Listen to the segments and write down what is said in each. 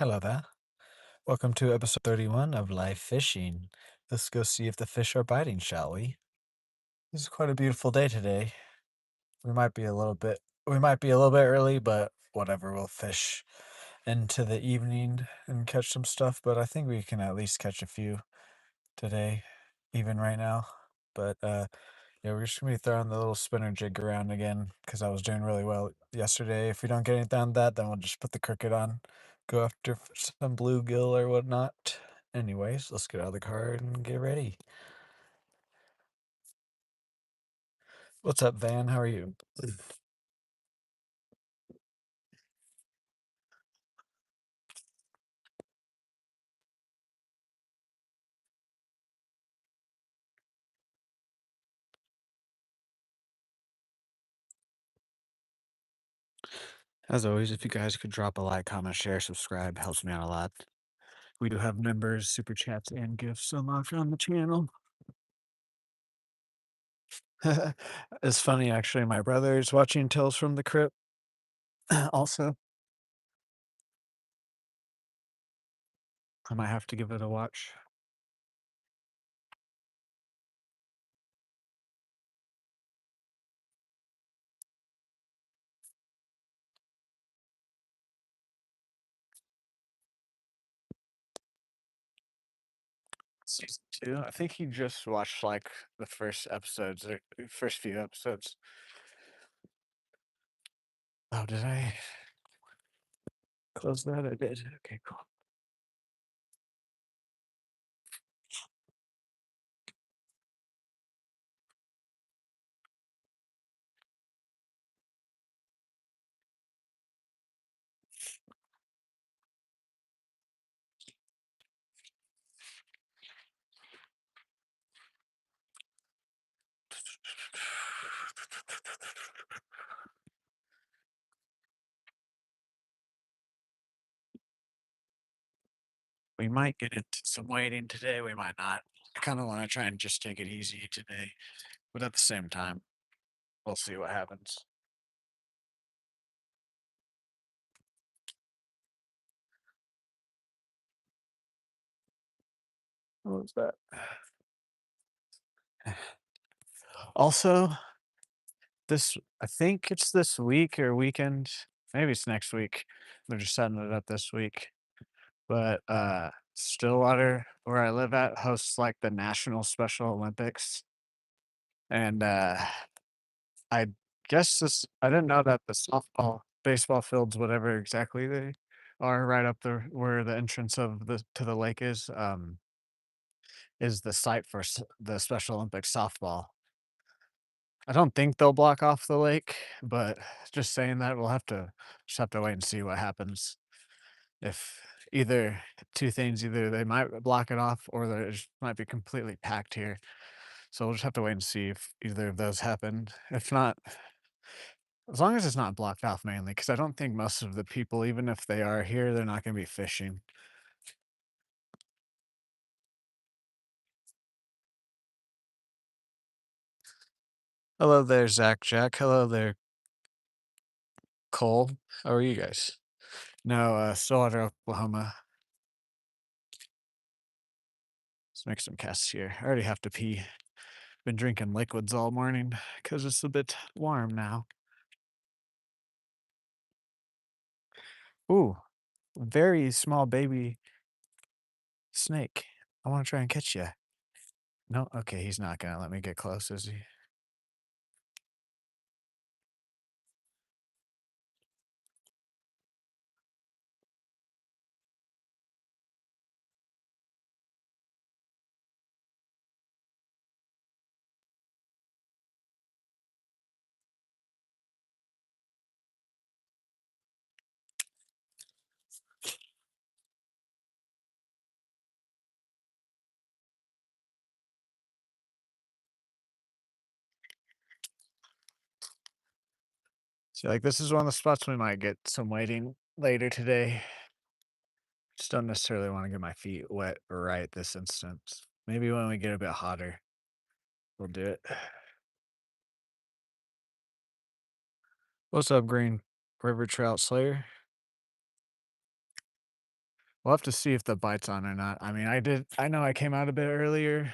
Hello there. Welcome to episode 31 of Live Fishing. Let's go see if the fish are biting, shall we? This is quite a beautiful day today. We might be a little bit early, but whatever, we'll fish into the evening and catch some stuff, but I think we can at least catch a few today, even right now. But yeah, we're just gonna be throwing the little spinner jig around again because I was doing really well yesterday. If we don't get anything on that, then we'll just put the crooked on, go after some bluegill or whatnot. Anyways, let's get out of the car and get ready. What's up, Van? How are you? As always, if you guys could drop a like, comment, share, subscribe, helps me out a lot. We do have members, super chats, and gifts unlocked on the channel. It's funny, actually. My brother is watching Tales from the Crypt. Also, I might have to give it a watch. Season 2? I think he just watched, like, the first episodes, or first few episodes. Oh, did I close that? I did. Okay, cool. We might get into some waiting today, we might not. I kinda wanna try and just take it easy today, but at the same time, we'll see what happens. What was that? Also, this I think it's this week or weekend, maybe it's next week. They're just setting it up this week. But, Stillwater, where I live at, hosts, like, the National Special Olympics, and, I guess this I didn't know that the softball, baseball fields, whatever exactly they are, right up there where the entrance of the to the lake is the site for the Special Olympics softball. I don't think they'll block off the lake, but just saying that, we'll just have to wait and see what happens. If either 2 things, either they might block it off or there just might be completely packed here. So we'll just have to wait and see if either of those happen. If not, as long as it's not blocked off mainly, because I don't think most of the people, even if they are here, they're not gonna be fishing. Hello there, Zach Jack. Hello there, Cole. How are you guys? No, Stillwater, Oklahoma. Let's make some casts here. I already have to pee. Been drinking liquids all morning because it's a bit warm now. Ooh, very small baby snake. I wanna try and catch ya. No? Okay, he's not gonna let me get close, is he? See, like, this is one of the spots we might get some waiting later today. Just don't necessarily wanna get my feet wet right this instant. Maybe when we get a bit hotter, we'll do it. What's up, Green River Trout Slayer? We'll have to see if the bite's on or not. I mean, I know I came out a bit earlier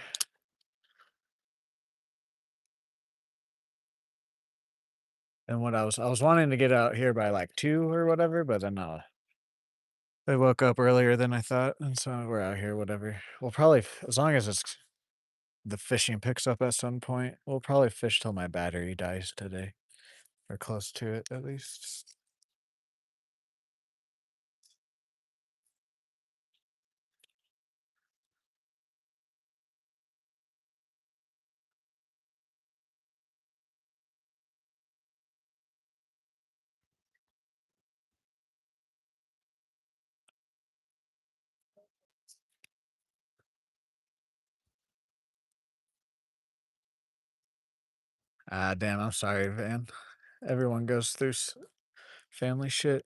than what I was wanting to get out here by, like, 2 or whatever, but then, I woke up earlier than I thought, and so we're out here, whatever. We'll probably f as long as the fishing picks up at some point, we'll probably fish till my battery dies today, or close to it, at least. Ah, damn, I'm sorry, man. Everyone goes through family shit.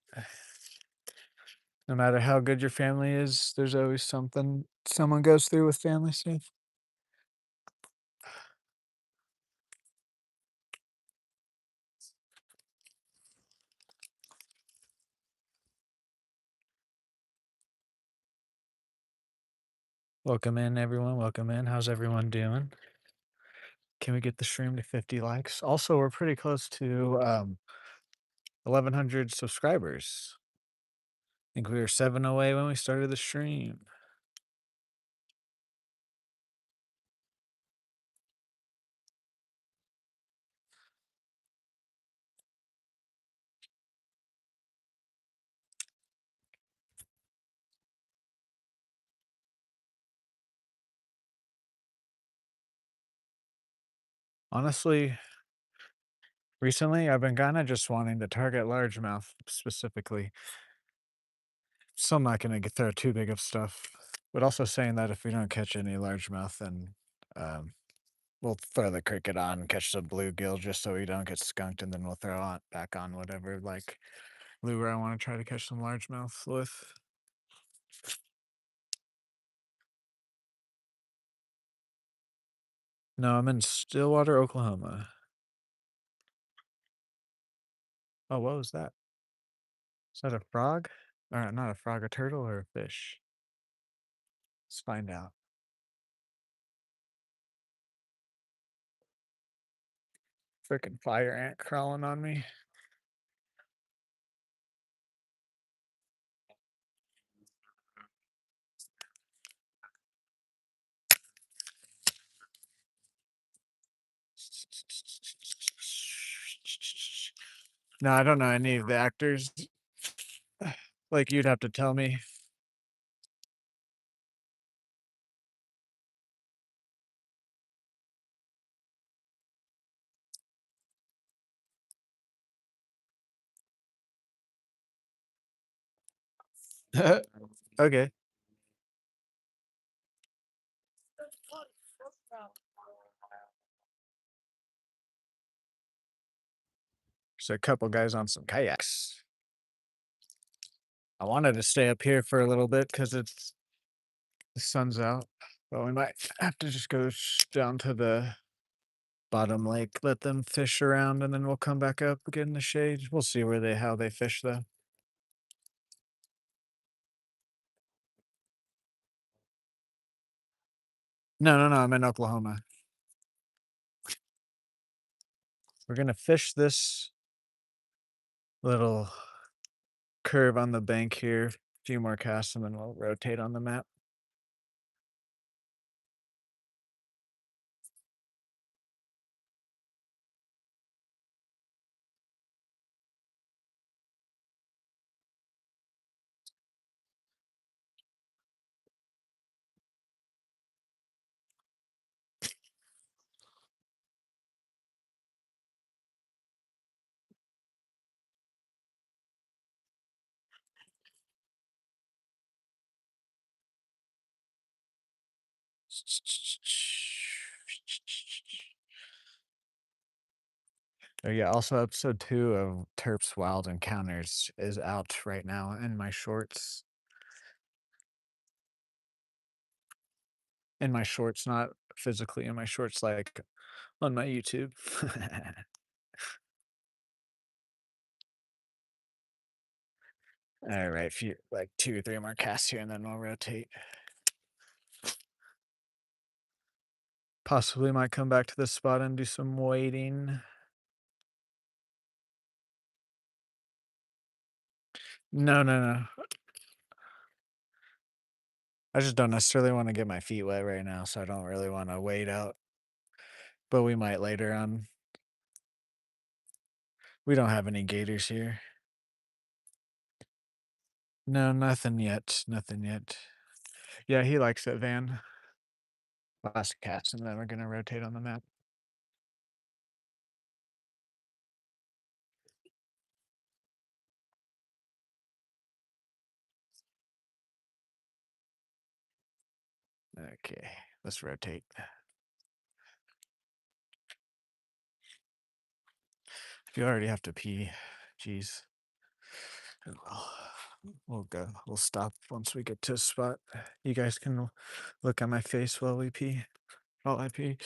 No matter how good your family is, there's always something someone goes through with family stuff. Welcome in, everyone. Welcome in. How's everyone doing? Can we get the stream to 50 likes? Also, we're pretty close to 1,100 subscribers. I think we were 7 away when we started the stream. Honestly, recently I've been kind of just wanting to target largemouth specifically. So I'm not going to throw too big of stuff, but also saying that if we don't catch any largemouth, then um, we'll throw the cricket on, catch some bluegill just so we don't get skunked, and then we'll throw on back on whatever like lure I want to try to catch some largemouth with. No, I'm in Stillwater, Oklahoma. Oh, what was that? Is that a frog? Or not a frog, a turtle or a fish? Let's find out. Freaking fire ant crawling on me. No, I don't know any of the actors. Like you'd have to tell me. Okay. There's a couple guys on some kayaks. I wanted to stay up here for a little bit because the sun's out, but we might have to just go down to the bottom lake, let them fish around, and then we'll come back up, get in the shade. We'll see how they fish though. No, no, no. I'm in Oklahoma. We're gonna fish this little curve on the bank here, a few more casts, and then we'll rotate on the map. Oh yeah, also episode 2 of Terp's Wild Encounters is out right now in my shorts. In my shorts, not physically in my shorts, like on my YouTube. All right, few like 2 or 3 more casts here, and then we'll rotate. Possibly might come back to this spot and do some waiting. No, no, no. I just don't necessarily wanna get my feet wet right now, so I don't really wanna wait out, but we might later on. We don't have any gators here. No, nothing yet, nothing yet. Yeah, he likes it, Van. Last cast, and then we're gonna rotate on the map. Okay, let's rotate. If you already have to pee, jeez. Well, we'll go. We'll stop once we get to a spot. You guys can look at my face while we pee. While I pee.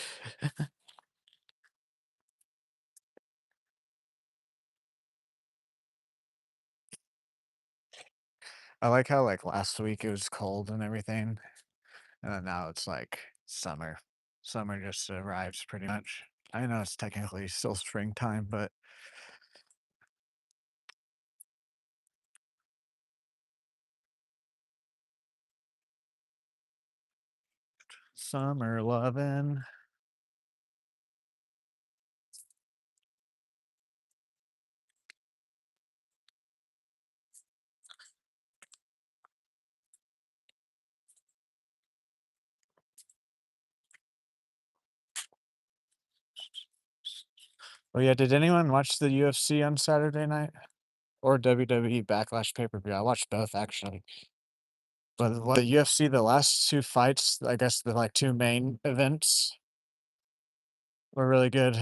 I like how like last week it was cold and everything, and then now it's like summer. Summer just arrives pretty much. I know it's technically still springtime, but summer lovin'. Oh yeah, did anyone watch the UFC on Saturday night or WWE Backlash pay-per-view? I watched both actually. But the UFC, the last 2 fights, I guess the, like, 2 main events were really good.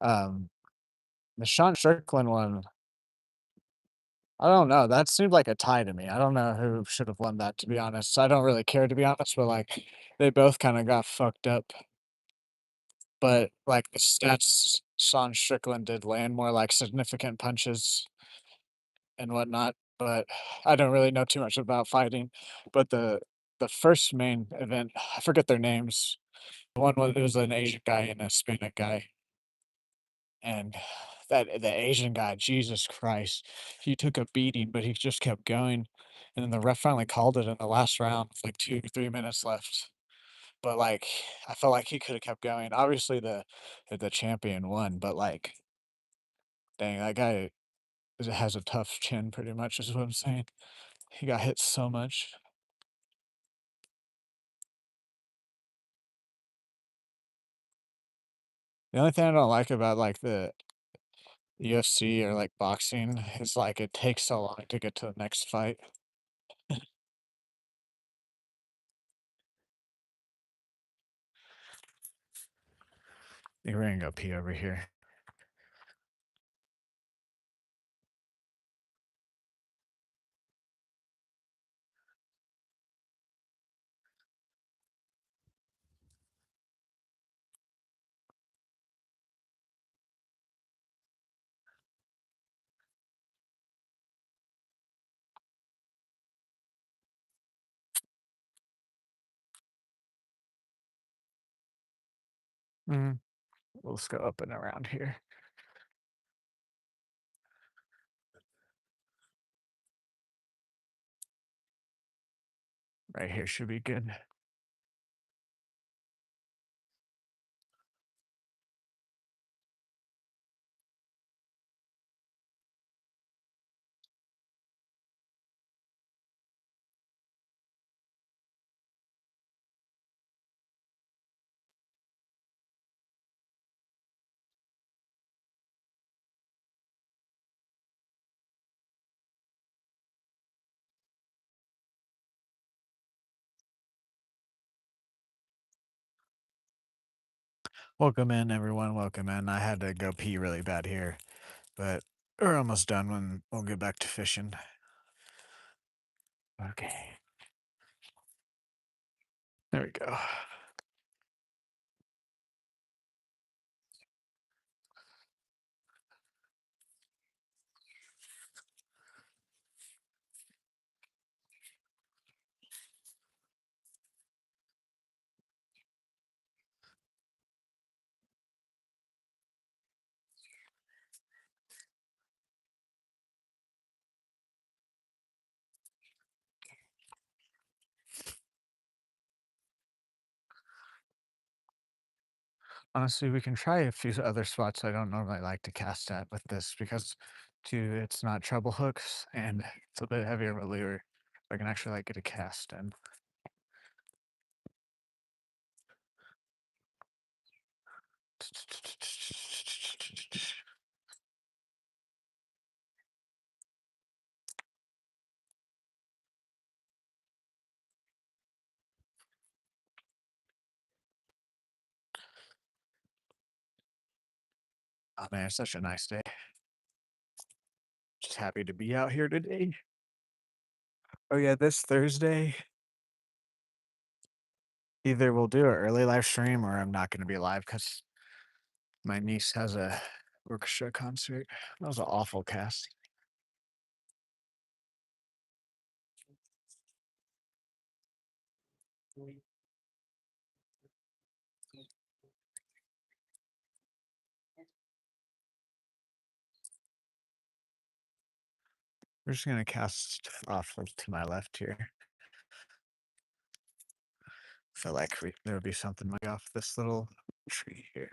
Um, the Sean Strickland one, I don't know, that seemed like a tie to me. I don't know who should have won that, to be honest. I don't really care, to be honest, but, like, they both kinda got fucked up. But, like, the stats, Sean Strickland did land more, like, significant punches and whatnot, but I don't really know too much about fighting. But the first main event, I forget their names. One was it was an Asian guy and a Hispanic guy, and the Asian guy, Jesus Christ, he took a beating, but he just kept going, and then the ref finally called it in the last round with, like, 2 or 3 minutes left, but, like, I felt like he coulda kept going. Obviously, the champion won, but, like, dang, that guy has a tough chin pretty much is what I'm saying. He got hit so much. The only thing I don't like about, like, the UFC or, like, boxing is, like, it takes so long to get to the next fight. I think we're gonna go pee over here. Mhm. Let's go up and around here. Right here should be good. Welcome in, everyone. Welcome in. I had to go pee really bad here, but we're almost done when we'll get back to fishing. Okay. There we go. Honestly, we can try a few other spots I don't normally like to cast at with this because, two, it's not treble hooks and it's a bit heavier of a lure. I can actually like get a cast in. Oh man, it's such a nice day. Just happy to be out here today. Oh yeah, this Thursday, either we'll do an early live stream or I'm not going to be live because my niece has a orchestra concert. That was an awful cast. We're just gonna cast off to my left here. Feel like there would be something way off this little tree here.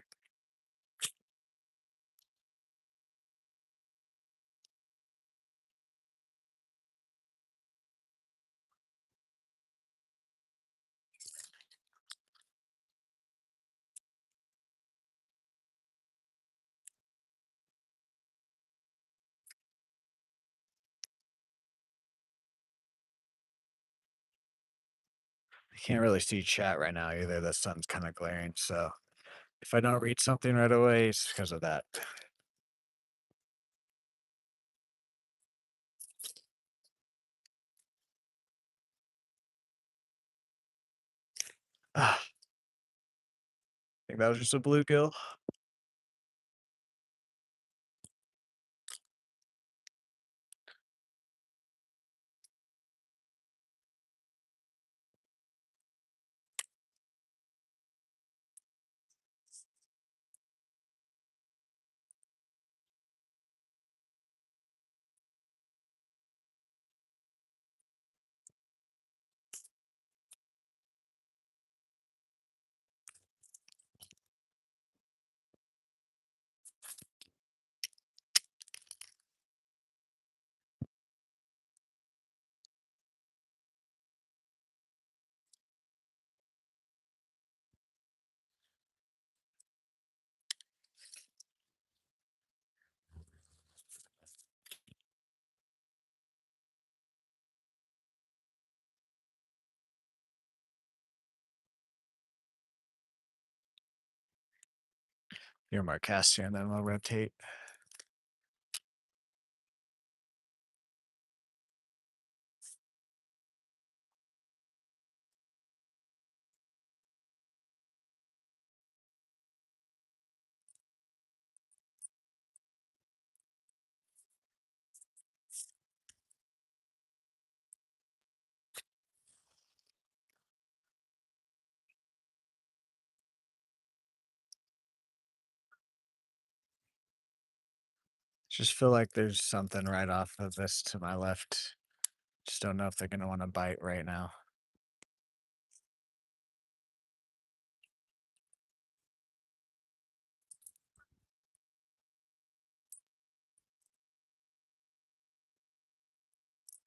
I can't really see chat right now either. The sun's kind of glaring, so if I don't read something right away, it's because of that. I think that was just a bluegill. You're more cast here, and then we'll rotate. Just feel like there's something right off of this to my left. Just don't know if they're gonna want to bite right now.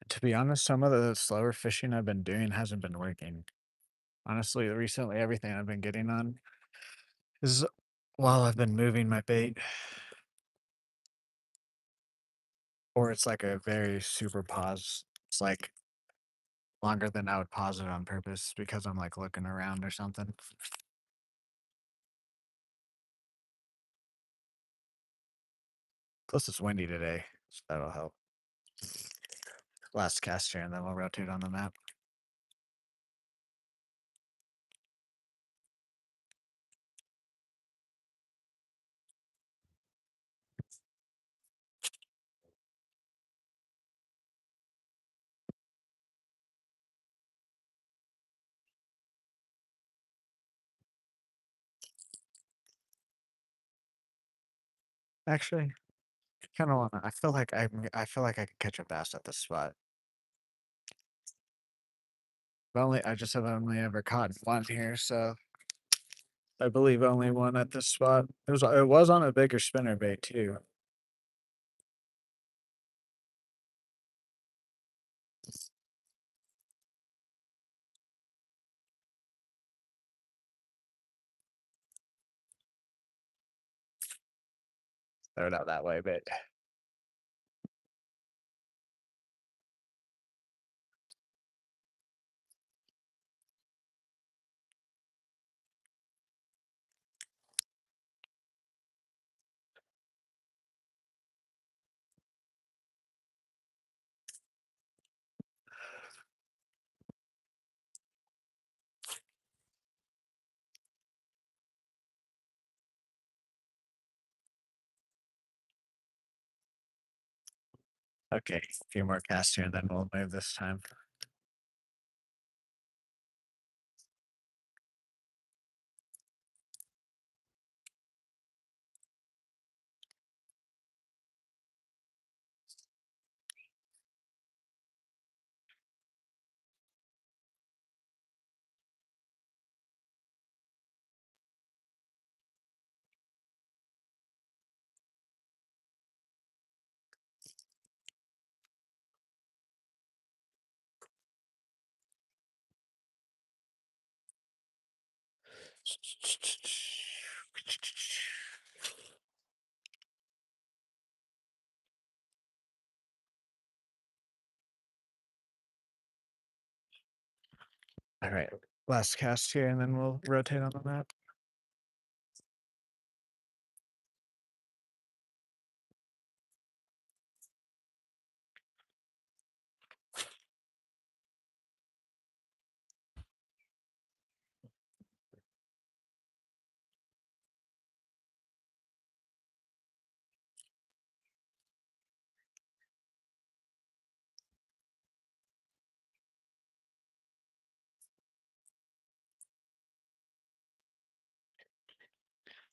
To be honest, some of the slower fishing I've been doing hasn't been working. Honestly, recently everything I've been getting on is while I've been moving my bait, or it's like a very super pause. It's like longer than I would pause it on purpose because I'm like looking around or something. Plus, it's windy today, so that'll help. Last cast here, and then we'll rotate on the map. Actually, kind of wanna. I feel like I could catch a bass at this spot. But only I just have only ever caught one here, so I believe only one at this spot. It was on a bigger spinner bait too. Throw it out that way, but okay. A few more casts here, then we'll move this time. All right, last cast here, and then we'll rotate on the map.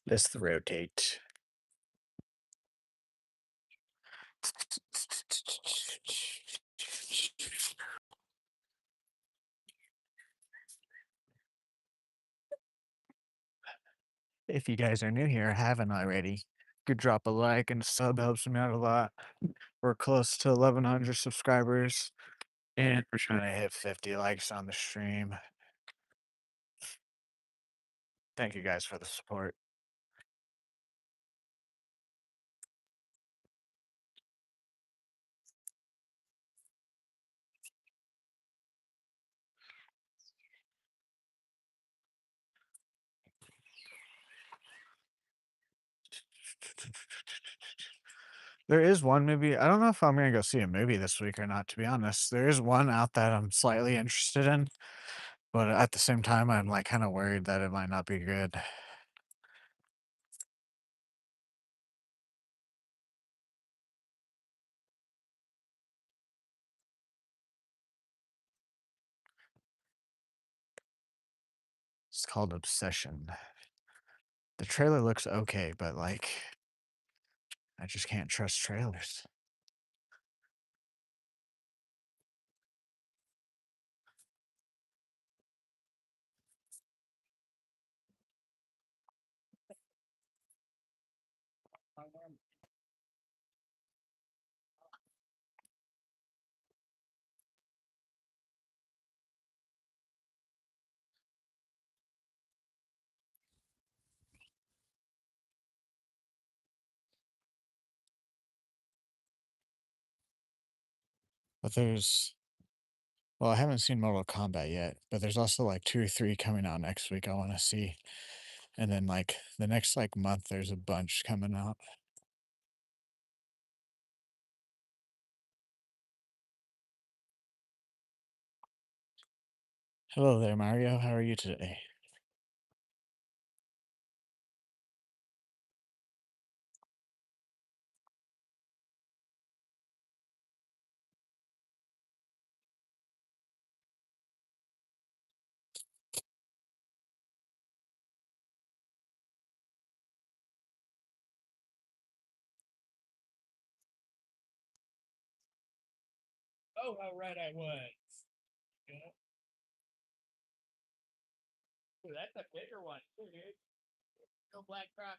Let's rotate. If you guys are new here, haven't already, could drop a like and a sub helps me out a lot. We're close to 1,100 subscribers, and we're trying to hit 50 likes on the stream. Thank you guys for the support. There is one movie. I don't know if I'm gonna go see a movie this week or not, to be honest. There is one out that I'm slightly interested in, but at the same time, I'm like kind of worried that it might not be good. It's called Obsession. The trailer looks okay, but like, I just can't trust trailers. But well, I haven't seen Mortal Kombat yet, but there's also like 2 or 3 coming out next week I wanna see, and then, like, the next, like, month, there's a bunch coming out. Hello there, Mario, how are you today? Oh, how right I was. You know? Ooh, that's a bigger one too, dude. No black rock.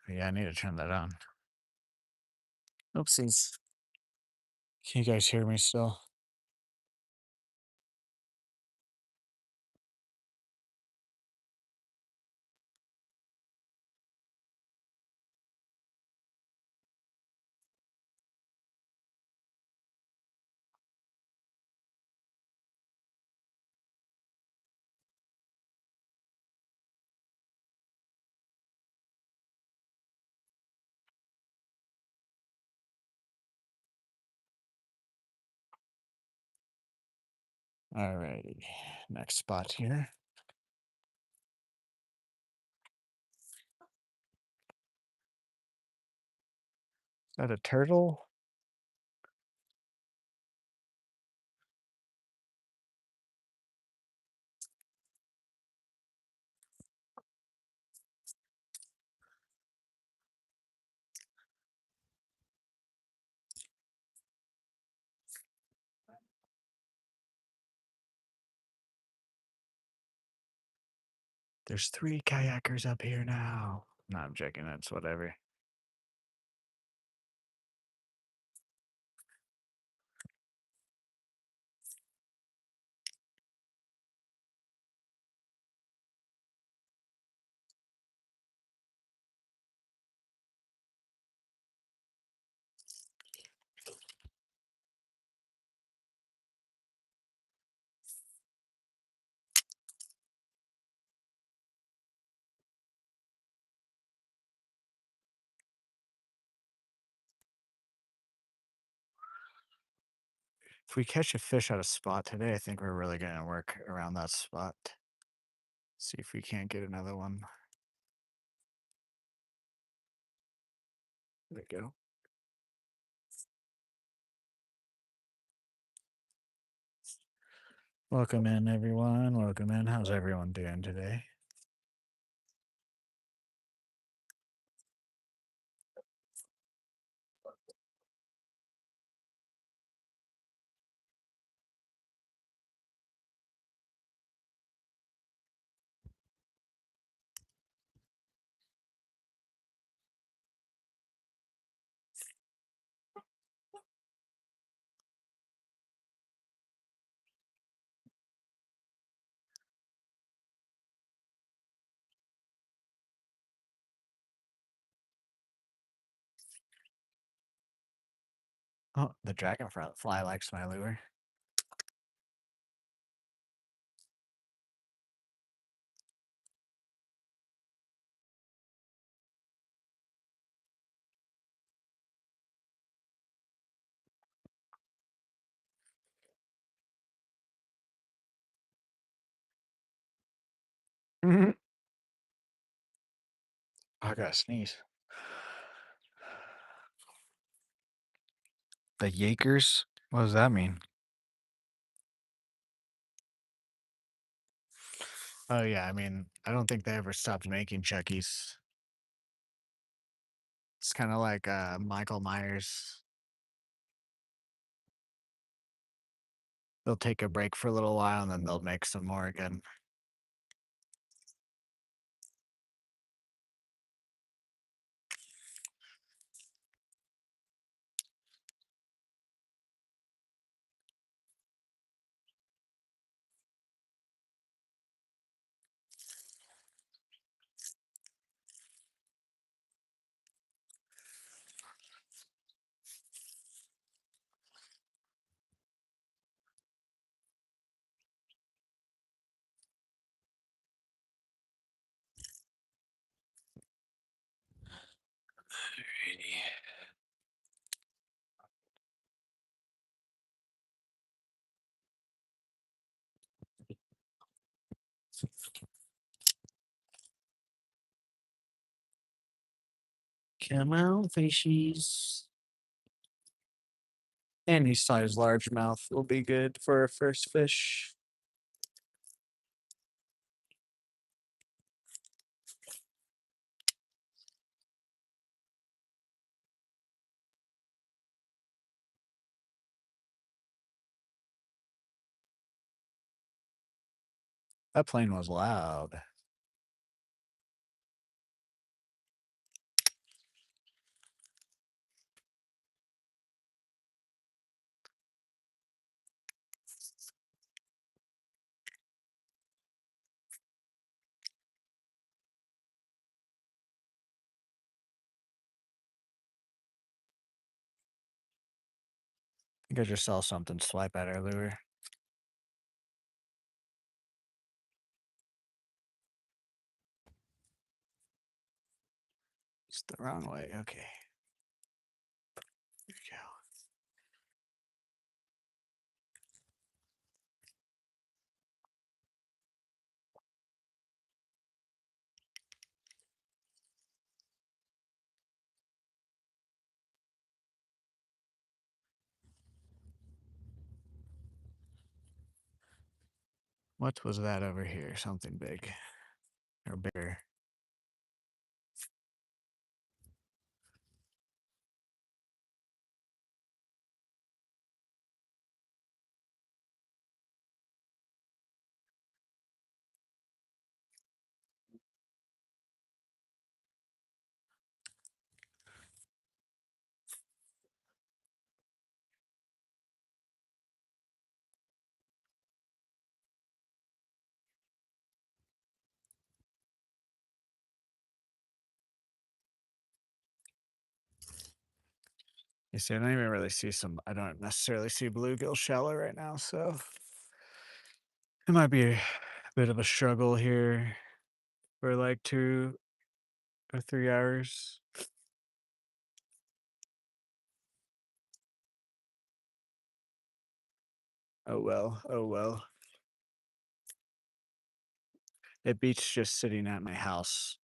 Yeah, I need to turn that on. Oopsies. Can you guys hear me still? Alrighty. Next spot here. Is that a turtle? There's 3 kayakers up here now. No, I'm joking. That's whatever. If we catch a fish at a spot today, I think we're really going to work around that spot. See if we can't get another one. There we go. Welcome in, everyone. Welcome in. How's everyone doing today? Oh, the dragonfly likes my lure. Mhm. I gotta sneeze. The Yakers? What does that mean? Oh yeah, I mean, I don't think they ever stopped making Chuckies. It's kind of like Michael Myers. They'll take a break for a little while and then they'll make some more again. Come on, fishies. Any size largemouth will be good for a first fish. That plane was loud. I think I just saw something swipe at our lure. It's the wrong way. Okay. Here we go. What was that over here? Something big or bigger. You see, I don't even really see some. I don't necessarily see bluegill shallow right now, so it might be a bit of a struggle here for like 2 or 3 hours. Oh well. Oh well. It beats just sitting at my house,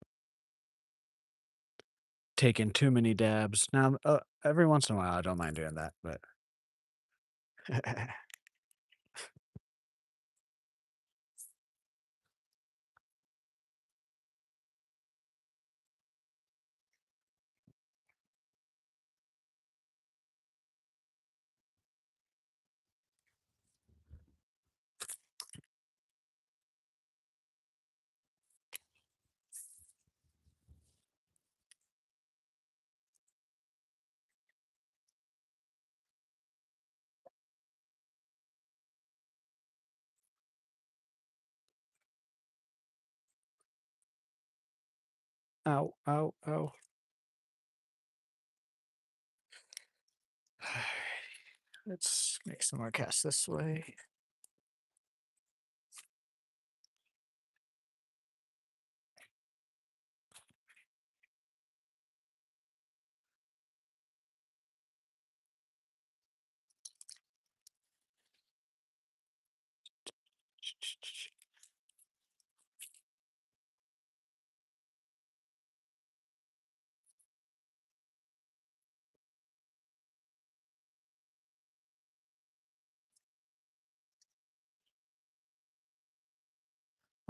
taking too many dabs. Now, every once in a while, I don't mind doing that, but ow, ow, ow. Let's make some more casts this way.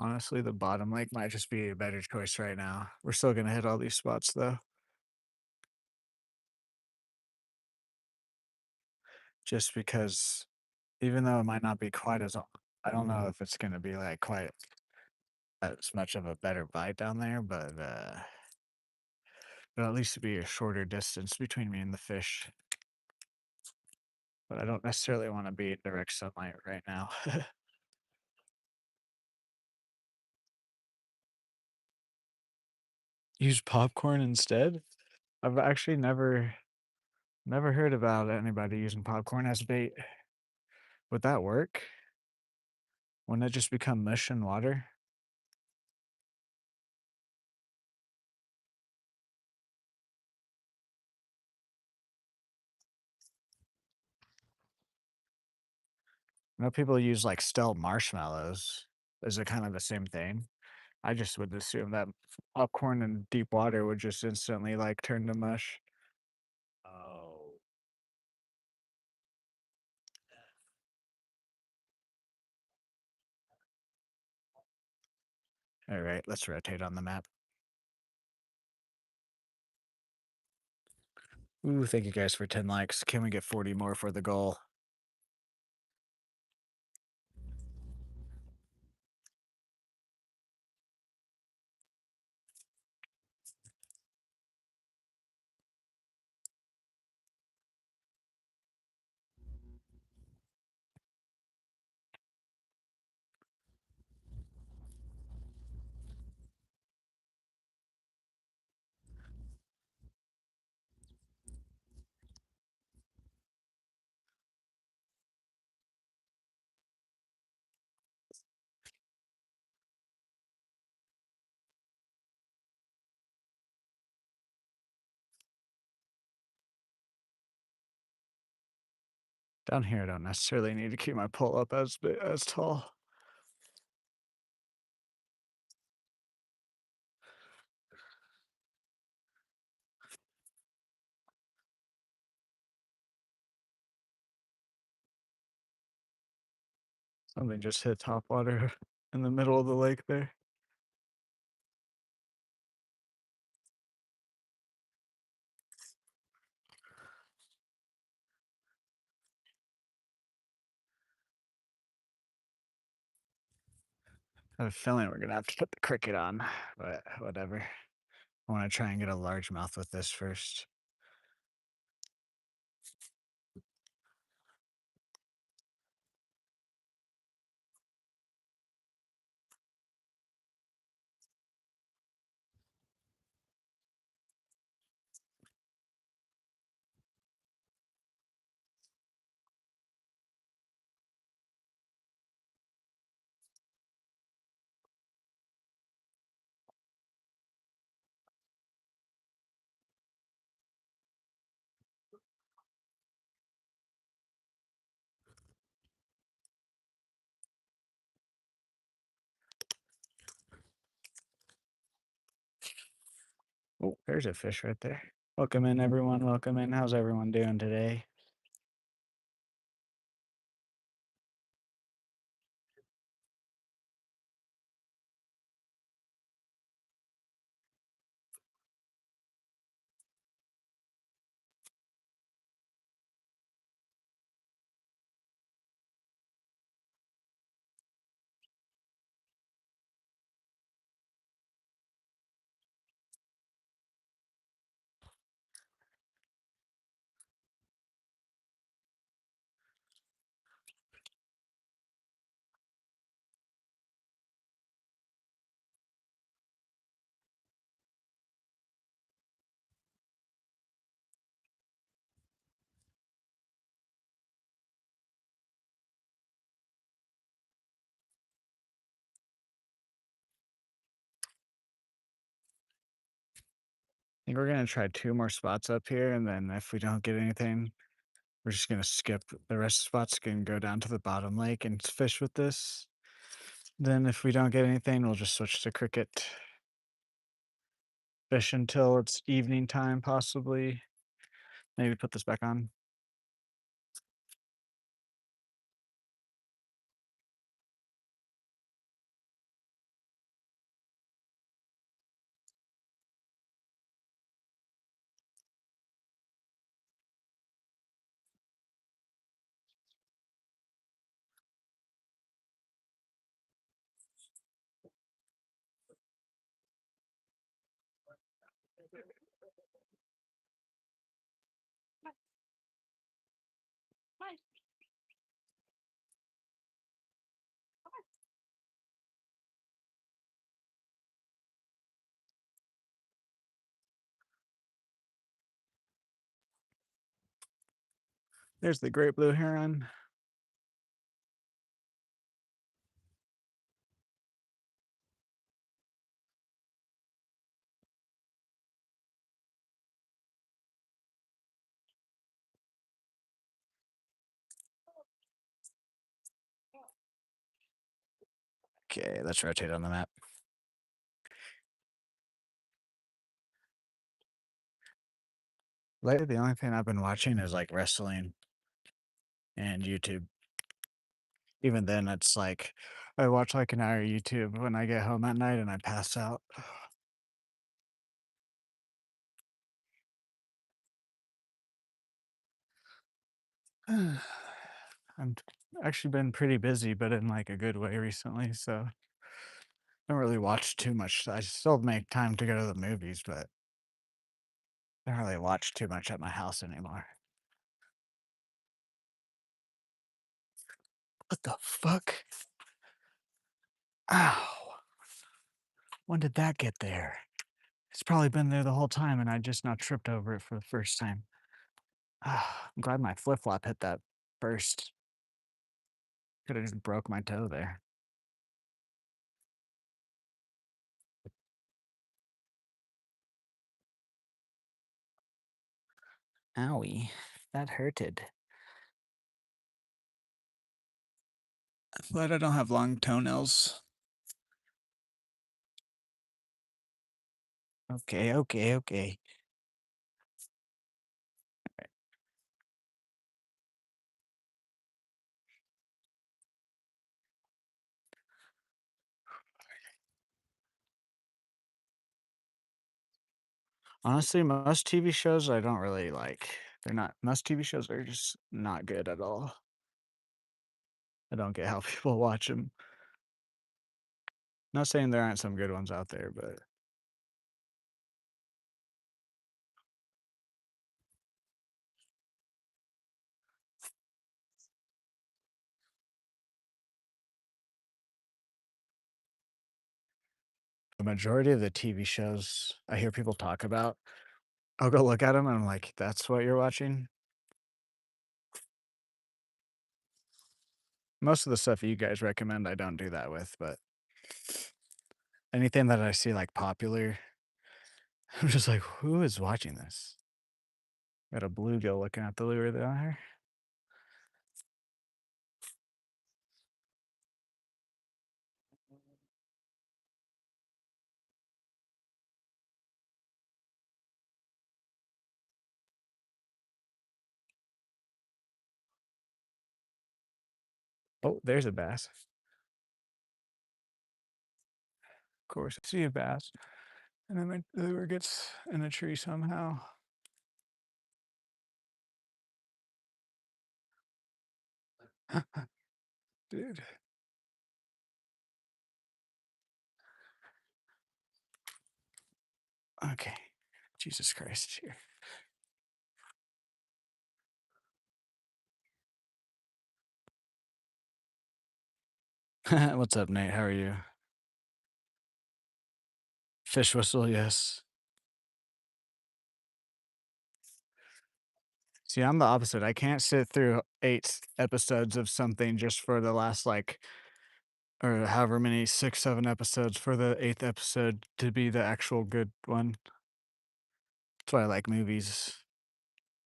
Honestly, the bottom lake might just be a better choice right now. We're still gonna hit all these spots though, just because even though it might not be quite as, I don't know if it's gonna be like quite as much of a better bite down there, but it'll at least be a shorter distance between me and the fish. But I don't necessarily want to be in direct sunlight right now. Use popcorn instead? I've actually never heard about anybody using popcorn as bait. Would that work? Wouldn't it just become mush and water? I know people use like stale marshmallows. Is it kind of the same thing? I just would assume that popcorn in deep water would just instantly like turn to mush. Oh. All right, let's rotate on the map. Ooh, thank you guys for 10 likes. Can we get 40 more for the goal? Down here, I don't necessarily need to keep my pole up as tall. Something just hit top water in the middle of the lake there. I have a feeling we're gonna have to put the cricket on, but whatever. I want to try and get a largemouth with this first. Oh, there's a fish right there. Welcome in, everyone. Welcome in. How's everyone doing today? I think we're gonna try two more spots up here, and then if we don't get anything, we're just gonna skip the rest of the spots and go down to the bottom lake and fish with this. Then if we don't get anything, we'll just switch to cricket. Fish until it's evening time, possibly. Maybe put this back on. There's the great blue heron. Okay, let's rotate on the map. Lately, the only thing I've been watching is like wrestling and YouTube. Even then, it's like I watch like an hour of YouTube when I get home at night and I pass out. I'm actually been pretty busy, but in like a good way recently. So I don't really watch too much. I still make time to go to the movies, but I don't really watch too much at my house anymore. What the fuck? Ow. When did that get there? It's probably been there the whole time and I just now tripped over it for the first time. Ah, I'm glad my flip flop hit that first. Could have just broke my toe there. Owie. That hurted. Glad I don't have long toenails. Okay, okay, okay. Honestly, most TV shows I don't really like. They're not most TV shows are just not good at all. I don't get how people watch them. Not saying there aren't some good ones out there, but the majority of the TV shows I hear people talk about, I'll go look at them and I'm like, "That's what you're watching?" Most of the stuff you guys recommend, I don't do that with, but anything that I see, like, popular, I'm just like, "Who is watching this?" Got a bluegill looking at the lure there. Oh, there's a bass. Of course, I see a bass, and then the lure gets in a tree somehow. Dude. Okay. Jesus Christ, here. What's up, Nate? How are you? Fish whistle, yes. See, I'm the opposite. I can't sit through 8 episodes of something just for the last, like or however many, 6, 7 episodes for the 8th episode to be the actual good one. That's why I like movies.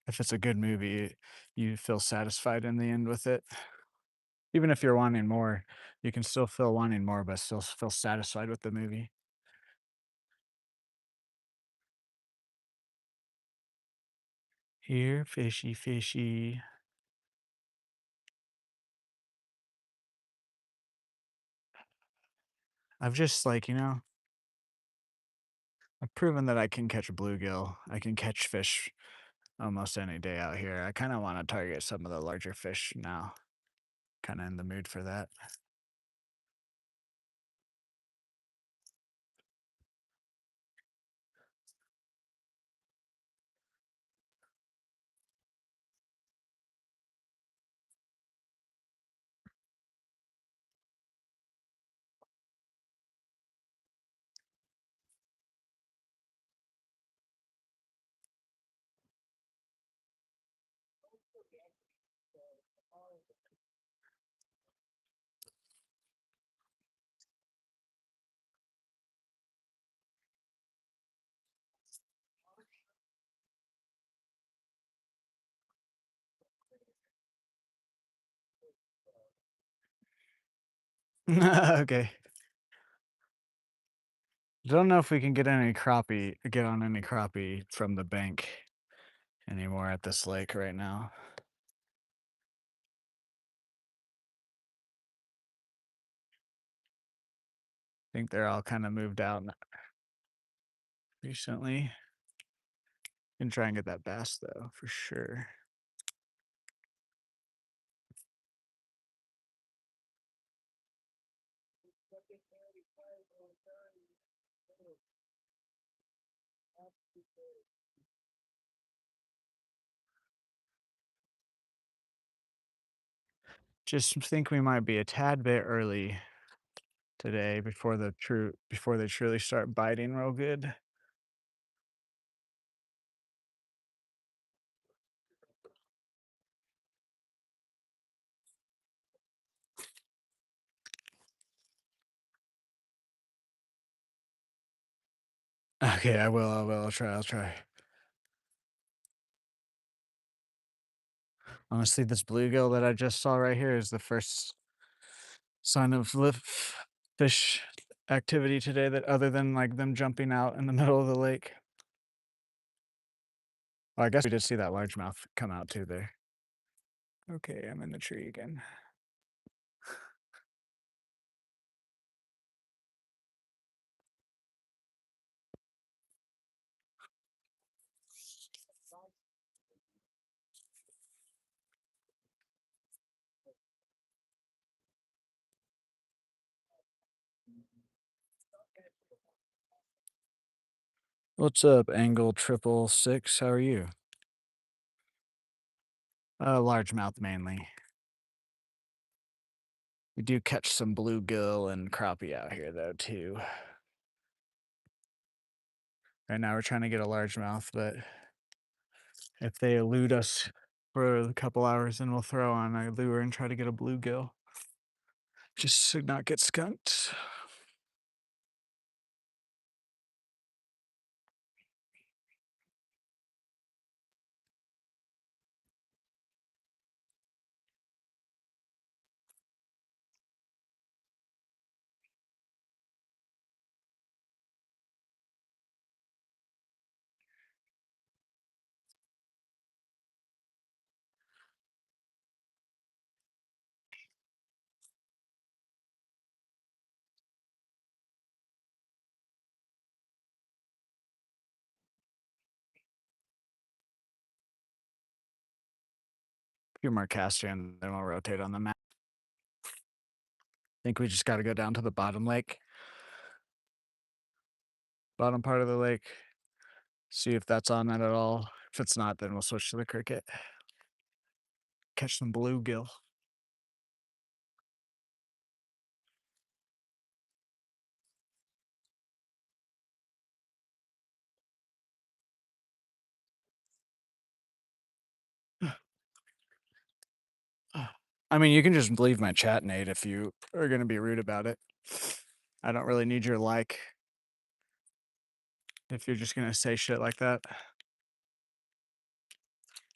If it's a good movie, you feel satisfied in the end with it. Even if you're wanting more, you can still feel wanting more, but still feel satisfied with the movie. Here, fishy, fishy. I've just like, I've proven that I can catch a bluegill. I can catch fish almost any day out here. I kinda wanna target some of the larger fish now. Kinda in the mood for that. Okay. Don't know if we can get on any crappie from the bank anymore at this lake right now. Think they're all kinda moved out recently. Can try and get that bass though, for sure. Just think we might be a tad bit early today before they truly start biting real good. Okay, I'll try, I'll try. Honestly, this bluegill that I just saw right here is the first sign of fish activity today that other than, like, them jumping out in the middle of the lake? Well, I guess we did see that largemouth come out too there. Okay, I'm in the tree again. What's up, Angle 666? How are you? Largemouth mainly. We do catch some bluegill and crappie out here though too. Right now we're trying to get a largemouth, but if they elude us for a couple hours, then we'll throw on a lure and try to get a bluegill. Just to not get skunked. A few more casts here and then we'll rotate on the map. Think we just gotta go down to the bottom lake. Bottom part of the lake. See if that's on it at all. If it's not, then we'll switch to the cricket. Catch some bluegill. I mean, you can just leave my chat, Nate, if you are gonna be rude about it. I don't really need your like if you're just gonna say shit like that.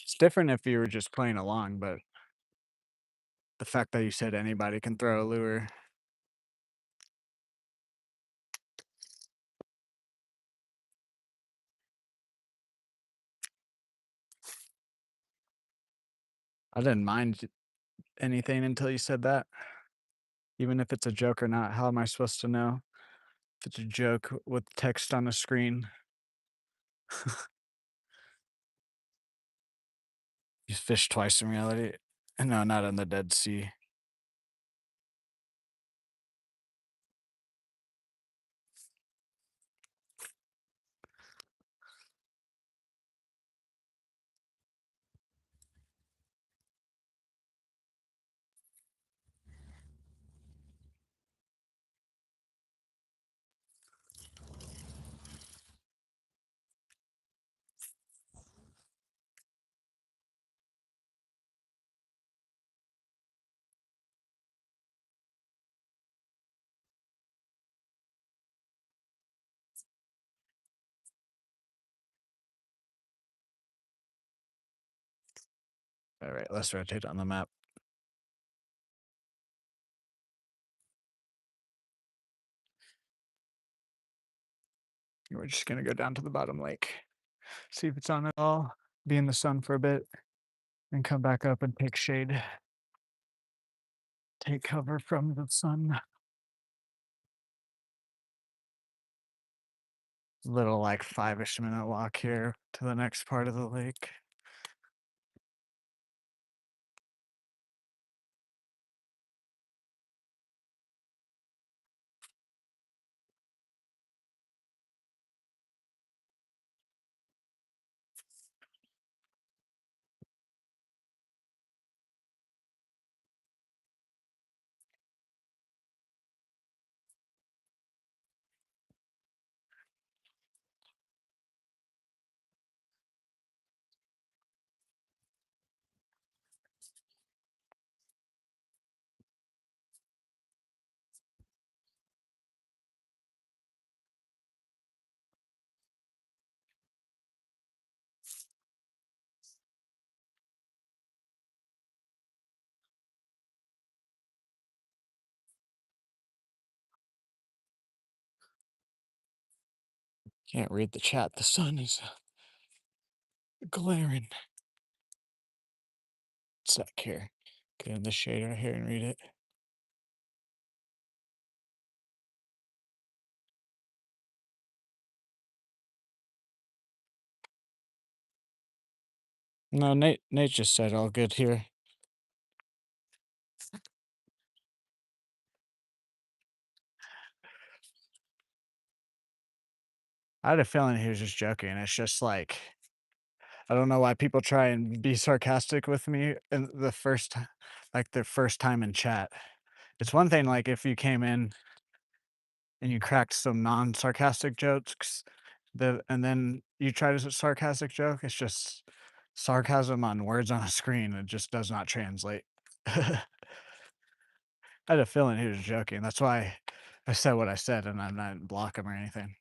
It's different if you were just playing along, but the fact that you said anybody can throw a lure. I didn't mind anything until you said that. Even if it's a joke or not, how am I supposed to know if it's a joke with text on the screen? You fish twice in reality? No, not in the Dead Sea. All right, let's rotate on the map. We're just gonna go down to the bottom lake, see if it's on at all, be in the sun for a bit, and come back up and take shade. Take cover from the sun. Little like 5-ish minute walk here to the next part of the lake. Can't read the chat. The sun is glaring. Sec here. Get in the shade right here and read it. No, Nate just said all good here. I had a feeling he was just joking. It's just like I don't know why people try and be sarcastic with me in the first like their first time in chat. It's one thing like if you came in and you cracked some non-sarcastic jokes, and then you try to sarcastic joke, it's just sarcasm on words on a screen. It just does not translate. I had a feeling he was joking. That's why I said what I said, and I'm not block him or anything.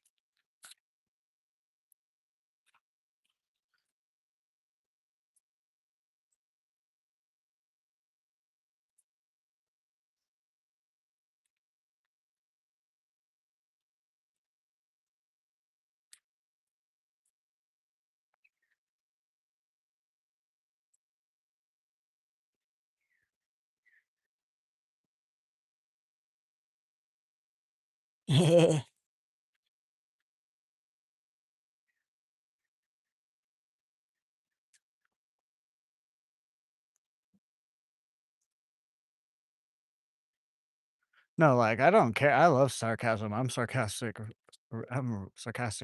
No, like I don't care. I love sarcasm. I'm sarcastic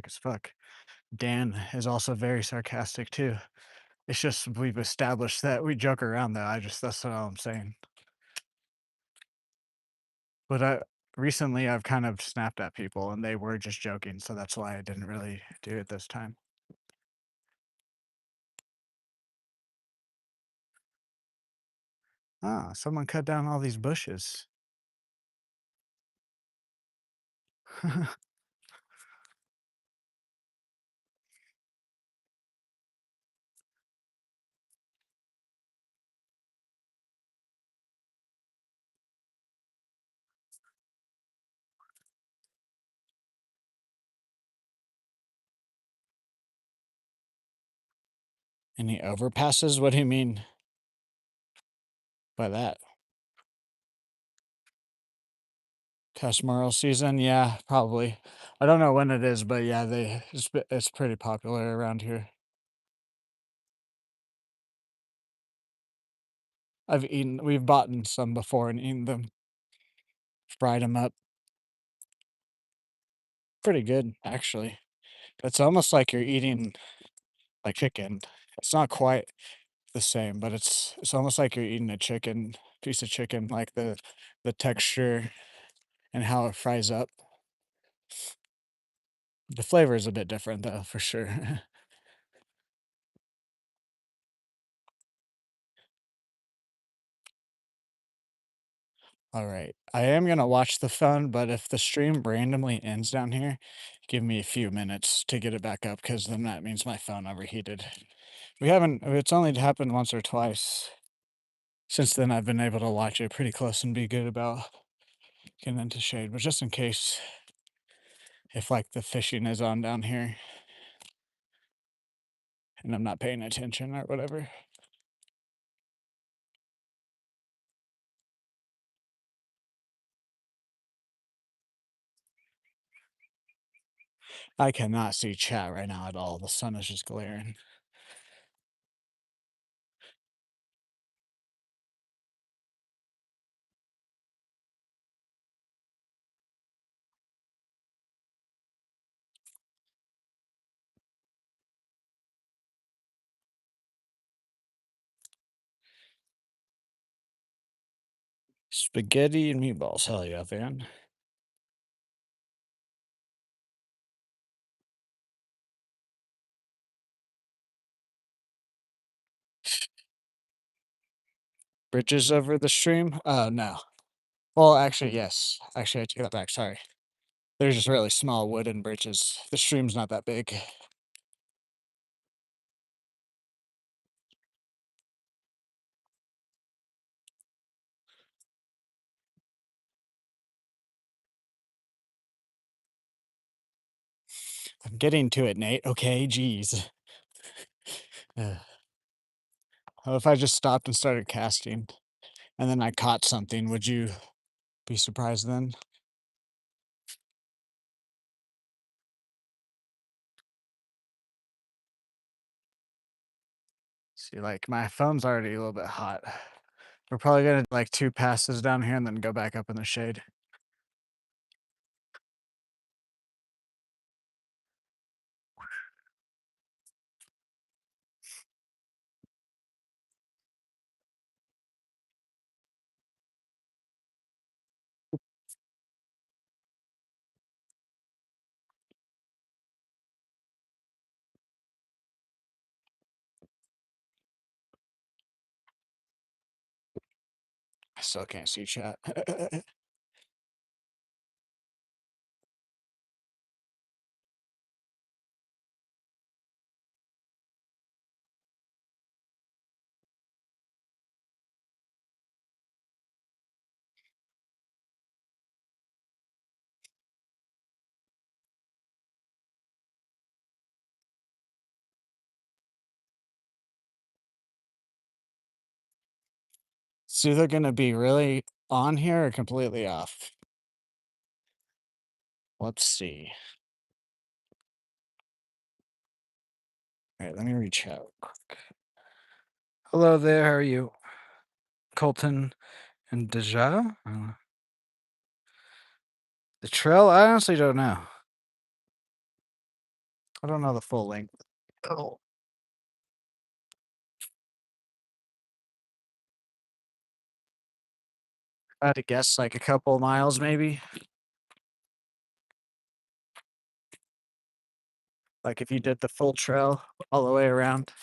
as fuck. Dan is also very sarcastic too. It's just we've established that we joke around though. That's all I'm saying. But recently I've kind of snapped at people and they were just joking, so that's why I didn't really do it this time. Ah, someone cut down all these bushes. Any overpasses? What do you mean by that? Customer season? Yeah, probably. I don't know when it is, but yeah, it's pretty popular around here. We've bought some before and eaten them, fried them up. Pretty good, actually. It's almost like you're eating like chicken. It's not quite the same, but it's almost like you're eating a chicken piece of chicken, like the texture and how it fries up. The flavor is a bit different though, for sure. All right. I am gonna watch the phone, but if the stream randomly ends down here, give me a few minutes to get it back up because then that means my phone overheated. It's only happened once or twice. Since then, I've been able to watch it pretty close and be good about getting into shade. But just in case, if like the fishing is on down here and I'm not paying attention or whatever. I cannot see chat right now at all. The sun is just glaring. Spaghetti and meatballs. Hell yeah, man. Bridges over the stream? No. Well, actually, yes. Actually, I take that back. Sorry. They're just really small wooden bridges. The stream's not that big. I'm getting to it, Nate. Okay, geez. Ugh. What if I just stopped and started casting and then I caught something? Would you be surprised then? See, like my phone's already a little bit hot. We're probably gonna like 2 passes down here and then go back up in the shade. I still can't see chat. It's either gonna be really on here or completely off. Let's see. All right, let me reach out quick. Hello there, how are you? Colton and Deja? The trail? I honestly don't know. I don't know the full length. Oh. I had to guess like a couple miles maybe. Like if you did the full trail all the way around.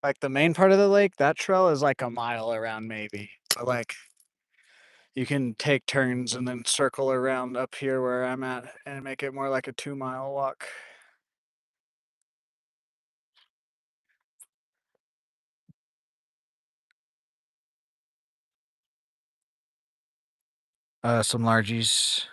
Like the main part of the lake, that trail is like a mile around maybe. But like you can take turns and then circle around up here where I'm at and make it more like a 2 mile walk. Some largies.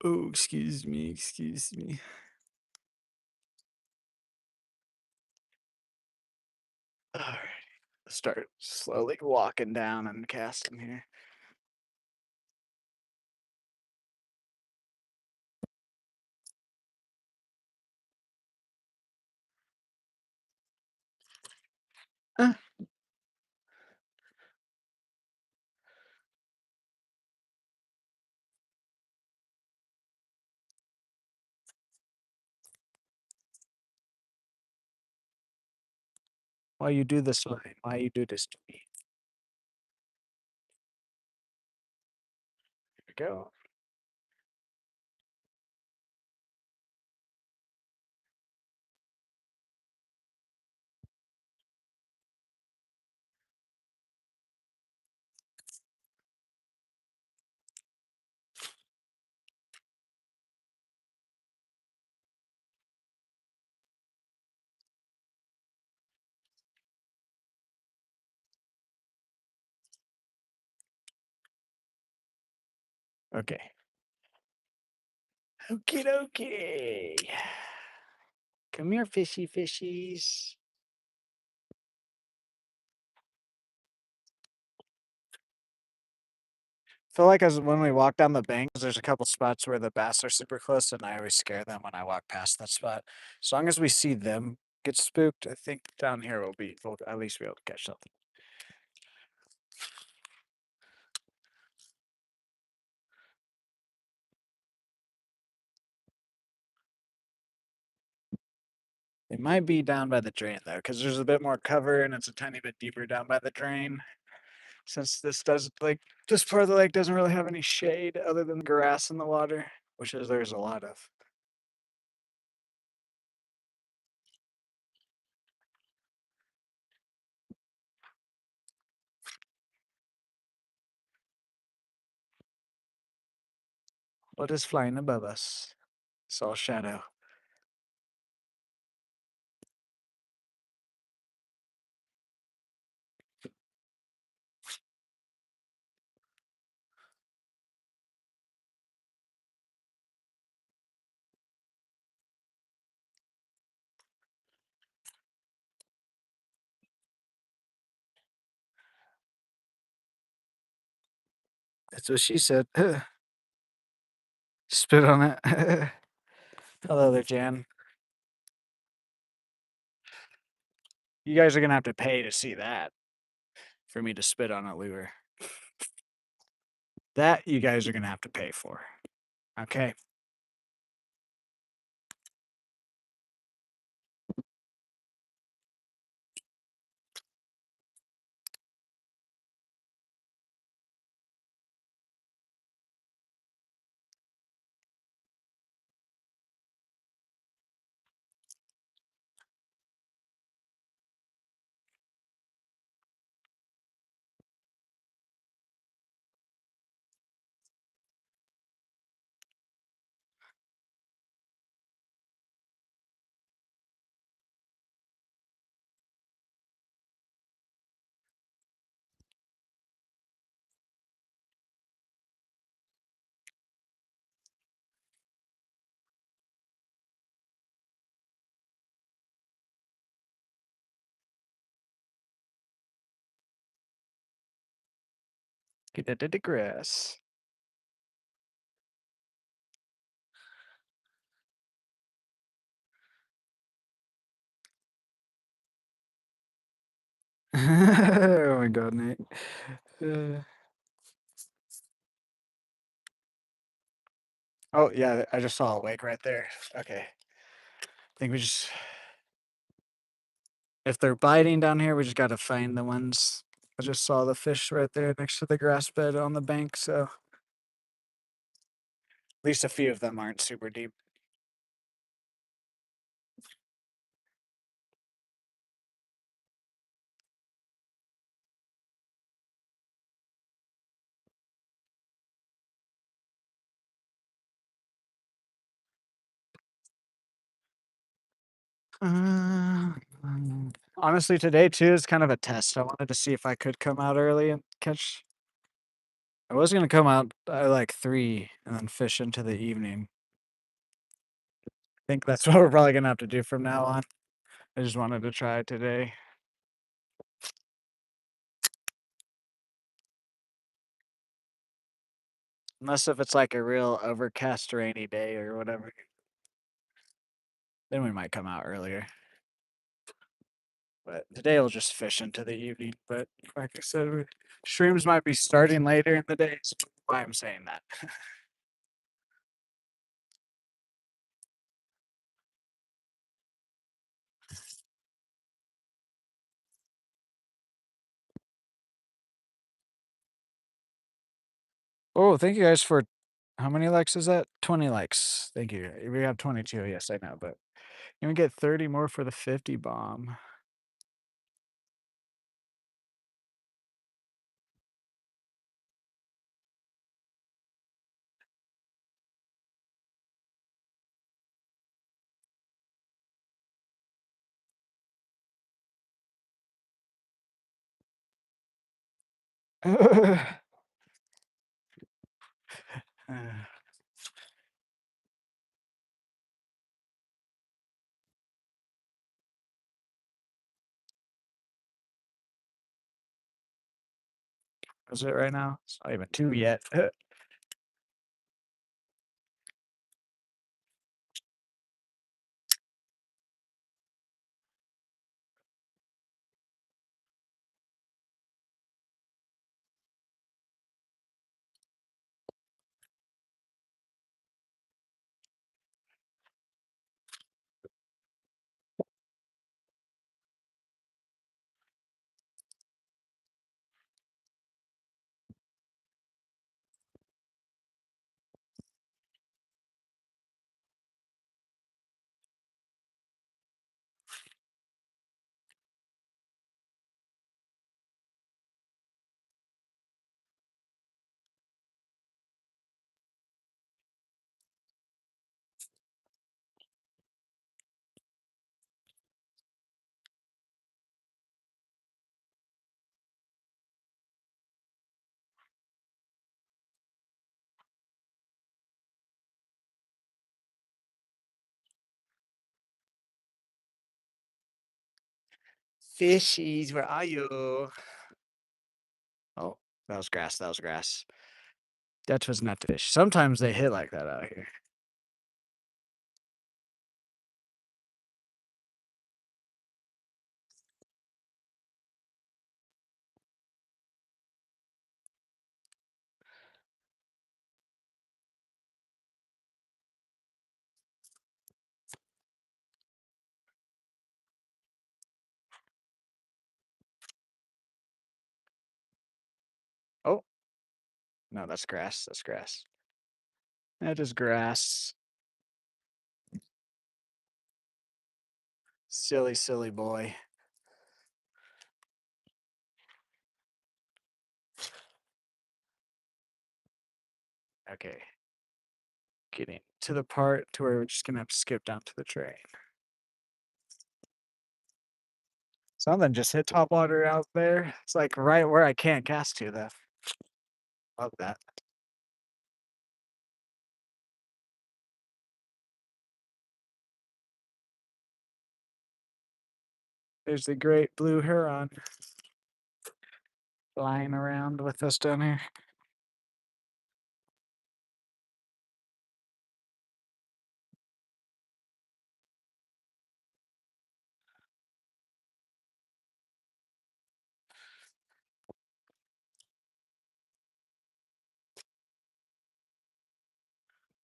Oh, excuse me, excuse me. All right, start slowly walking down and casting here. Uh, Why you do this way? Why you do this to me? Here we go. Okay. Okie dokie. Come here, fishy fishies. Feel like as when we walk down the banks, there's a couple spots where the bass are super close, and I always scare them when I walk past that spot. As long as we see them get spooked, I think down here we'll at least be able to catch something. It might be down by the drain though, because there's a bit more cover and it's a tiny bit deeper down by the drain. Since this part of the lake doesn't really have any shade other than grass in the water, which is there's a lot of. What is flying above us? It's all shadow. That's what she said. Spit on it. Hello there, Jan. You guys are gonna have to pay to see that for me to spit on a lure. That you guys are gonna have to pay for. Okay. Get that to the grass. Oh my god, Nate. Uh, oh yeah, I just saw a lake right there. Okay. I think we just if they're biting down here, we just gotta find the ones. I just saw the fish right there next to the grass bed on the bank, so at least a few of them aren't super deep. Uh, Honestly, today too is kind of a test. I wanted to see if I could come out early and catch. I was gonna come out at like 3 and then fish into the evening. I think that's what we're probably gonna have to do from now on. I just wanted to try it today. Unless if it's like a real overcast rainy day or whatever, then we might come out earlier. But today we'll just fish into the evening. But like I said, streams might be starting later in the day. So why I'm saying that. Oh, thank you guys for how many likes is that? 20 likes. Thank you. We have 22. Yes, I know, but you can get 30 more for the 50 bomb. Is it right now? It's not even 2 yet. Fishies, where are you? Oh, that was grass. That was grass. That was not the fish. Sometimes they hit like that out here. Oh, no, that's grass. That's grass. That is grass. Silly, silly boy. Okay. Getting to the part to where we're just gonna have to skip down to the train. Something just hit top water out there. It's like right where I can't cast to though. Love that. There's the great blue heron flying around with us down here.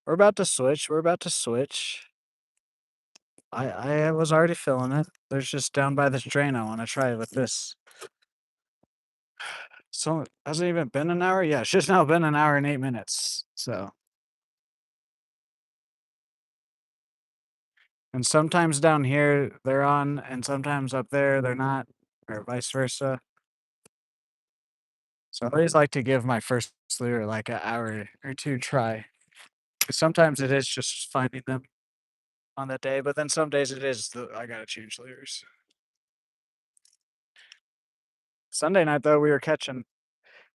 We're about to switch. We're about to switch. I was already feeling it. There's just down by this drain. I want to try it with this. So hasn't even been an hour. Yeah, it's just now been an hour and 8 minutes. So and sometimes down here they're on, and sometimes up there they're not, or vice versa. So I always like to give my first lure like an hour or two try. 'Cause sometimes it is just finding them on that day, but then some days it is I gotta change lures. Sunday night though, we were catching.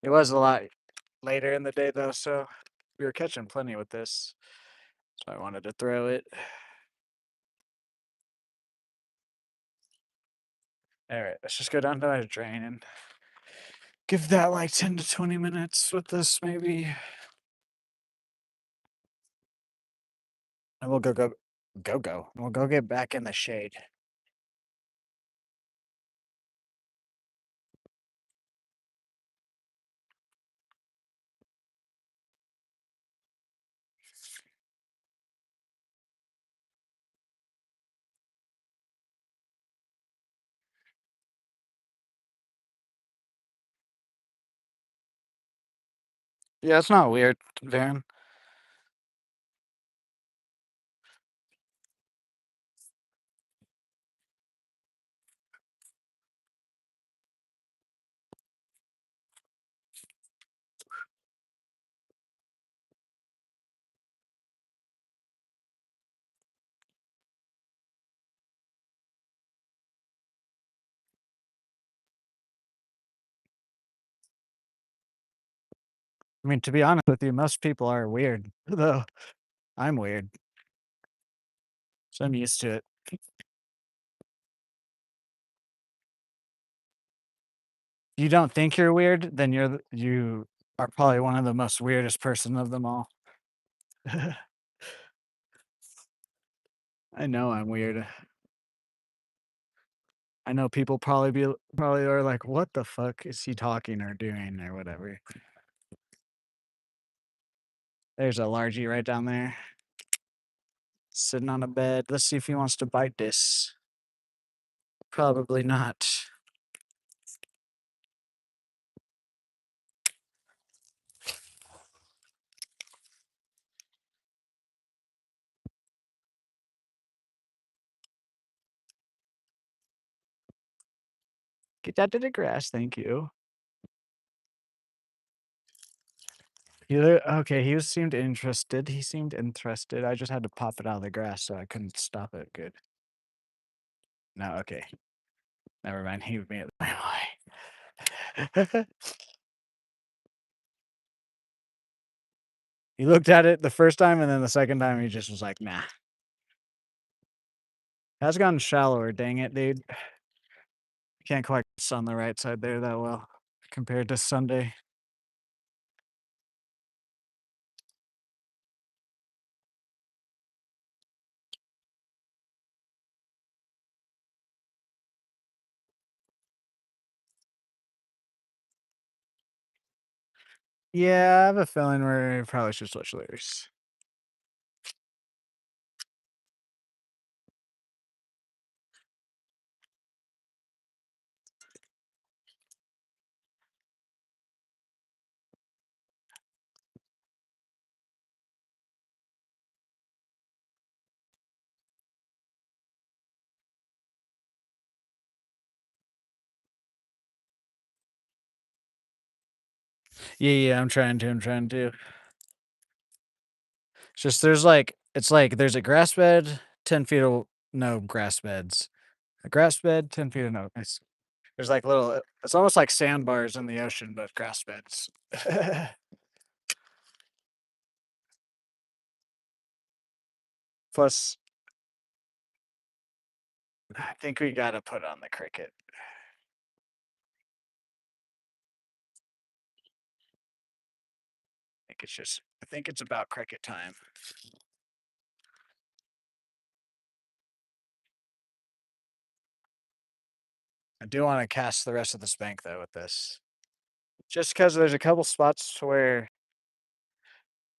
It was a lot later in the day though, so we were catching plenty with this. So I wanted to throw it. All right, let's just go down to the drain and give that like 10 to 20 minutes with this maybe. And we'll go. And we'll go get back in the shade. Yeah, it's not weird, Varen. I mean, to be honest with you, most people are weird, though. I'm weird, so I'm used to it. You don't think you're weird, then you are probably one of the most weirdest person of them all. I know I'm weird. I know people probably are like, "What the fuck is he talking or doing?" or whatever. There's a largie right down there, sitting on a bed. Let's see if he wants to bite this. Probably not. Get that to the grass, thank you. Okay, he seemed interested. He seemed interested. I just had to pop it out of the grass, so I couldn't stop it. Good. No, okay. Never mind. He made it my way. He looked at it the first time, and then the second time he just was like, "Nah." Has gotten shallower. Dang it, dude. Can't quite see on the right side there that well compared to Sunday. Yeah, I have a feeling we probably should switch lures. Yeah, I'm trying to. It's just there's like it's like there's a grass bed, 10 feet of no grass beds. A grass bed, 10 feet of no. There's like little it's almost like sandbars in the ocean, but grass beds. Plus, I think we gotta put on the cricket. I think it's about cricket time. I do want to cast the rest of the spank though with this. Just because there's a couple spots where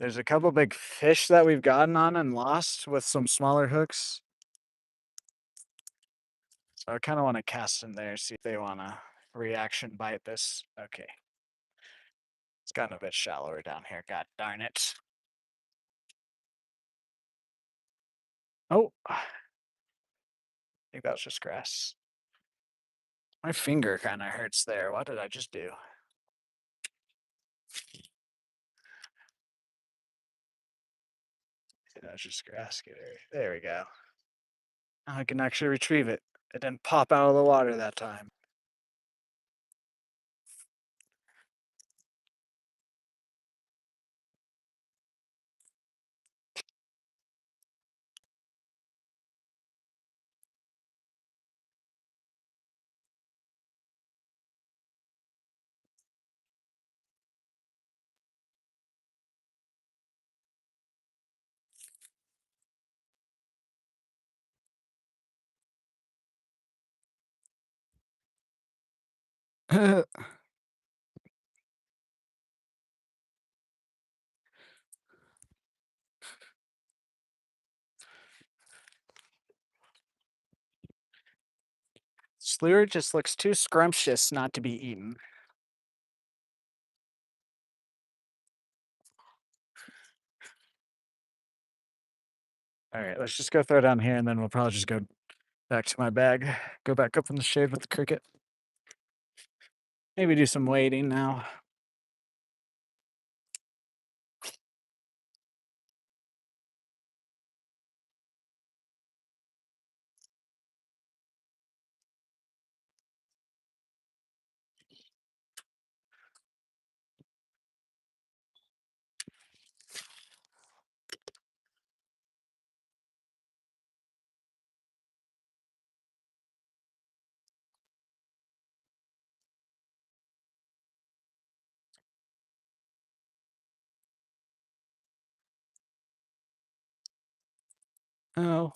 there's a couple big fish that we've gotten on and lost with some smaller hooks. So I kind of want to cast them there, see if they want to reaction bite this. Okay. It's gotten a bit shallower down here. God darn it. Oh, I think that was just grass. My finger kind of hurts there. What did I just do? That was just grass. There we go. Now I can actually retrieve it. It didn't pop out of the water that time. Slur just looks too scrumptious not to be eaten. All right, let's just go throw it down here and then we'll probably just go back to my bag. Go back up in the shade with the cricket. Maybe do some wading now. Oh,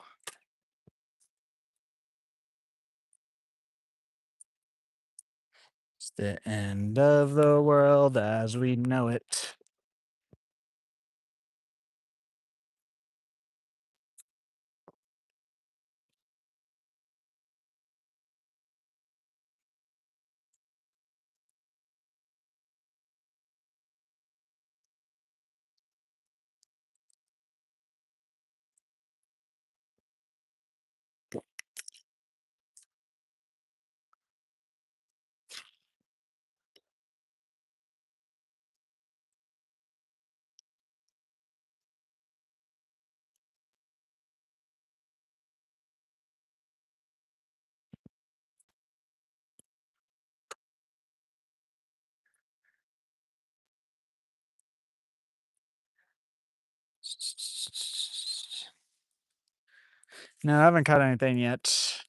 it's the end of the world as we know it. No, I haven't caught anything yet.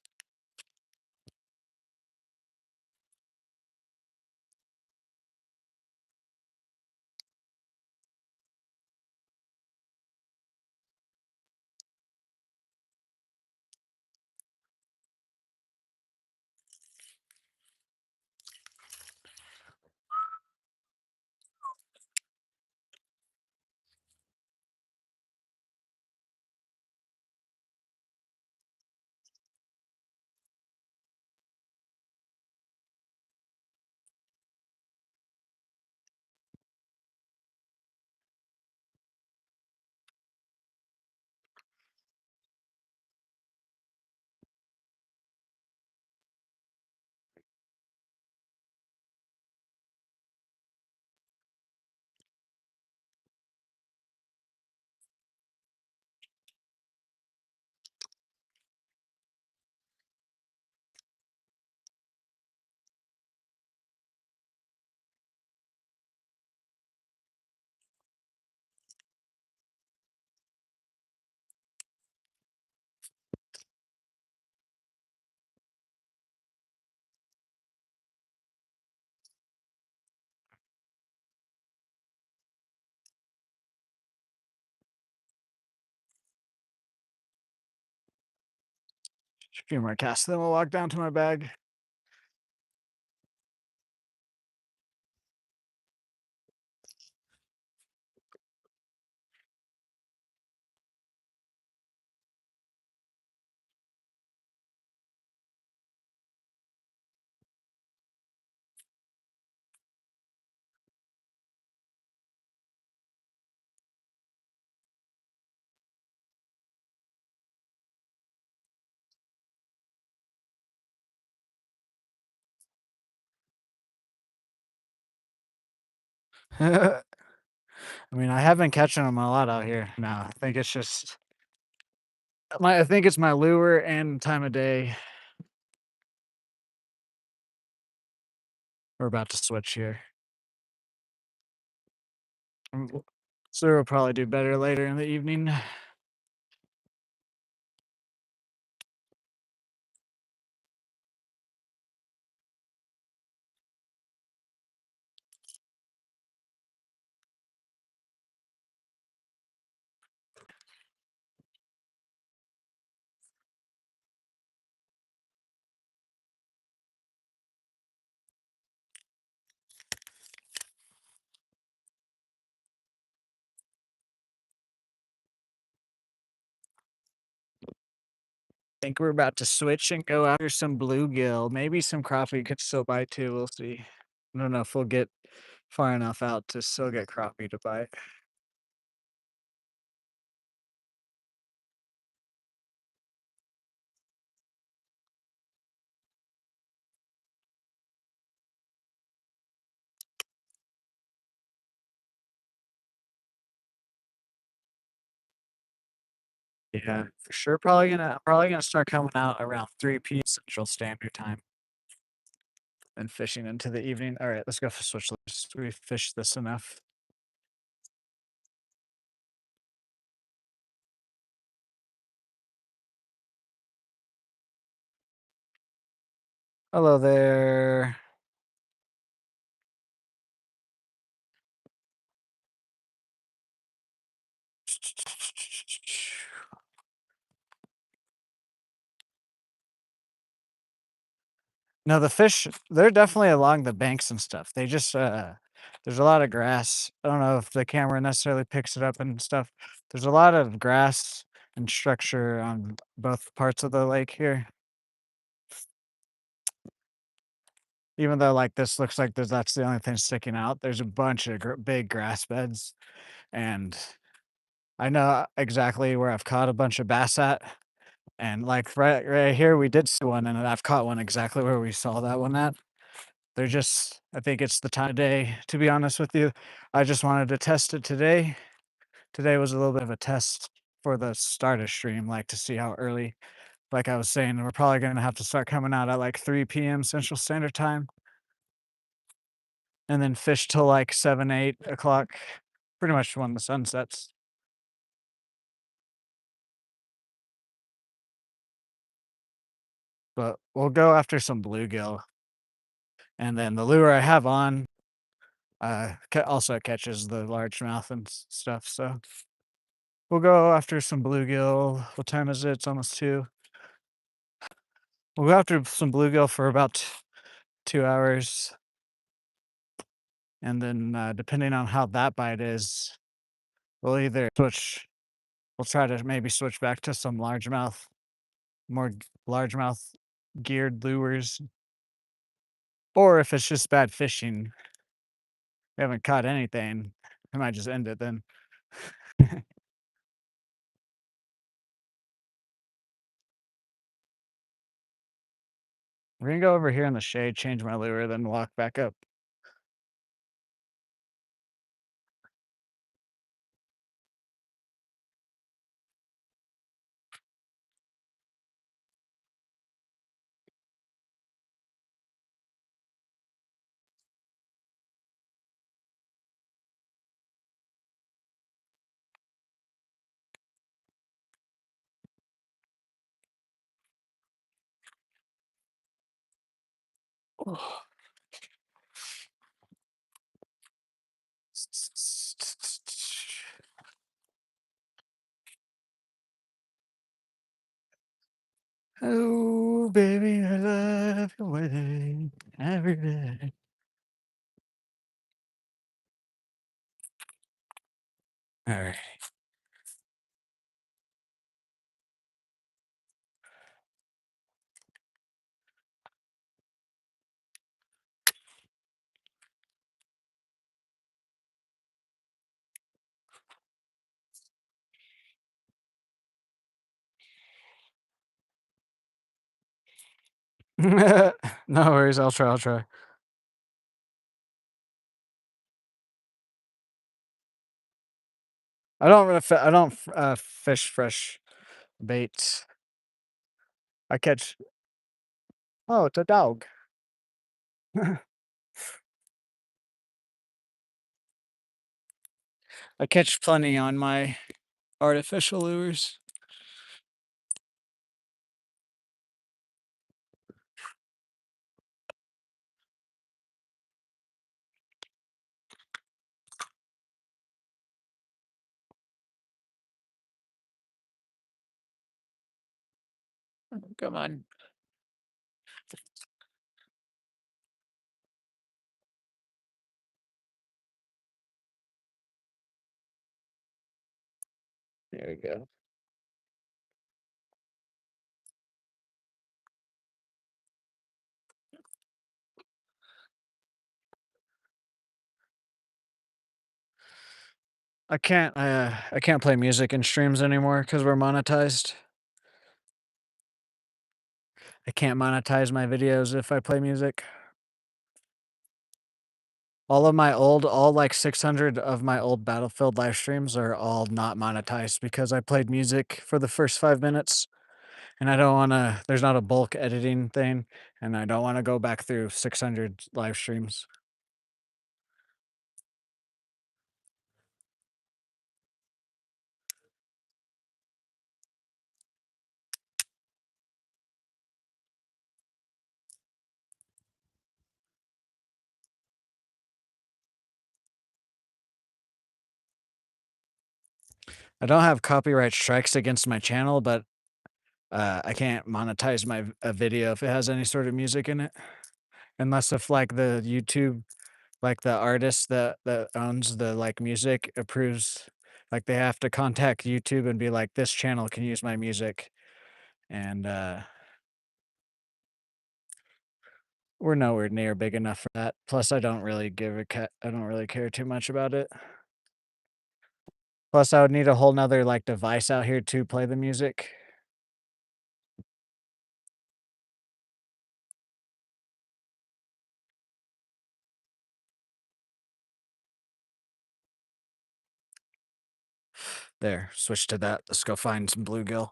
A few more casts, then we'll walk down to my bag. I mean, I have been catching them a lot out here now. I think it's just I think it's my lure and time of day. We're about to switch here. So we'll probably do better later in the evening. Think we're about to switch and go after some bluegill. Maybe some crappie could still bite too. We'll see. I don't know if we'll get far enough out to still get crappie to bite. Yeah, for sure. Probably gonna start coming out around 3 p.m. Central Standard Time and fishing into the evening. All right, let's go switch. We fished this enough. Hello there. No, the fish, they're definitely along the banks and stuff. They just, there's a lot of grass. I don't know if the camera necessarily picks it up and stuff. There's a lot of grass and structure on both parts of the lake here. Even though like this looks like that's the only thing sticking out. There's a bunch of big grass beds, and I know exactly where I've caught a bunch of bass at. And like right here, we did see one, and I've caught one exactly where we saw that one at. They're just I think it's the time of day, to be honest with you. I just wanted to test it today. Today was a little bit of a test for the start of stream, like, to see how early like I was saying, we're probably gonna have to start coming out at, like, 3 p.m. Central Standard Time and then fish till, like, 7, 8 o'clock, pretty much when the sun sets. But we'll go after some bluegill, and then the lure I have on, also catches the largemouth and stuff, so we'll go after some bluegill. What time is it? It's almost 2. We'll go after some bluegill for about 2 hours, and then, depending on how that bite is, we'll either switch we'll try to maybe switch back to some more largemouth geared lures, or if it's just bad fishing, we haven't caught anything, I might just end it then. We're gonna go over here in the shade, change my lure, then walk back up. baby, I love your way every day. All right. No worries. I'll try. I'll try. I don't fish fresh baits. I catch. Oh, it's a dog. I catch plenty on my artificial lures. Come on. There we go. I can't play music in streams anymore because we're monetized. I can't monetize my videos if I play music. All like 600 of my old Battlefield live streams are all not monetized because I played music for the first 5 minutes and I don't want to, there's not a bulk editing thing and I don't want to go back through 600 live streams. I don't have copyright strikes against my channel, but I can't monetize a video if it has any sort of music in it, unless if like the YouTube, like the artist that owns the like music approves, like they have to contact YouTube and be like, this channel can use my music, and we're nowhere near big enough for that. Plus, I don't really care too much about it. Plus, I would need a whole nother like device out here to play the music. There, switch to that. Let's go find some bluegill.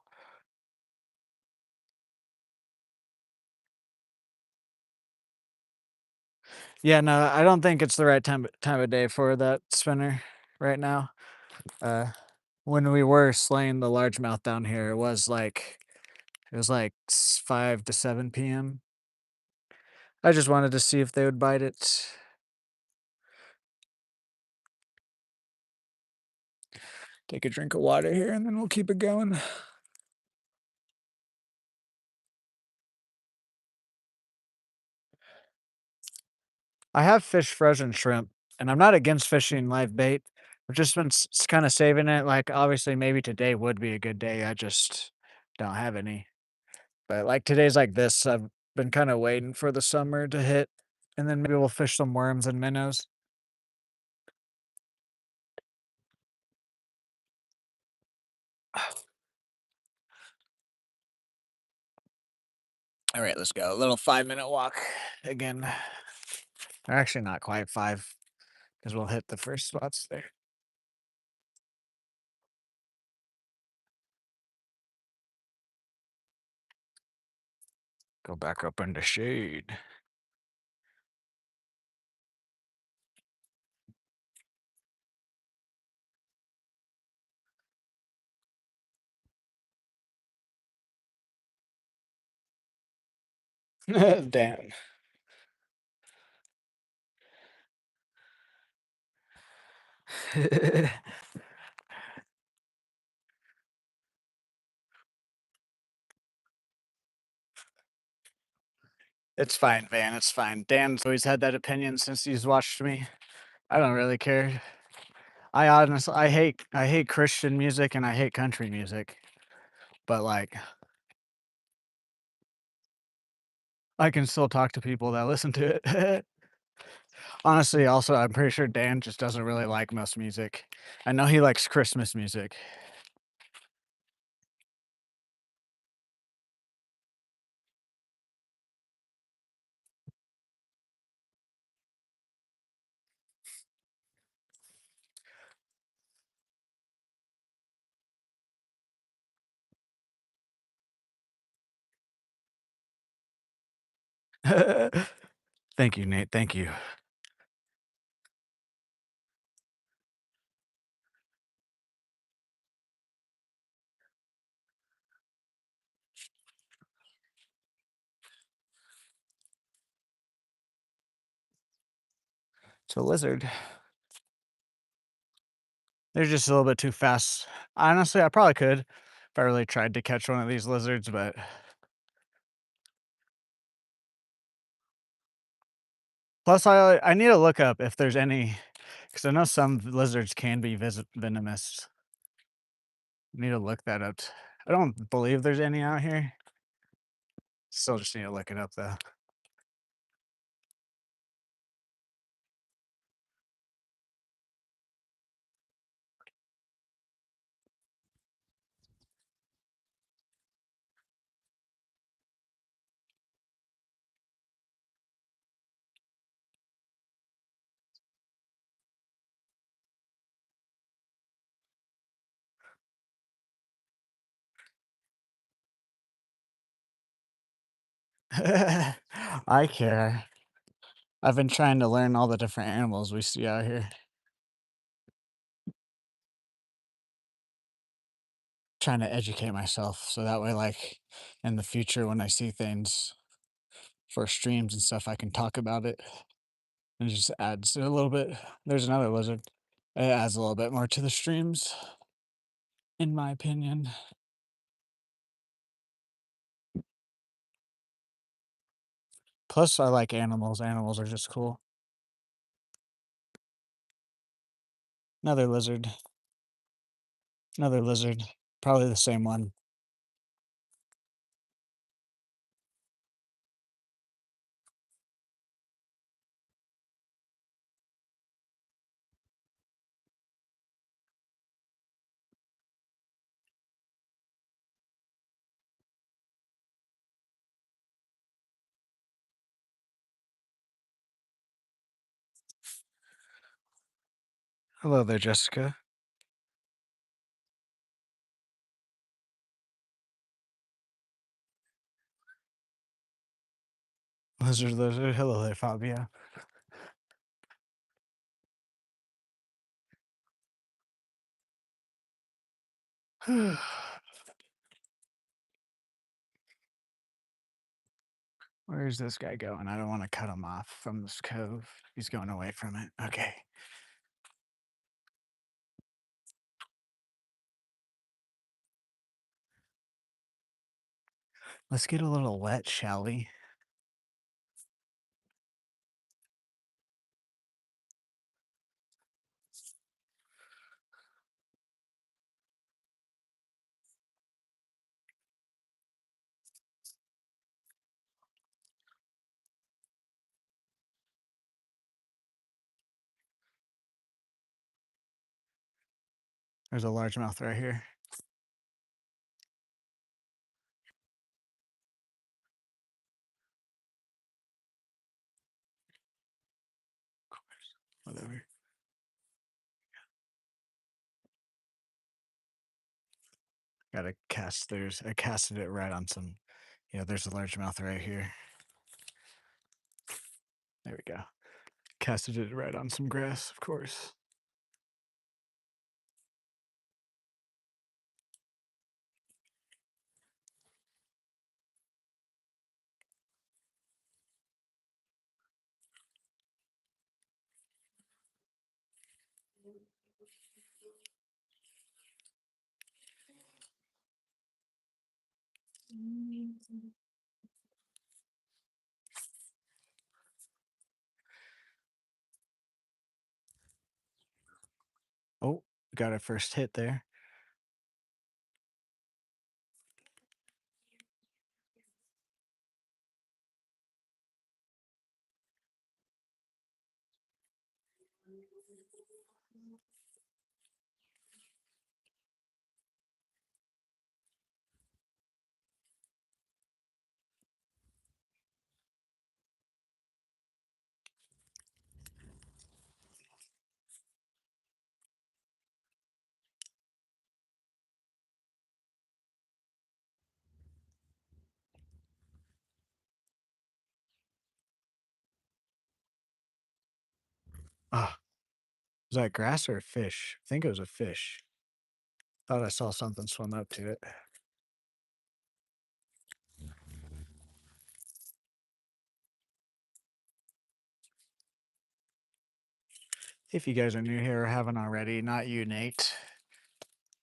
Yeah, no, I don't think it's the right time of day for that spinner right now. Uh, when we were slaying the largemouth down here, it was like 5 to 7 p.m. I just wanted to see if they would bite it. Take a drink of water here, and then we'll keep it going. I have fished frozen shrimp, and I'm not against fishing live bait. I've just been kind of saving it. Like, obviously, maybe today would be a good day. I just don't have any. But like today's like this, I've been kind of waiting for the summer to hit, and then maybe we'll fish some worms and minnows. All right, let's go. A little 5 minute walk again. Or actually, not quite five, because we'll hit the first spots there. Go back up in the shade. Damn. It's fine, Van, it's fine. Dan's always had that opinion since he's watched me. I don't really care. I hate Christian music and I hate country music, but, like, I can still talk to people that listen to it. Honestly, also, I'm pretty sure Dan just doesn't really like most music. I know he likes Christmas music. Thank you, Nate, thank you. It's a lizard. They're just a little bit too fast. Honestly, I probably could if I really tried to catch one of these lizards, but plus I need to look up if there's any, because I know some lizards can be venomous. I need to look that up. I don't believe there's any out here. Still just need to look it up though. I care. I've been trying to learn all the different animals we see out here. Trying to educate myself so that way, like, in the future when I see things for streams and stuff, I can talk about it. And it just adds a little bit. There's another lizard. It adds a little bit more to the streams, in my opinion. Plus, I like animals. Animals are just cool. Another lizard. Another lizard. Probably the same one. Hello there, Jessica. Lizard, lizard. Hello there, Fabio. Where's this guy going? I don't want to cut him off from this cove. He's going away from it. Okay. Let's get a little wet, shall we? There's a largemouth right here. Whatever. Gotta cast. I casted it right on some. Yeah, there's a largemouth right here. There we go. Casted it right on some grass, of course. Oh, got our first hit there. Ah, was that grass or a fish? I think it was a fish. Thought I saw something swim up to it. If you guys are new here or haven't already, not you, Nate,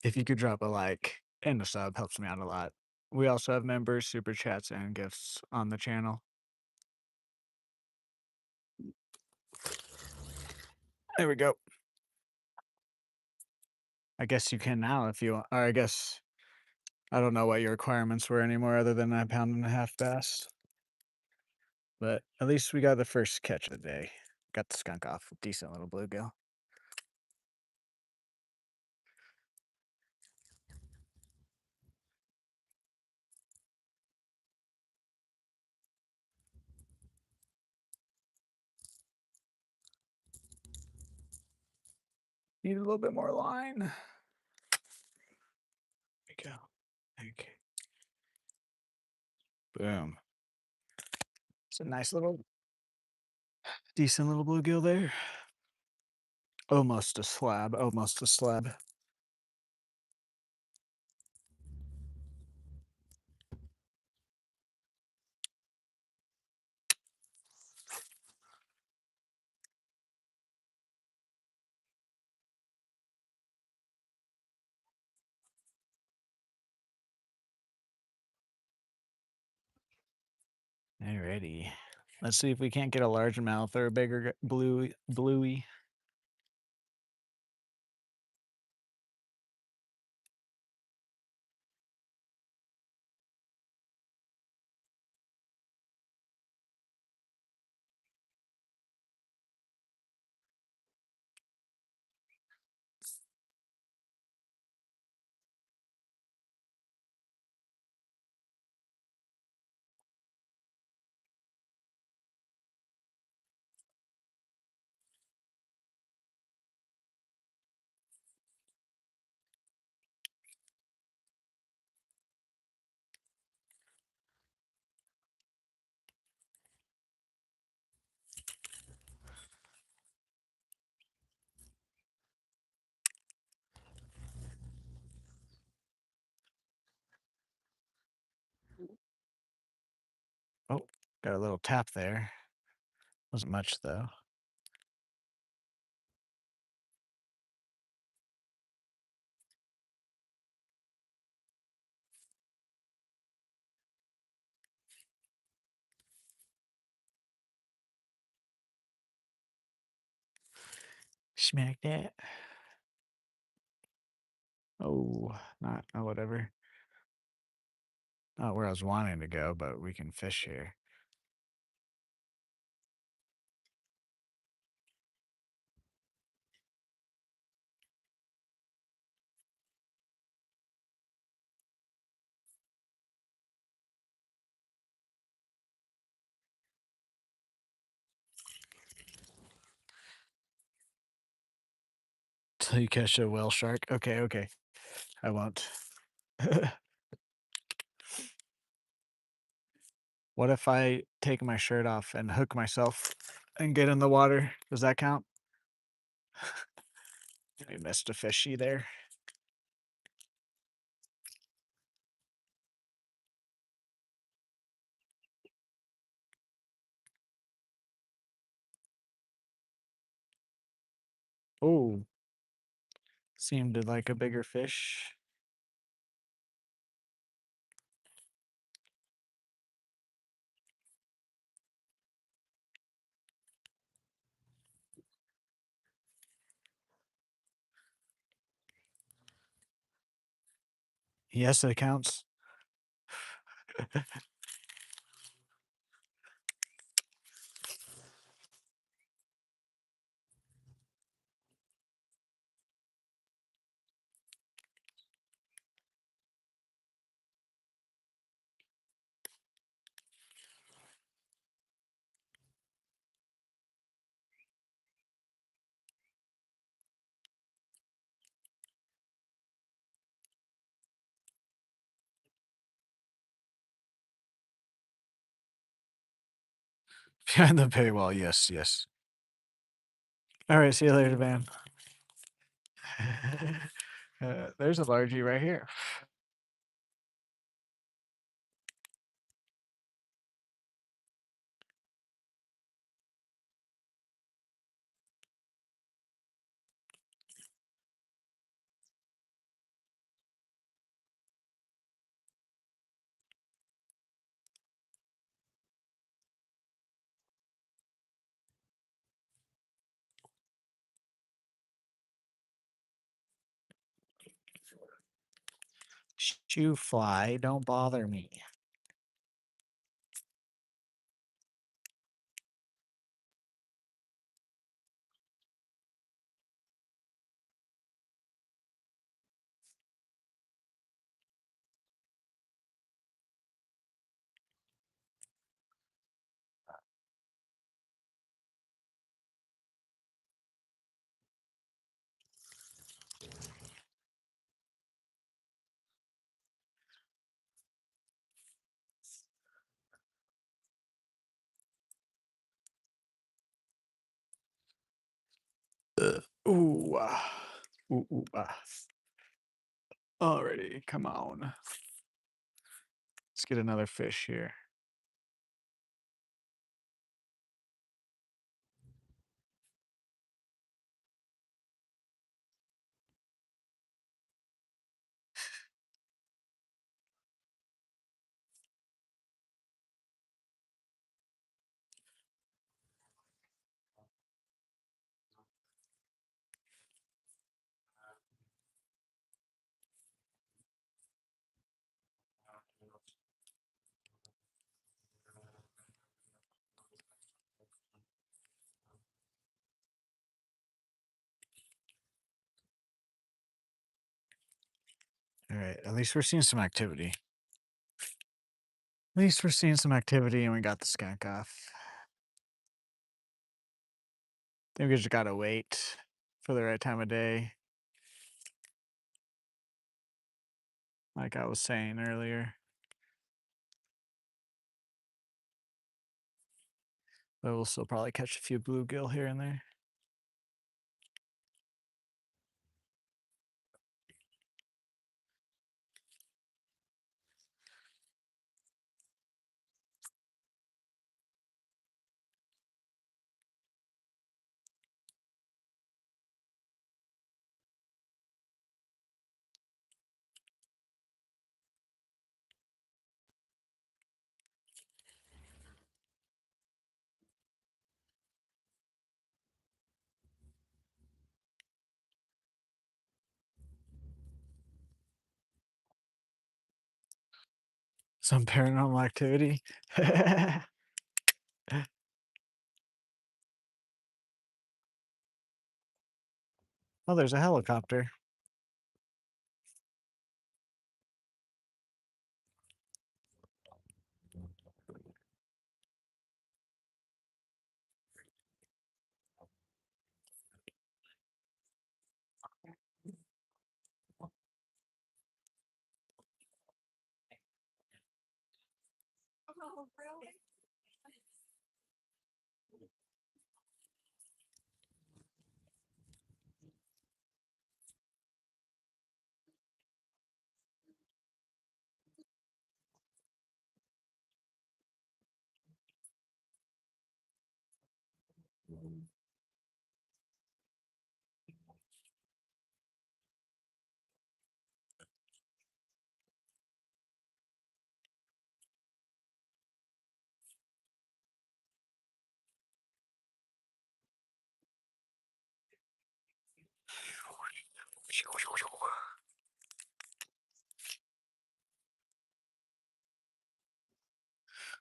if you could drop a like and a sub, helps me out a lot. We also have members, super chats, and gifts on the channel. There we go. I guess you can now if you want. Or I guess I don't know what your requirements were anymore other than a pound and a half bass. But at least we got the first catch of the day. Got the skunk off. Decent little bluegill. Need a little bit more line. There we go. Okay. Boom. It's a nice little, decent little bluegill there. Almost a slab. Almost a slab. Alrighty. Let's see if we can't get a largemouth or a bigger bluey. Oh, got a little tap there. Wasn't much though. Smack that. Oh, not, oh, whatever. Not where I was wanting to go, but we can fish here. Till you catch a whale shark. Okay, okay. I won't. What if I take my shirt off and hook myself and get in the water? Does that count? We missed a fishy there. Oh, seemed to like a bigger fish. Yes, it counts. Behind the paywall, yes, yes. Alright, see you later, man. There's a largie right here. Shoo fly, don't bother me. Ooh, ooh, ooh, Alrighty, come on. Let's get another fish here. Alright, at least we're seeing some activity. At least we're seeing some activity and we got the skunk off. Think we just gotta wait for the right time of day, like I was saying earlier. But we'll still probably catch a few bluegill here and there. Some paranormal activity. Oh, there's a helicopter.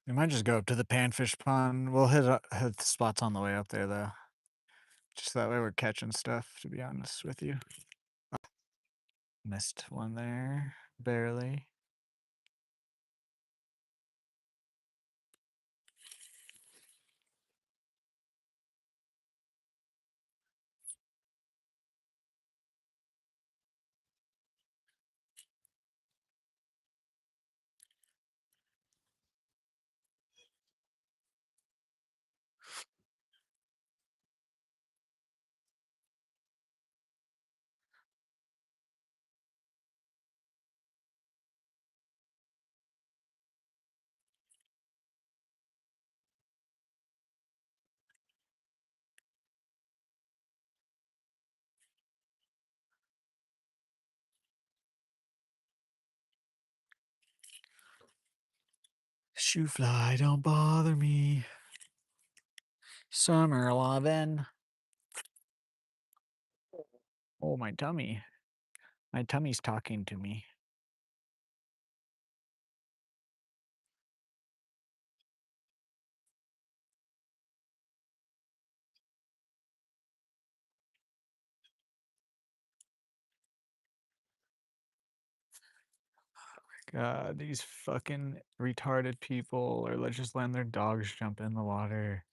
We might just go up to the panfish pond. We'll hit the spots on the way up there though. Just that way we're catching stuff, to be honest with you. Missed one there. Barely. Shoe fly, don't bother me. Summer lovin'. Oh, my tummy. My tummy's talking to me. God, these fucking retarded people, or let's just letting their dogs jump in the water.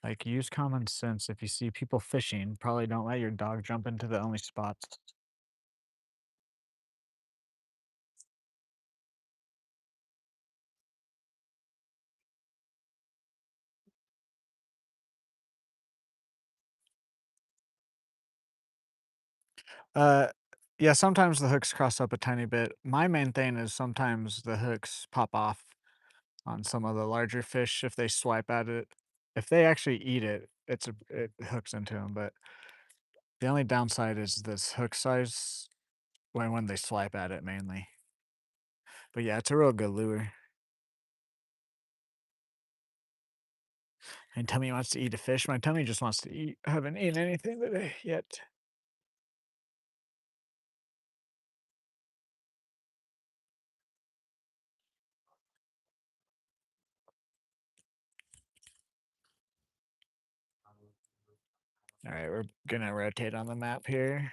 Like, use common sense. If you see people fishing, probably don't let your dog jump into the only spots. Uh, yeah, sometimes the hooks cross up a tiny bit. My main thing is sometimes the hooks pop off on some of the larger fish if they swipe at it. If they actually eat it, it hooks into them. But the only downside is this hook size when they swipe at it mainly. But yeah, it's a real good lure. And tummy wants to eat a fish. My tummy just wants to eat. I haven't eaten anything today yet. All right, we're gonna rotate on the map here.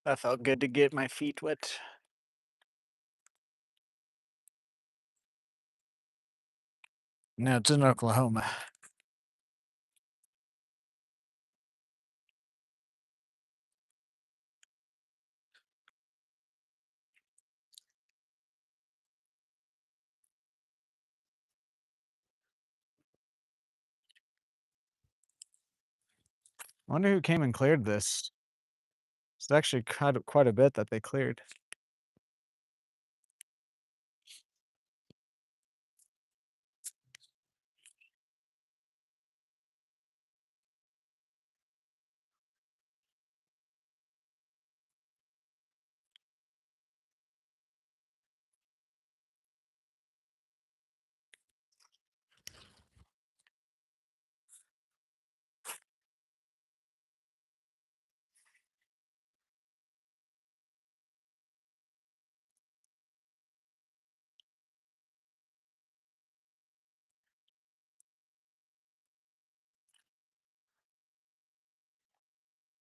That felt good to get my feet wet. No, it's in Oklahoma. I wonder who came and cleared this. It's actually quite a bit that they cleared.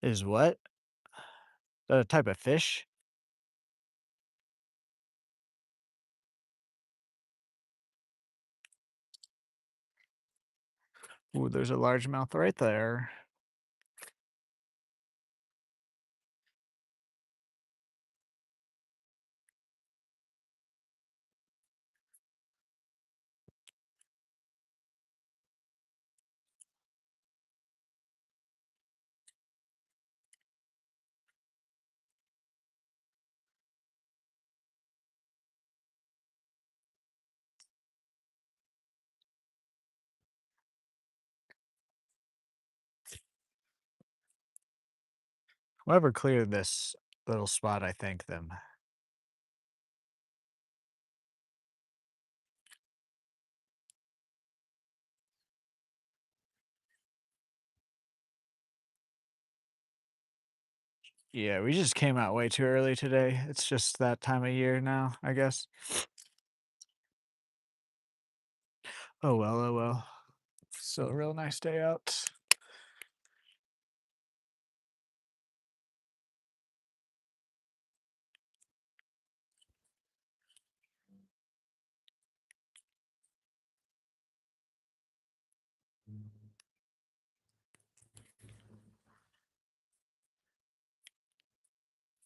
Is what? That a type of fish? Ooh, there's a largemouth right there. Whoever cleared this little spot, I thank them. Yeah, we just came out way too early today. It's just that time of year now, I guess. Oh well, oh well. Still a real nice day out.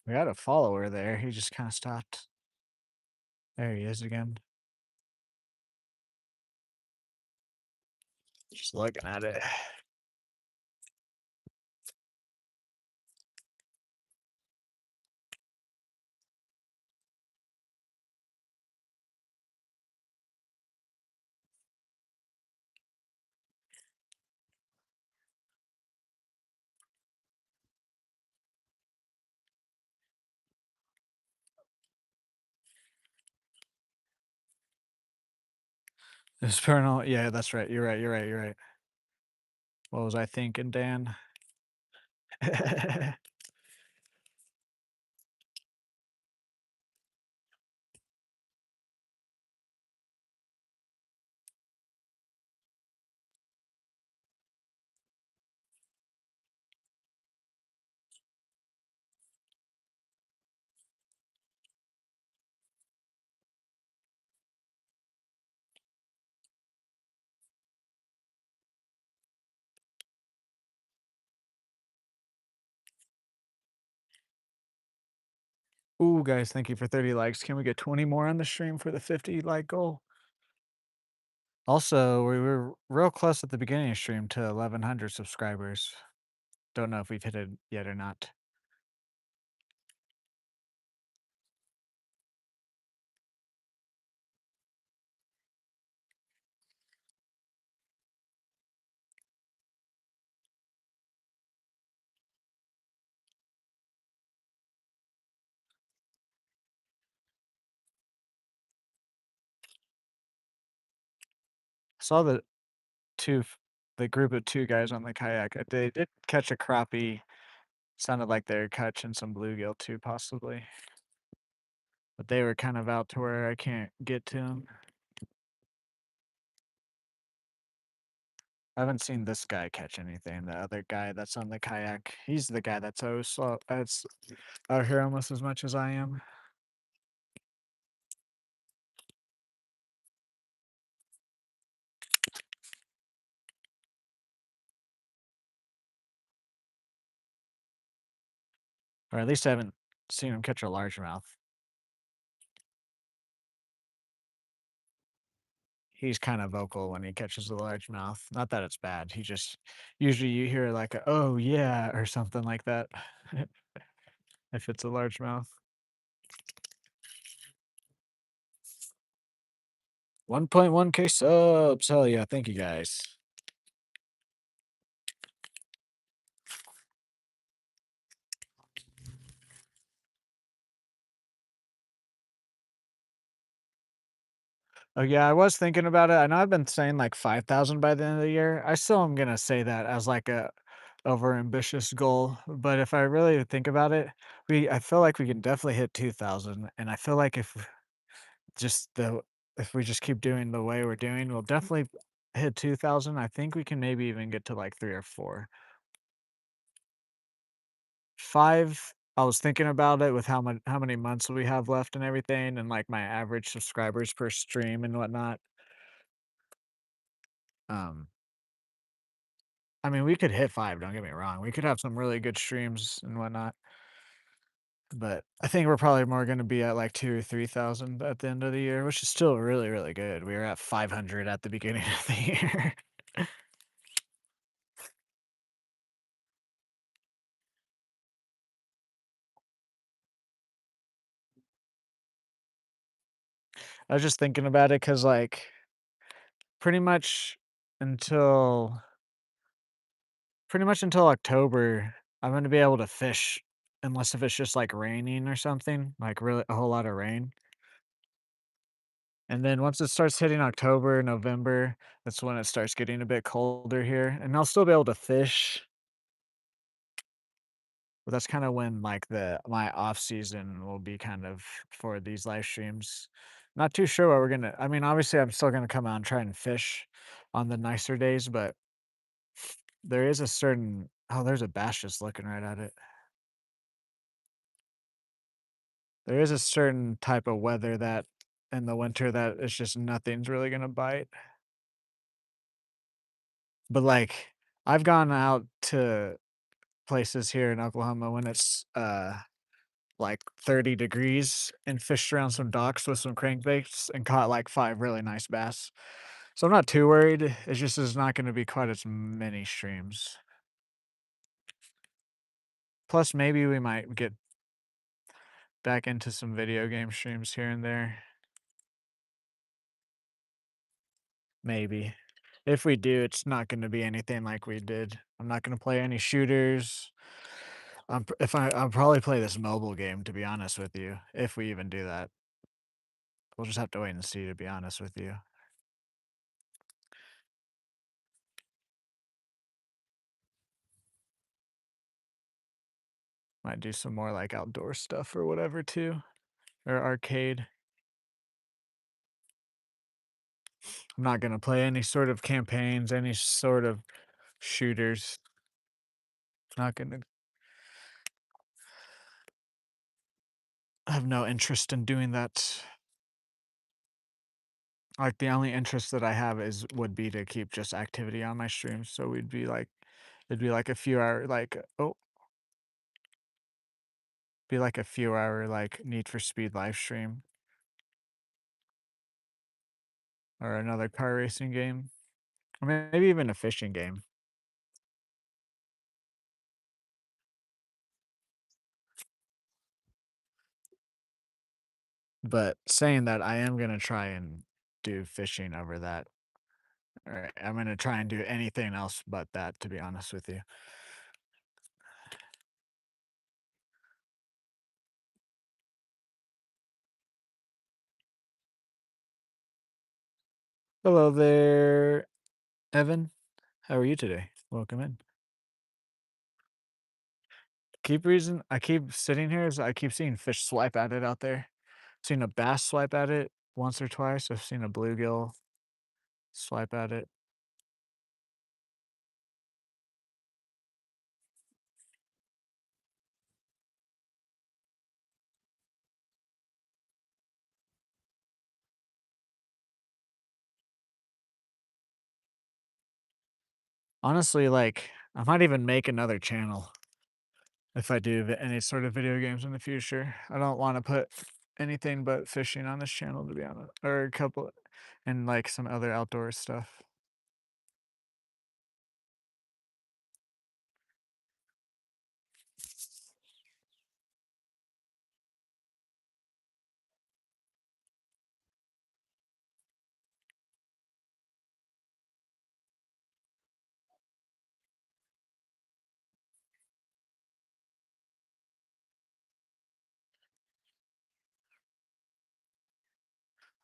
We had a follower there. He just kind of stopped. There he is again. Just looking at it. It's paranormal. Yeah, that's right. You're right. You're right. You're right. What was I thinking, Dan? Ooh, guys, thank you for 30 likes. Can we get 20 more on the stream for the 50 like goal? Also, we were real close at the beginning of stream to 1,100 subscribers. Don't know if we've hit it yet or not. Saw the group of 2 guys on the kayak. They did catch a crappie. Sounded like they were catching some bluegill too, possibly. But they were kind of out to where I can't get to them. I haven't seen this guy catch anything. The other guy that's on the kayak, he's the guy that's always slow. That's out here almost as much as I am. Or at least I haven't seen him catch a largemouth. He's kind of vocal when he catches a largemouth. Not that it's bad. He just usually you hear like a, "Oh yeah" or something like that if it's a largemouth. 1.1K subs. Hell yeah. Thank you guys. Oh yeah, I was thinking about it. I know I've been saying like 5,000 by the end of the year. I still am gonna say that as like a over ambitious goal. But if I really think about it, I feel like we can definitely hit 2,000. And I feel like just the if we just keep doing the way we're doing, we'll definitely hit 2,000. I think we can maybe even get to like 3 or 4. 5, I was thinking about it with how many months we have left and everything, and like my average subscribers per stream and whatnot. Um, I mean, we could hit 5, don't get me wrong. We could have some really good streams and whatnot, but I think we're probably more gonna be at, like, 2 or 3,000 at the end of the year, which is still really, really good. We were at 500 at the beginning of the year. I was just thinking about it because, like, pretty much until pretty much until October, I'm gonna be able to fish unless if it's just, like, raining or something, like, really a whole lot of rain. And then once it starts hitting October, November, that's when it starts getting a bit colder here, and I'll still be able to fish, but that's kinda when, like, the my off season will be kind of for these live streams. Not too sure what we're gonna I mean, obviously, I'm still gonna come out and try and fish on the nicer days, but there is a certain oh, there's a bass just looking right at it. There is a certain type of weather that in the winter that it's just nothing's really gonna bite. But, like, I've gone out to places here in Oklahoma when it's, like, 30 degrees and fished around some docks with some crankbaits and caught, like, 5 really nice bass. So I'm not too worried, it's just there's not gonna be quite as many streams. Plus, maybe we might get back into some video game streams here and there. Maybe. If we do, it's not gonna be anything like we did. I'm not gonna play any shooters. If I'll probably play this mobile game, to be honest with you, if we even do that. We'll just have to wait and see, to be honest with you. Might do some more, like, outdoor stuff or whatever too, or arcade. I'm not gonna play any sort of campaigns, any sort of shooters. Not gonna I have no interest in doing that. Like, the only interest that I have is would be to keep just activity on my streams, so we'd be like it'd be like a few hour like oh, be like a few hour, like, Need for Speed live stream or another car racing game, or maybe even a fishing game. But saying that, I am gonna try and do fishing over that. Or I'm gonna try and do anything else but that, to be honest with you. Hello there, Evan. How are you today? Welcome in. Keep reason I keep sitting here is I keep seeing fish swipe at it out there. Seen a bass swipe at it once or twice. I've seen a bluegill swipe at it. Honestly, like, I might even make another channel if I do any sort of video games in the future. I don't wanna put anything but fishing on this channel, to be honest, or a couple and, like, some other outdoor stuff.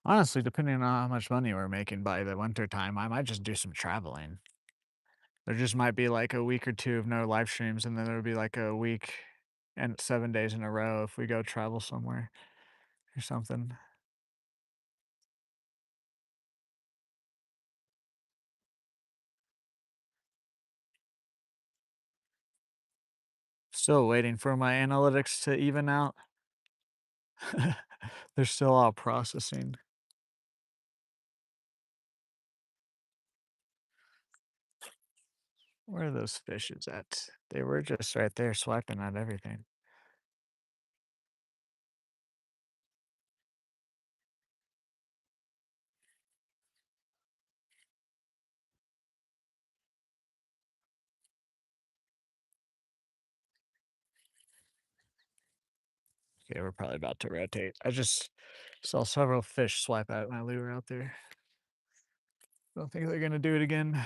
Honestly, depending on how much money we're making by the winter time, I might just do some traveling. There just might be, like, a week or 2 of no live streams, and then there'll be, like, a week and 7 days in a row if we go travel somewhere or something. Still waiting for my analytics to even out. They're still all processing. Where are those fishes at? They were just right there swiping at everything. Okay, we're probably about to rotate. I just saw several fish swipe at my lure out there. Don't think they're gonna do it again.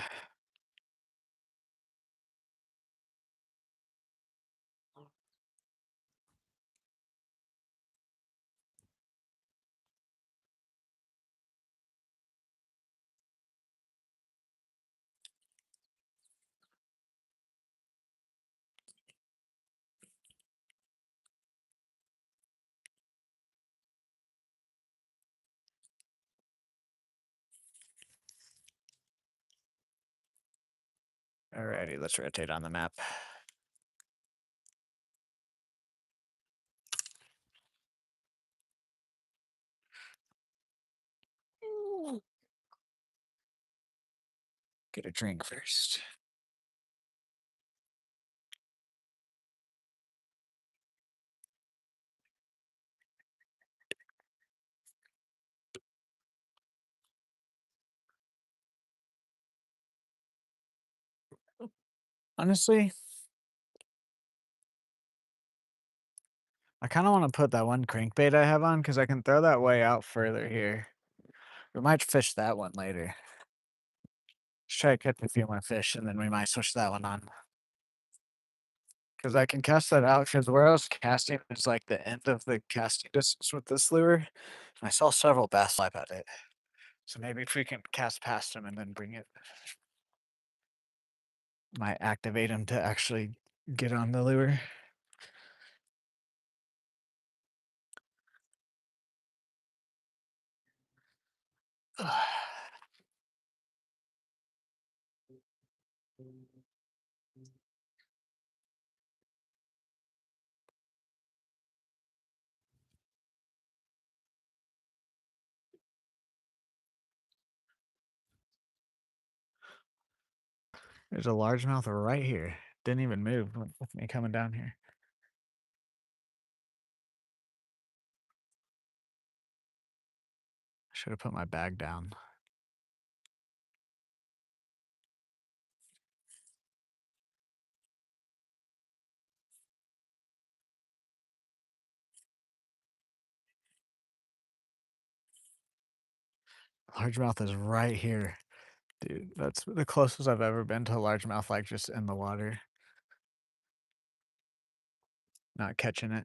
Alrighty, let's rotate on the map. Get a drink first. Honestly, I kind of want to put that one crankbait I have on because I can throw that way out further here. We might fish that one later. Let's try to catch a few more fish and then we might switch that one on. Because I can cast that out because where I was casting is like the end of the casting distance with this lure. And I saw several bass slap at it. So maybe if we can cast past him and then bring it, might activate him to actually get on the lure. There's a largemouth right here. Didn't even move with me coming down here. Should have put my bag down. Largemouth is right here. Dude, that's the closest I've ever been to a largemouth, like just in the water. Not catching it.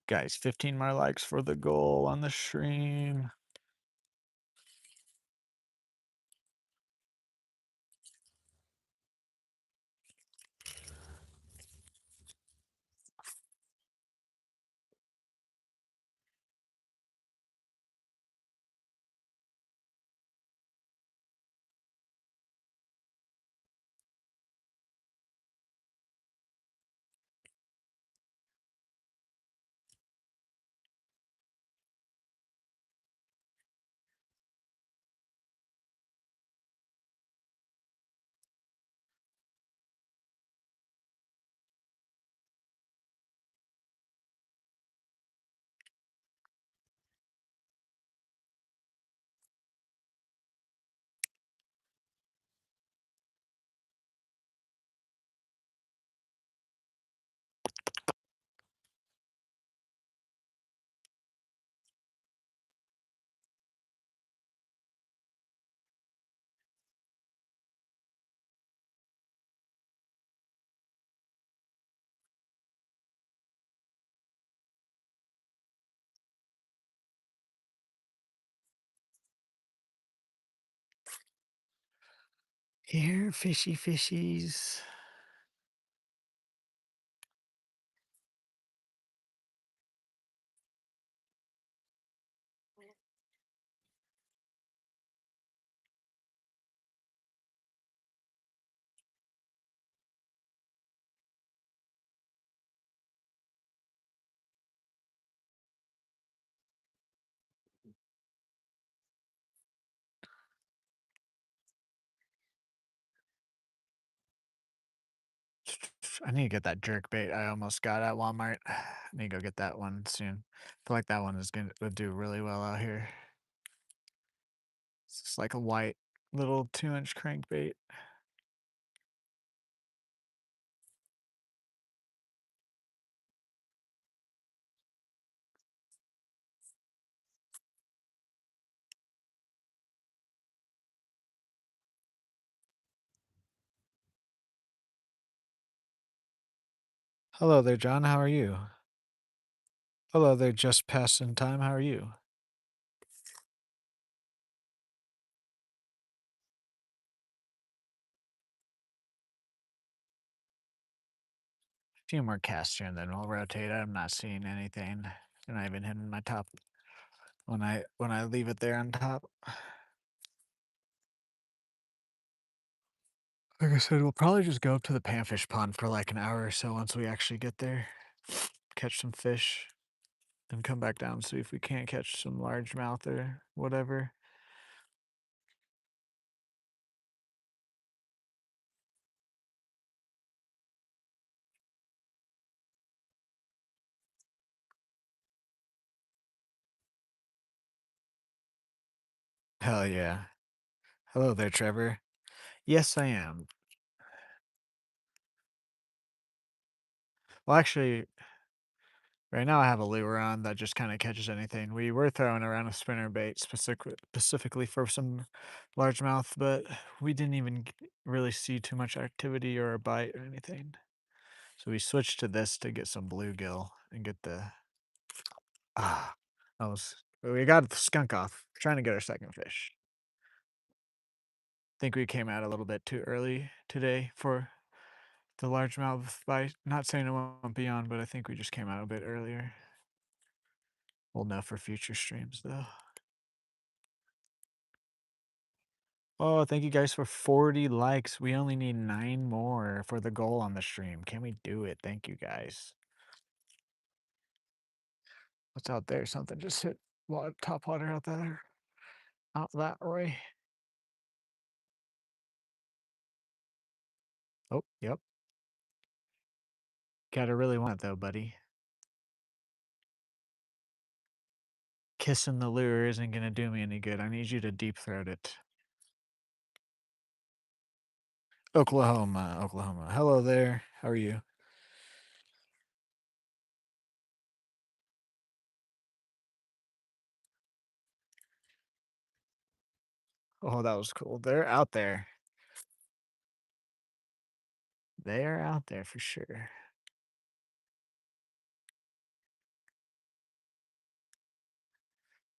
Guys, 15 more likes for the goal on the stream. Here, fishy fishies. I need to get that jerk bait I almost got at Walmart. I need to go get that one soon. I feel like that one is gonna would do really well out here. It's just like a white little 2-inch crankbait. Hello there, John. How are you? Hello there, just passing time. How are you? A few more casts here and then we'll rotate. I'm not seeing anything. They're not even hitting my top when I leave it there on top. Like I said, we'll probably just go up to the panfish pond for like an hour or so once we actually get there. Catch some fish, then come back down, see if we can't catch some largemouth or whatever. Hell yeah. Hello there, Trevor. Yes, I am. Well, actually, right now I have a lure on that just kinda catches anything. We were throwing around a spinner bait specifically for some largemouth, but we didn't even really see too much activity or a bite or anything. So we switched to this to get some bluegill and get the ah, that was we got the skunk off, trying to get our second fish. Think we came out a little bit too early today for the largemouth bite. Not saying it won't be on, but I think we just came out a bit earlier. We'll know for future streams, though. Oh, thank you guys for 40 likes. We only need 9 more for the goal on the stream. Can we do it? Thank you guys. What's out there? Something just hit top water out there. Out that way. Oh, yep. Gotta really want it though, buddy. Kissing the lure isn't gonna do me any good. I need you to deep throat it. Oklahoma, Oklahoma. Hello there. How are you? Oh, that was cool. They're out there. They're out there for sure.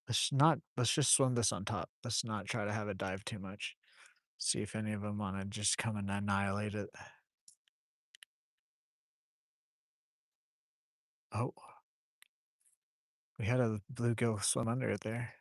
Let's just swim this on top. Let's not try to have it dive too much. See if any of them wanna just come and annihilate it. Oh, we had a bluegill swim under it there.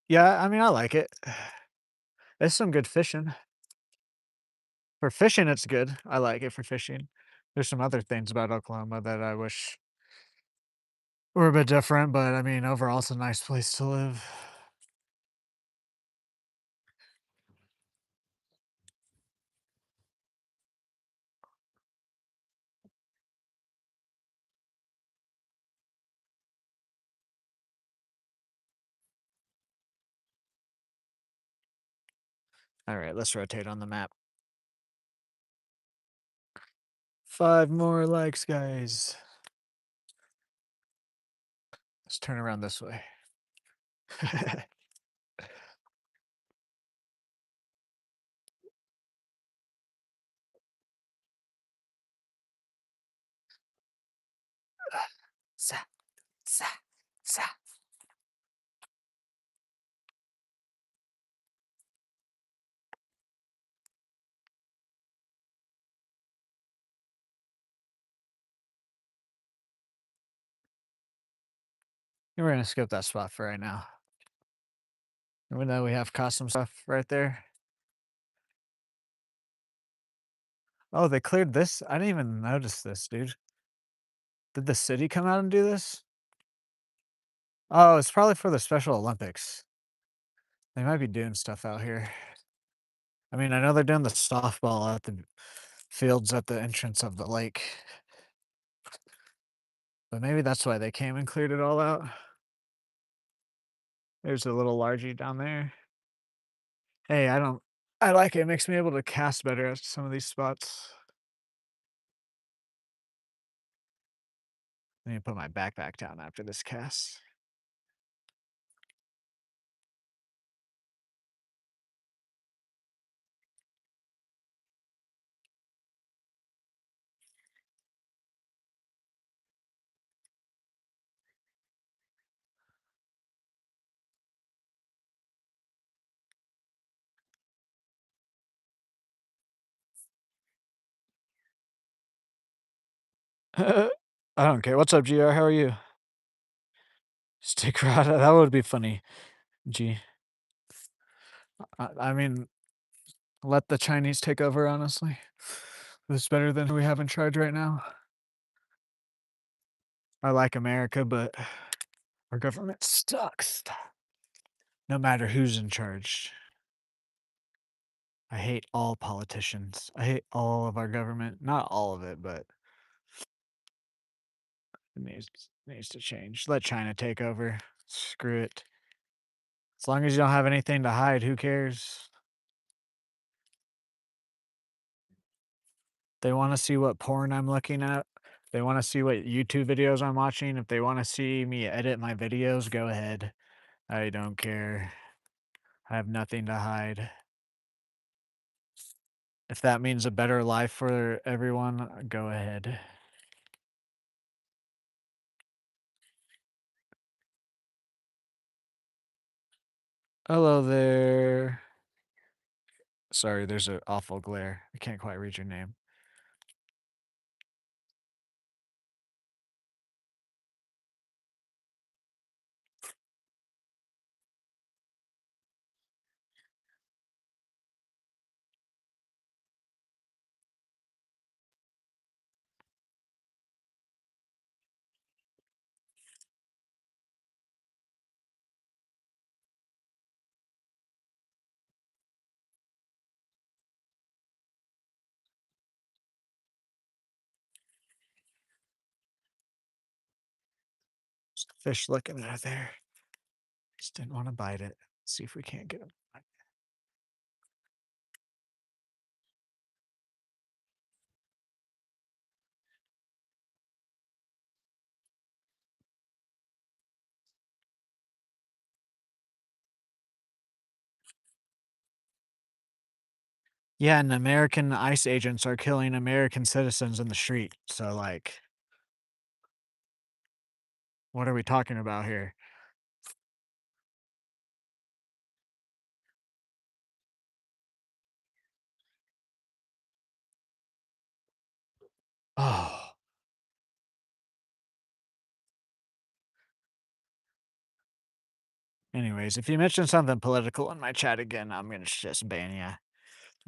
Yeah, I mean, I like it. It's some good fishing. For fishing, it's good. I like it for fishing. There's some other things about Oklahoma that I wish were a bit different, but I mean, overall, it's a nice place to live. All right, let's rotate on the map. 5 more likes, guys. Let's turn around this way. Sa, sa, sa. We're gonna skip that spot for right now. Even though we have custom stuff right there. Oh, they cleared this? I didn't even notice this, dude. Did the city come out and do this? Oh, it's probably for the Special Olympics. They might be doing stuff out here. I mean, I know they're doing the softball at the fields at the entrance of the lake, but maybe that's why they came and cleared it all out. There's a little largie down there. Hey, I like it. It makes me able to cast better at some of these spots. I need to put my backpack down after this cast. I don't care. What's up, GR? How are you? Stick around. That would be funny. G. I mean, let the Chinese take over, honestly. It's better than who we have in charge right now. I like America, but our government sucks. No matter who's in charge. I hate all politicians. I hate all of our government. Not all of it, but it needs to change. Let China take over. Screw it. As long as you don't have anything to hide, who cares? They wanna see what porn I'm looking at. They wanna see what YouTube videos I'm watching. If they wanna see me edit my videos, go ahead. I don't care. I have nothing to hide. If that means a better life for everyone, go ahead. Hello there. Sorry, there's an awful glare. I can't quite read your name. There's a fish looking out there. Just didn't want to bite it. See if we can't get him. Yeah, and American ICE agents are killing American citizens in the street. So, like, what are we talking about here? Oh, anyways, if you mention something political in my chat again, I'm gonna just ban you.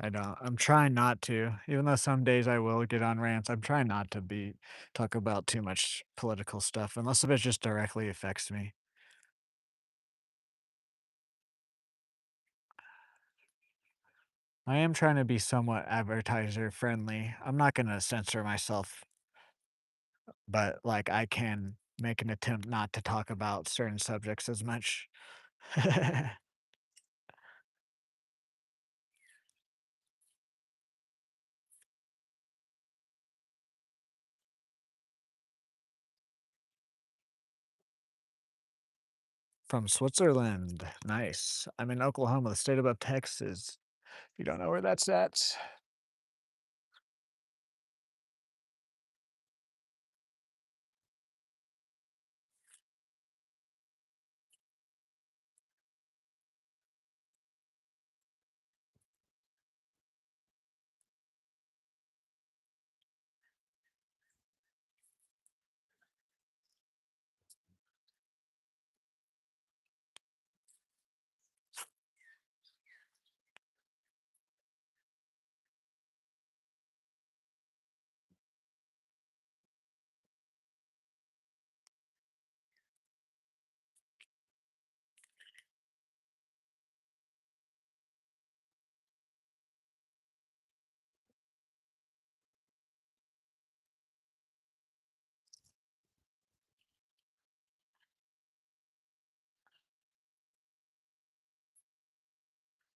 I don't. I'm trying not to. Even though some days I will get on rants, I'm trying not to be talk about too much political stuff unless if it just directly affects me. I am trying to be somewhat advertiser friendly. I'm not gonna censor myself, but like I can make an attempt not to talk about certain subjects as much. From Switzerland. Nice. I'm in Oklahoma, the state above Texas. You don't know where that's at?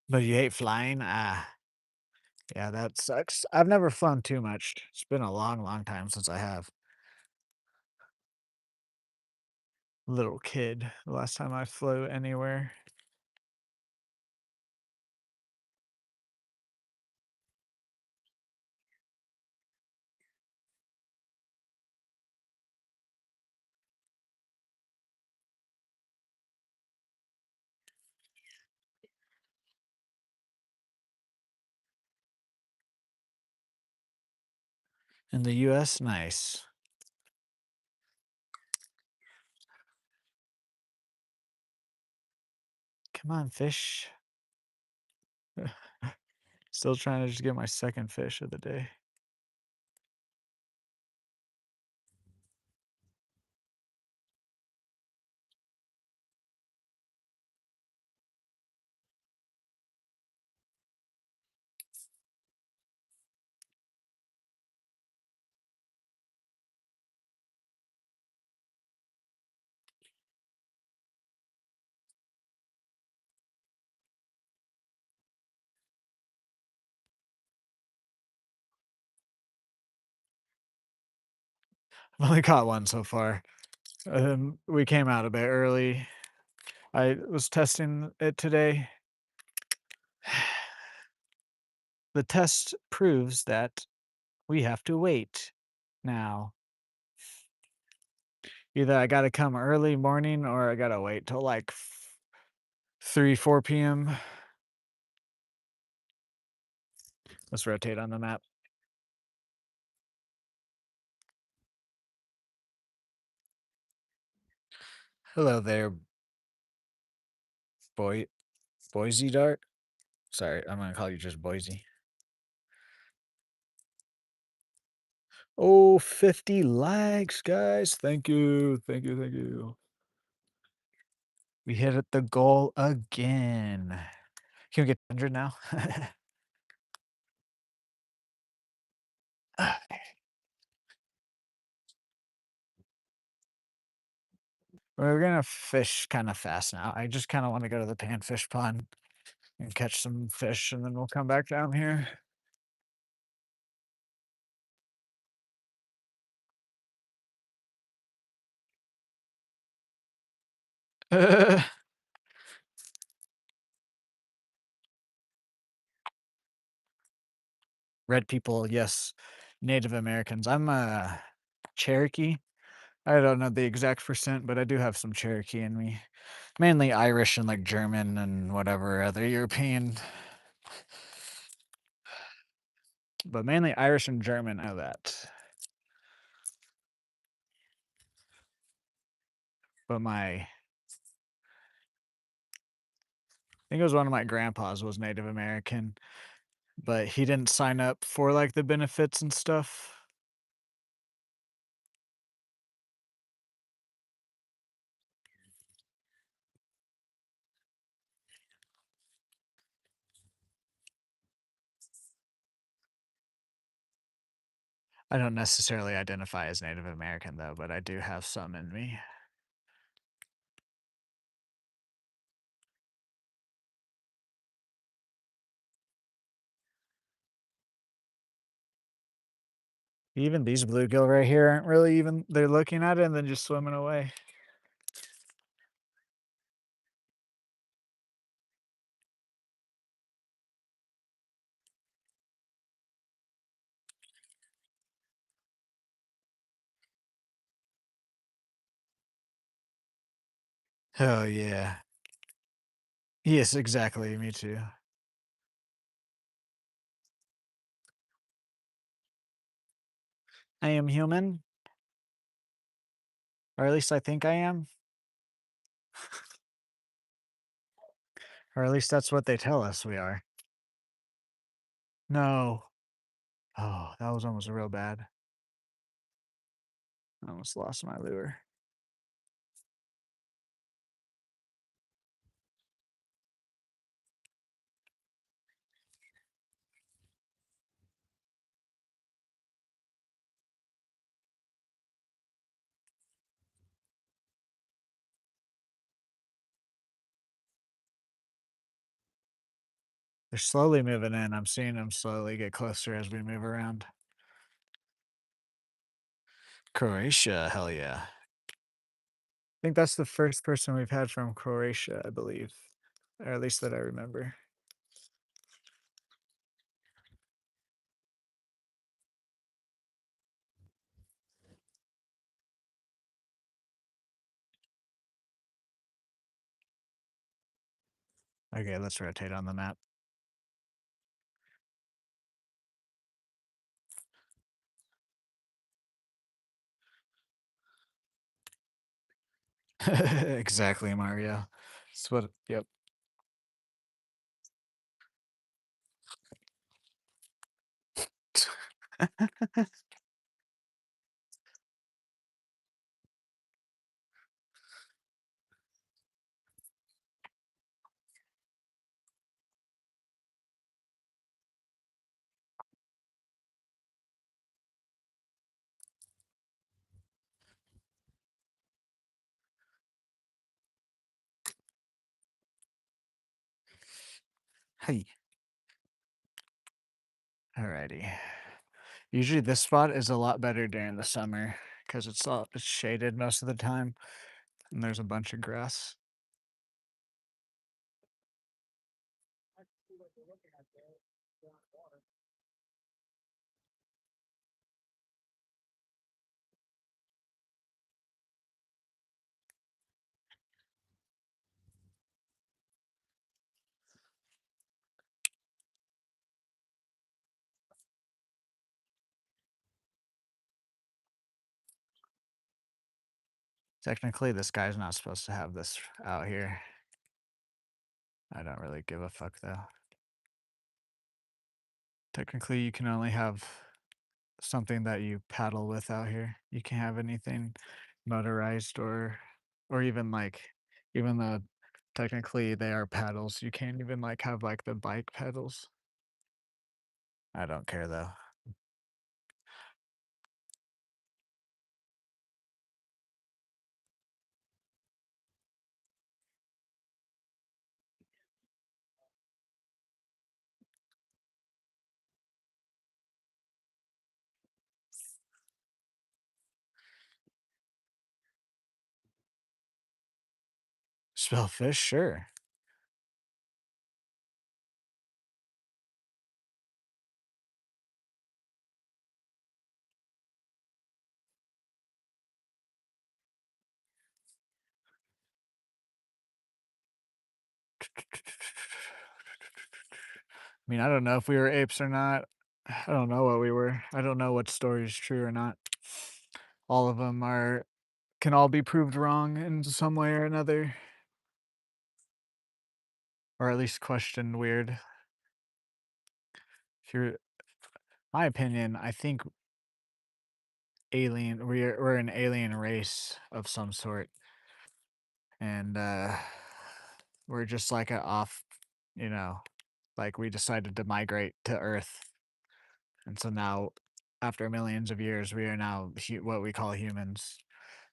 But you hate flying? Ah, yeah, that sucks. I've never flown too much. It's been a long, long time since I have. Little kid, the last time I flew anywhere. In the US? Nice. Come on, fish. Still trying to just get my second fish of the day. I've only caught one so far. We came out a bit early. I was testing it today. The test proves that we have to wait now. Either I gotta come early morning or I gotta wait till like 3, 4 PM. Let's rotate on the map. Hello there, boy Boise Dart. Sorry, I'm gonna call you just Boise. Oh, 50 likes, guys. Thank you. Thank you. Thank you. We hit it the goal again. Can we get 100 now? We're gonna fish kind of fast now. I just kind of want to go to the panfish pond and catch some fish, and then we'll come back down here. Red people, yes. Native Americans. I'm a Cherokee. I don't know the exact percent, but I do have some Cherokee in me. Mainly Irish and like German and whatever other European, but mainly Irish and German. I know that. But I think it was one of my grandpas was Native American, but he didn't sign up for like the benefits and stuff. I don't necessarily identify as Native American though, but I do have some in me. Even these bluegill right here aren't really even they're looking at it and then just swimming away. Oh yeah. Yes, exactly. Me too. I am human, or at least I think I am, or at least that's what they tell us we are. No. Oh, that was almost real bad. I almost lost my lure. They're slowly moving in. I'm seeing them slowly get closer as we move around. Croatia, hell yeah. I think that's the first person we've had from Croatia, I believe, or at least that I remember. Okay, let's rotate on the map. Exactly, Mario. That's what yep. Hey, alrighty. Usually this spot is a lot better during the summer because it's shaded most of the time and there's a bunch of grass. Technically, this guy's not supposed to have this out here. I don't really give a fuck though. Technically, you can only have something that you paddle with out here. You can't have anything motorized or even like even though technically they are paddles, you can't even like have like the bike pedals. I don't care though. Smell fish, sure. I mean, I don't know if we were apes or not. I don't know what we were. I don't know what story is true or not. All of them are can all be proved wrong in some way or another, or at least questioned weird. If you're my opinion, I think we're an alien race of some sort, and, we're just like a off you know, like we decided to migrate to Earth, and so now, after millions of years, we are now what we call humans.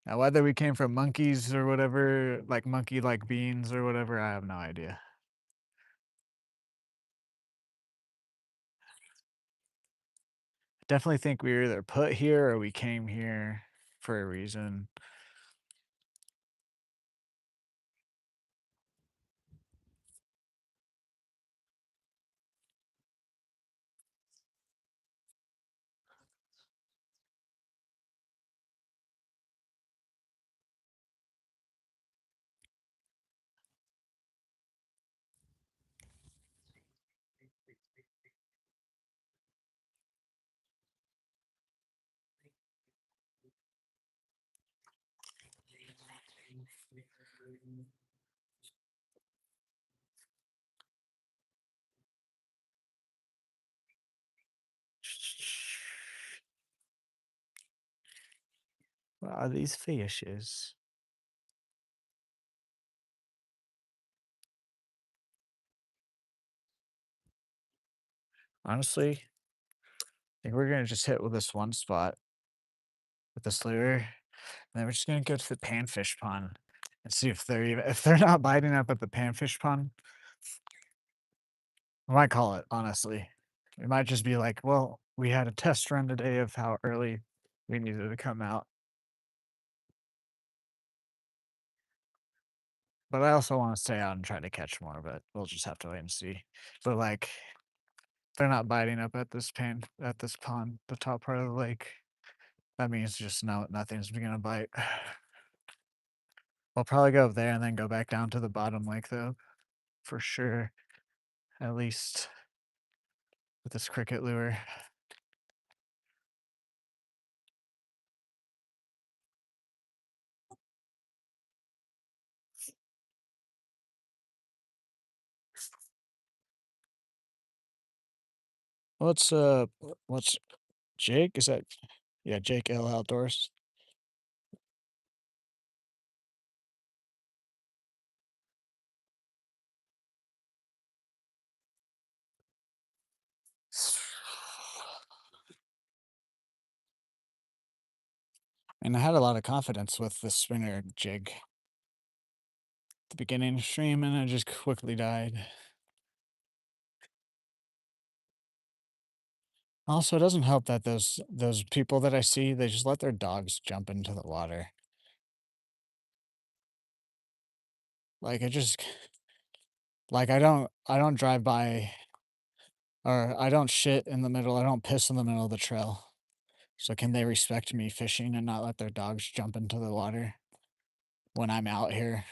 Now, whether we came from monkeys or whatever, like monkey-like beings or whatever, I have no idea. Definitely think we were either put here or we came here for a reason. What are these fishes? Honestly, I think we're gonna just hit with this one spot with the lure, and then we're just gonna go to the panfish pond and see if they're not biting up at the panfish pond. I might call it, honestly. It might just be like, "Well, we had a test run today of how early we needed to come out." But I also wanna stay out and try to catch more, but we'll just have to wait and see. But, like, they're not biting up at this pond, the top part of the lake. That means just nothing's gonna bite. We'll probably go up there and then go back down to the bottom lake, though, for sure, at least with this cricket lure. What's Jake? Is that yeah, Jake L Outdoors. And I had a lot of confidence with the spinner jig at the beginning of the stream, and it just quickly died. Also, it doesn't help that those people that I see, they just let their dogs jump into the water. Like, it just like, I don't drive by or I don't shit in the middle, I don't piss in the middle of the trail. So can they respect me fishing and not let their dogs jump into the water when I'm out here?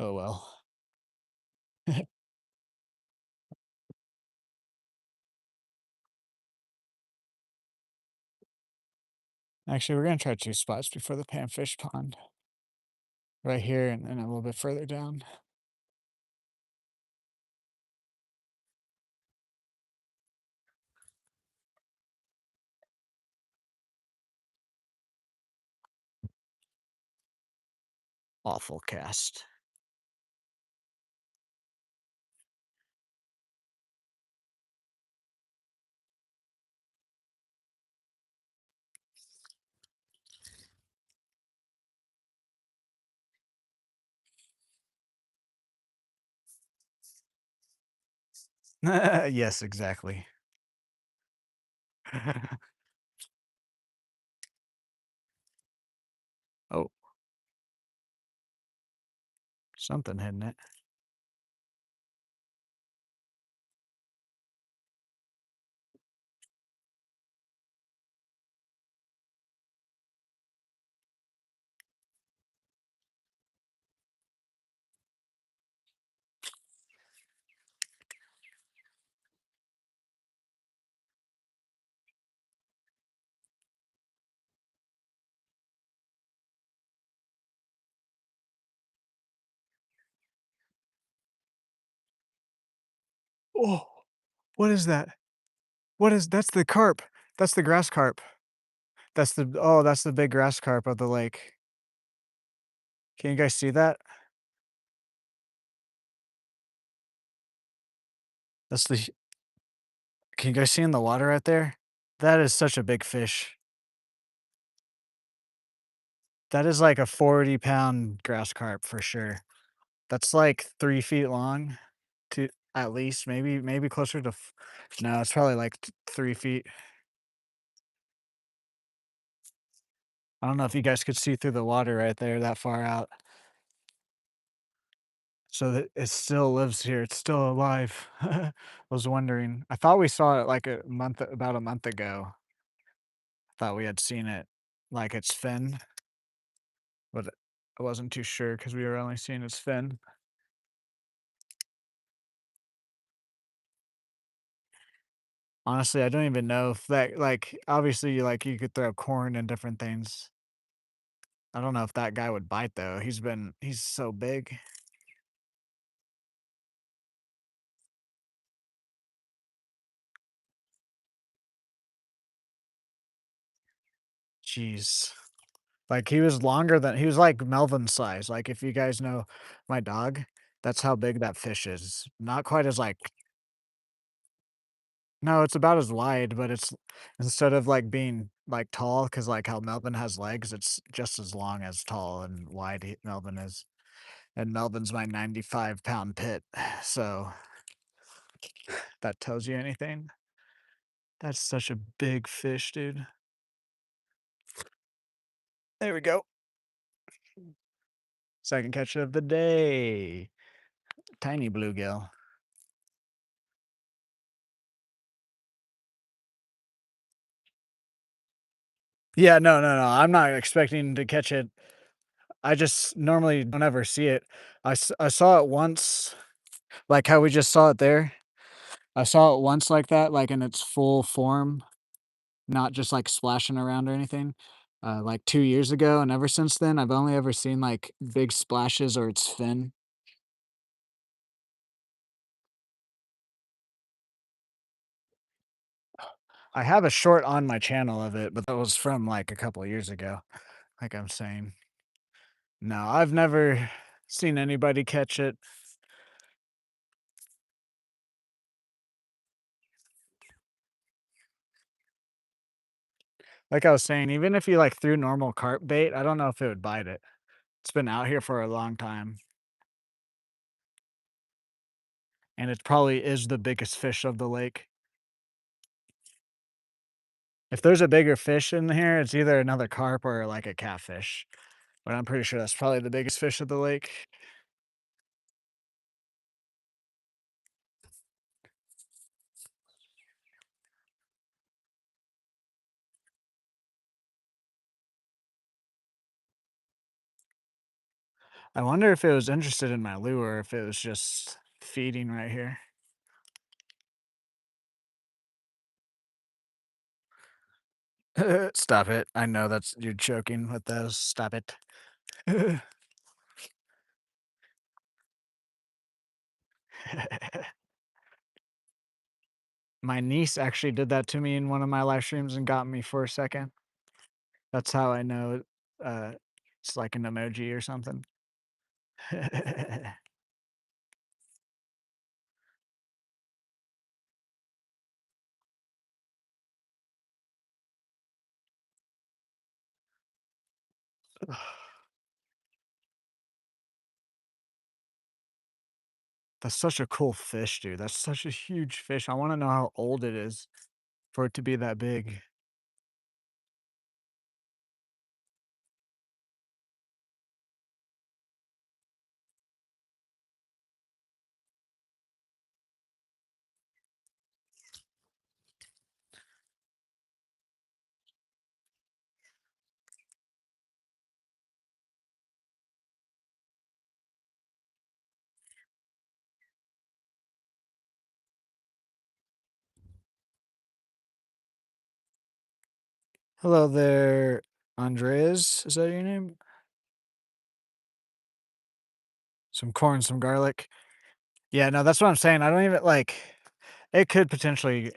Oh, well. Actually, we're gonna try 2 spots before the panfish pond. Right here and a little bit further down. Awful cast. Yes, exactly. Oh, something hitting it. Oh, what is that? What is that's the carp. That's the grass carp. That's the big grass carp of the lake. Can you guys see that? That's the Can you guys see in the water right there? That is such a big fish. That is like a 40-pound grass carp for sure. That's like 3 feet long to at least maybe closer to no, it's probably like 3 feet. I don't know if you guys could see through the water right there that far out. So that it still lives here, it's still alive. I was wondering. I thought we saw it like about a month ago. I thought we had seen it, like its fin, but I wasn't too sure because we were only seeing its fin. Honestly, I don't even know if that like, obviously, like, you could throw corn and different things. I don't know if that guy would bite though. He's so big. Jeez. Like, he was like Melvin size. Like, if you guys know my dog, that's how big that fish is. Not quite as like No, it's about as wide, but it's instead of, like, being, like, tall, because like, how Melvin has legs, it's just as long as tall and wide Melvin is, and Melvin's my 95-pound pit, so that tells you anything. That's such a big fish, dude. There we go. Second catch of the day. Tiny bluegill. Yeah, no, no, no, I'm not expecting to catch it. I just normally don't ever see it. I saw it once, like how we just saw it there. I saw it once like that, like in its full form, not just like splashing around or anything, like 2 years ago, and ever since then, I've only ever seen like big splashes or its fin. I have a short on my channel of it, but that was from like a couple of years ago, like I'm saying. No, I've never seen anybody catch it. Like I was saying, even if you like threw normal carp bait, I don't know if it would bite it. It's been out here for a long time, and it probably is the biggest fish of the lake. If there's a bigger fish in here, it's either another carp or like a catfish, but I'm pretty sure that's probably the biggest fish of the lake. I wonder if it was interested in my lure or if it was just feeding right here. Stop it. I know that's you're joking with those. Stop it. My niece actually did that to me in one of my live streams and got me for a second. That's how I know it's like an emoji or something. That's such a cool fish, dude. That's such a huge fish. I wanna know how old it is for it to be that big. Hello there, Andreas. Is that your name? Some corn, some garlic. Yeah, no, that's what I'm saying. I don't even like it could potentially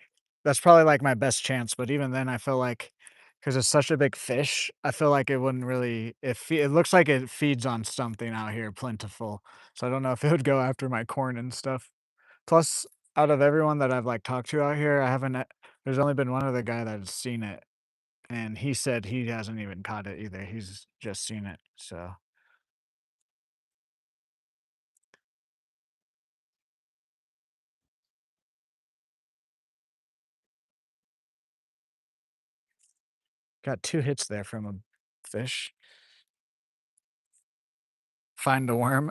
that's probably like my best chance, but even then I feel like because it's such a big fish, I feel like it wouldn't really it looks like it feeds on something out here plentiful. So I don't know if it would go after my corn and stuff. Plus, out of everyone that I've like talked to out here, I haven't there's only been one other guy that's seen it, and he said he hasn't even caught it either. He's just seen it. So got 2 hits there from a fish. Find a worm.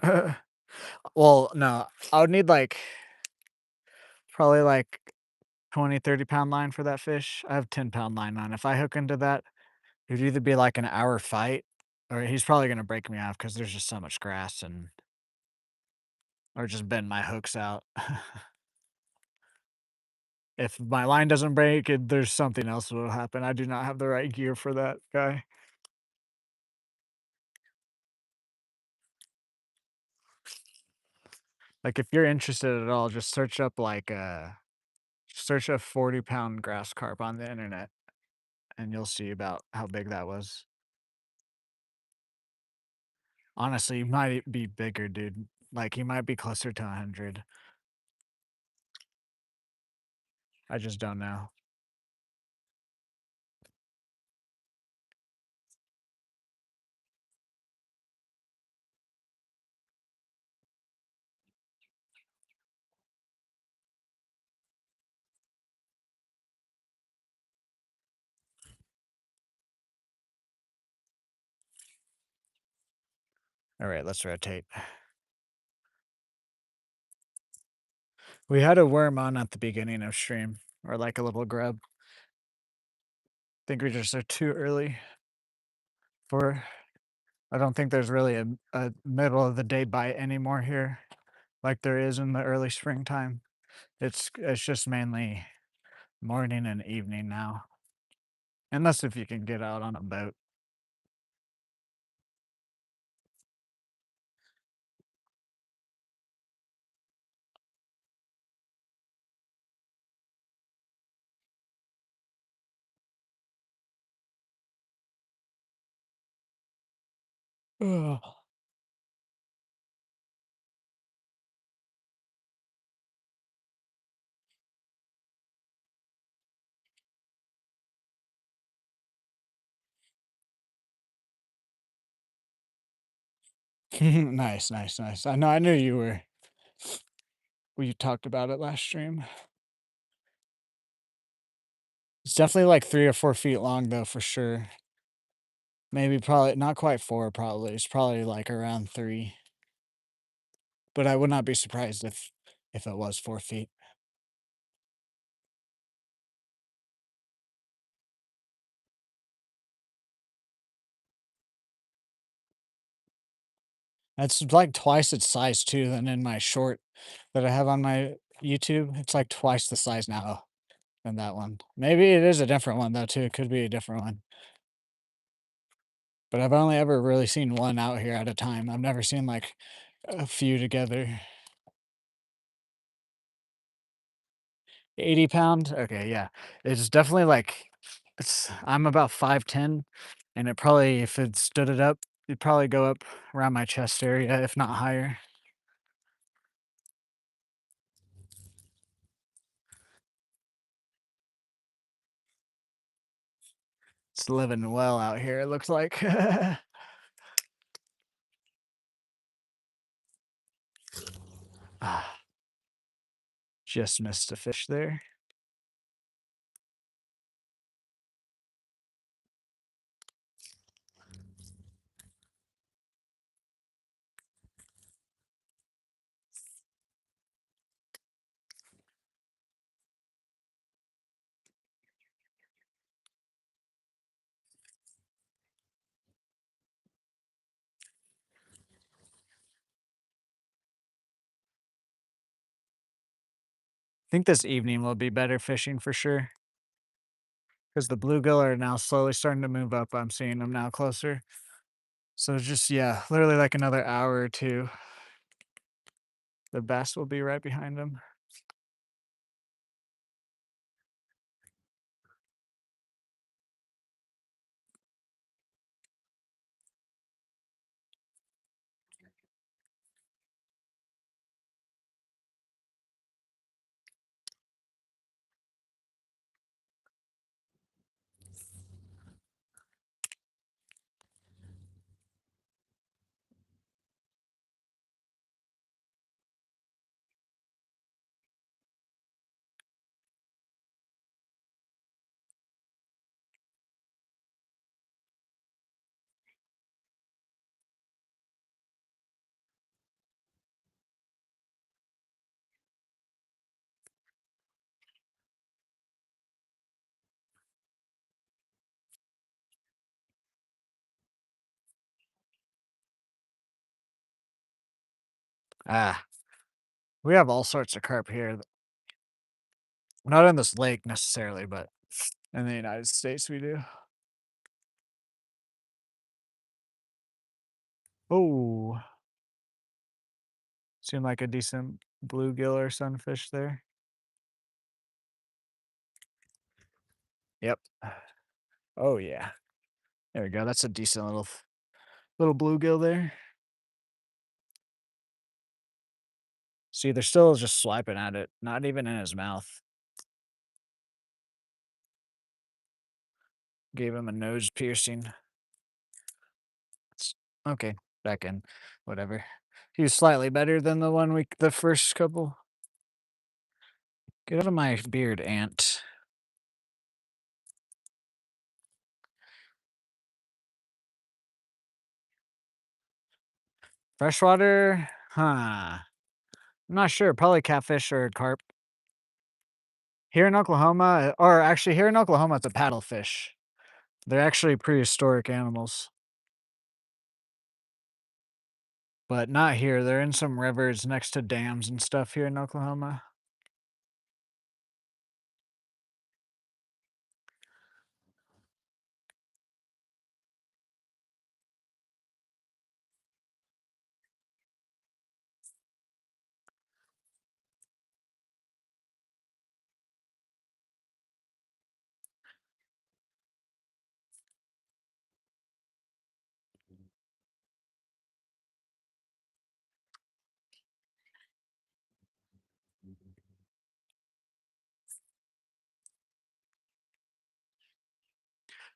Well, no, I would need like probably like 20, 30 pound line for that fish. I have 10-pound line on. If I hook into that, it'd either be like an hour fight or he's probably gonna break me off because there's just so much grass and or just bend my hooks out. If my line doesn't break, there's something else that will happen. I do not have the right gear for that guy. Like, if you're interested at all, just search a 40-pound grass carp on the internet, and you'll see about how big that was. Honestly, he might be bigger, dude. Like, he might be closer to 100. I just don't know. All right, let's rotate. We had a worm on at the beginning of stream, or like a little grub. Think we just are too early for. I don't think there's really a middle of the day bite anymore here, like there is in the early springtime. It's just mainly morning and evening now, unless if you can get out on a boat. Ugh. Nice, nice, nice. I know. I knew you were. We talked about it last stream. It's definitely like 3 or 4 feet long, though, for sure. Maybe probably not quite four. Probably it's probably like around three. But I would not be surprised if it was 4 feet. That's like twice its size too than in my short that I have on my YouTube. It's like twice the size now than that one. Maybe it is a different one though too. It could be a different one. But I've only ever really seen one out here at a time. I've never seen like a few together. 80 pound? Okay, yeah. It's definitely like I'm about 5'10", and it probably if it stood it up, it'd probably go up around my chest area, if not higher. It's living well out here, it looks like. Ah, just missed a fish there. Think this evening will be better fishing for sure, because the bluegill are now slowly starting to move up. I'm seeing them now closer. So it's just yeah, literally like another hour or two. The bass will be right behind them. Ah, we have all sorts of carp here. Not in this lake necessarily, but in the United States we do. Oh, seemed like a decent bluegill or sunfish there. Yep. Oh yeah. There we go. That's a decent little bluegill there. See, they're still just swiping at it, not even in his mouth. Gave him a nose piercing. Okay, back in. Whatever. He was slightly better than the first couple. Get out of my beard, ant. Freshwater? Huh. I'm not sure. Probably catfish or carp. Here in Oklahoma, or actually here in Oklahoma, it's a paddlefish. They're actually prehistoric animals, but not here. They're in some rivers next to dams and stuff here in Oklahoma.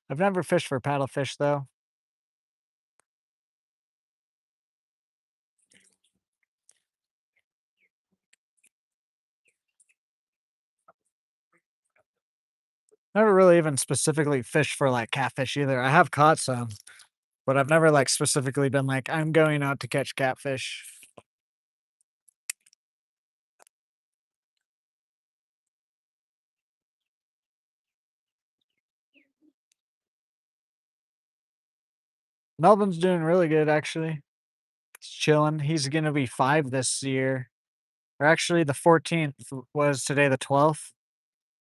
I've never fished for paddlefish though. Never really even specifically fished for like catfish either. I have caught some, but I've never like specifically been like, I'm going out to catch catfish. Melvin's doing really good actually. He's chilling. He's gonna be 5 this year. Or actually the 14th was today the 12th.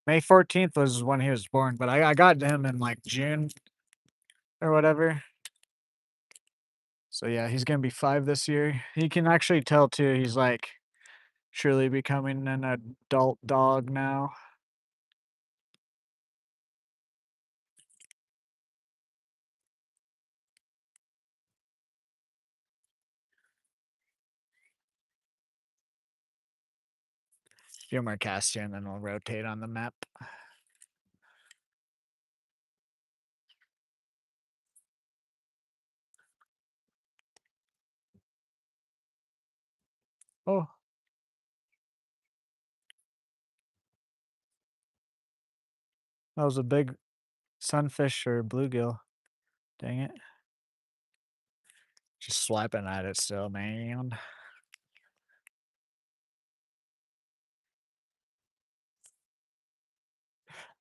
May 14th was when he was born, but I got him in like June or whatever. So yeah, he's gonna be 5 this year. He can actually tell too, he's like truly becoming an adult dog now. Few more casts here and then we'll rotate on the map. Oh, that was a big sunfish or bluegill. Dang it. Just swiping at it still, man.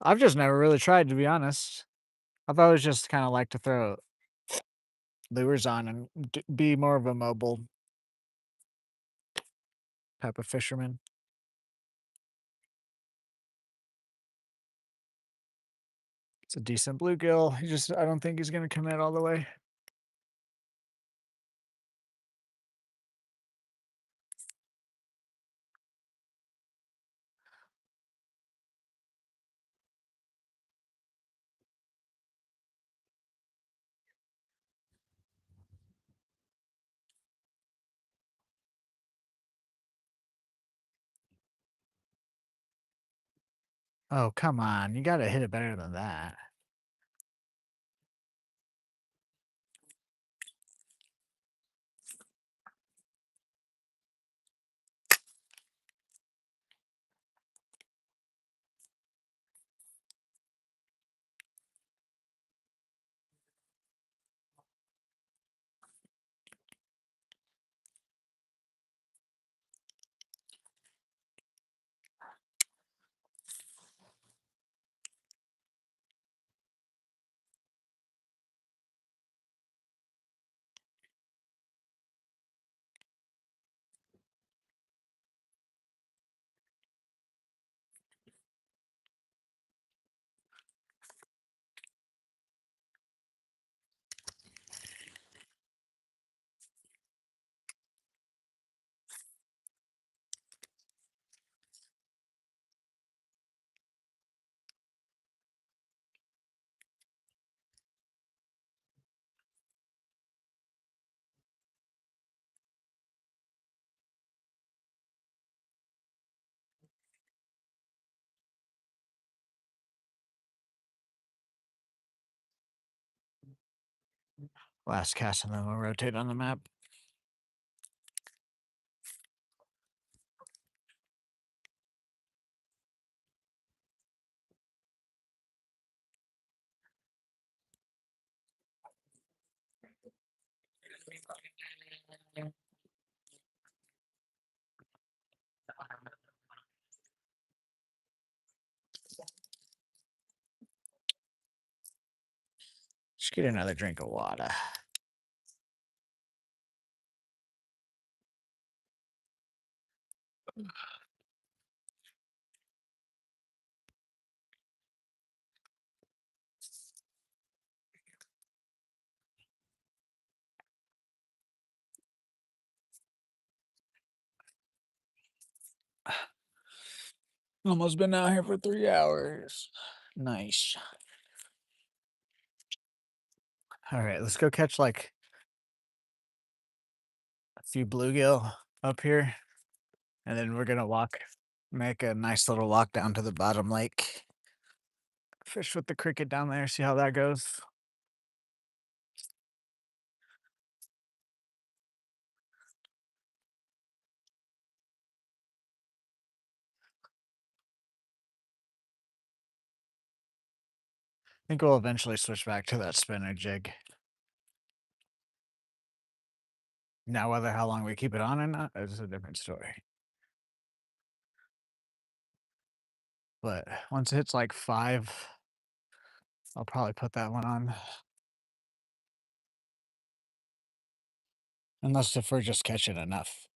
I've just never really tried, to be honest. I've always just kind of liked to throw lures on and be more of a mobile type of fisherman. It's a decent bluegill. I don't think he's gonna commit all the way. Oh, come on. You gotta hit it better than that. Last cast, and then we'll rotate on the map. Just get another drink of water. Almost been out here for 3 hours. Nice. All right, let's go catch like a few bluegill up here, and then we're gonna make a nice little walk down to the bottom lake. Fish with the cricket down there, see how that goes. I think we'll eventually switch back to that spinner jig. Now, whether how long we keep it on or not is a different story. But once it hits like 5, I'll probably put that one on. Unless if we're just catching enough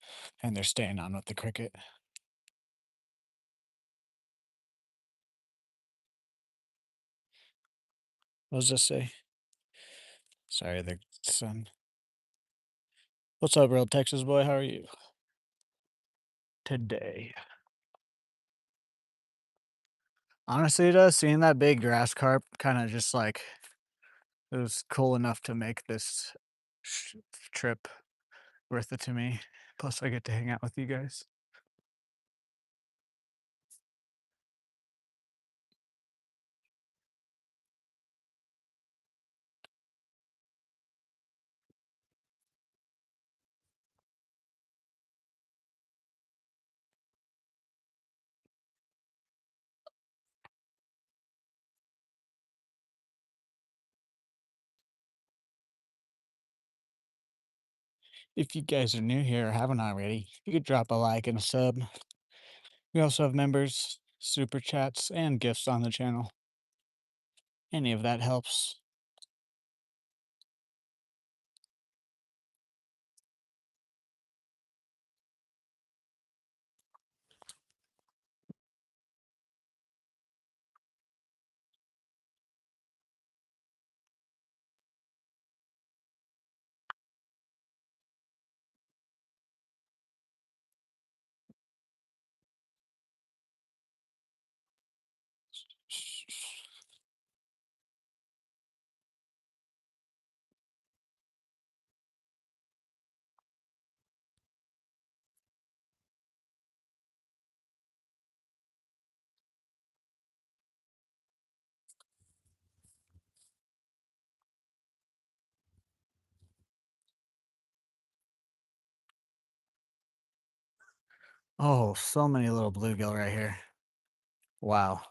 and they're staying on with the cricket. What does this say? Sorry, the sun. What's up, real Texas boy? How are you today? Honestly, though, seeing that big grass carp kind of just like it was cool enough to make this sh- trip worth it to me. Plus, I get to hang out with you guys. If you guys are new here or haven't already, you could drop a like and a sub. We also have members, super chats, and gifts on the channel. Any of that helps. Oh, so many little bluegill right here. Wow.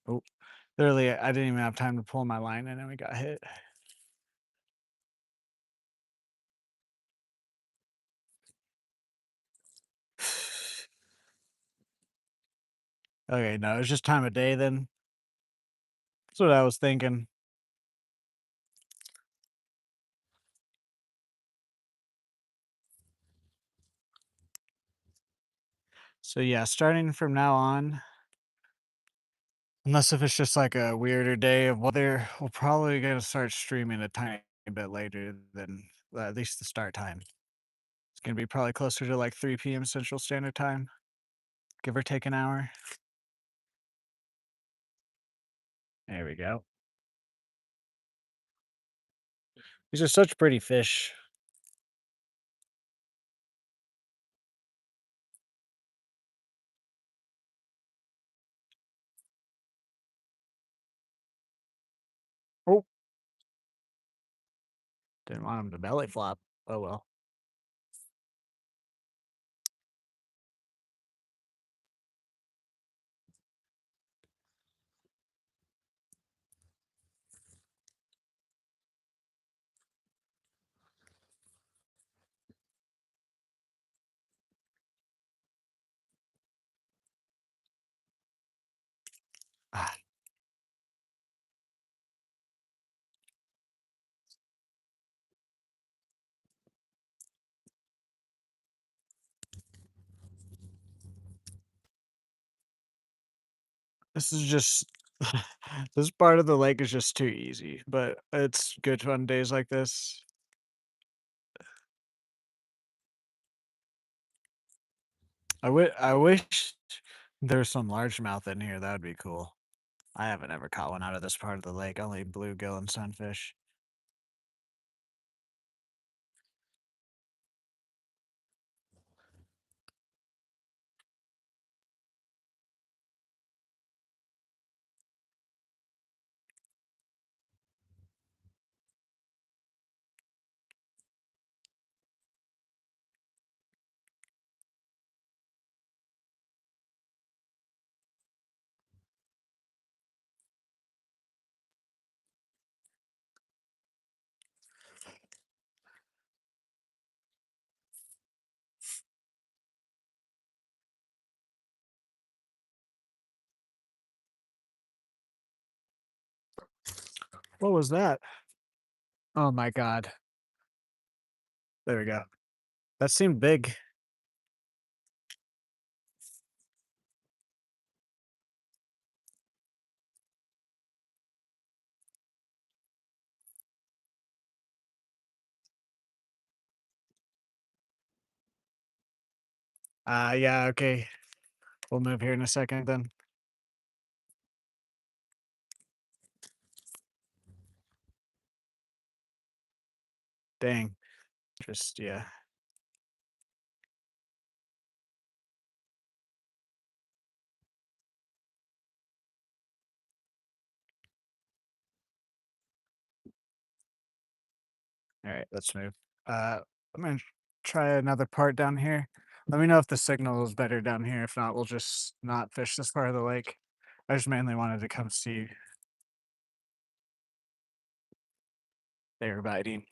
Oh, literally, I didn't even have time to pull my line and then we got hit. Okay, no, it's just time of day then. That's what I was thinking. So yeah, starting from now on, unless if it's just like a weirder day of weather, we're probably gonna start streaming a tiny bit later than at least the start time. It's gonna be probably closer to like 3 p.m. Central Standard Time, give or take an hour. There we go. These are such pretty fish. Oh, didn't want them to belly flop. Oh well. Ah, this is just this part of the lake is just too easy, but it's good on days like this. I wish there's some largemouth in here. That would be cool. I haven't ever caught one out of this part of the lake. Only bluegill and sunfish. What was that? Oh my god. There we go. That seemed big. Yeah, okay. We'll move here in a second then. Dang. Just yeah. All right, let's move. I'm gonna try another part down here. Let me know if the signal is better down here. If not, we'll just not fish this part of the lake. I just mainly wanted to come see they were biting.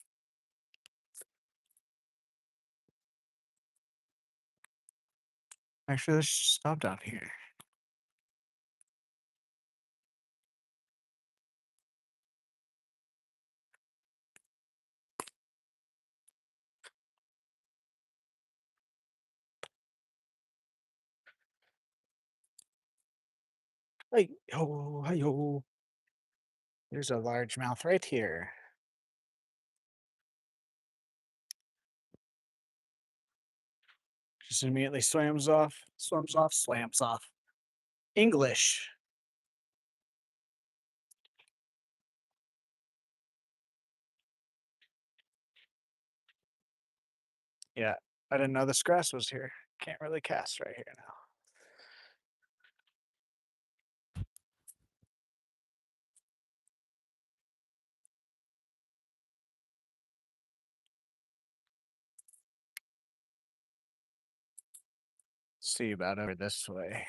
Actually, let's just stop down here. Hey, yo, hey, yo. There's a largemouth right here. Just immediately slams off. English. Yeah, I didn't know this grass was here. Can't really cast right here now. See about over this way.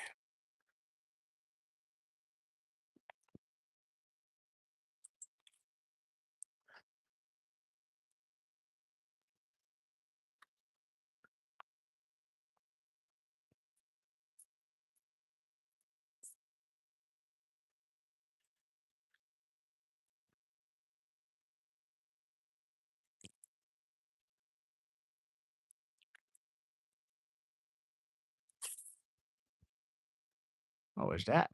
What was that?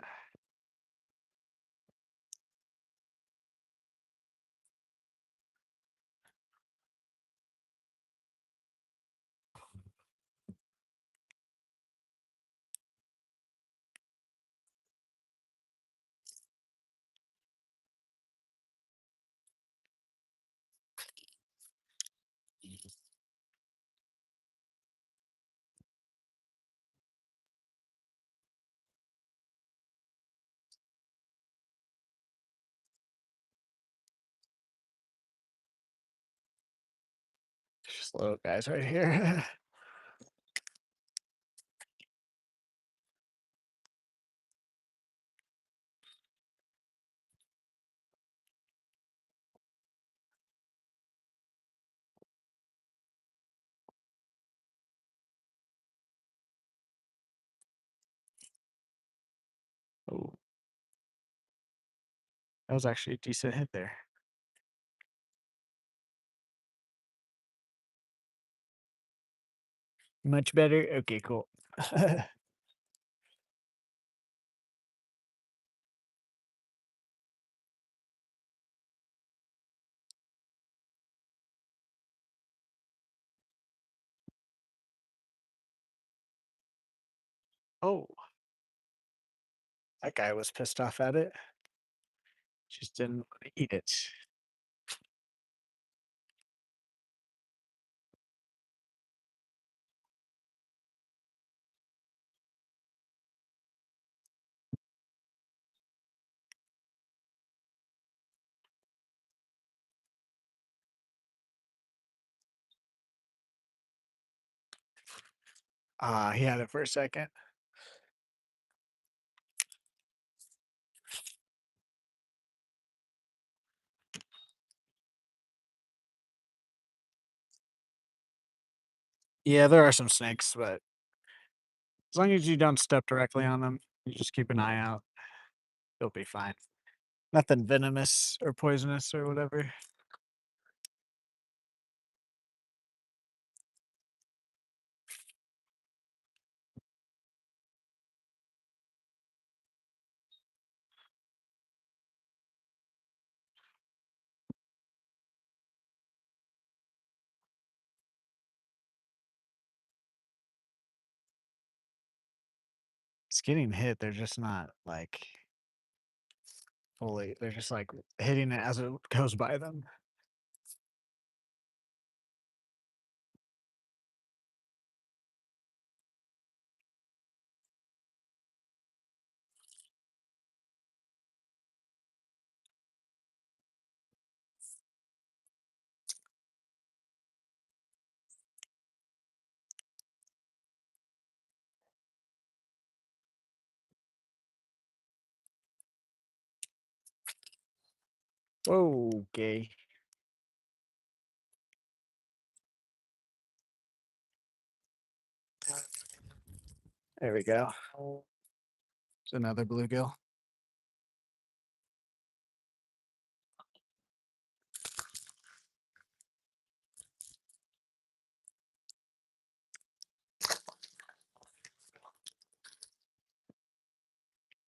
These little guys right here. Oh, that was actually a decent hit there. Much better? Okay, cool. Oh, that guy was pissed off at it. Just didn't want to eat it. Ah, he had it for a second. Yeah, there are some snakes, but as long as you don't step directly on them, you just keep an eye out, you'll be fine. Nothing venomous or poisonous or whatever. It's getting hit, they're just not like fully, they're just like hitting it as it goes by them. Okay. There we go. It's another bluegill.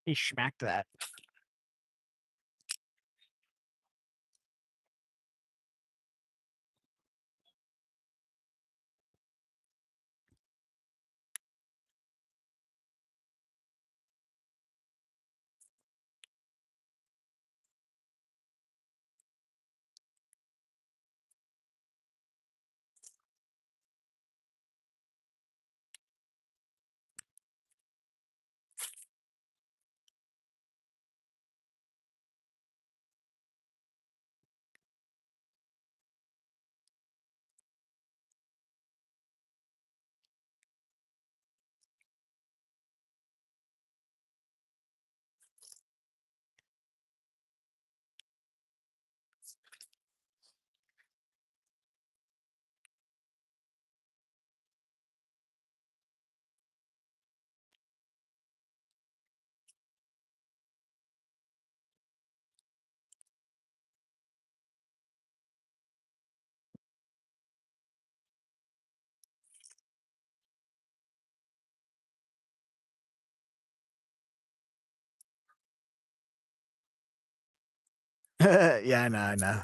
He smacked that. Yeah, I know, I know.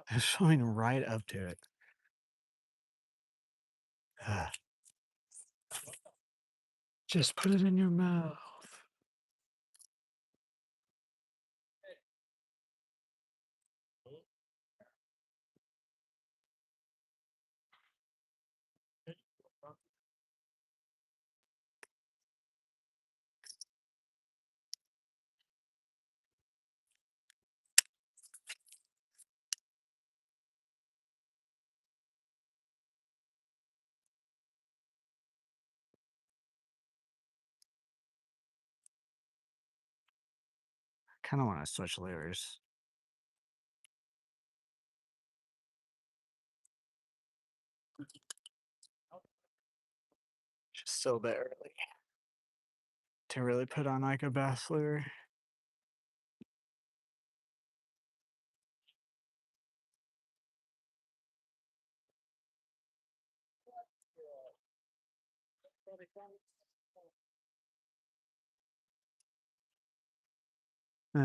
They're swimming right up to it. Just put it in your mouth. Kinda wanna switch lures. Just still bit early to really put on, like, a bass lure. Hey.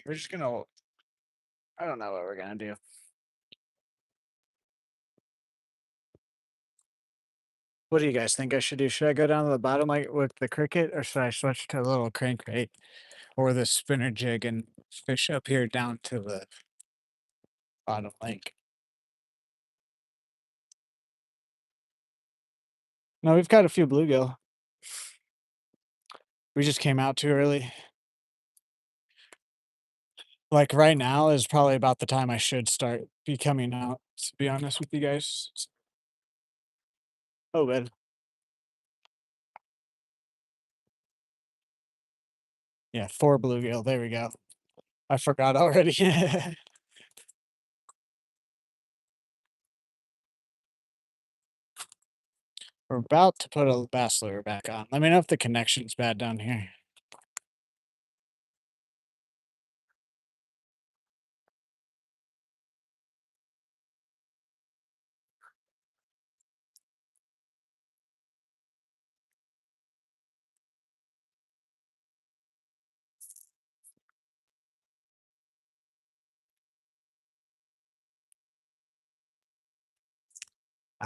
We're just gonna I don't know what we're gonna do. What do you guys think I should do? Should I go down to the bottom like with the cricket, or should I switch to a little crankbait or the spinner jig and fish up here down to the bottom lake? No, we've got a few bluegill. We just came out too early. Like right now is probably about the time I should start be coming out, to be honest with you guys. Oh, good. Yeah, 4 bluegill. There we go. I forgot already. We're about to put a bass lure back on. Let me know if the connection's bad down here.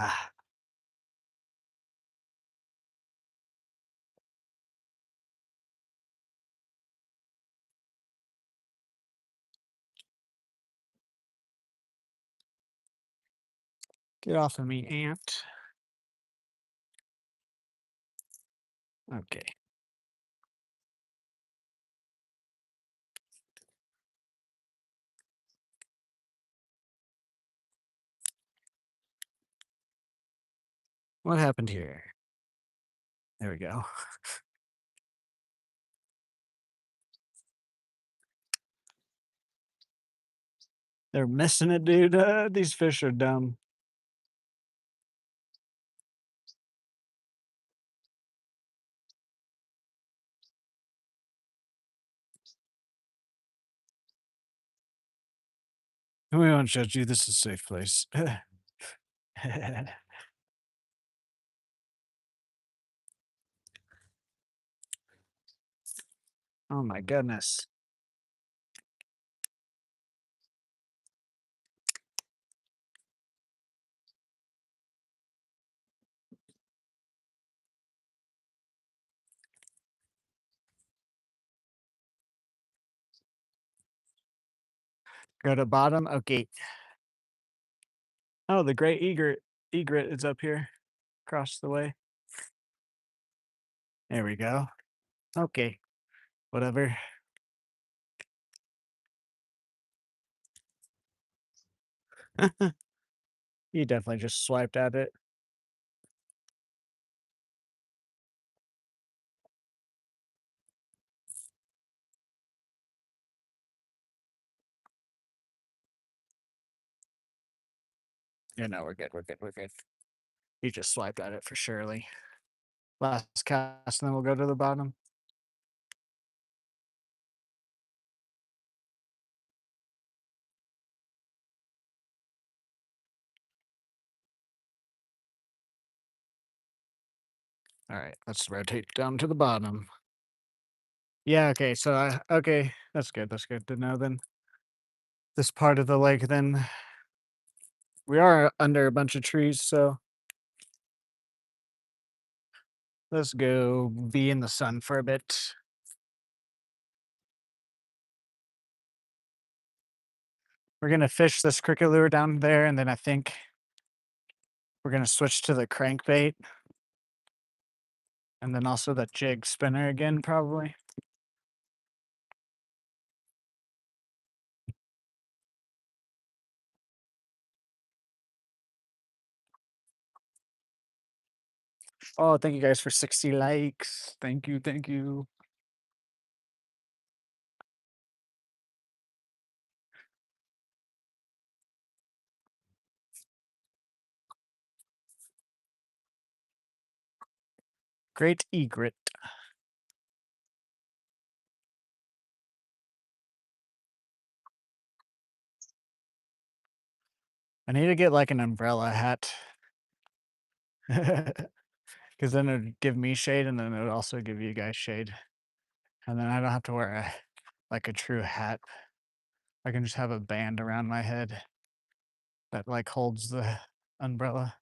Ah, get off of me, ant. Okay. What happened here? There we go. They're missing it, dude. These fish are dumb. We won't judge you. This is a safe place. Oh my goodness. Go to bottom. Okay. Oh, the great egret is up here across the way. There we go. Okay. Whatever. You definitely just swiped at it. Yeah, no, we're good. We're good. We're good. You just swiped at it for surely. Last cast, and then we'll go to the bottom. Alright, let's rotate down to the bottom. Yeah, okay, so, okay, that's good to know then. This part of the lake then we are under a bunch of trees, so let's go be in the sun for a bit. We're gonna fish this cricket lure down there, and then I think we're gonna switch to the crankbait, and then also the jig spinner again, probably. Oh, thank you guys for 60 likes. Thank you, thank you. Great egret. I need to get, like, an umbrella hat. 'Cause then it'd give me shade, and then it would also give you guys shade, and then I don't have to wear like, a true hat. I can just have a band around my head that, like, holds the umbrella.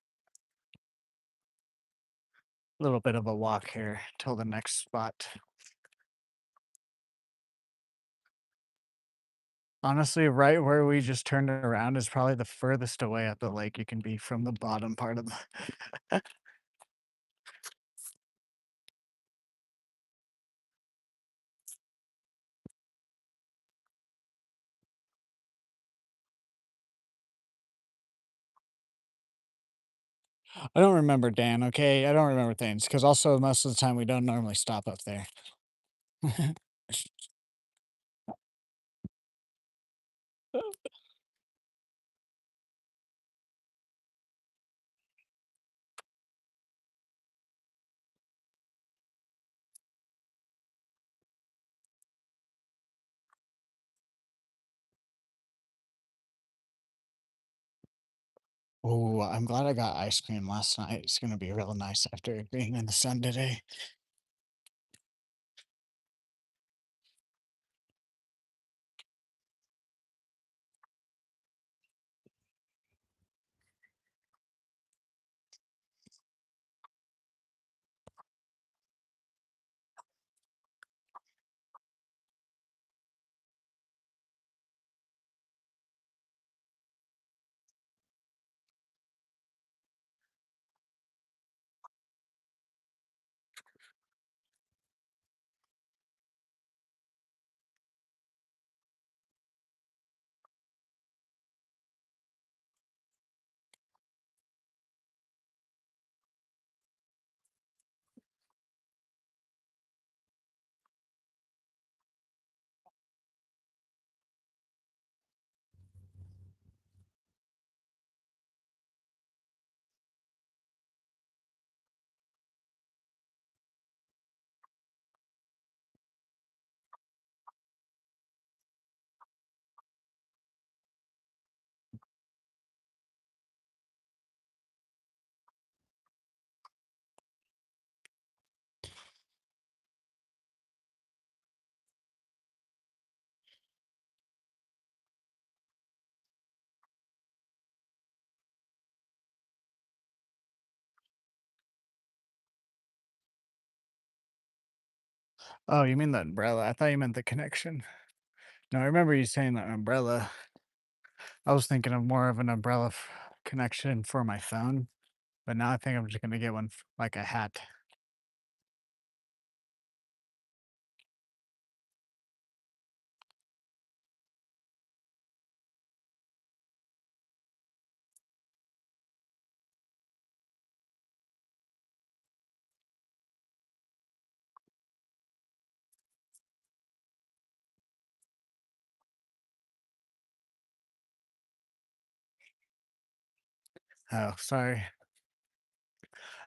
A little bit of a walk here till the next spot. Honestly, right where we just turned around is probably the furthest away at the lake you can be from the bottom part of the I don't remember, Dan, okay? I don't remember things because also most of the time we don't normally stop up there. Oh, I'm glad I got ice cream last night. It's gonna be real nice after being in the sun today. Oh, you mean the umbrella? I thought you meant the connection. No, I remember you saying that umbrella. I was thinking of more of an umbrella connection for my phone, but now I think I'm just gonna get one like a hat. Oh, sorry.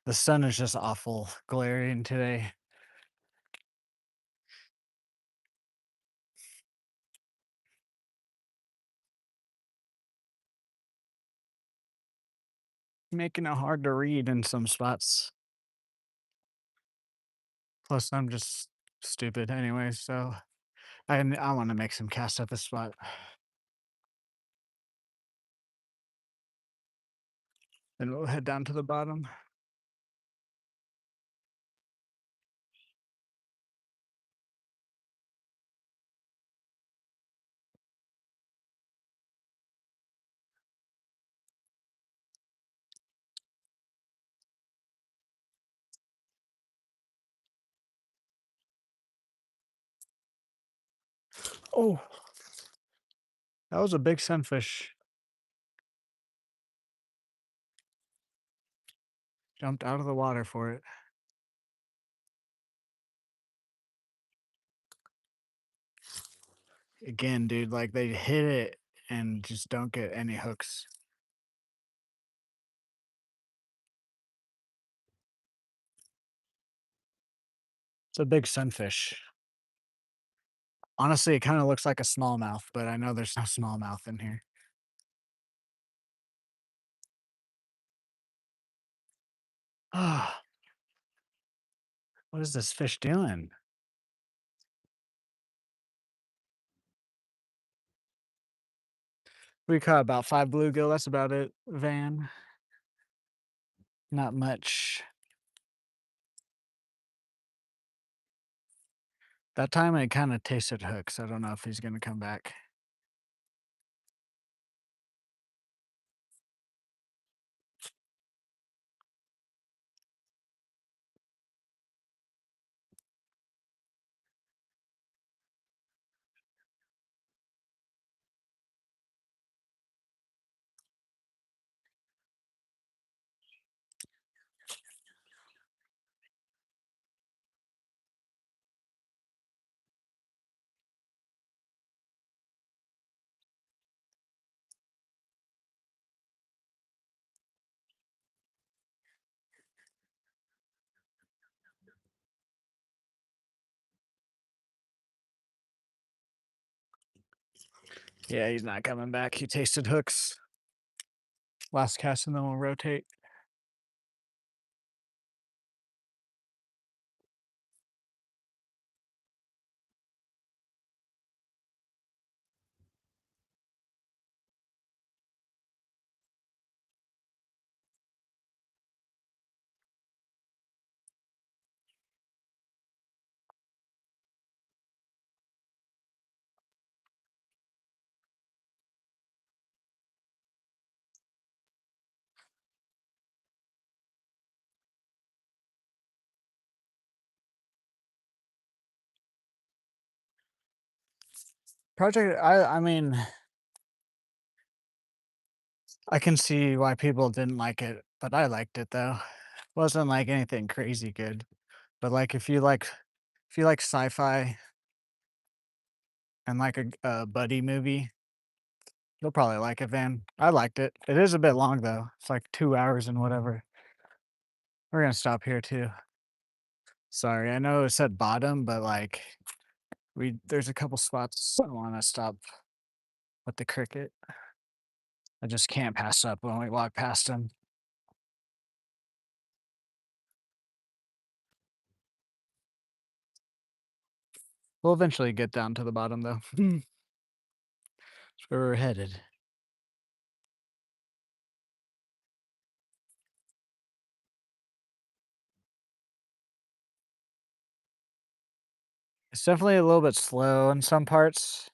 The sun is just awful glaring today. Making it hard to read in some spots. Plus, I'm just stupid anyway, so I wanna make some cast at this spot. Then we'll head down to the bottom. Oh, that was a big sunfish. Jumped out of the water for it. Again, dude, like, they hit it and just don't get any hooks. It's a big sunfish. Honestly, it kinda looks like a smallmouth, but I know there's no smallmouth in here. Ah, what is this fish doing? We caught about 5 bluegill, that's about it, Van. Not much. That time it kinda tasted hooks, I don't know if he's gonna come back. Yeah, he's not coming back, he tasted hooks. Last cast and then we'll rotate. Project I mean, I can see why people didn't like it, but I liked it though. Wasn't like anything crazy good, but like if you like sci-fi and like a buddy movie, you'll probably like it, Van. I liked it. It is a bit long though. It's like 2 hours and whatever. We're gonna stop here too. Sorry, I know it said bottom, but like there's a couple spots I wanna stop with the cricket. I just can't pass up when we walk past them. We'll eventually get down to the bottom though. That's where we're headed. It's definitely a little bit slow in some parts,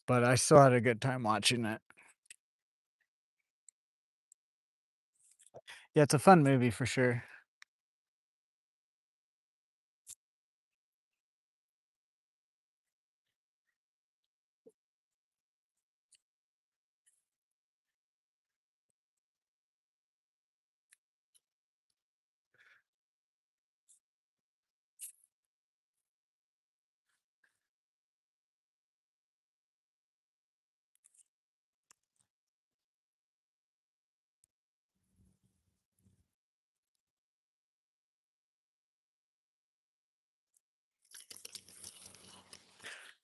but I still had a good time watching it. Yeah, it's a fun movie for sure.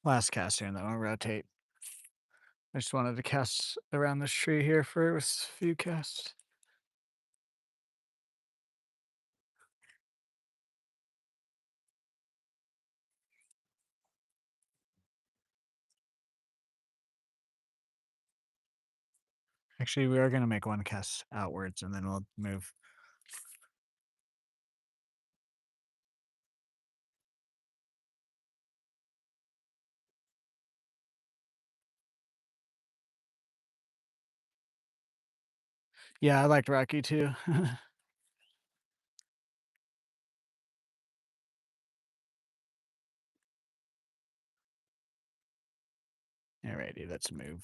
Last cast here, and then I'll rotate. I just wanted to cast around this tree here for a few casts. Actually, we are gonna make one cast outwards and then we'll move. Yeah, I liked Rocky too. Alrighty, let's move.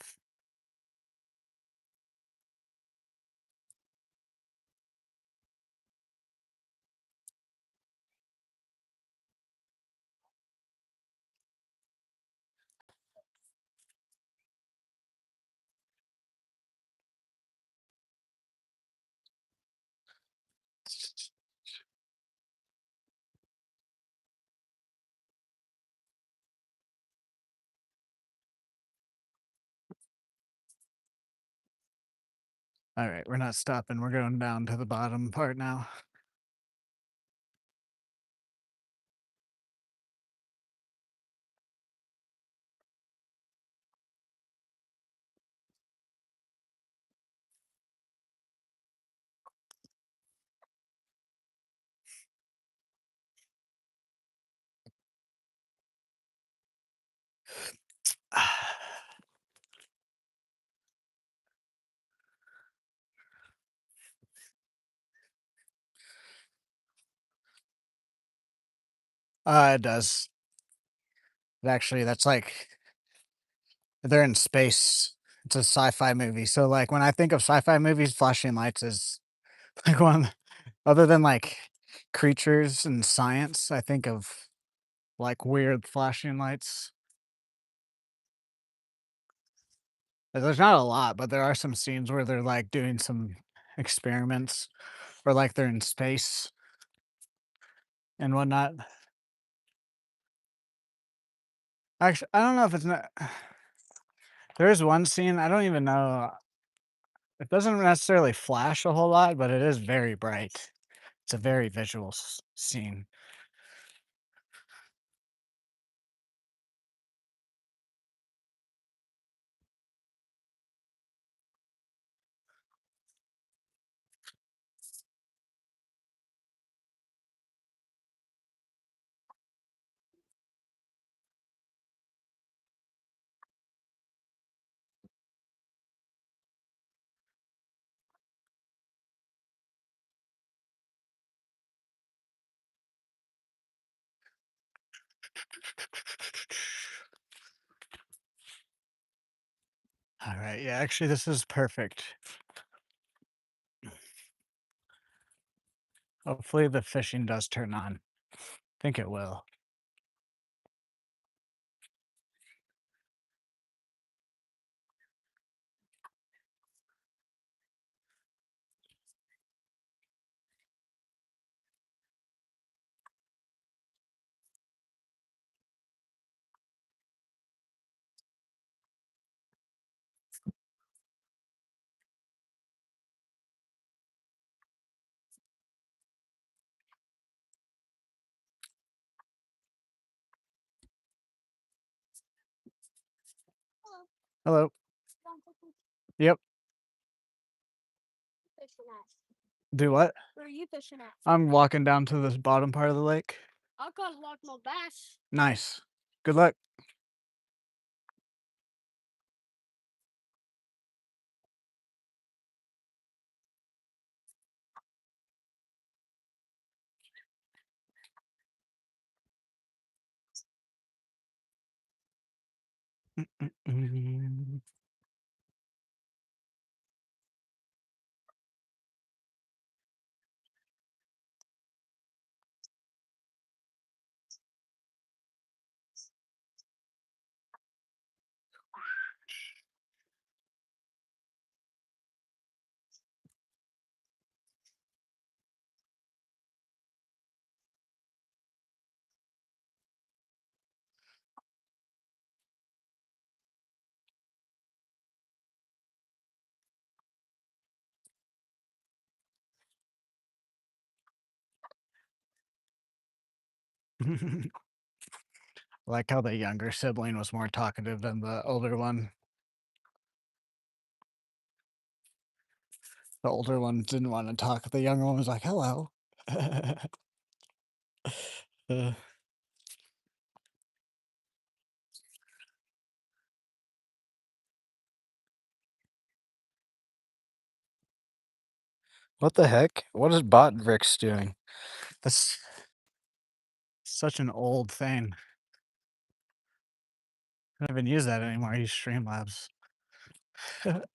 Alright, we're not stopping. We're going down to the bottom part now. It does. But actually, that's like they're in space. It's a sci-fi movie. So like when I think of sci-fi movies, flashing lights is like one other than like creatures and science, I think of like weird flashing lights. There's not a lot, but there are some scenes where they're like doing some experiments or like they're in space and whatnot. Actually, I don't know if it's not. There is one scene, I don't even know. It doesn't necessarily flash a whole lot, but it is very bright. It's a very visual scene. All right, yeah, actually, this is perfect. Hopefully, the fishing does turn on. Think it will. Hello. Yep. Do what? I'm walking down to this bottom part of the lake. Nice. Good luck. Mm. Like how the younger sibling was more talkative than the older one. The older one didn't wanna talk, the younger one was like, "Hello." Uh, what the heck? What is Botrix doing? That's such an old thing. I don't even use that anymore, I use Streamlabs.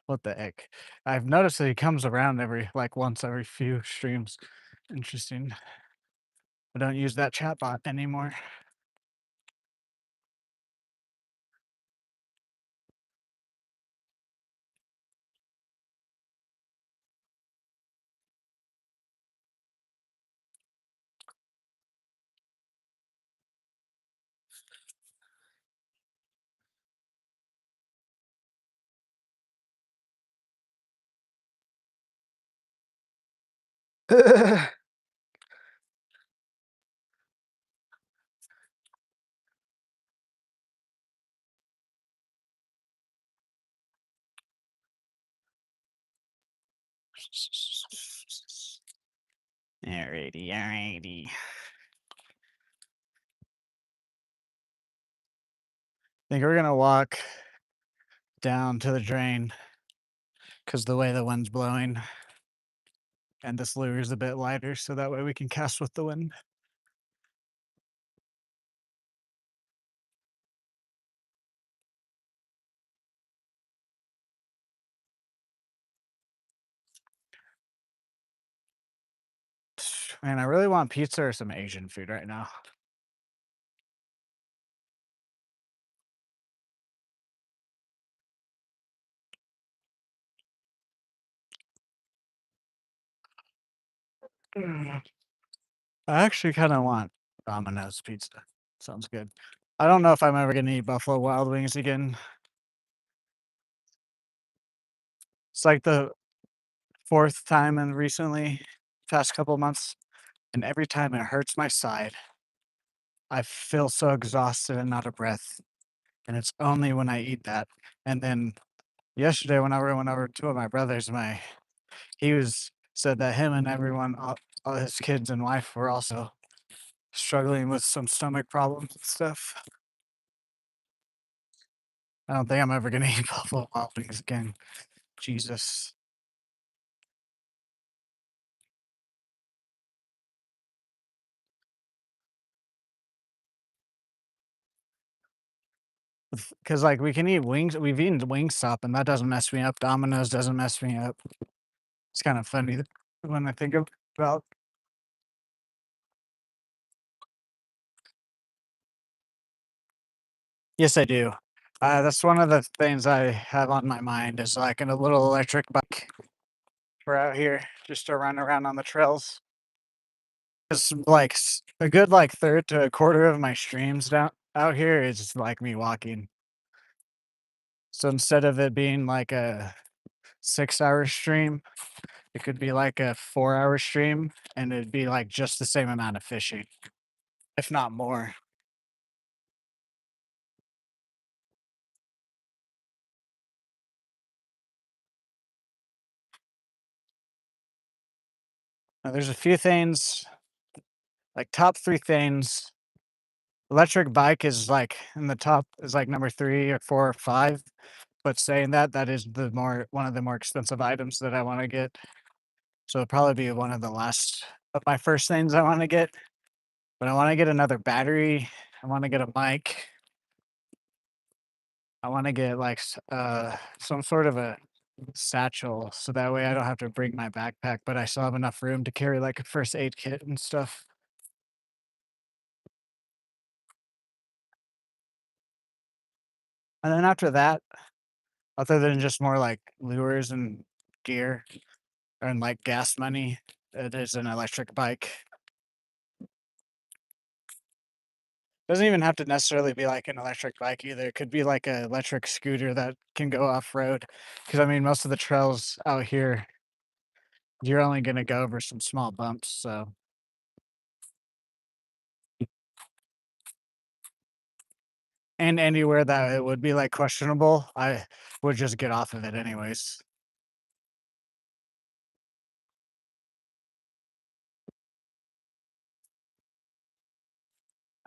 What the heck? I've noticed that he comes around once every few streams. Interesting. I don't use that chatbot anymore. Alrighty, alrighty. Think we're gonna walk down to the drain because the way the wind's blowing and this lure is a bit lighter, so that way we can cast with the wind. Man, I really want pizza or some Asian food right now. Mm. I actually kind of want Domino's pizza. Sounds good. I don't know if I'm ever gonna eat Buffalo Wild Wings again. It's like the fourth time in recently, past couple months, and every time it hurts my side. I feel so exhausted and out of breath, and it's only when I eat that. And then yesterday, whenever I went over to my brother's, he was said that him and all his kids and wife were also struggling with some stomach problems and stuff. I don't think I'm ever gonna eat Buffalo Wild Wings again. Jesus. Because like we can eat wings, we've eaten Wingstop, and that doesn't mess me up. Domino's doesn't mess me up. It's kind of funny when I think about. Yes, I do. That's one of the things I have on my mind is like in a little electric bike for out here just to run around on the trails. It's like a good like third to a quarter of my streams down out here is just like me walking. So instead of it being like a 6 hour stream, it could be like a 4 hour stream and it'd be like just the same amount of fishing, if not more. Now, there's a few things, like top three things. Electric bike is like in the top is like number 3 or 4 or 5. But saying that, that is the more one of the more expensive items that I wanna get. So it'll probably be one of the last of my first things I wanna get, but I wanna get another battery, I wanna get a mic, I wanna get, like, some sort of a satchel, so that way I don't have to bring my backpack, but I still have enough room to carry, like, a first aid kit and stuff. And then after that, other than just more, like, lures and gear and, like, gas money, it is an electric bike. Doesn't even have to necessarily be like an electric bike either. It could be like an electric scooter that can go off road. Because I mean, most of the trails out here, you're only going to go over some small bumps. So, and anywhere that it would be like questionable, I would just get off of it anyways.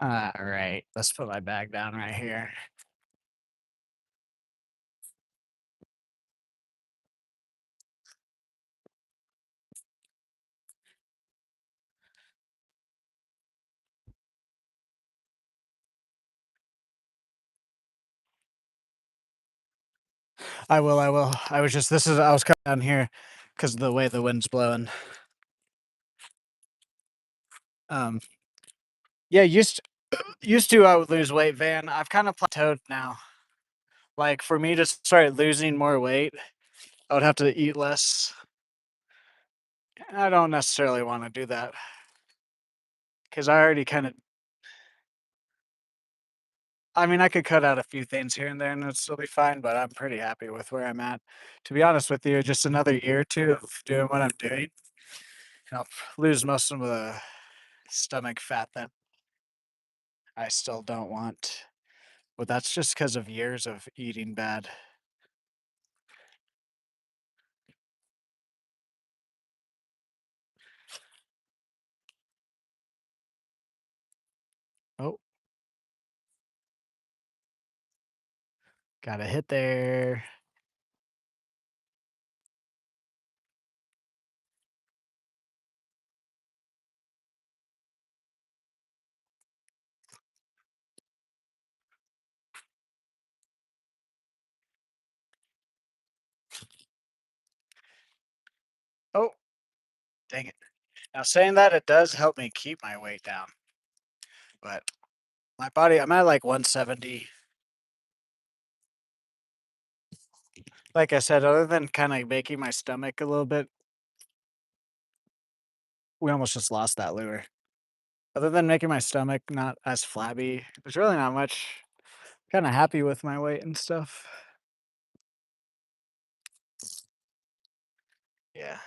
Alright, let's put my bag down right here. I will. I was just this is I was coming down here because of the way the wind's blowing. Um, yeah, used to I would lose weight, Van. I've kind of plateaued now. Like for me to start losing more weight, I would have to eat less. I don't necessarily want to do that because I already kind of. I mean, I could cut out a few things here and there, and it'd still be fine. But I'm pretty happy with where I'm at. To be honest with you, just another year or two of doing what I'm doing, and I'll lose most of the stomach fat that I still don't want. But that's just because of years of eating bad. Oh, got a hit there. Oh, dang it. Now saying that, it does help me keep my weight down, but my body, I'm at like 170. Like I said, other than kind of making my stomach a little bit, we almost just lost that lure. Other than making my stomach not as flabby, there's really not much. Kind of happy with my weight and stuff. Yeah.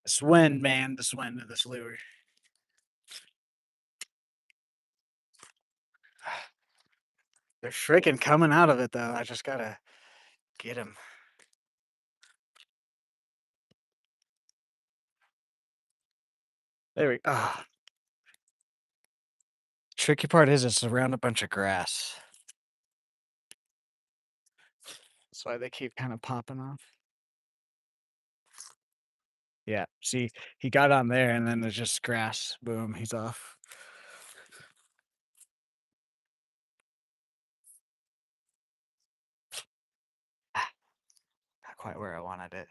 This wind, man, this wind of this lure. They're freaking coming out of it though. I just gotta get him. There we go. Tricky part is it's around a bunch of grass. That's why they keep kind of popping off. Yeah. See, he got on there and then there's just grass. Boom, he's off. Ah, not quite where I wanted it.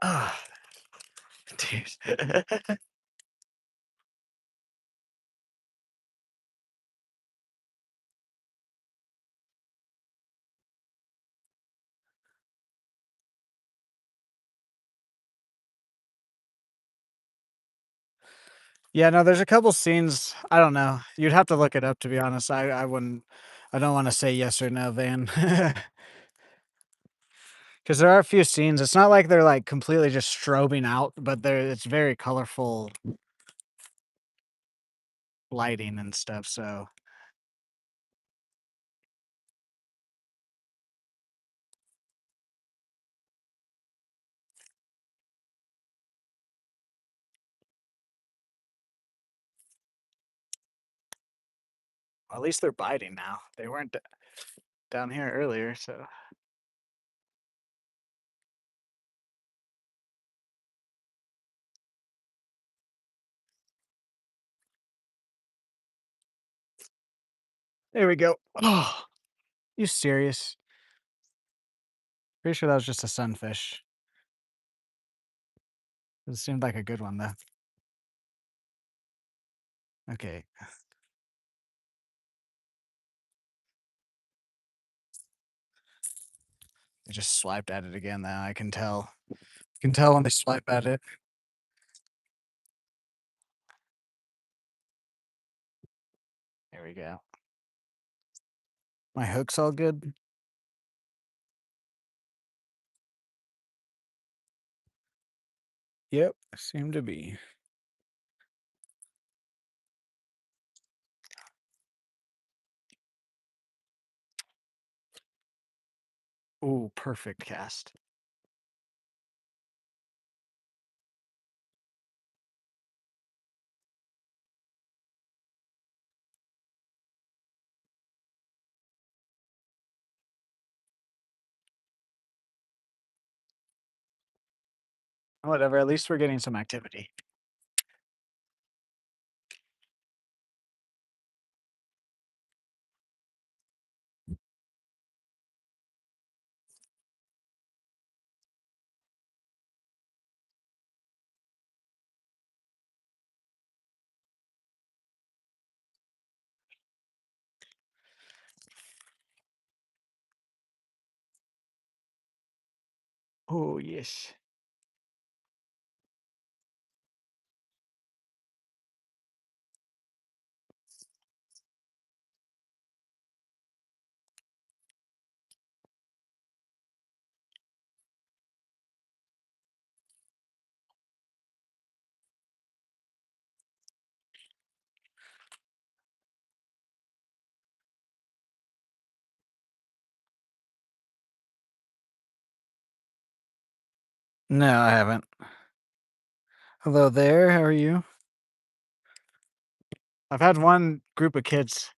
Ah, dude. Yeah, no, there's a couple scenes. I don't know. You'd have to look it up to be honest. I wouldn't. I don't want to say yes or no, Van. Because there are a few scenes. It's not like they're like completely just strobing out, but it's very colorful lighting and stuff. So at least they're biting now. They weren't down here earlier. So there we go. Oh, you serious? Pretty sure that was just a sunfish. It seemed like a good one though. Okay, they just swiped at it again. Now I can tell. You can tell when they swipe at it. There we go. My hook's all good. Yep, seem to be. Ooh, perfect cast. Whatever, at least we're getting some activity. Oh, yes. No, I haven't. Hello there, how are you? I've had one group of kids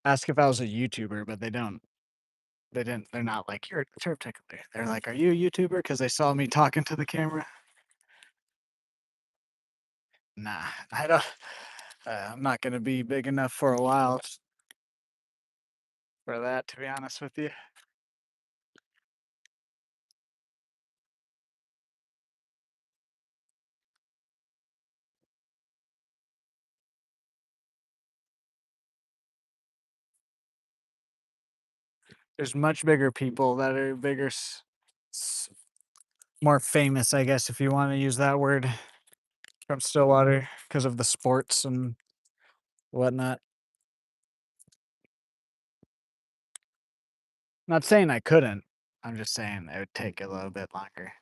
ask if I was a YouTuber, but they're not like, "You're a turf tickler." They're like, "Are you a YouTuber?" Because they saw me talking to the camera. Nah, I don't I'm not gonna be big enough for a while for that, to be honest with you. There's much bigger people that are bigger s more famous, I guess, if you wanna use that word, from Stillwater because of the sports and whatnot. Not saying I couldn't, I'm just saying it would take a little bit longer.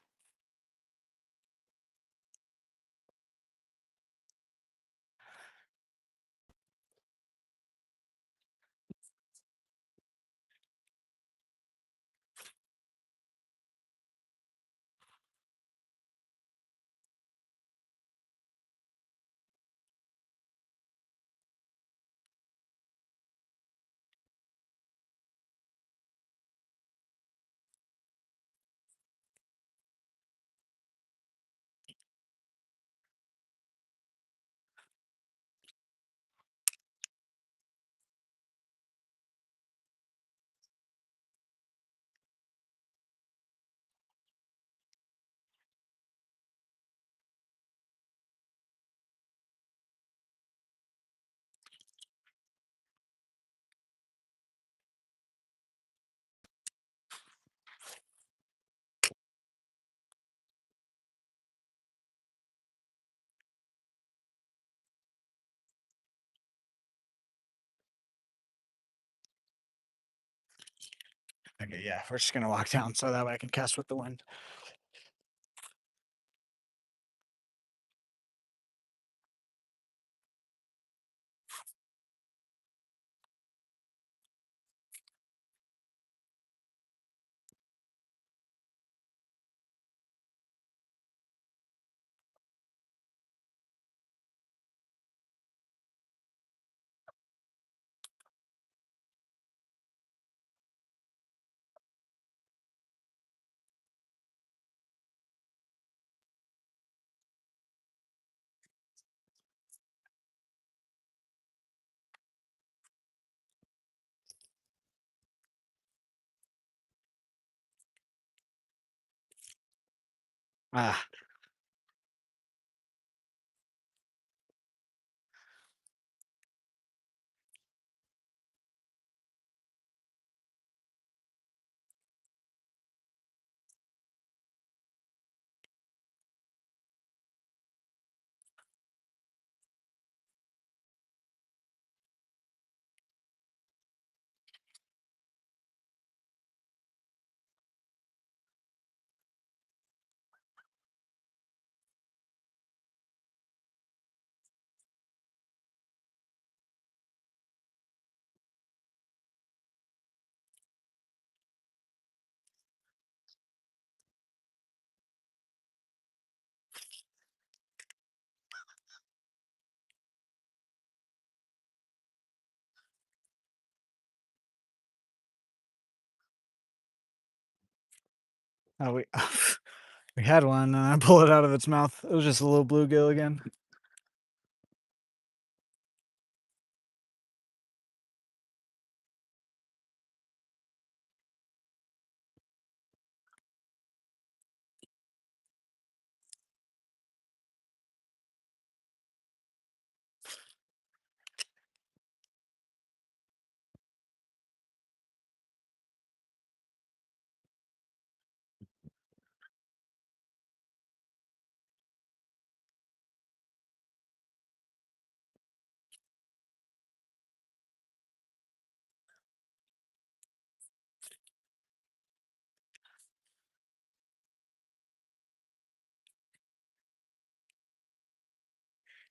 Okay, yeah, we're just gonna walk down so that way I can cast with the wind. Ah, Oh, we we had one, and I pulled it out of its mouth. It was just a little bluegill again.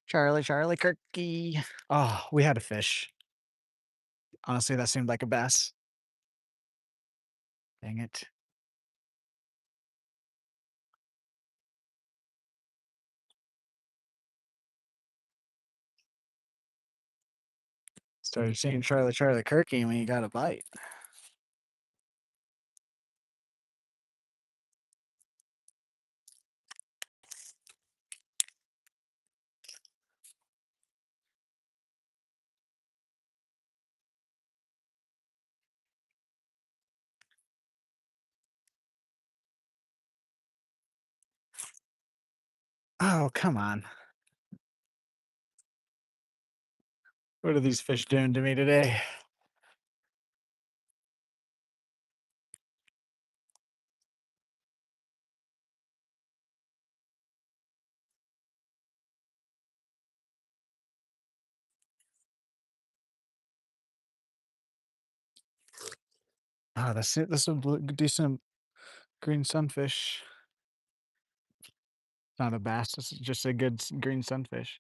Charlie, Charlie, Kirky. Oh, we had a fish. Honestly, that seemed like a bass. Dang it. Started seeing Charlie, Charlie, Kirky when you got a bite. Oh, come on. What are these fish doing to me today? Ah, that's it. This is a decent green sunfish. Not a bass. This is just a good green sunfish.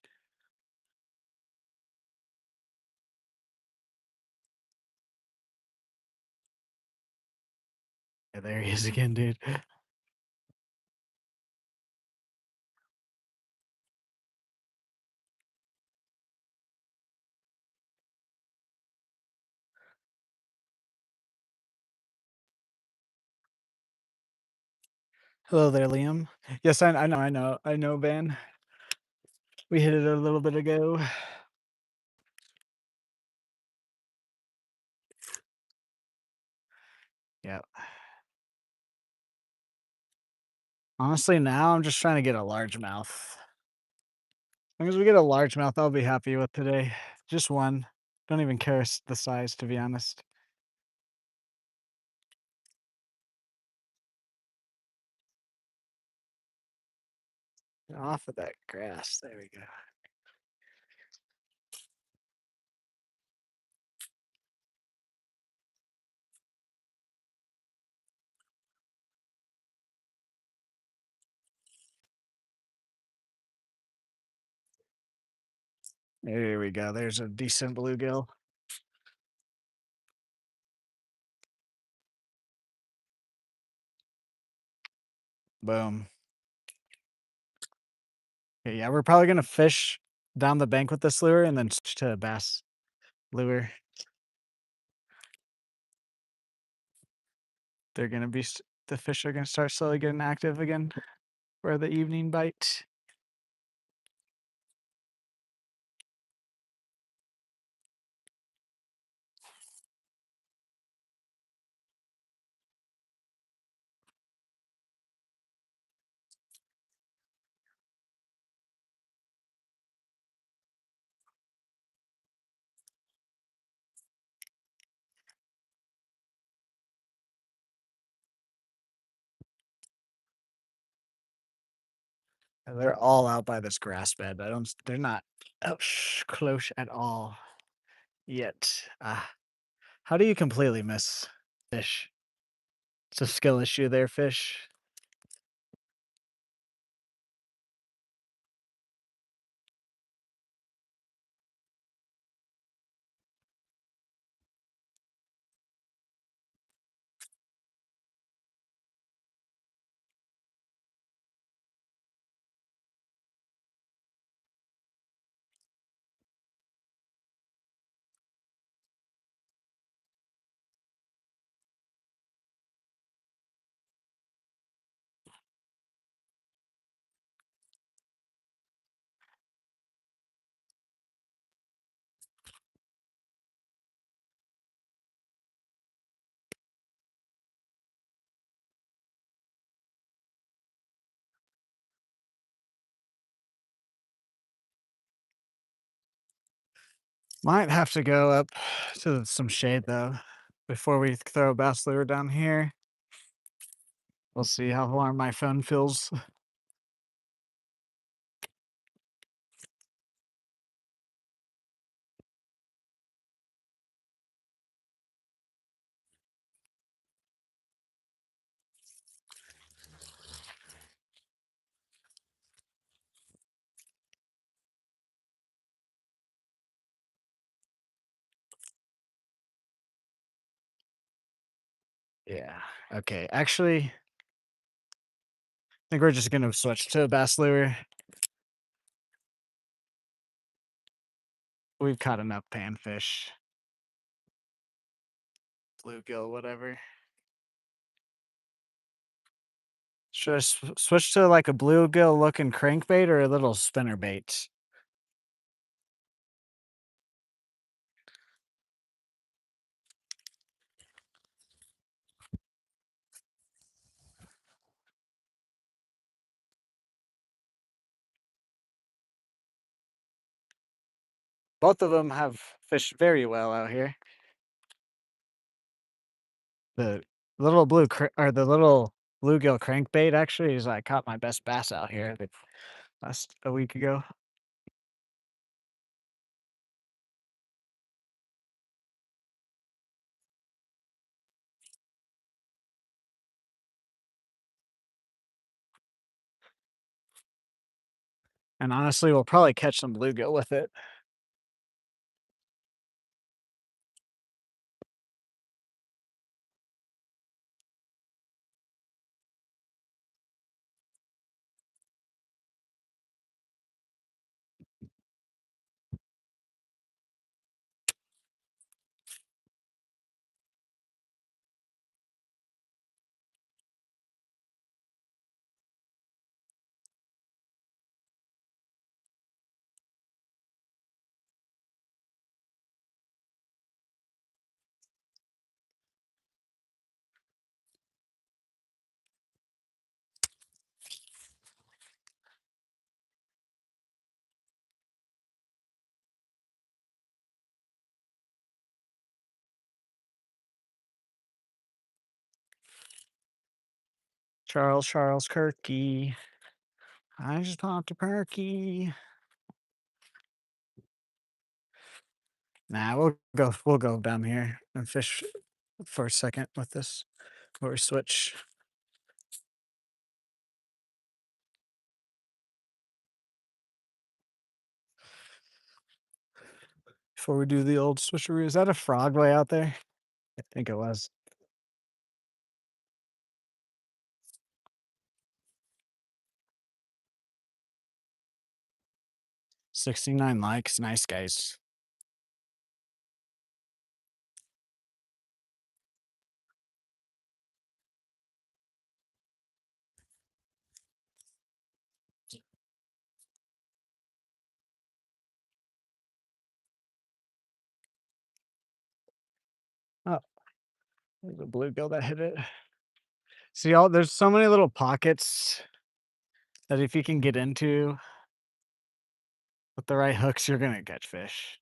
Yeah, there he is again, dude. Hello there, Liam. Yes, I know, Van. We hit it a little bit ago. Yeah. Honestly, now I'm just trying to get a largemouth. As long as we get a largemouth, I'll be happy with today. Just one. Don't even care the size, to be honest. Get off of that grass. There we go. There we go. There's a decent bluegill. Boom. Okay, yeah, we're probably gonna fish down the bank with this lure and then switch to a bass lure. They're gonna be the fish are gonna start slowly getting active again for the evening bite. And they're all out by this grass bed. They're not close at all yet. How do you completely miss fish? It's a skill issue there, fish. Might have to go up to some shade though before we throw a bass lure down here. We'll see how warm my phone feels. Yeah. Okay. Actually, I think we're just gonna switch to a bass lure. We've caught enough panfish, bluegill, whatever. Should I switch to like a bluegill looking crankbait or a little spinner bait? Both of them have fished very well out here. The little or the little bluegill crankbait actually is I caught my best bass out here last a week ago. And honestly, we'll probably catch some bluegill with it. Charles Kirky. I just popped a perky. Nah, we'll go down here and fish for a second with this before we switch. Before we do the old switcheroo. Is that a frog way out there? I think it was. 69 likes. Nice guys. Oh, there's a bluegill that hit it. See all there's so many little pockets that if you can get into with the right hooks, you're gonna catch fish.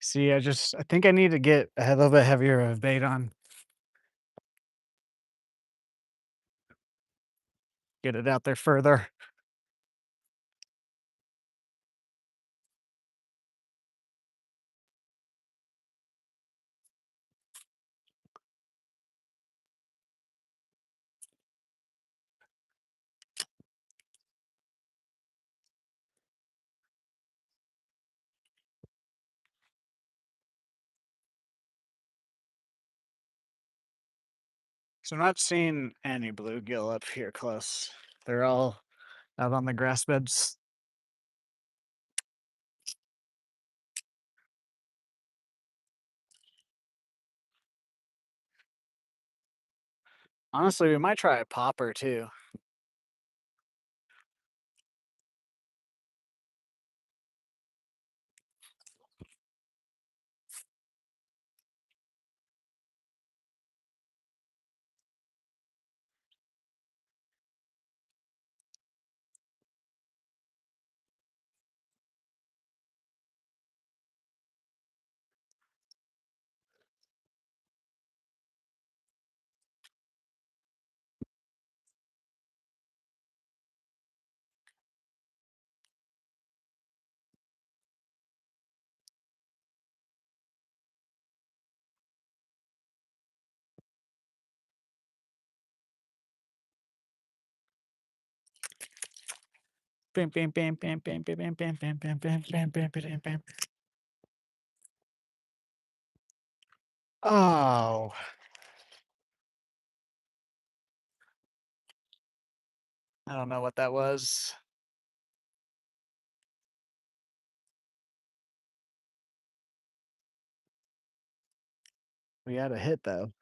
See, I think I need to get a little bit heavier of bait on. Get it out there further. So I'm not seeing any bluegill up here close. They're all out on the grass beds. Honestly, we might try a popper too. Bam, bam, bam, bam, bam, bam, bam, bam, bam, bam, bam, bam, bam, bam, bam. Oh, I don't know what that was. We had a hit though.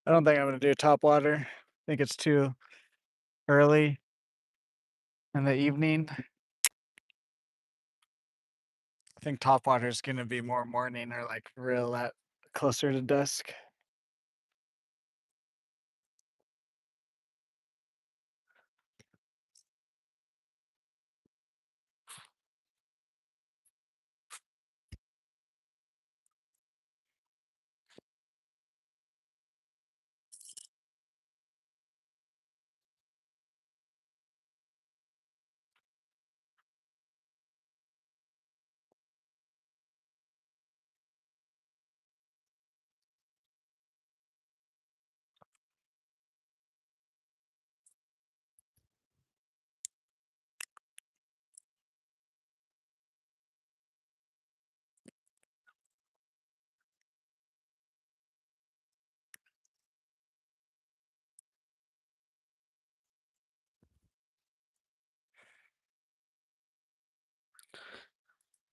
I don't think I'm gonna do top water. I think it's too early in the evening. I think top water is gonna be more morning or like real at closer to dusk.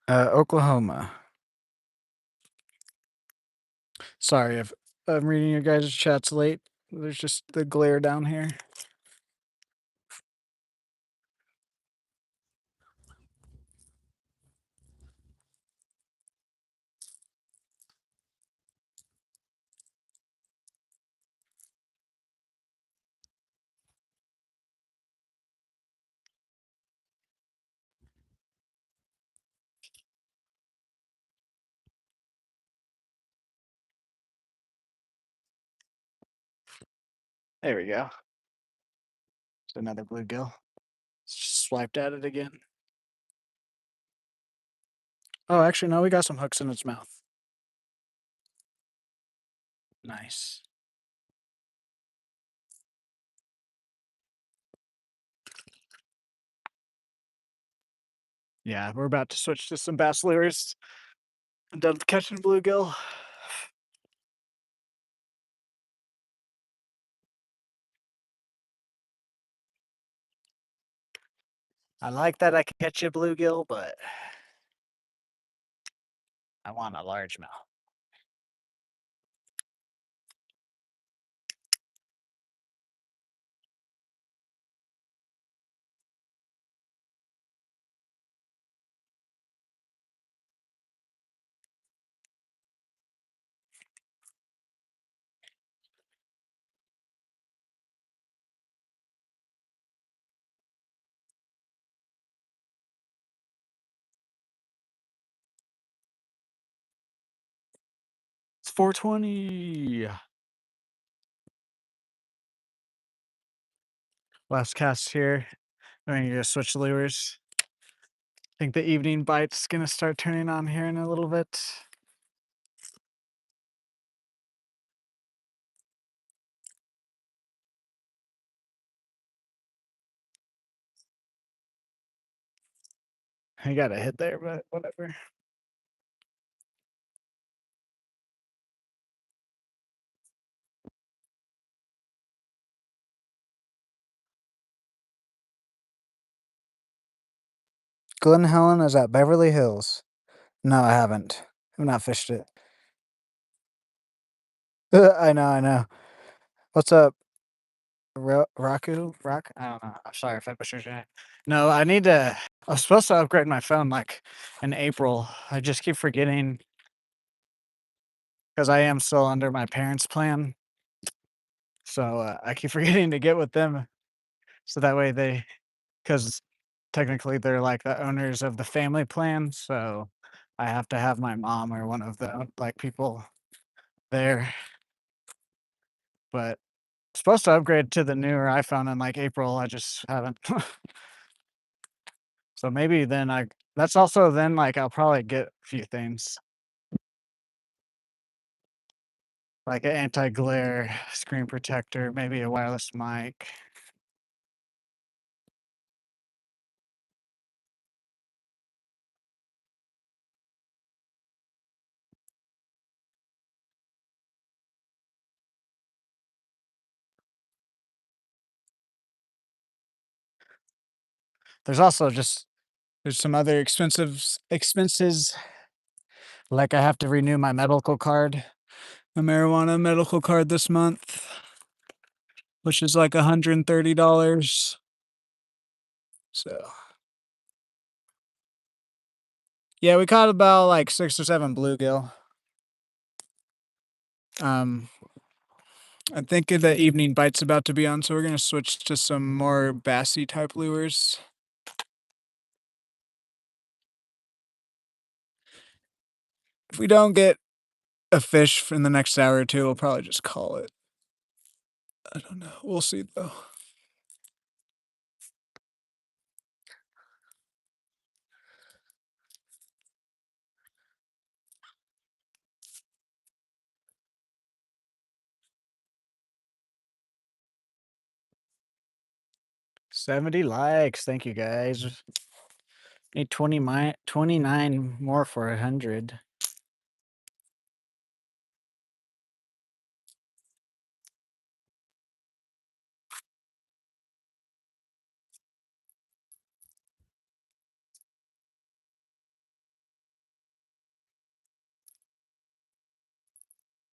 Oklahoma. Sorry if I'm reading your guys' chats late. There's just the glare down here. There we go. It's another bluegill. Swiped at it again. Oh, actually, no, we got some hooks in its mouth. Nice. Yeah, we're about to switch to some bass lures. I'm done catching bluegill. I like that I can catch a bluegill, but I want a largemouth. It's 420. Last cast here. I'm gonna switch lures. I think the evening bite's gonna start turning on here in a little bit. I got a hit there, but whatever. Glen Helen is at Beverly Hills. No, I haven't. I've not fished it. I know, I know. What's up, Raku? Rock? I don't know. I'm sorry if I butchered your name. No, I need to. I was supposed to upgrade my phone like in April. I just keep forgetting because I am still under my parents' plan. So I keep forgetting to get with them. So that way they, because technically they're like the owners of the family plan, so I have to have my mom or one of the like people there. But supposed to upgrade to the newer iPhone in like April. I just haven't. So maybe then I that's also then like I'll probably get a few things like an anti-glare screen protector, maybe a wireless mic. There's also just there's some other expenses like I have to renew my medical card, a marijuana medical card this month, which is like $130. So yeah, we caught about like 6 or 7 bluegill. Um, I think the evening bite's about to be on, so we're gonna switch to some more bassy type lures. If we don't get a fish in the next hour or two, we'll probably just call it. I don't know. We'll see though. $70 likes. Thank you guys. Need 29 more for 100.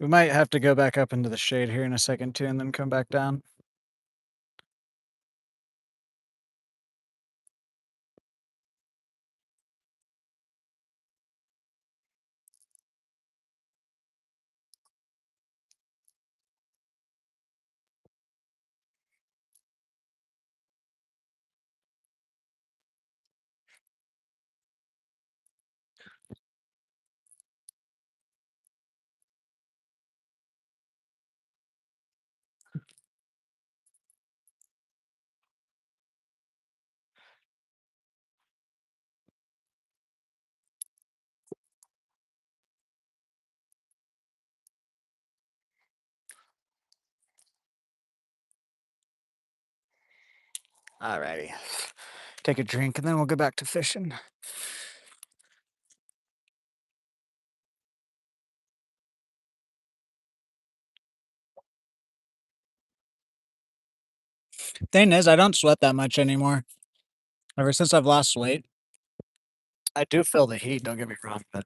We might have to go back up into the shade here in a second too and then come back down. Alrighty. Take a drink and then we'll go back to fishing. Thing is, I don't sweat that much anymore. Ever since I've lost weight. I do feel the heat, don't get me wrong, but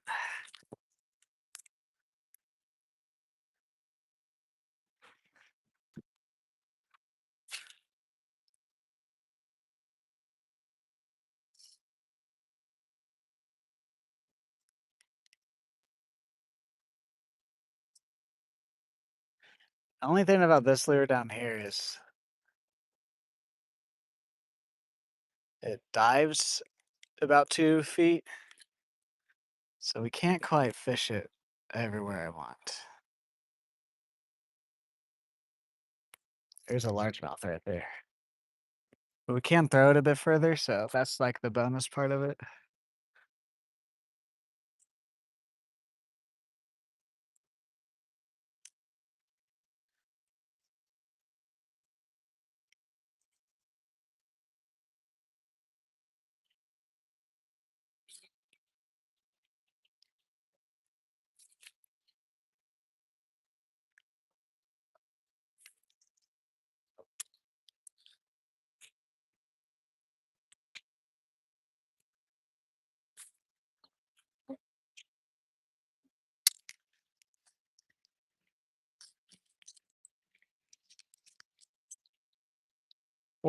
the only thing about this lure down here is it dives about 2 feet, so we can't quite fish it everywhere I want. There's a largemouth right there. But we can throw it a bit further, so that's like the bonus part of it.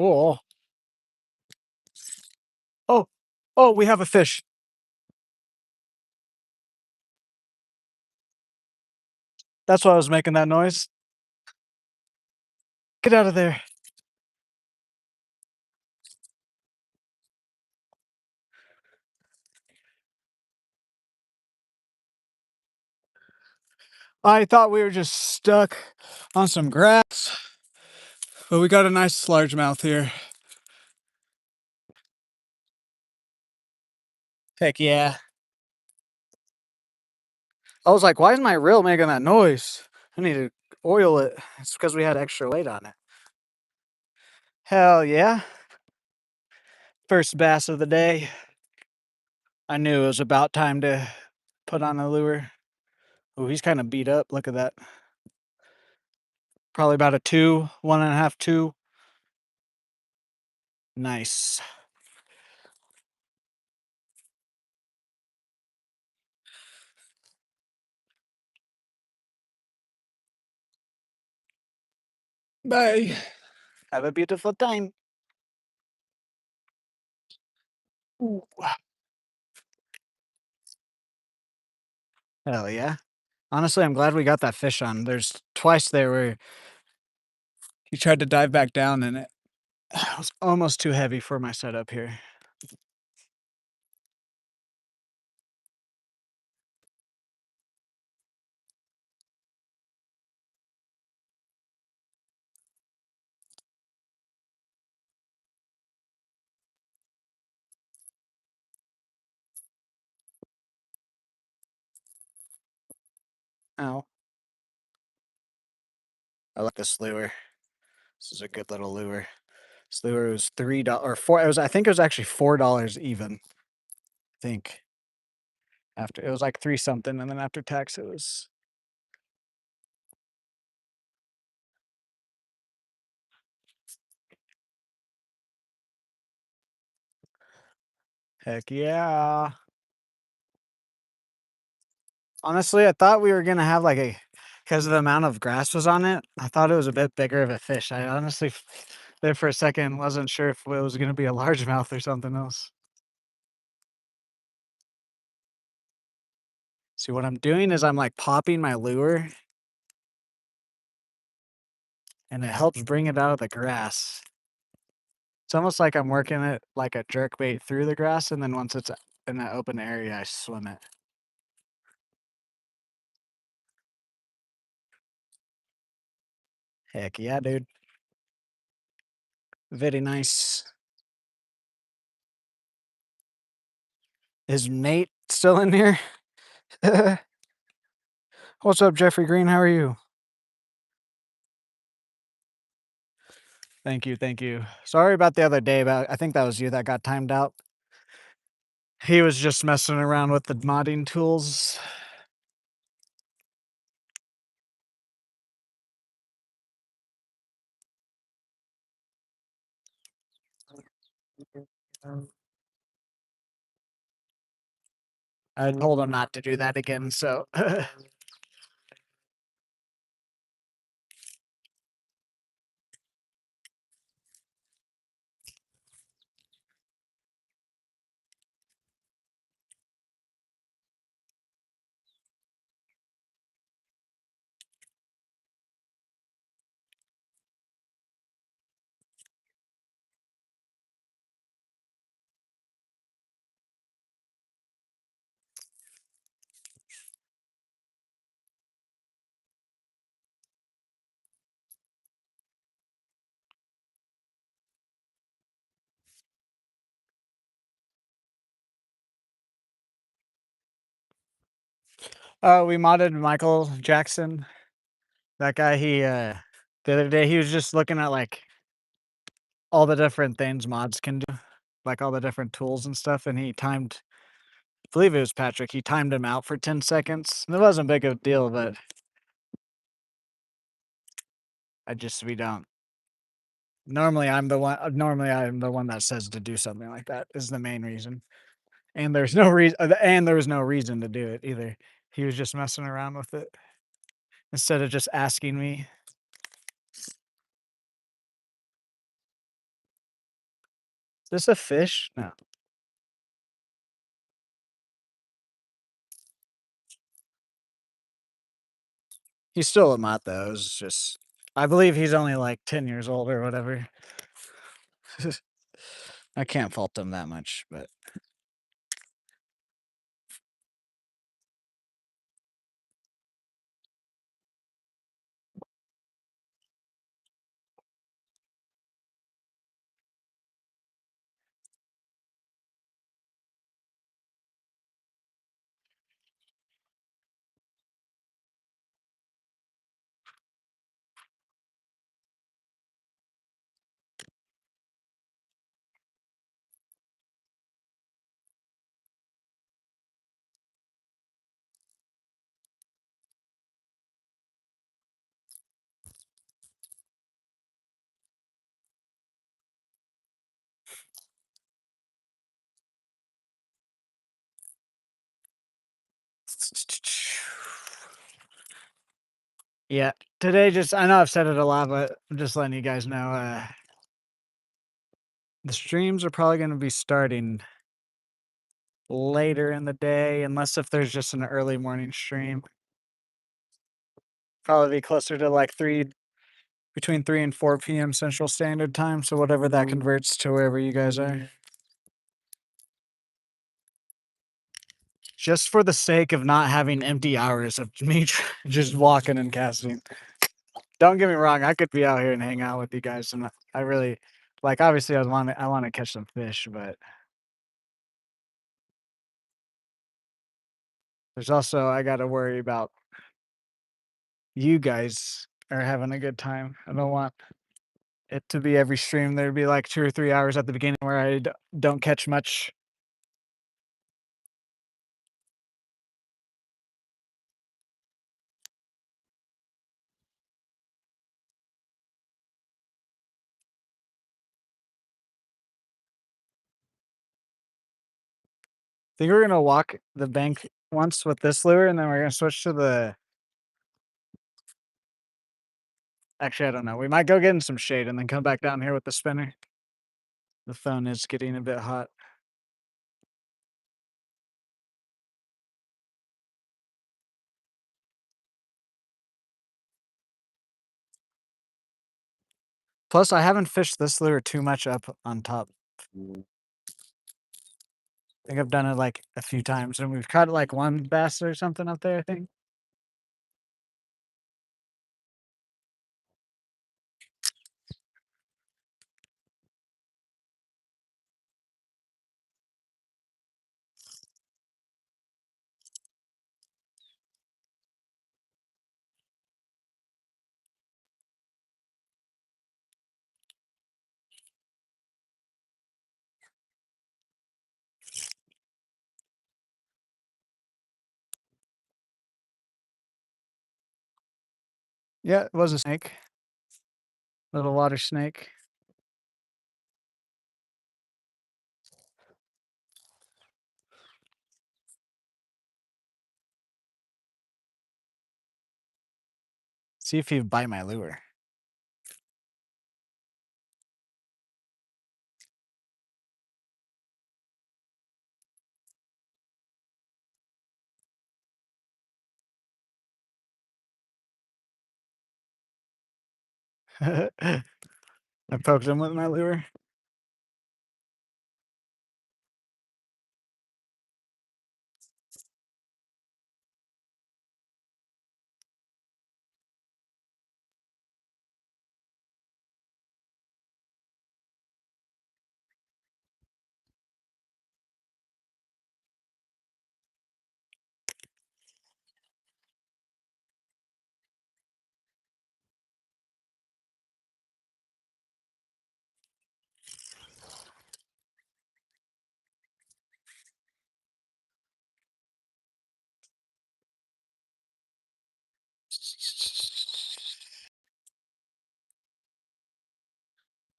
Oh, oh, oh, we have a fish. That's why I was making that noise. Get out of there. I thought we were just stuck on some grass, but we got a nice largemouth here. Heck yeah. I was like, why is my reel making that noise? I need to oil it. It's because we had extra weight on it. Hell yeah. First bass of the day. I knew it was about time to put on a lure. Oh, he's kind of beat up. Look at that. Probably about a two, 1.5, two. Nice. Bye. Have a beautiful time. Ooh. Hell yeah. Honestly, I'm glad we got that fish on. There's twice there where he tried to dive back down and it was almost too heavy for my setup here. Ow. I like this lure. This is a good little lure. This lure was $3 or four. It was, I think it was actually $4 even. I think after it was like three something, and then after tax it was. Heck yeah. Honestly, I thought we were gonna have like a, because of the amount of grass was on it. I thought it was a bit bigger of a fish. I honestly, there for a second, wasn't sure if it was gonna be a largemouth or something else. See, what I'm doing is I'm like popping my lure, and it helps bring it out of the grass. It's almost like I'm working it like a jerk bait through the grass, and then once it's in that open area, I swim it. Heck yeah, dude. Very nice. Is Nate still in here? What's up, Jeffrey Green? How are you? Thank you, thank you. Sorry about the other day, but I think that was you that got timed out. He was just messing around with the modding tools. I told him not to do that again, so we modded Michael Jackson. That guy, the other day he was just looking at like all the different things mods can do, like all the different tools and stuff, and he timed, I believe it was Patrick, he timed him out for 10 seconds. It wasn't big of a deal, but we don't. Normally I'm the one that says to do something like that is the main reason. And there's no reason, and there was no reason to do it either. He was just messing around with it instead of just asking me. Is this a fish? No. He's still a mutt though. It's just, I believe he's only like 10 years old or whatever. I can't fault him that much, but Yeah, today just I know I've said it a lot, but I'm just letting you guys know, the streams are probably gonna be starting later in the day, unless if there's just an early morning stream. Probably be closer to like 3 between 3 and 4 PM Central Standard Time, so whatever that converts to wherever you guys are. Just for the sake of not having empty hours of me just walking and casting. Don't get me wrong, I could be out here and hang out with you guys, and I really like, obviously, I wanna catch some fish, but there's also I gotta worry about you guys are having a good time. I don't want it to be every stream, there'd be, like, 2 or 3 hours at the beginning where I don't catch much. Think we're gonna walk the bank once with this lure, and then we're gonna switch to the actually, I don't know. We might go get in some shade and then come back down here with the spinner. The phone is getting a bit hot. Plus, I haven't fished this lure too much up on top. I think I've done it, like, a few times, and we've caught, like, 1 bass or something up there, I think. Yeah, it was a snake. Little water snake. See if he'd bite my lure. I poked him with my lure.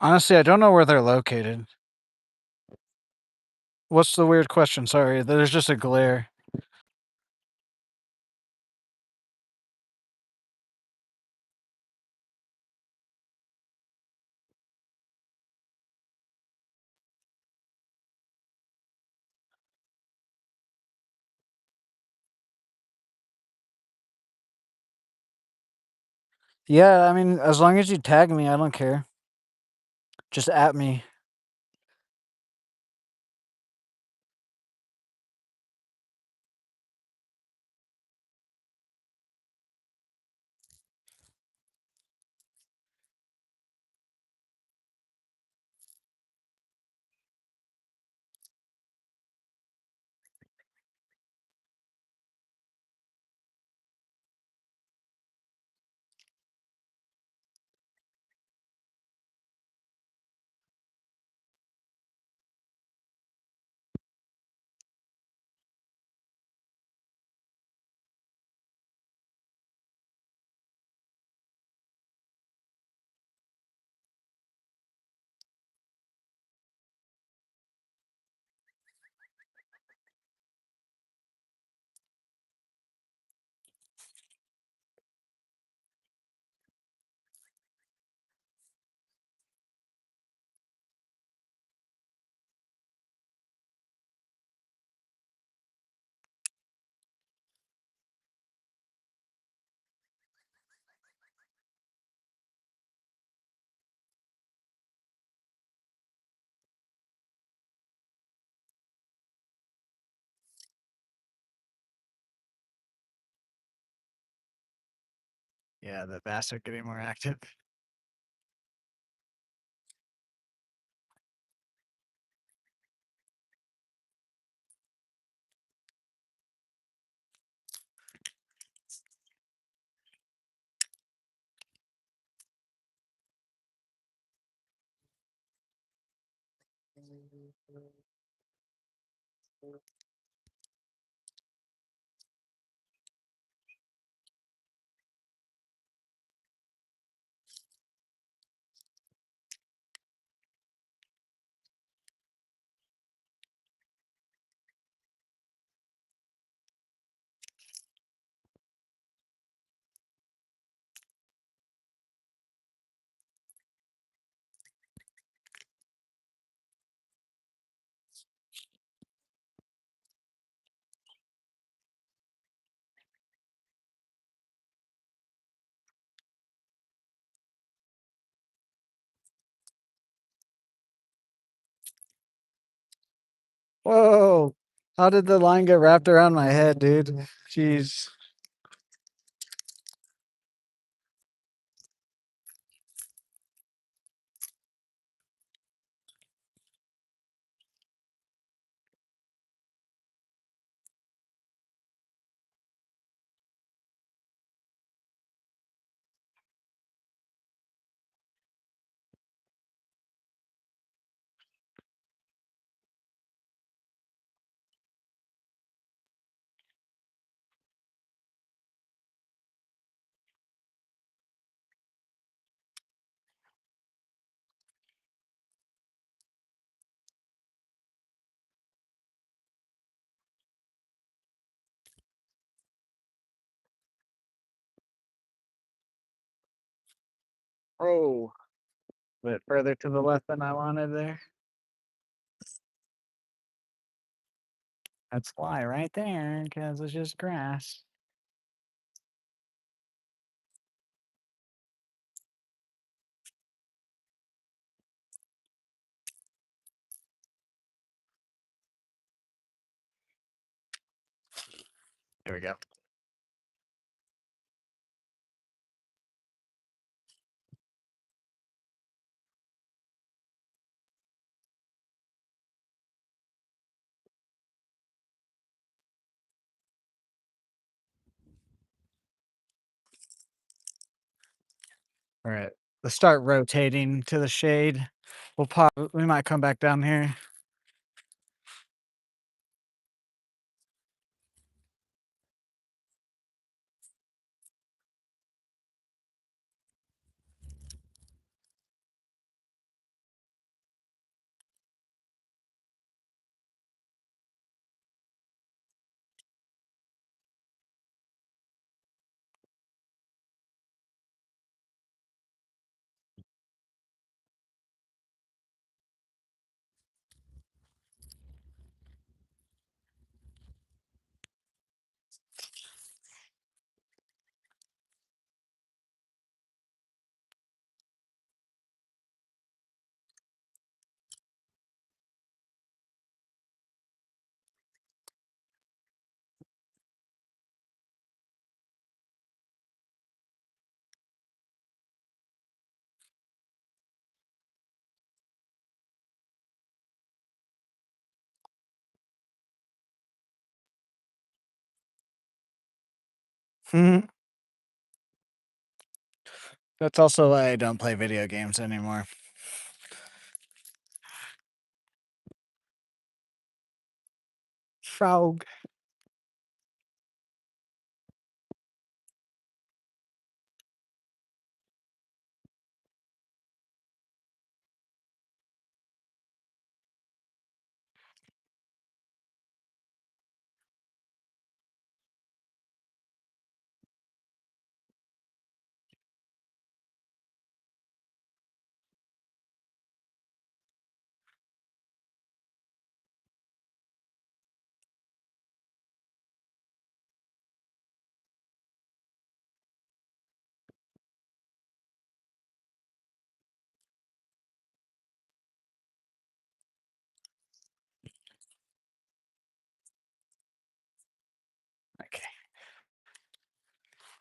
Honestly, I don't know where they're located. What's the weird question? Sorry, there's just a glare. Yeah, I mean, as long as you tag me, I don't care. Just at me. Yeah, the bass are getting more active. Whoa! How did the line get wrapped around my head, dude? Jeez. Oh, bit further to the left than I wanted there. That's why right there, because it's just grass. There we go. All right. Let's start rotating to the shade. We might come back down here. That's also why I don't play video games anymore. Frog.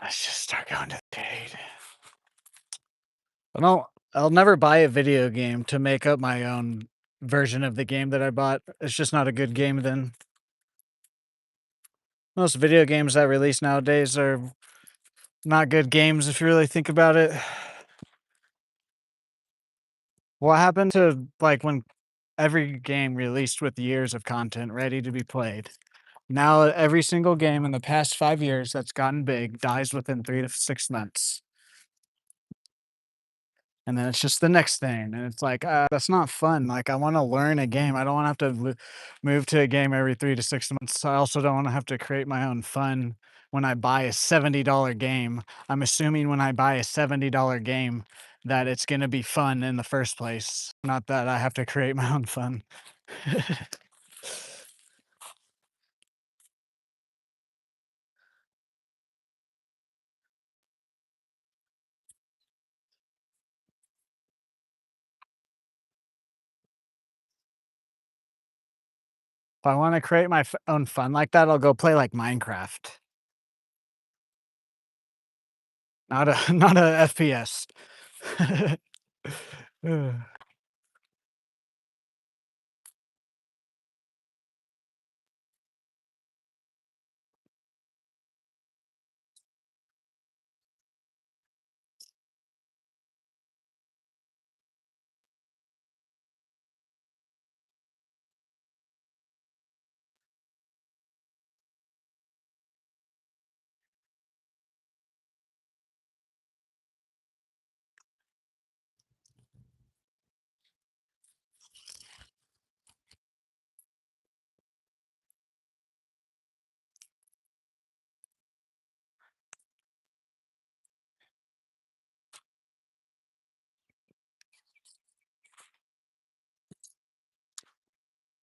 Let's just start going to the shade. I don't I'll never buy a video game to make up my own version of the game that I bought. It's just not a good game then. Most video games that release nowadays are not good games if you really think about it. What happened to like when every game released with years of content ready to be played? Now every single game in the past 5 years that's gotten big dies within 3 to 6 months. And then it's just the next thing, and it's like, that's not fun. Like, I wanna learn a game. I don't wanna have to move to a game every 3 to 6 months. I also don't wanna have to create my own fun when I buy a $70 game. I'm assuming when I buy a $70 game that it's gonna be fun in the first place, not that I have to create my own fun. If I wanna create my own fun like that, I'll go play, like, Minecraft, not a not a FPS. Ugh.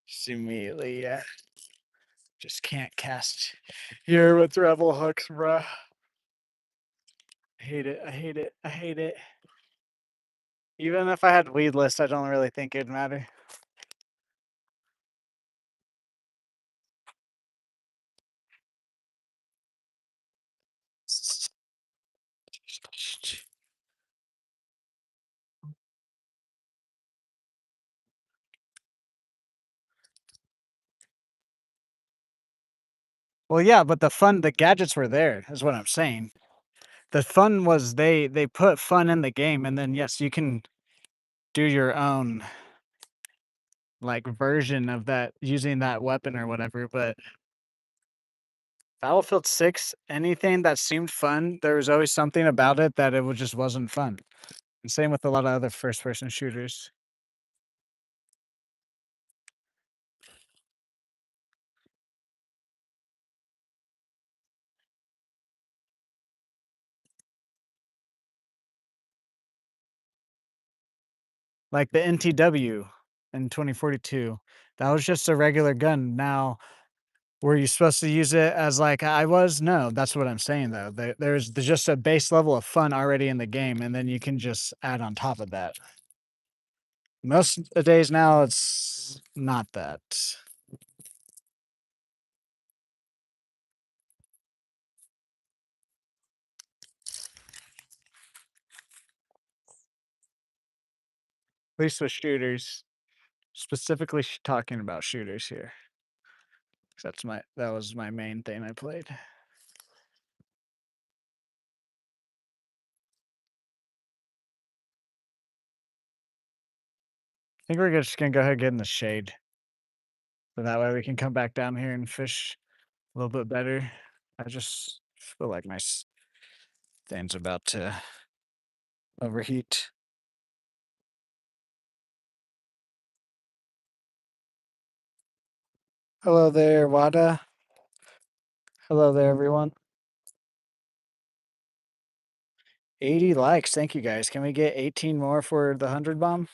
Just immediately, yeah. Just can't cast here with rebel hooks, bruh. I hate it. I hate it. I hate it. Even if I had weedless, I don't really think it'd matter. Well, yeah, but the gadgets were there, is what I'm saying. The fun was they put fun in the game, and then yes, you can do your own like version of that using that weapon or whatever. But Battlefield 6, anything that seemed fun, there was always something about it that just wasn't fun. And same with a lot of other first person shooters. Like the NTW in 2042, that was just a regular gun. Now, were you supposed to use it as like I was? No, that's what I'm saying though. There's just a base level of fun already in the game, and then you can just add on top of that. Most of the days now, it's not that. At least with shooters, specifically talking about shooters here. 'Cause that was my main thing I played. I think we're just gonna go ahead and get in the shade. So that way we can come back down here and fish a little bit better. I just feel like my thing's about to overheat. Hello there, Wada. Hello there, everyone. 80 likes. Thank you guys. Can we get 18 more for the 100 bomb?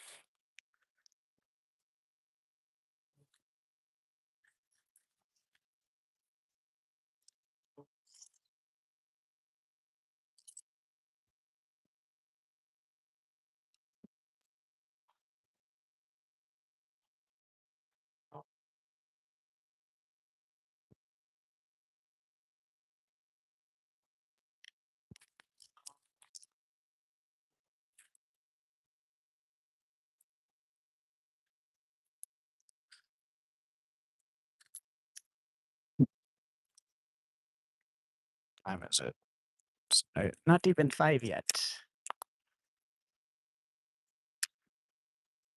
Time is it? Not even 5 yet.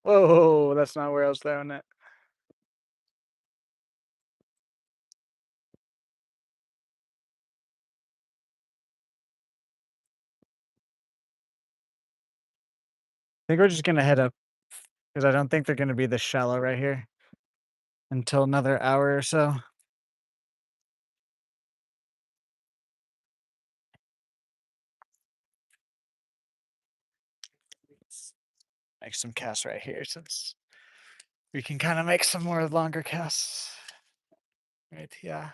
Whoa, that's not where I was throwing it. I think we're just gonna head up because I don't think they're gonna be this shallow right here until another hour or so. Make some casts right here since we can kind of make some more longer casts. Right, yeah.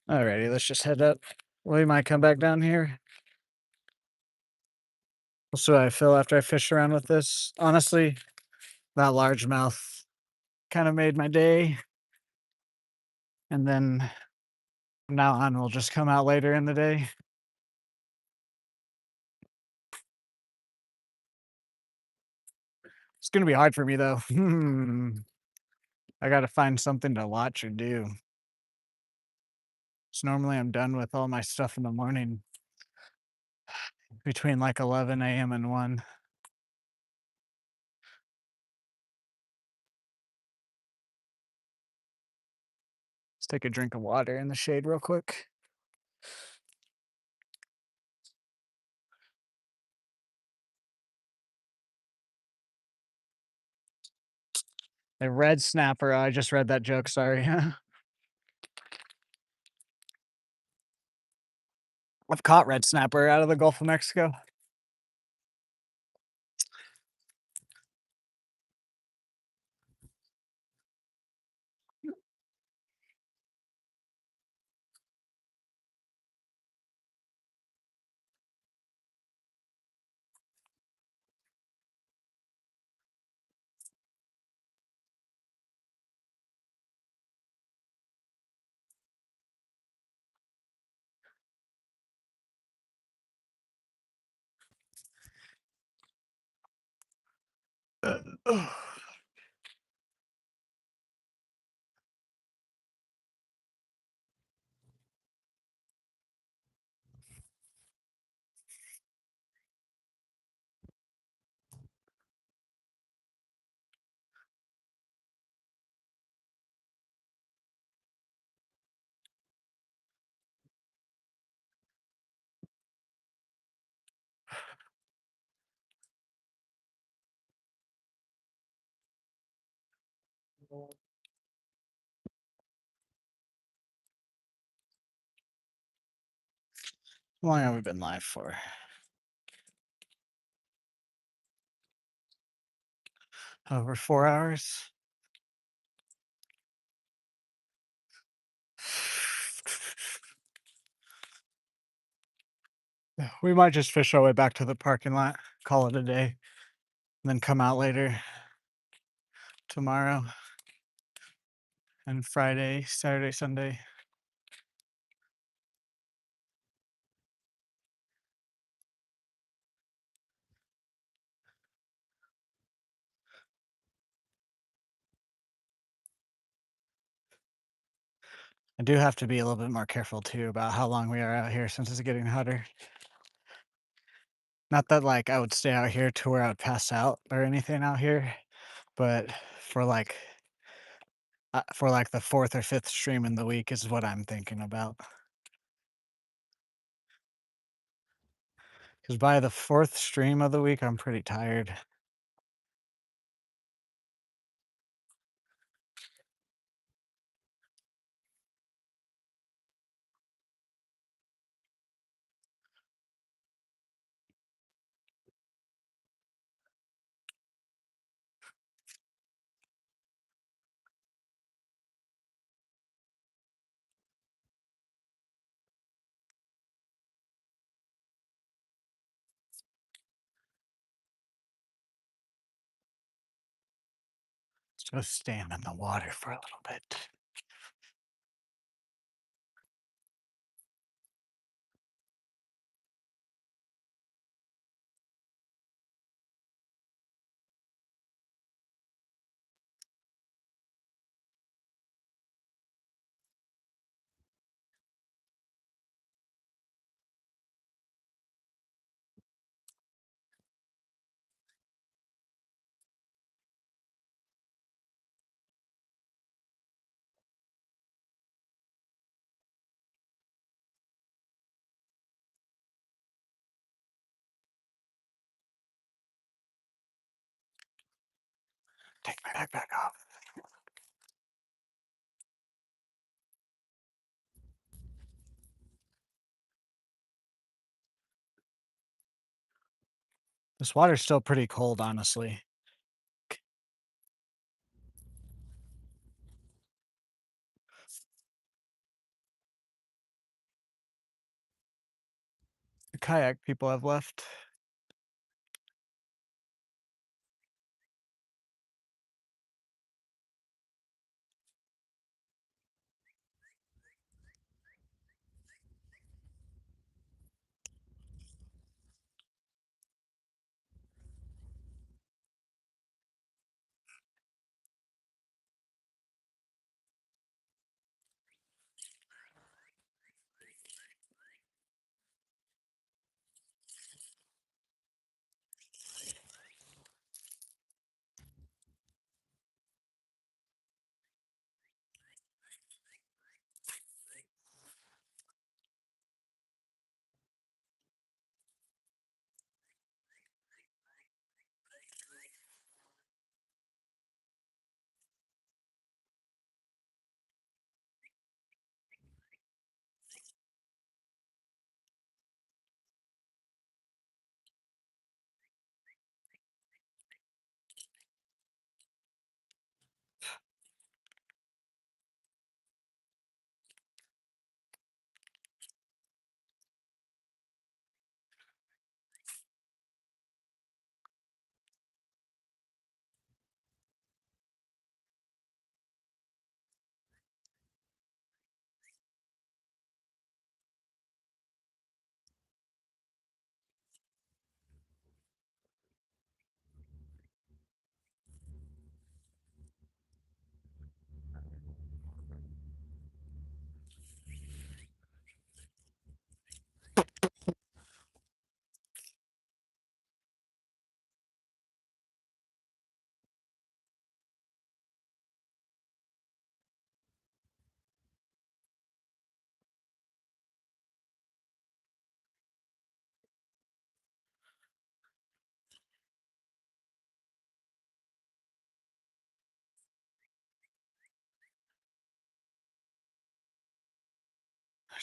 Alrighty, let's just head up. We might come back down here. We'll see what I feel after I fish around with this. Honestly, that largemouth kind of made my day. And then from now on, we'll just come out later in the day. It's gonna be hard for me though. I gotta find something to watch or do. So normally I'm done with all my stuff in the morning between like 11 a.m. and 1. Let's take a drink of water in the shade real quick. The red snapper. I just read that joke. Sorry. I've caught red snapper out of the Gulf of Mexico. How long have we been live for? Over 4 hours. We might just fish our way back to the parking lot, call it a day, and then come out later tomorrow and Friday, Saturday, Sunday. I do have to be a little bit more careful too about how long we are out here since it's getting hotter. Not that like I would stay out here to where I would pass out or anything out here, but for like for like the fourth or fifth stream in the week is what I'm thinking about. Because by the fourth stream of the week, I'm pretty tired. Let's go stand in the water for a little bit. Take my backpack off. This water's still pretty cold, honestly. The kayak people have left.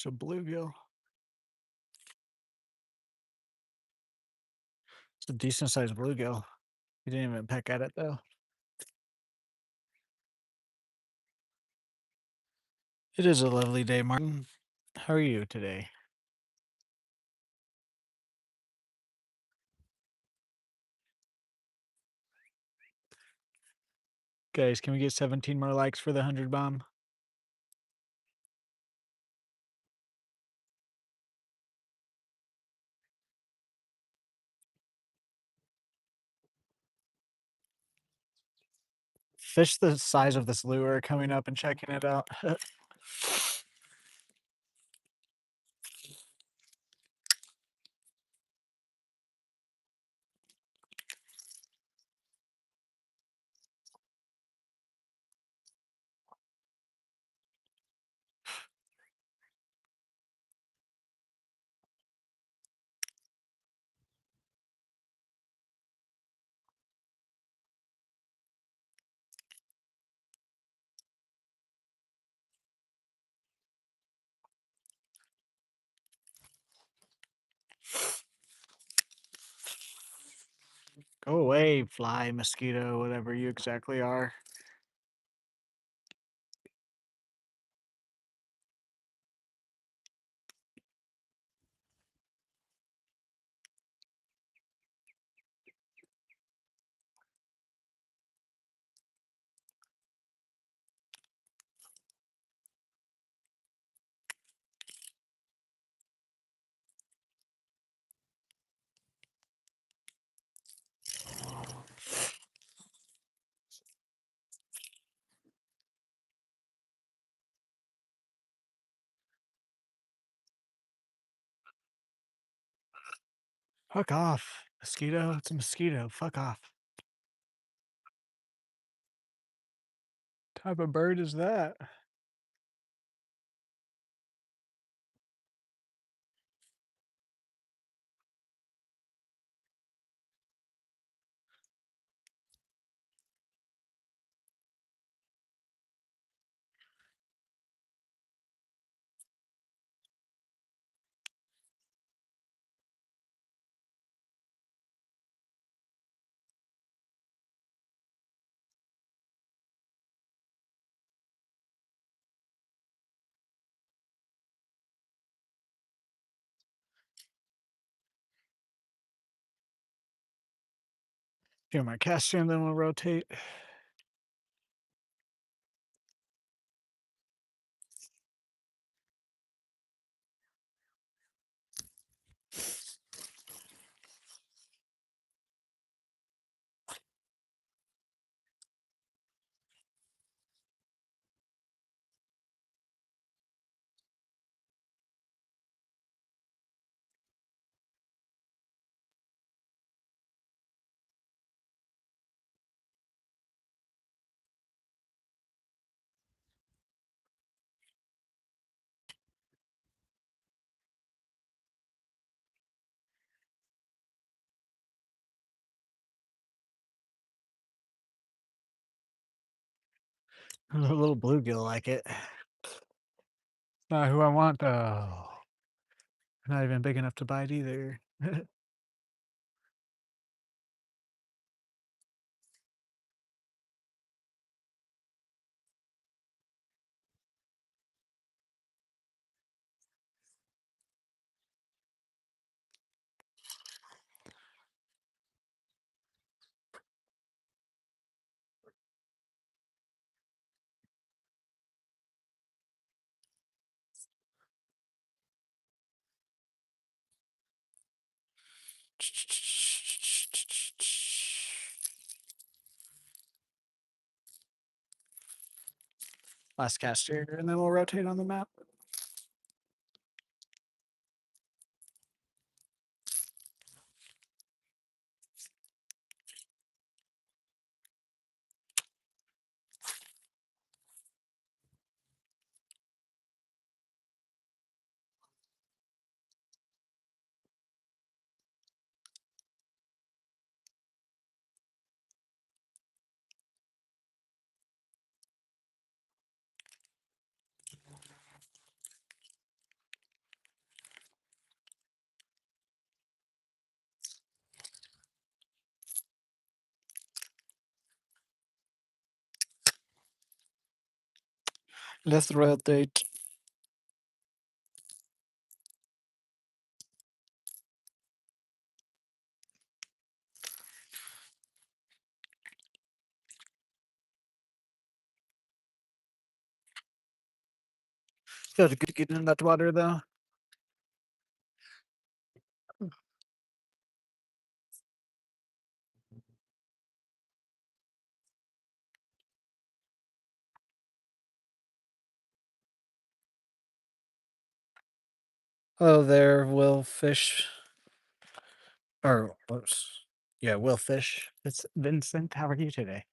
There's a bluegill. It's a decent sized bluegill. You didn't even peck at it though. It is a lovely day, Martin. How are you today? Guys, can we get 17 more likes for the 100 bomb? Fish the size of this lure coming up and checking it out. Go away, fly, mosquito, whatever you exactly are. Fuck off. Mosquito? It's a mosquito. Fuck off. Type of bird is that? Here, my cast stream, then we'll rotate. A little bluegill like it. Not who I want though. Not even big enough to bite either. Last cast here, and then we'll rotate on the map. Let's rotate. Feels good to get in that water though. Hello there, Will Fish. Or whoops. Yeah, Will Fish. It's Vincent. How are you today?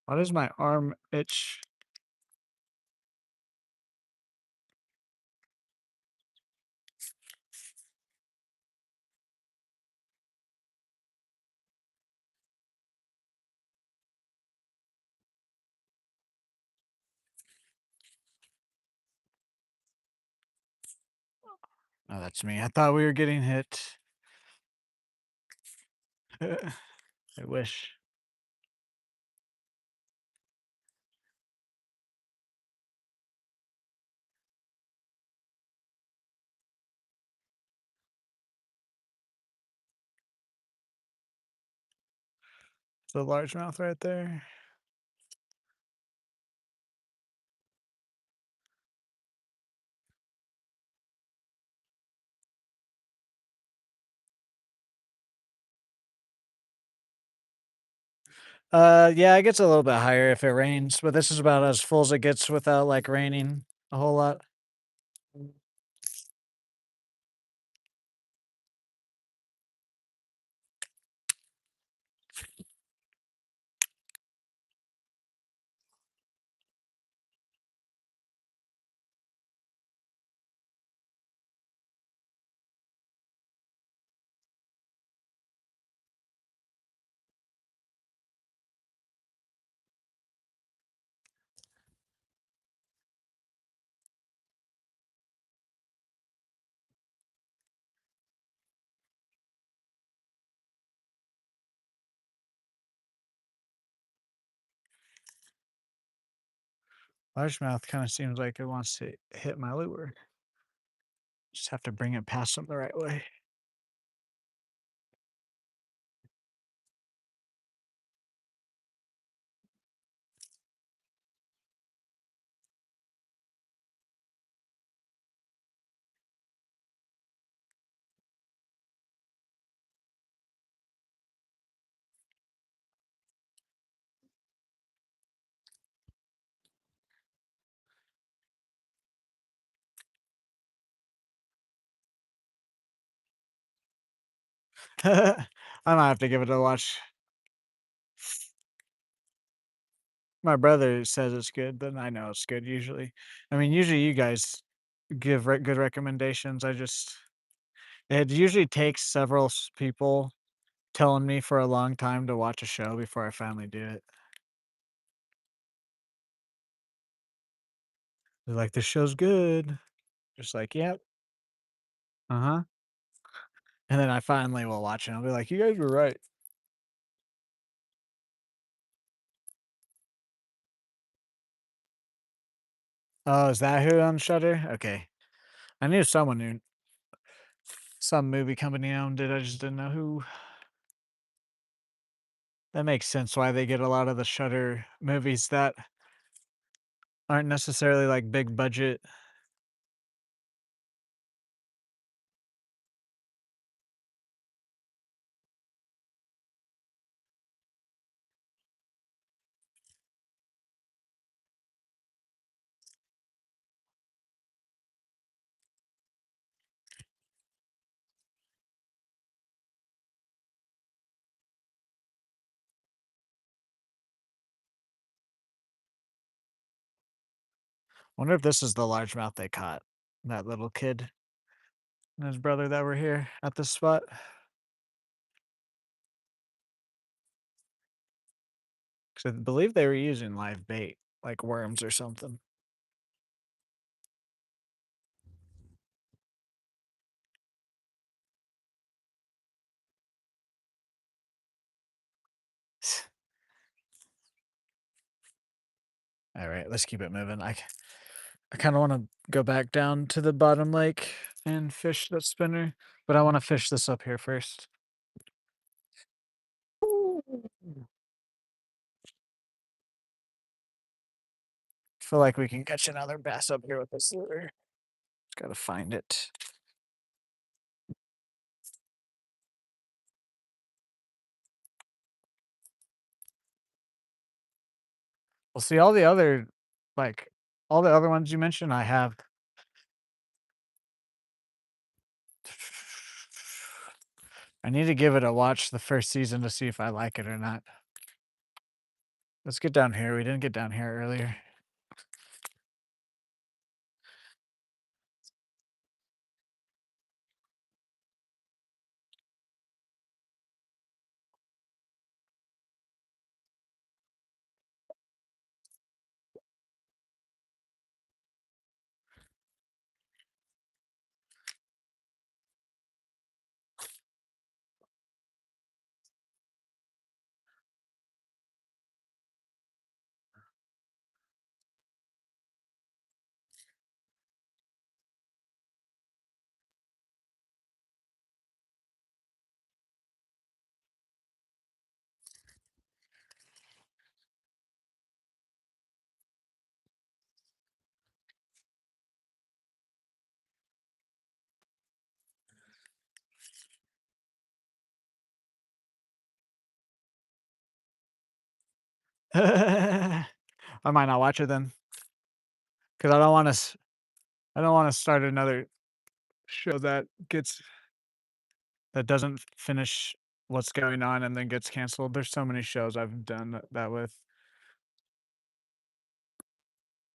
Why does my arm itch? Oh, that's me. I thought we were getting hit. I wish. The largemouth right there. Yeah, it gets a little bit higher if it rains, but this is about as full as it gets without, like, raining a whole lot. Largemouth kinda seems like it wants to hit my lure. Just have to bring it past them the right way. I might have to give it a watch. My brother says it's good, but I know it's good usually. I mean, usually you guys give good recommendations. It usually takes several people telling me for a long time to watch a show before I finally do it. They're like, "This show's good." Just like, "Yep, uh-huh." And then I finally will watch it, and I'll be like, "You guys were right." Oh, is that who on Shudder? Okay. I knew someone who some movie company owned it, I just didn't know who. That makes sense why they get a lot of the Shudder movies that aren't necessarily, like, big budget. Wonder if this is the largemouth they caught, that little kid and his brother that were here at this spot. 'Cause I believe they were using live bait, like worms or something. Alright, let's keep it moving. I kinda wanna go back down to the bottom lake and fish that spinner, but I wanna fish this up here first. Feel like we can catch another bass up here with this lure. Just gotta find it. Well, see, like, all the other ones you mentioned, I have. I need to give it a watch the first season to see if I like it or not. Let's get down here. We didn't get down here earlier. I might not watch it then, because I don't wanna start another show that doesn't finish what's going on and then gets canceled. There's so many shows I've done that with.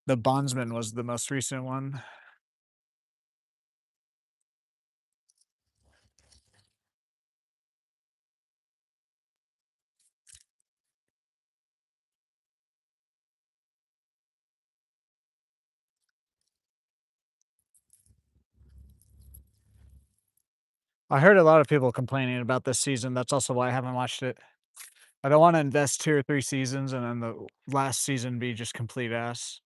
The Bondsman was the most recent one. I heard a lot of people complaining about this season, that's also why I haven't watched it. I don't wanna invest 2 or 3 seasons and then the last season be just complete ass.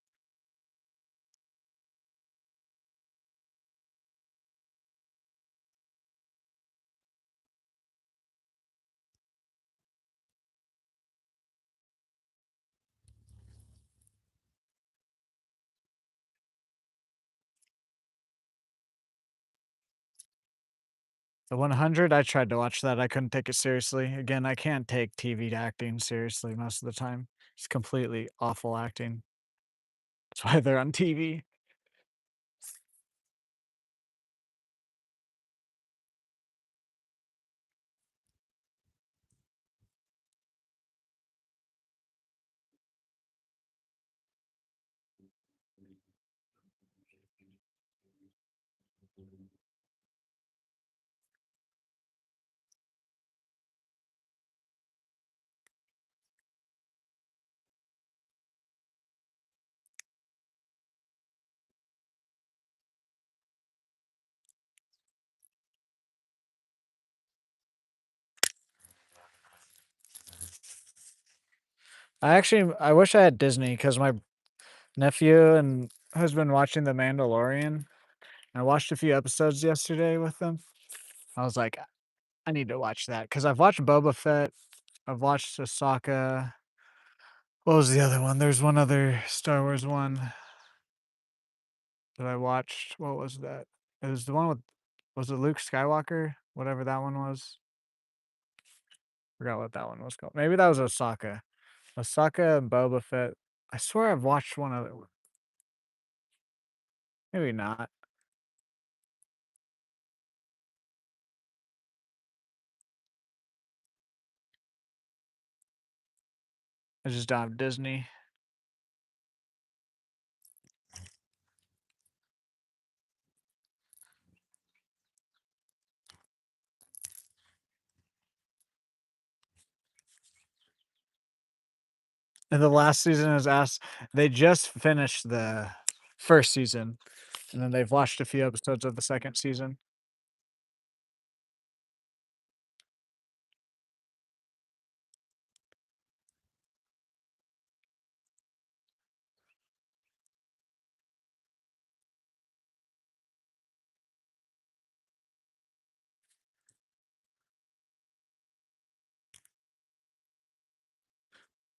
The 100, I tried to watch that, I couldn't take it seriously. Again, I can't take TV acting seriously most of the time. It's completely awful acting. That's why they're on TV. I wish I had Disney because my nephew and has been watching The Mandalorian. I watched a few episodes yesterday with them. I was like, I need to watch that because I've watched Boba Fett, I've watched Ahsoka. What was the other one? There's one other Star Wars one that I watched. What was that? It was the one with was it Luke Skywalker? Whatever that one was. Forgot what that one was called. Maybe that was Ahsoka. Ahsoka and Boba Fett. I swear I've watched one other one. Maybe not. I just don't have Disney. And the last season is asked they just finished the first season, and then they've watched a few episodes of the second season.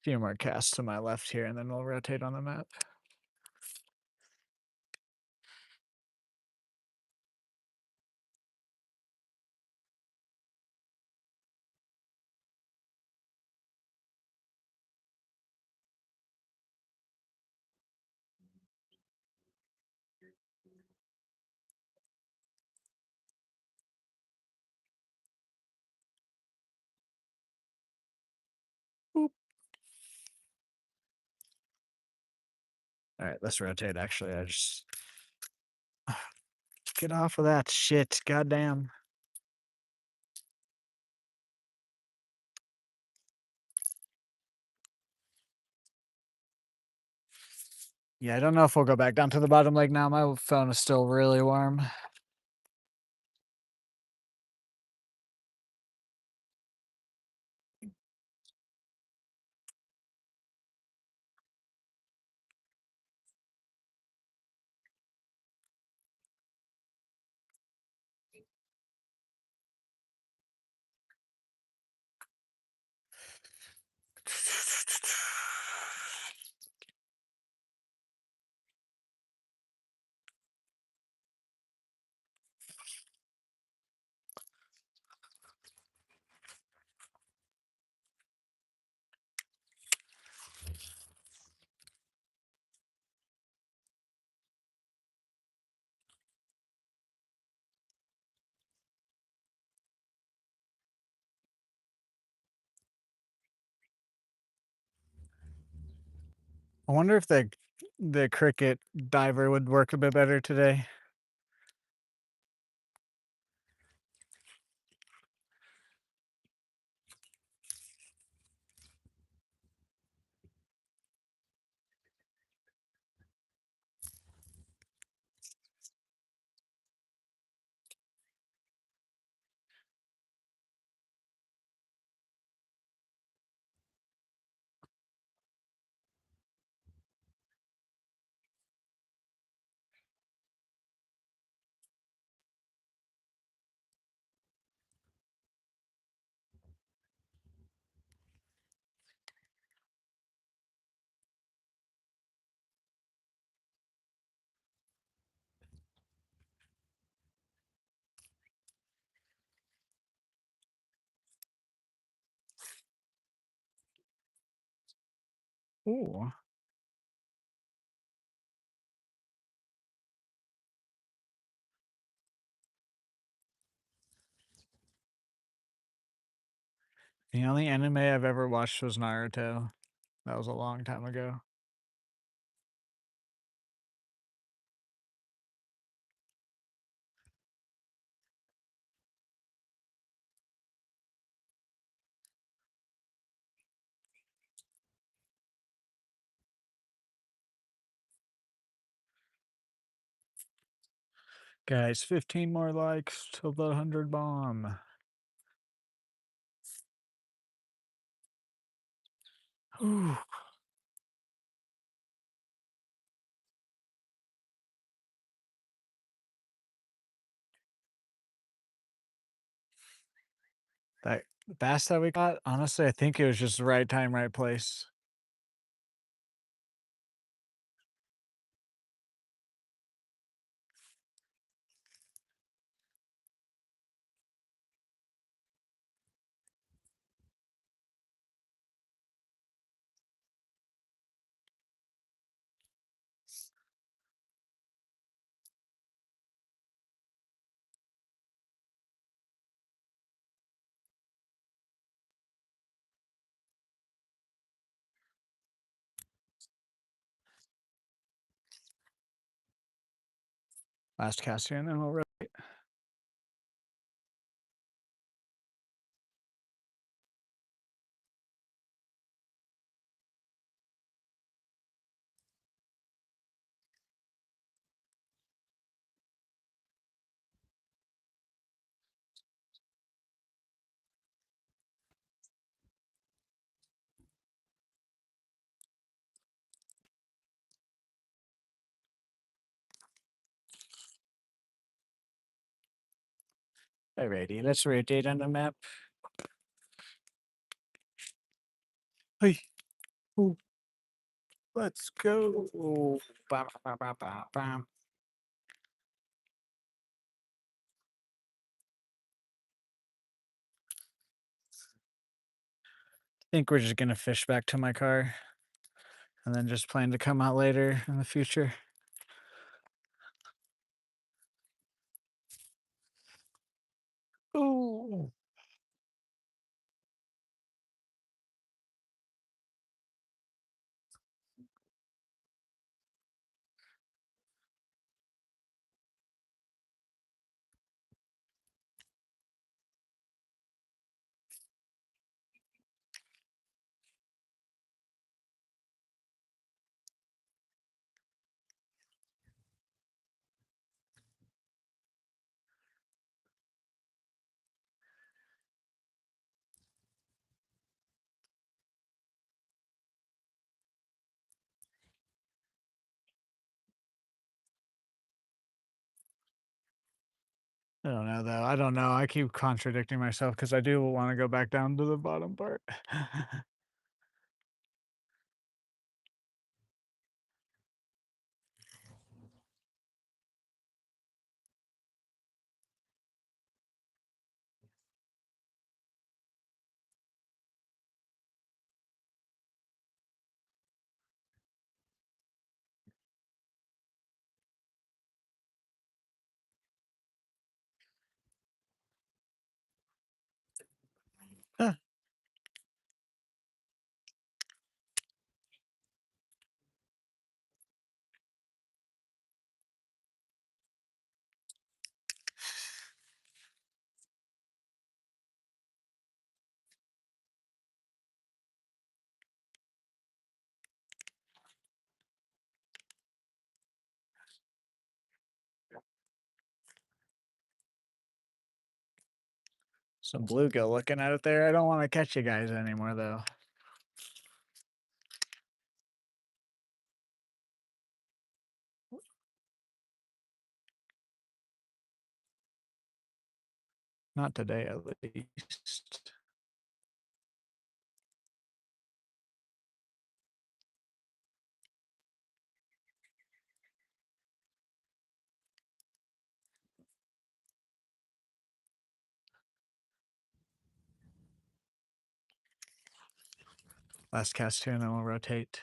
Few more casts to my left here, and then we'll rotate on the map. let's rotate, actually, I just get off of that shit, goddamn. Yeah, I don't know if we'll go back down to the bottom lake now, my phone is still really warm. I wonder if the cricket diver would work a bit better today. Ooh. The only anime I've ever watched was Naruto. That was a long time ago. Guys, 15 more likes till the 100 bomb. Ooh. That bass that we got, honestly, I think it was just the right time, right place. Last cast here, and then we'll rotate. Alrighty, let's rotate on the map. Hey, ooh, let's go. Ooh, bam, bam, bam, bam, bam. Think we're just gonna fish back to my car and then just plan to come out later in the future. Ooh. don't know though. I don't know. I keep contradicting myself because I do want to go back down to the bottom part. Huh. Some bluegill looking at it there. I don't want to catch you guys anymore though. Not today at least. Last cast here and then we'll rotate.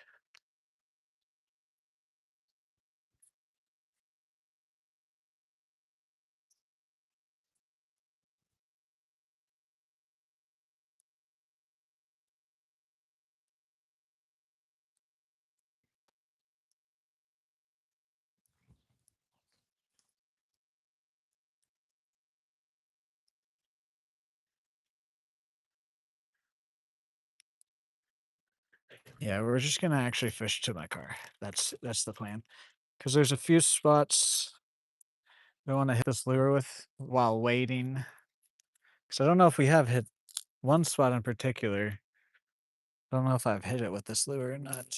Yeah, we're just gonna actually fish to my car. That's the plan. Because there's a few spots we want to hit this lure with while waiting. Because I don't know if we have hit one spot in particular. I don't know if I've hit it with this lure or not.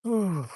Ooh.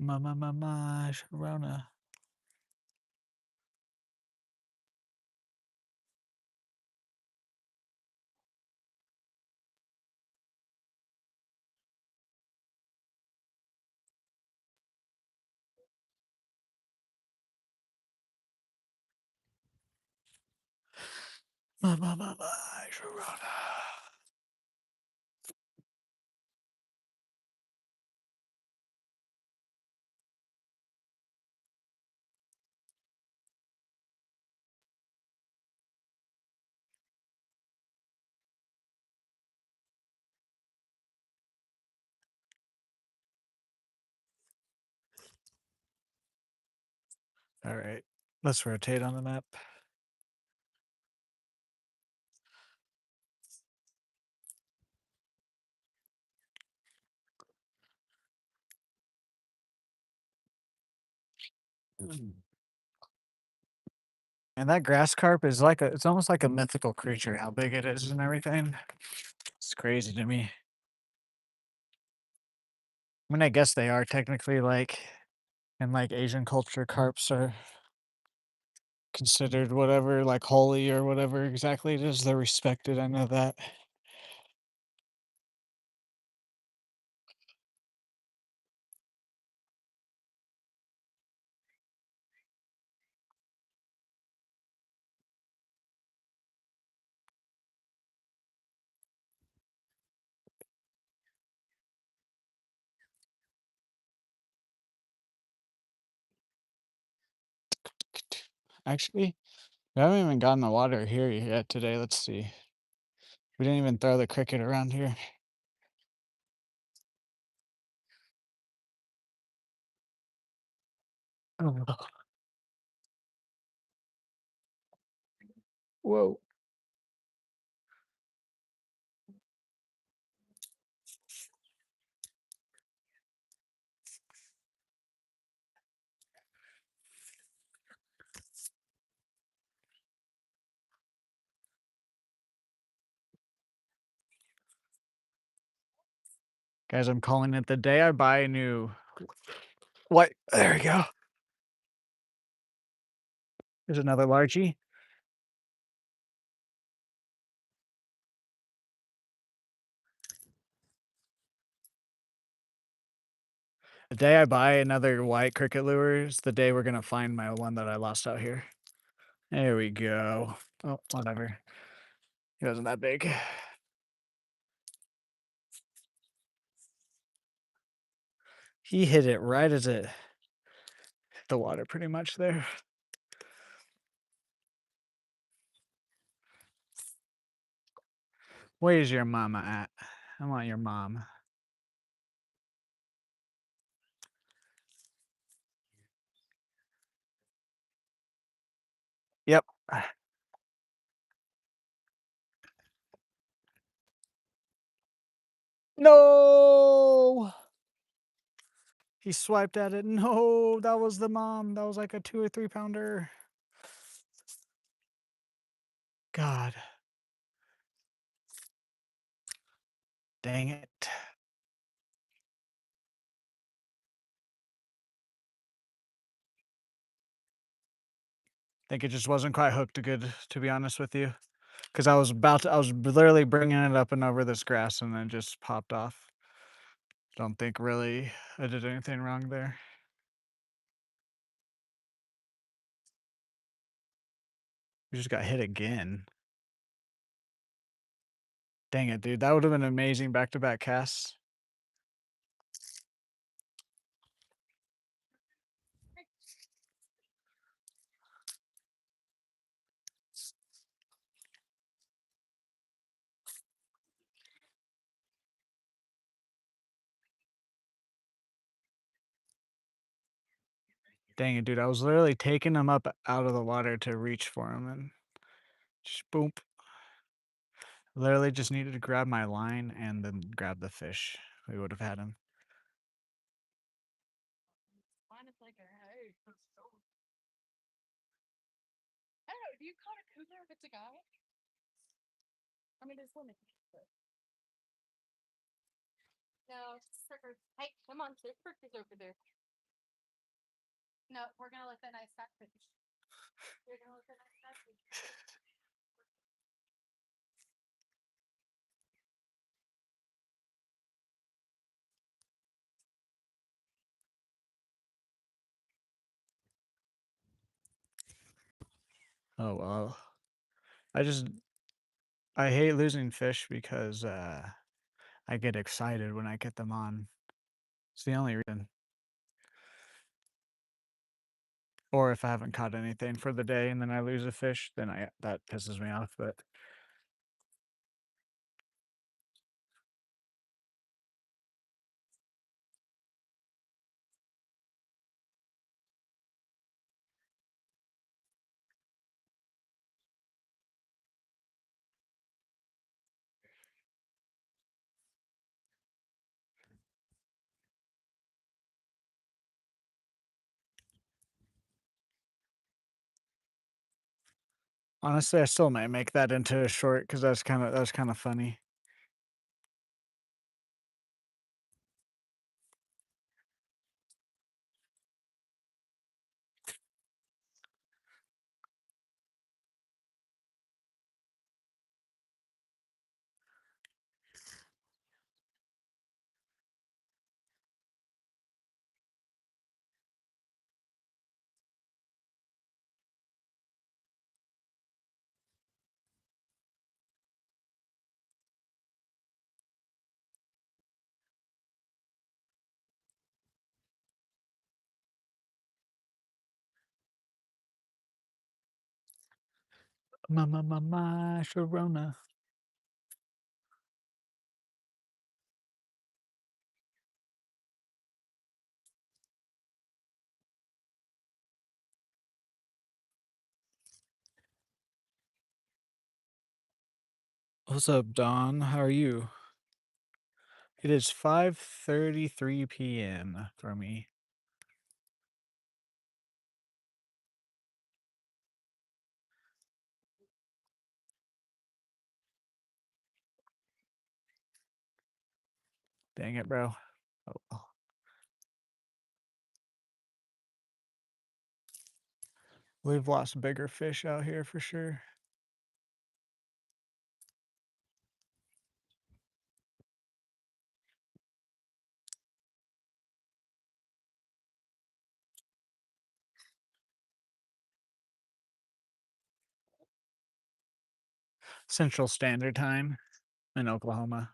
Sharona. Sharona. All right, let's rotate on the map. And that grass carp is like it's almost like a mythical creature, how big it is and everything. It's crazy to me. I mean, I guess they are technically like in like Asian culture, carps are considered whatever, like holy or whatever exactly it is. They're respected. I know that. Actually, we haven't even gotten the water here yet today. Let's see. We didn't even throw the cricket around here. Oh. Whoa. Guys, I'm calling it the day I buy a new what? There we go. There's another largie. The day I buy another white cricket lure is the day we're gonna find my one that I lost out here. There we go. Oh, whatever. He wasn't that big. He hit it right as it hit the water pretty much there. Where's your mama at? I want your mom. Yep. No! He swiped at it. No, that was the mom. That was like a 2 or 3 pounder. God. Dang it. Think it just wasn't quite hooked good, to be honest with you. Because I was literally bringing it up and over this grass and then just popped off. Don't think really I did anything wrong there. You just got hit again. Dang it, dude. That would have been amazing back-to-back casts. Dang it, dude. I was literally taking him up out of the water to reach for him and just boom. Literally just needed to grab my line and then grab the fish. We would have had him. Oh, well. I just I hate losing fish because, I get excited when I get them on. It's the only reason. Or if I haven't caught anything for the day and then I lose a fish, then I that pisses me off, but honestly, I still might make that into a short because that's kinda funny. My Sharona. What's up, Don? How are you? It is 5:33 PM for me. Dang it, bro. Oh, well. We've lost bigger fish out here for sure. Central Standard Time in Oklahoma.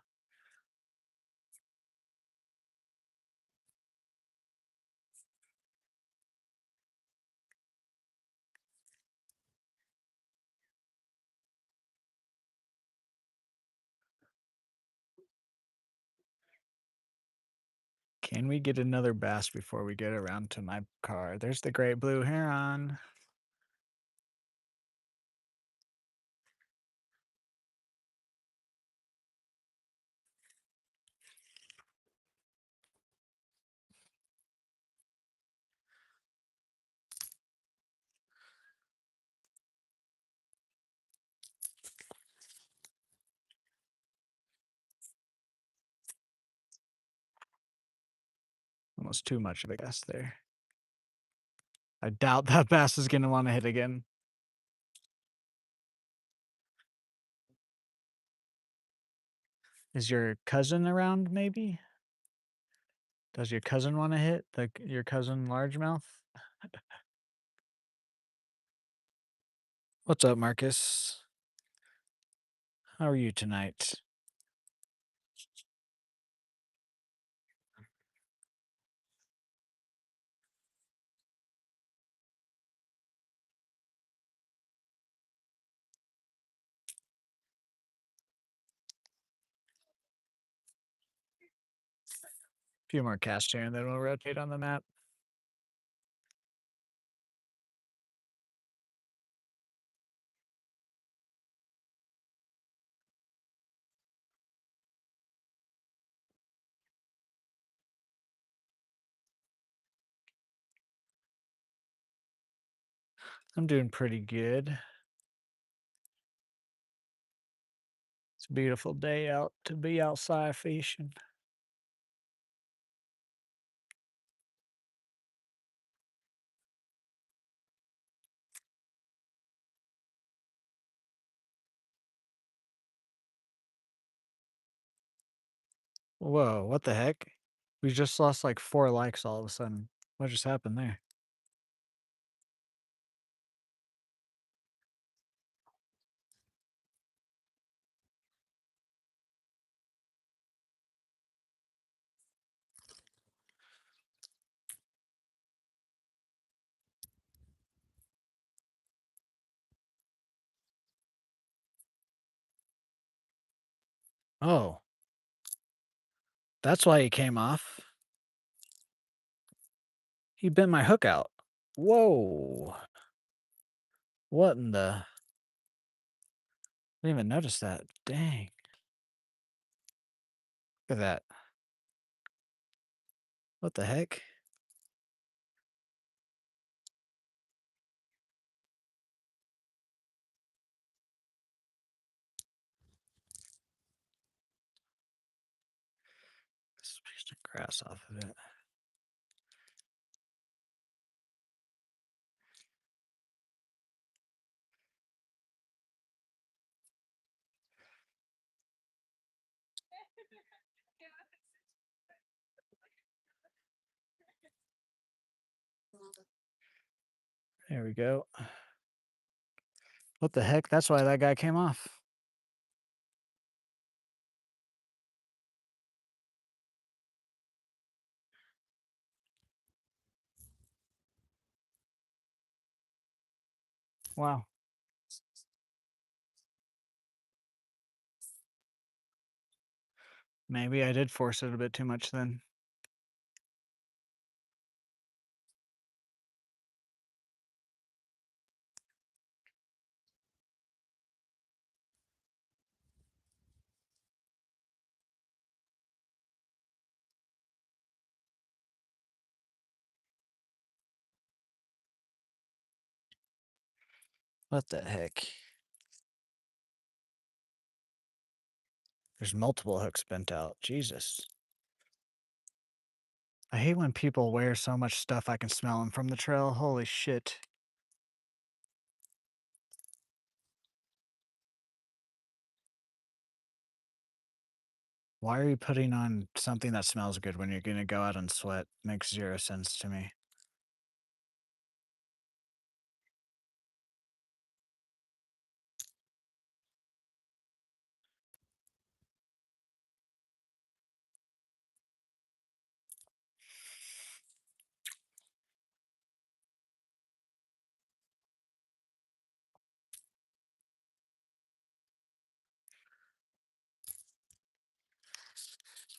Can we get another bass before we get around to my car? There's the great blue heron. Almost too much of a guess there. I doubt that bass is gonna wanna hit again. Is your cousin around maybe? Does your cousin wanna hit, your cousin largemouth? What's up, Marcus? How are you tonight? Few more casts here, and then we'll rotate on the map. I'm doing pretty good. It's a beautiful day out to be outside fishing. Whoa, what the heck? We just lost like 4 likes all of a sudden. What just happened there? Oh, that's why he came off. He bent my hook out. Whoa. What in the didn't even notice that. Dang. Look at that. What the heck? This piece of grass off of it. There we go. What the heck? That's why that guy came off. Wow. Maybe I did force it a bit too much then. What the heck? There's multiple hooks bent out. Jesus. I hate when people wear so much stuff I can smell them from the trail. Holy shit. Why are you putting on something that smells good when you're gonna go out and sweat? Makes 0 sense to me.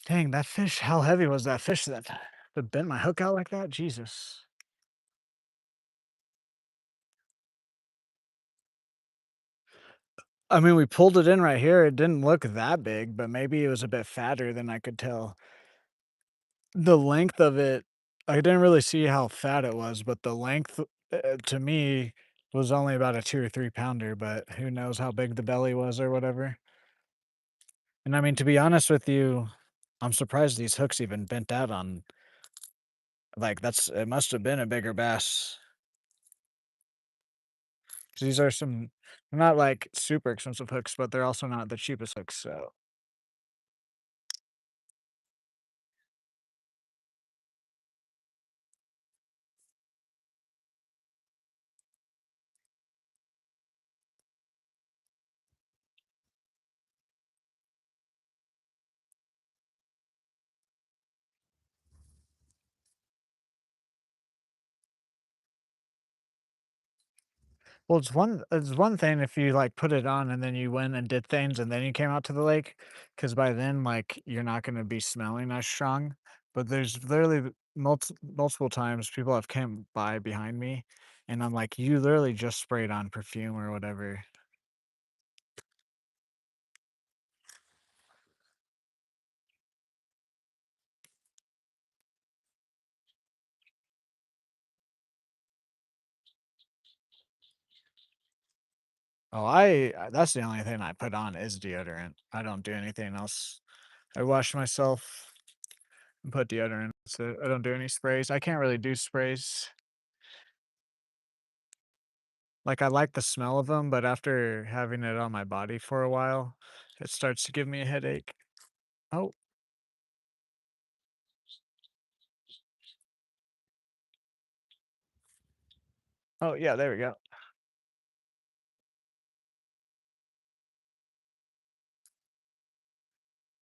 Dang, that fish, how heavy was that fish that bent my hook out like that? Jesus. I mean, we pulled it in right here. It didn't look that big, but maybe it was a bit fatter than I could tell. The length of it, I didn't really see how fat it was, but the length to me was only about a 2 or 3 pounder, but who knows how big the belly was or whatever. And I mean, to be honest with you, I'm surprised these hooks even bent out on like that's it must have been a bigger bass. 'Cause these are some not like super expensive hooks, but they're also not the cheapest hooks. So well, it's one thing if you, like, put it on and then you went and did things and then you came out to the lake, because by then, like, you're not gonna be smelling as strong, but there's literally multiple times people have came by behind me, and I'm like, "You literally just sprayed on perfume or whatever." Oh, that's the only thing I put on is deodorant. I don't do anything else. I wash myself and put deodorant, so I don't do any sprays. I can't really do sprays. Like, I like the smell of them, but after having it on my body for a while, it starts to give me a headache. Oh, Oh, yeah, there we go.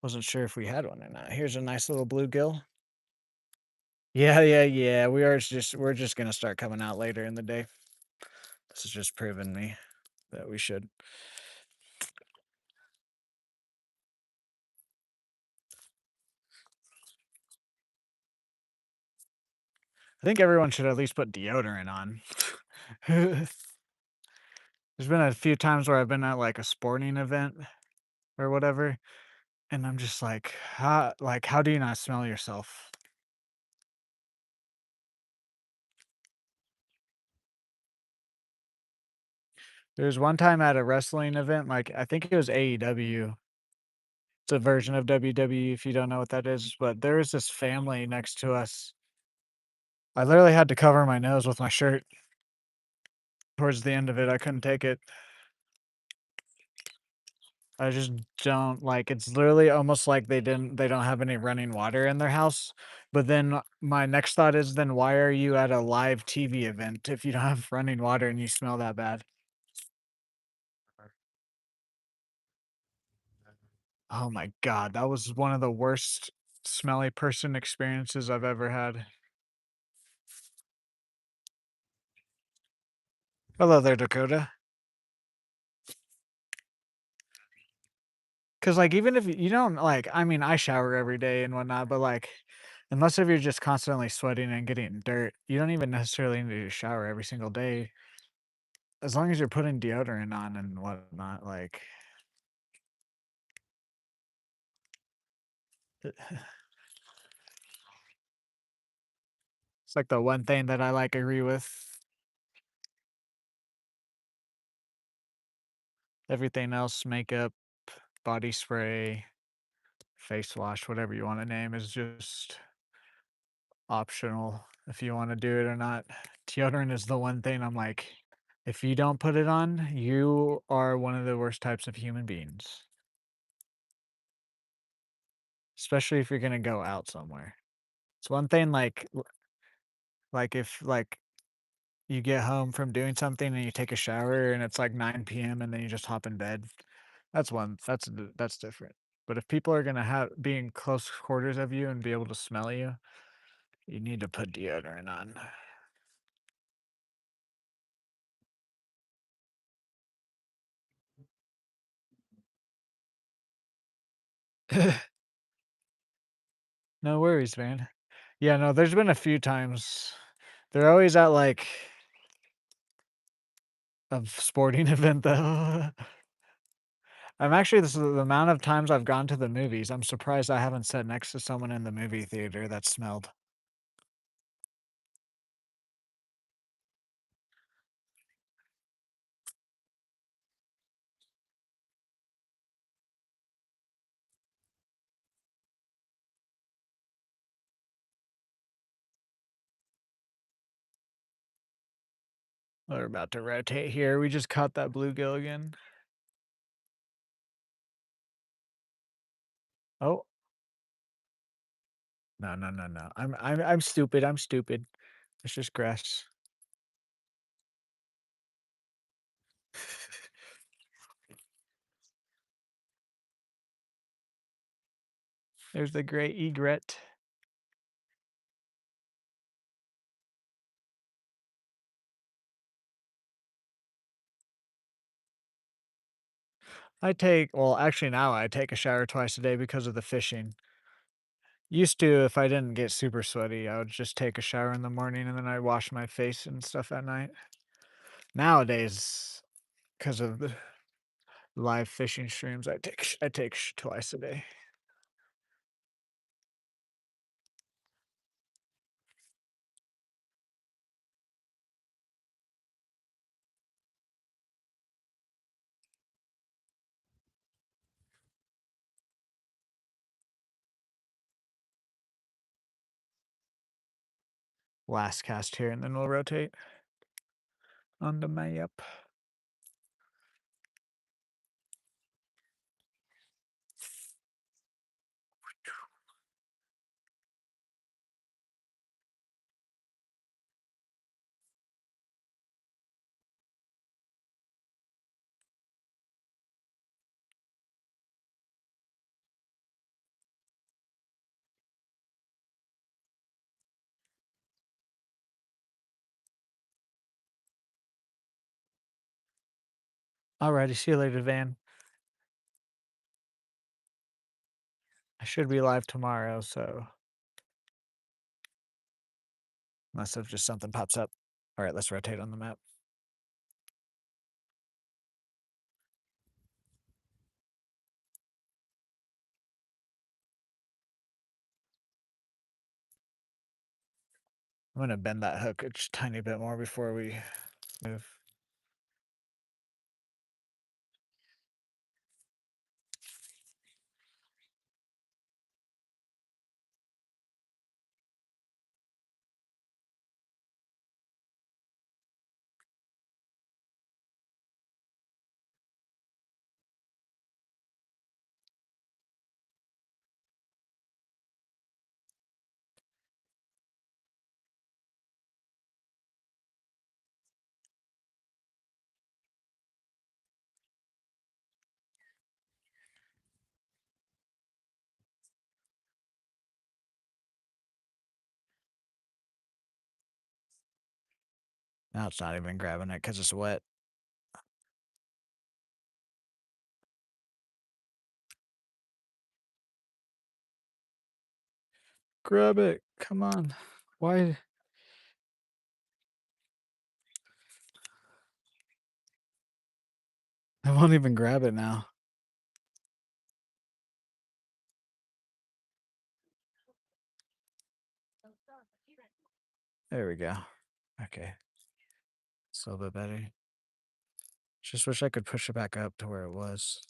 Wasn't sure if we had one or not. Here's a nice little bluegill. Yeah, yeah, yeah. We're just gonna start coming out later in the day. This has just proven me that we should. I think everyone should at least put deodorant on. There's been a few times where I've been at like a sporting event or whatever, and I'm just like, how do you not smell yourself? There's one time at a wrestling event, like I think it was AEW. It's a version of WWE if you don't know what that is, but there was this family next to us. I literally had to cover my nose with my shirt towards the end of it. I couldn't take it. I just don't like it's literally almost like they don't have any running water in their house. But then my next thought is then why are you at a live TV event if you don't have running water and you smell that bad? Oh my god, that was one of the worst smelly person experiences I've ever had. Hello there, Dakota. Cause like even if you don't like I mean, I shower every day and whatnot, but like unless if you're just constantly sweating and getting dirt, you don't even necessarily need to shower every single day. As long as you're putting deodorant on and whatnot, like it's like the one thing that I like agree with. Everything else, makeup, body spray, face wash, whatever you want to name, is just optional if you want to do it or not. Deodorant is the one thing I'm like, if you don't put it on, you are one of the worst types of human beings, especially if you're gonna go out somewhere. It's one thing like if like you get home from doing something and you take a shower and it's like 9 p.m. and then you just hop in bed. That's different. But if people are gonna have be in close quarters of you and be able to smell you, you need to put deodorant on. No worries, man. Yeah, no, there's been a few times. They're always at like a sporting event though. I'm actually this is the amount of times I've gone to the movies. I'm surprised I haven't sat next to someone in the movie theater that smelled. We're about to rotate here. We just caught that bluegill again. Oh, no, no, no, no. I'm stupid. I'm stupid. It's just grass. There's the great egret. Well, actually now I take a shower twice a day because of the fishing. Used to, if I didn't get super sweaty, I would just take a shower in the morning and then I wash my face and stuff at night. Nowadays, because of the live fishing streams, I take twice a day. Last cast here, and then we'll rotate on the map. Alrighty, see you later, Van. I should be live tomorrow, so unless if just something pops up. All right, let's rotate on the map. I'm gonna bend that hook a just tiny bit more before we move. Now it's not even grabbing it because it's wet. Grab it. Come on. Why? I won't even grab it now. There we go. Okay. It's a little bit better. Just wish I could push it back up to where it was.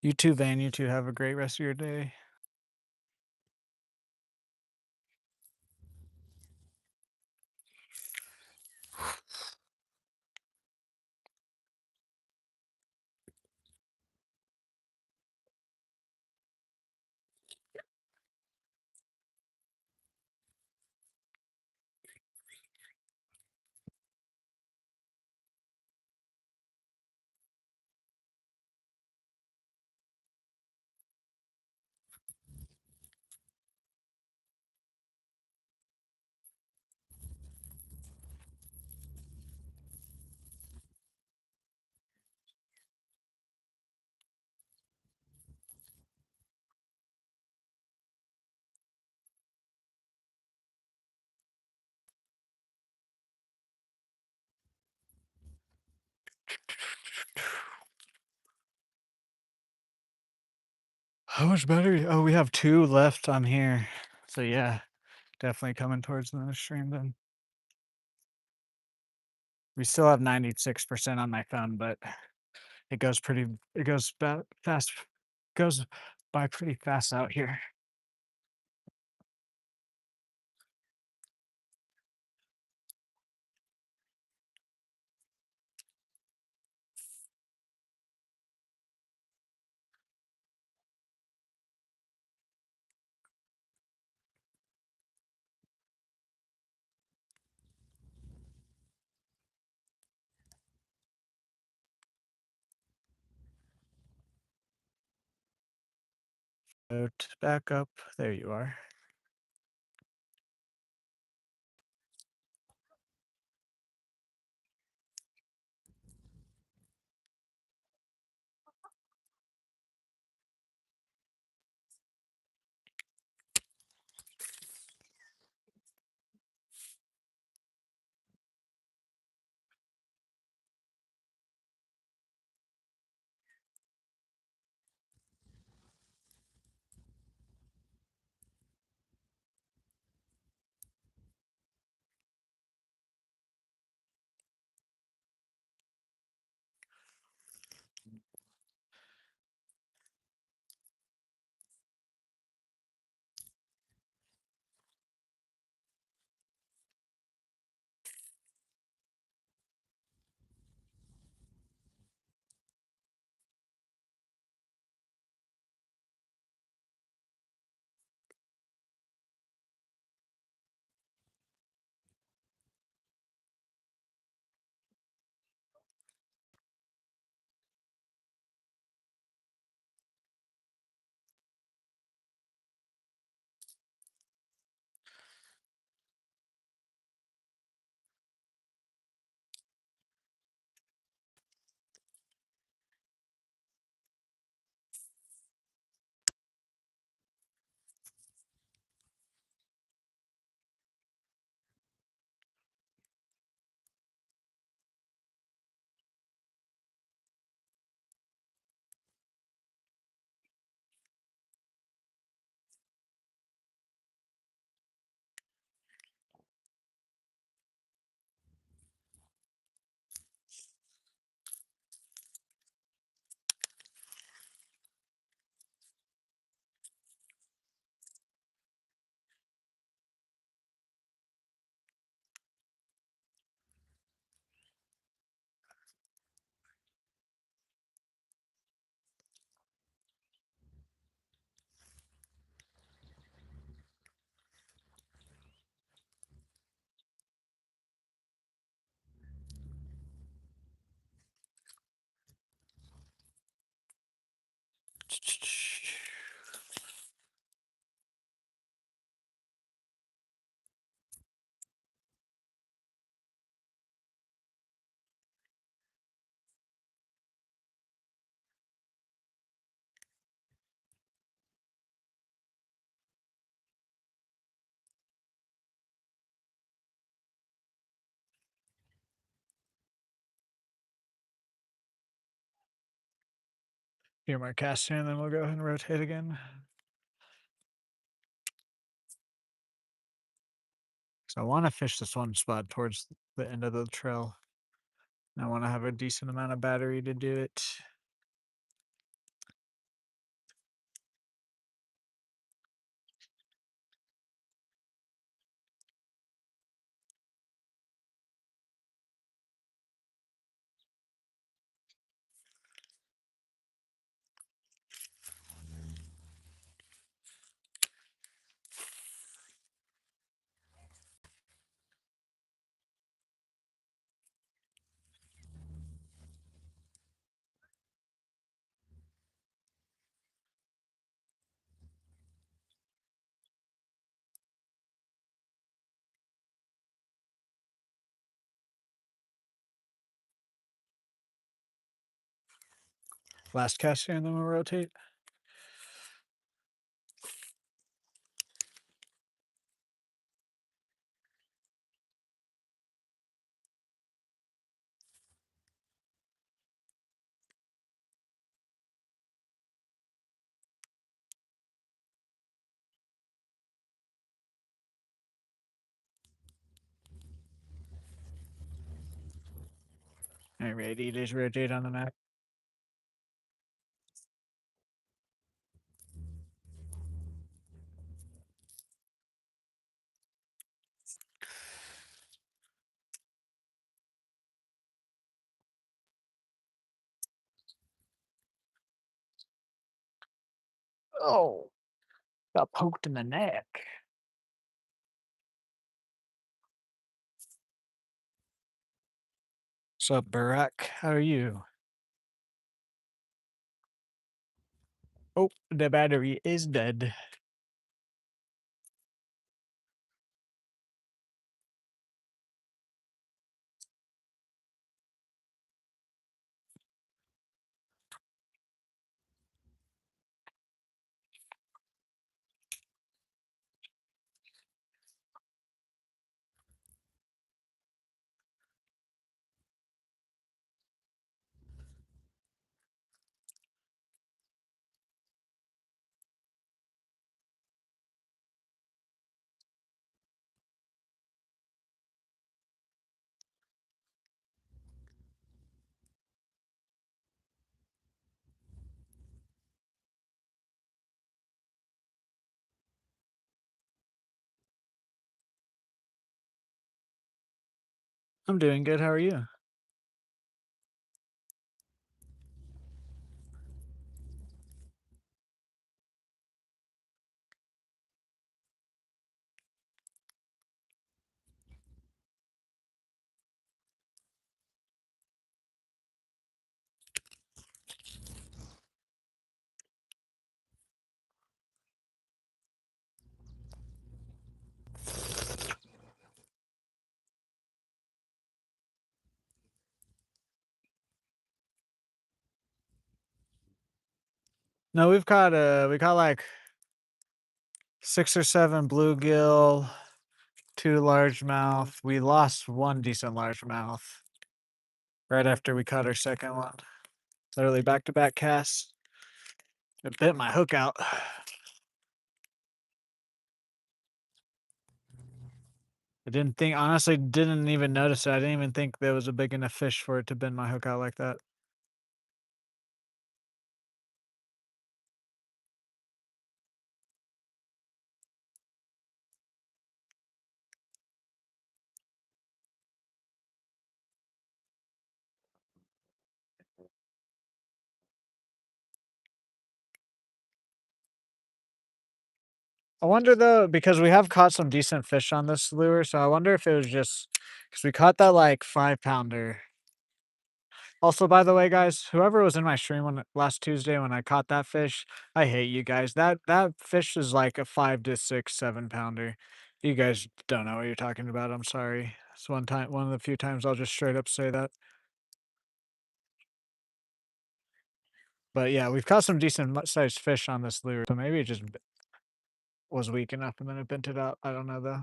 You too, Van. You too. Have a great rest of your day. How much battery? Oh, we have 2 left on here. So yeah, definitely coming towards the stream then. We still have 96% on my phone, but it goes fast goes by pretty fast out here. Back up. There you are. few more casts here, and then we'll go ahead and rotate again. So I want to fish this one spot towards the end of the trail. And I want to have a decent amount of battery to do it. Last cast here, and then we'll rotate. Alrighty, just rotate on the map. Oh, got poked in the neck. What's up, Barack? How are you? Oh, the battery is dead. I'm doing good. How are you? No, we caught like 6 or 7 bluegill, 2 largemouth. We lost 1 decent largemouth right after we caught our second one. Literally back-to-back casts. It bit my hook out. I didn't think honestly, didn't even notice it. I didn't even think there was a big enough fish for it to bend my hook out like that. I wonder though, because we have caught some decent fish on this lure, so I wonder if it was just because we caught that like 5 pounder. Also, by the way, guys, whoever was in my stream last Tuesday when I caught that fish, I hate you guys. That fish is like a 5 to 6, 7 pounder. You guys don't know what you're talking about. I'm sorry. It's one of the few times I'll just straight up say that. But yeah, we've caught some decent sized fish on this lure, so maybe it just was weak enough and then it bent it out. I don't know though.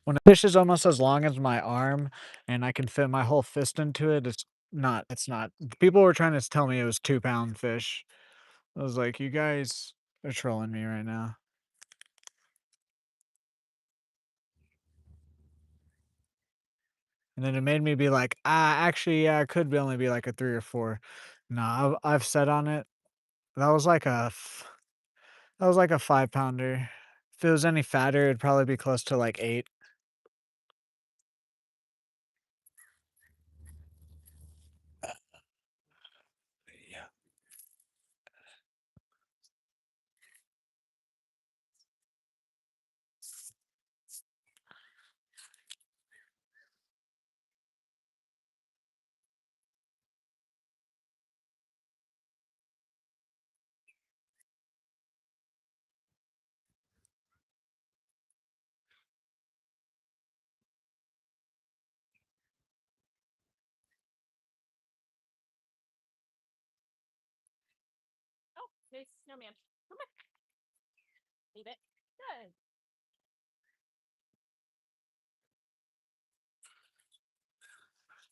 When a fish is almost as long as my arm and I can fit my whole fist into it, it's not. People were trying to tell me it was 2-pound fish. I was like, "You guys are trolling me right now." And then it made me be like, actually, yeah, it could be only be like a 3 or 4." No, I've set on it. That was like that was like a 5-pounder. If it was any fatter, it'd probably be close to like 8. Yeah.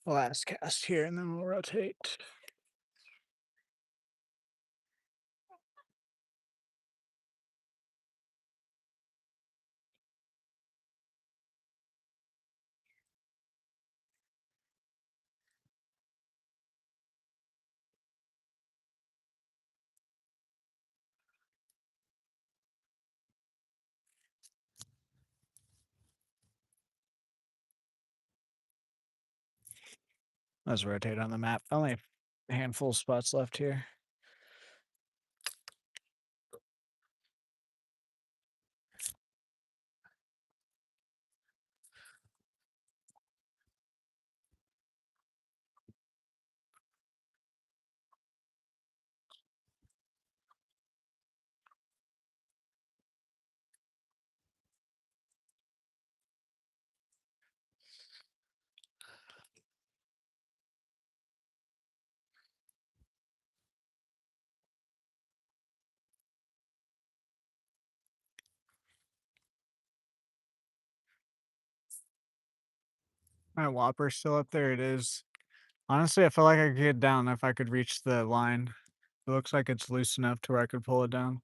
Last cast here, and then we'll rotate. Let's rotate on the map. Only a handful of spots left here. My whopper's still up there. It is. Honestly, I feel like I could get down if I could reach the line. It looks like it's loose enough to where I could pull it down.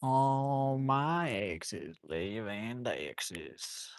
All my exes live and exes.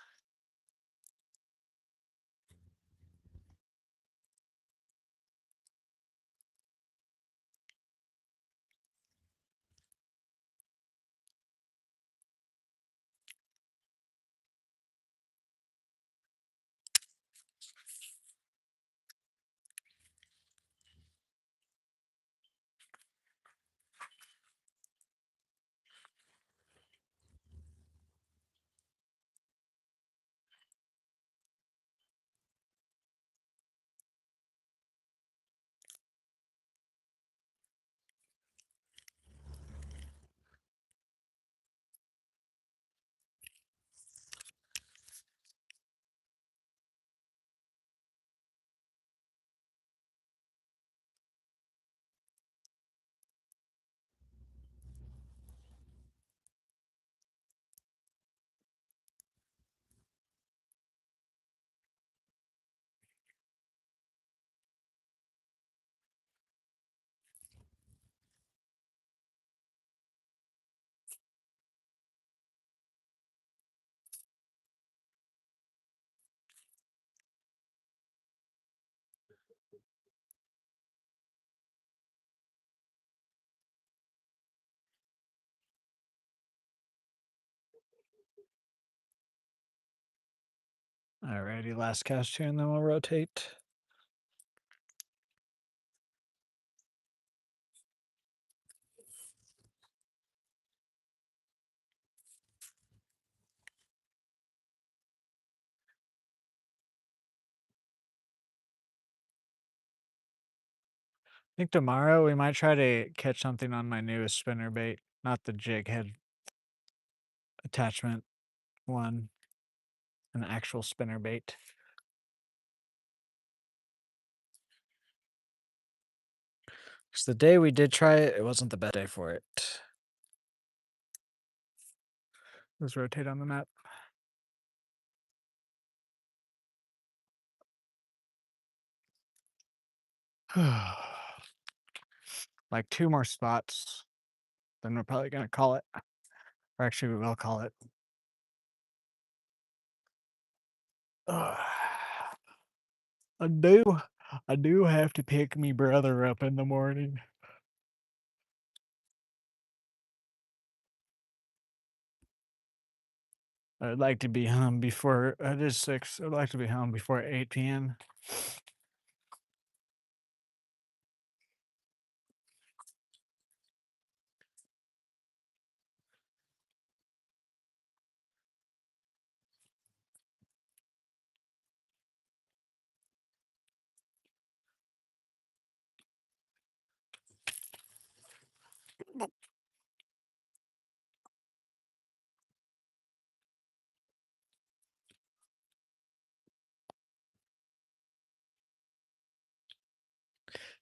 Alrighty, last cast here, and then we'll rotate. Think tomorrow we might try to catch something on my newest spinner bait, not the jig head attachment one, an actual spinner bait. 'Cause the day we did try it, it wasn't the best day for it. Let's rotate on the map. Like 2 more spots, then we're probably gonna call it. Or actually, we will call it. Ugh. I do I do have to pick me brother up in the morning. I'd like to be home before it is 6. I'd like to be home before 8 p.m.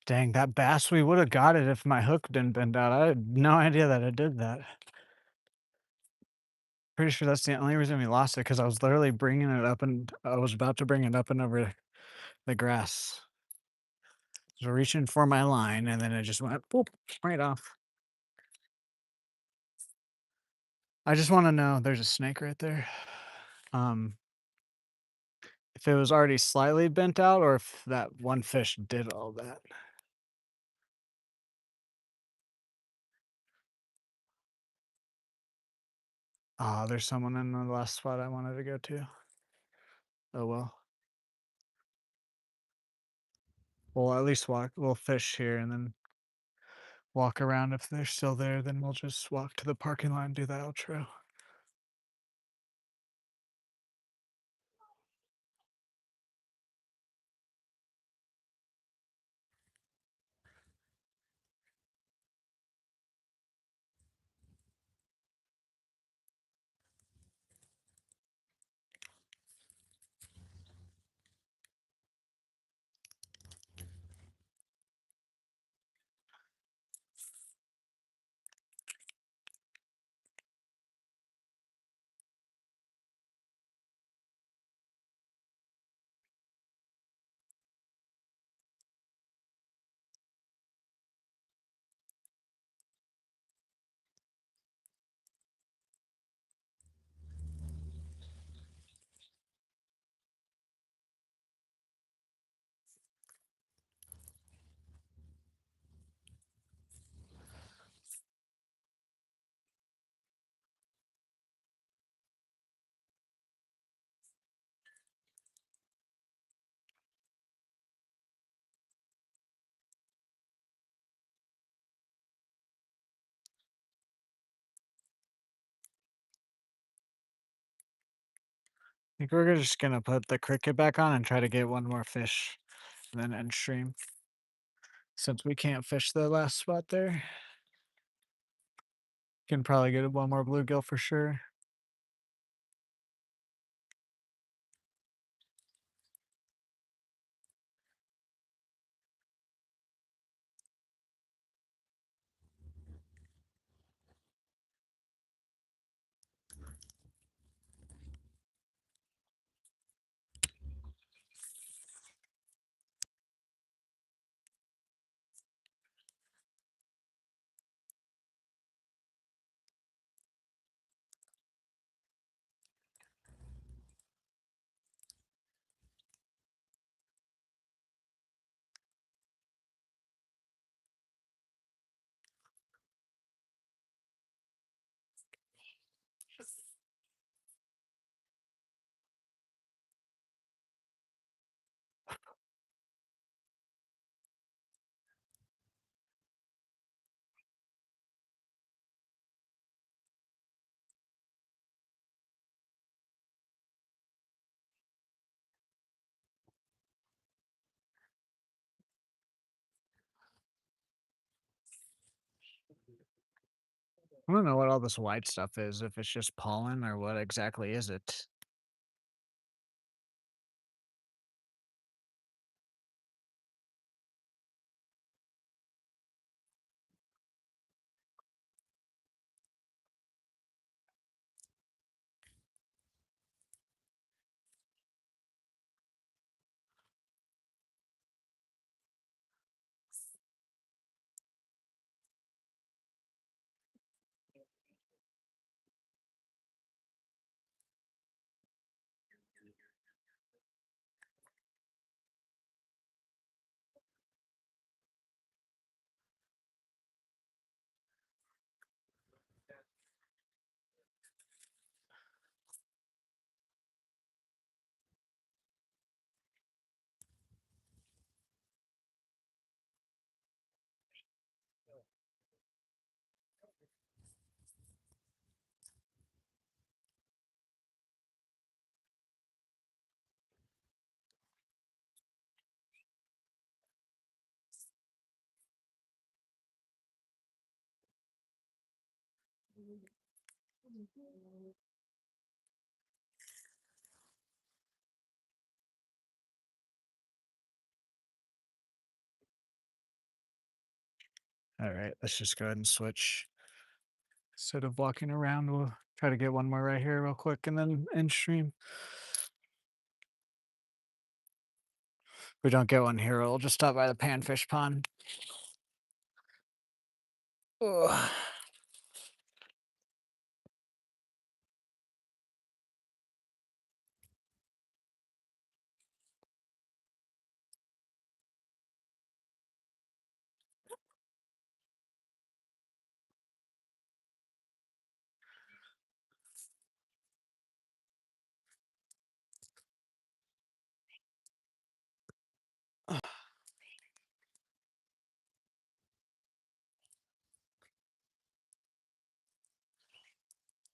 Dang, that bass, we would have got it if my hook didn't bend out. I had no idea that it did that. Pretty sure that's the only reason we lost it because I was literally bringing it up and I was about to bring it up and over the grass. So reaching for my line and then it just went boop right off. I just want to know there's a snake right there. Um, if it was already slightly bent out or if that one fish did all that. Ah, there's someone in the last spot I wanted to go to. Oh well. We'll at least we'll fish here and then walk around. If they're still there, then we'll just walk to the parking lot and do the outro. I think we're just gonna put the cricket back on and try to get one more fish and then end stream. Since we can't fish the last spot there, can probably get one more bluegill for sure. I don't know what all this white stuff is, if it's just pollen or what exactly is it? All right, let's just go ahead and switch. Instead of walking around, we'll try to get one more right here real quick and then end stream. If we don't get one here, we'll just stop by the panfish pond. Ugh.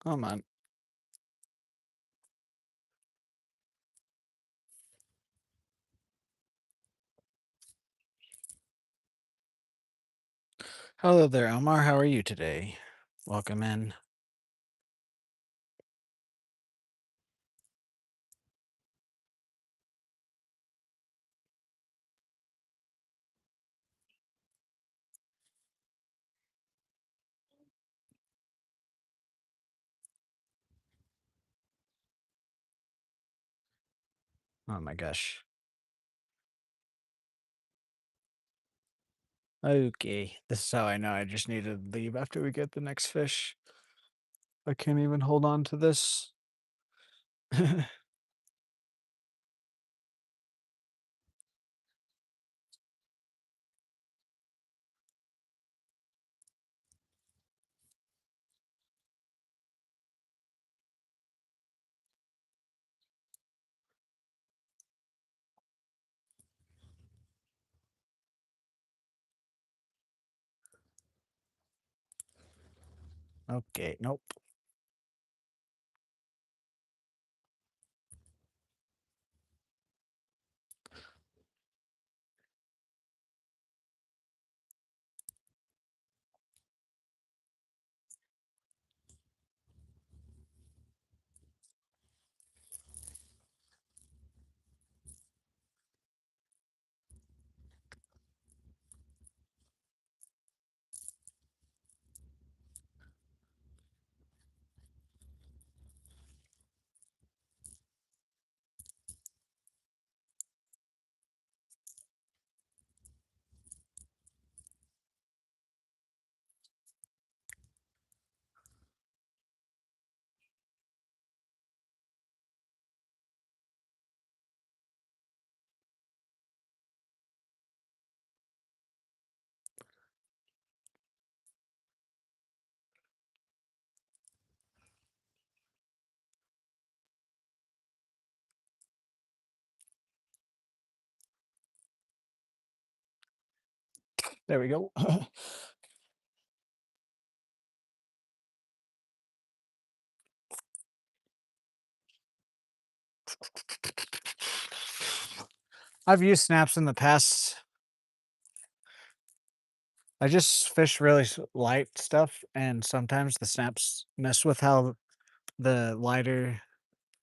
Oh man. Hello there, Omar. How are you today? Welcome in. Oh my gosh. Okay, this is how I know I just need to leave after we get the next fish. I can't even hold on to this. Okay, nope. There we go. I've used snaps in the past. I just fish really light stuff, and sometimes the snaps mess with how the lighter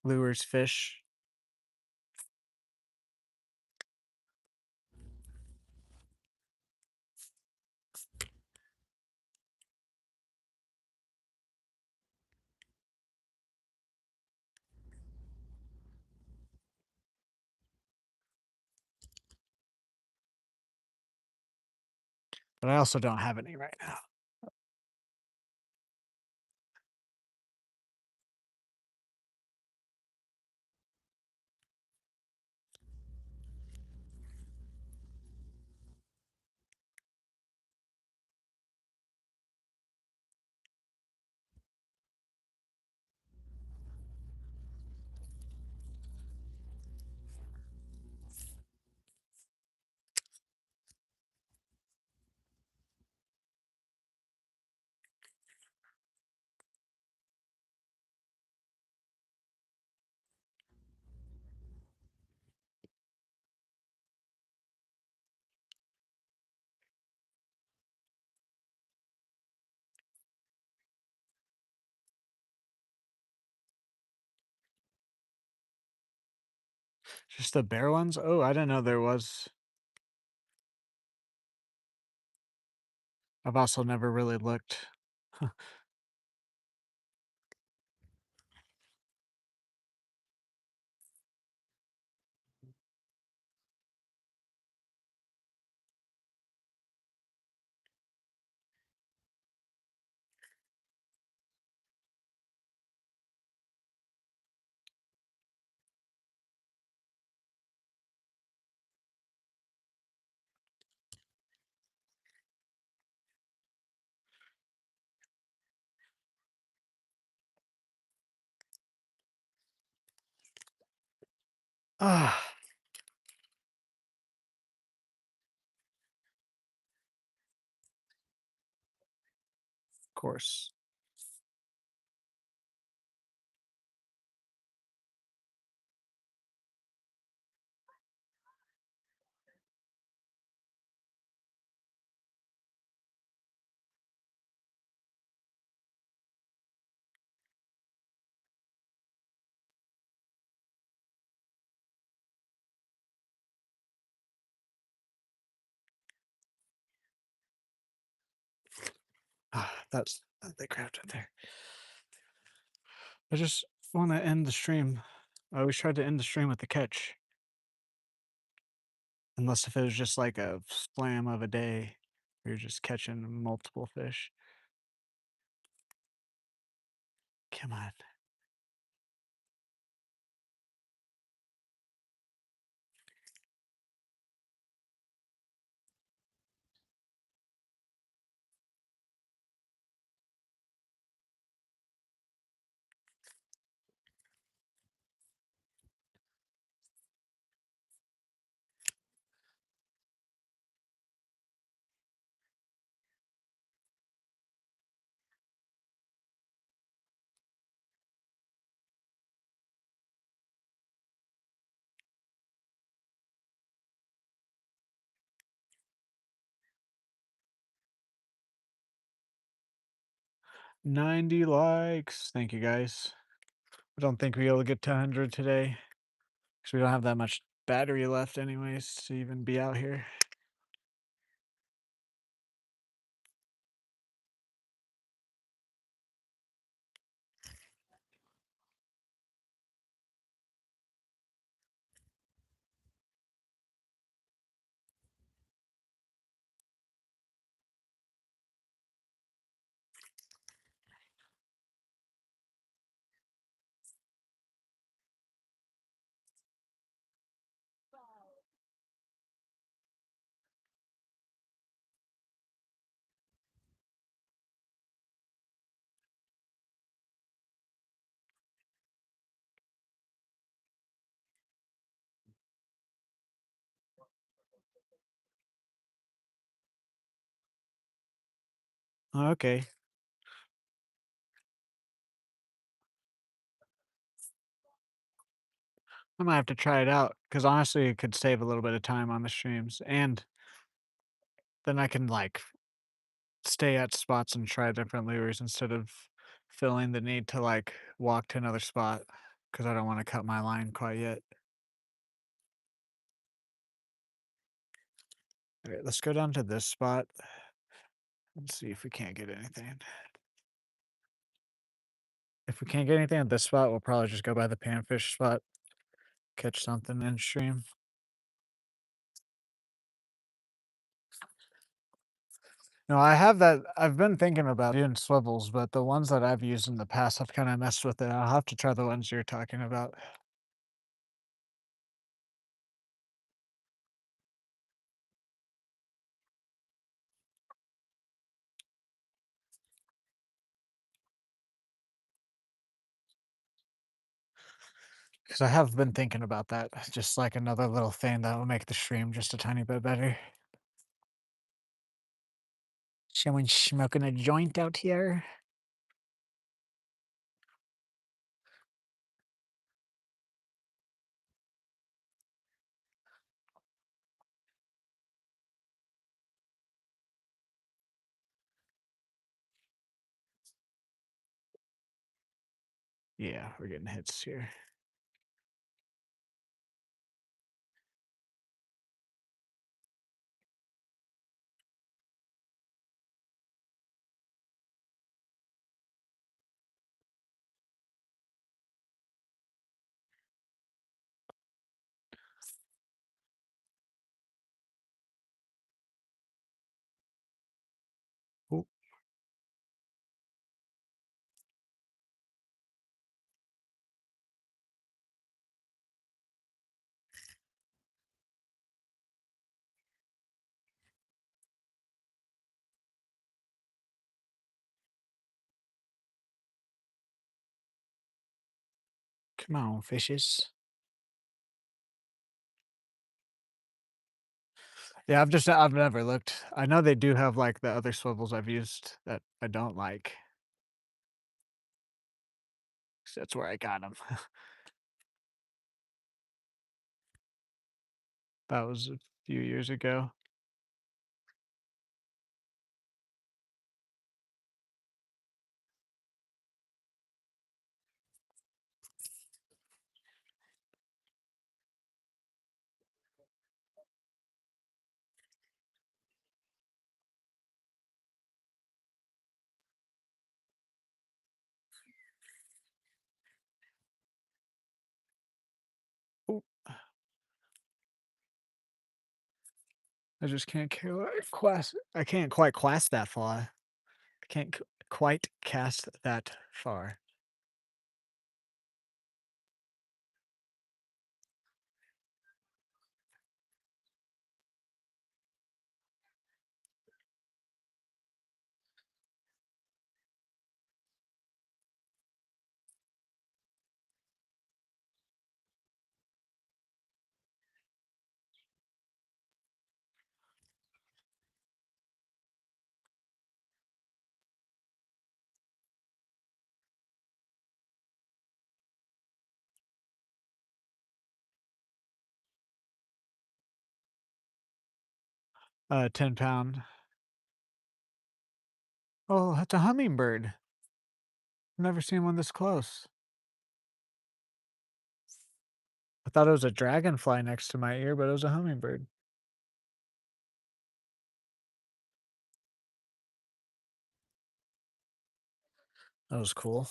lures fish. But I also don't have any right now. Just the bare ones? Oh, I didn't know there was. I've also never really looked. Ah, of course. That's they crafted there. I just want to end the stream. I always tried to end the stream with the catch, unless if it was just like a slam of a day, where you're just catching multiple fish. Come on. 90 likes. Thank you guys. I don't think we'll get to 100 today because we don't have that much battery left, anyways, to even be out here. Okay. I might have to try it out because honestly, it could save a little bit of time on the streams, and then I can like stay at spots and try different lures instead of feeling the need to, like, walk to another spot because I don't wanna cut my line quite yet. Alright, let's go down to this spot and see if we can't get anything. If we can't get anything at this spot, we'll probably just go by the panfish spot, catch something in stream. No, I've been thinking about doing swivels, but the ones that I've used in the past have kinda messed with it. I'll have to try the ones you're talking about. 'Cause I have been thinking about that, just like another little thing that will make the stream just a tiny bit better. Someone smoking a joint out here? Yeah, we're getting hits here. 'Come on, fishes. Yeah, I've never looked. I know they do have, like, the other swivels I've used that I don't like, 'cause that's where I got them. That was a few years ago. 'Ooh, I just can't I can't quite cast that far. I can't quite cast that far. 10 pound. Oh, that's a hummingbird. Never seen one this close. I thought it was a dragonfly next to my ear, but it was a hummingbird. That was cool.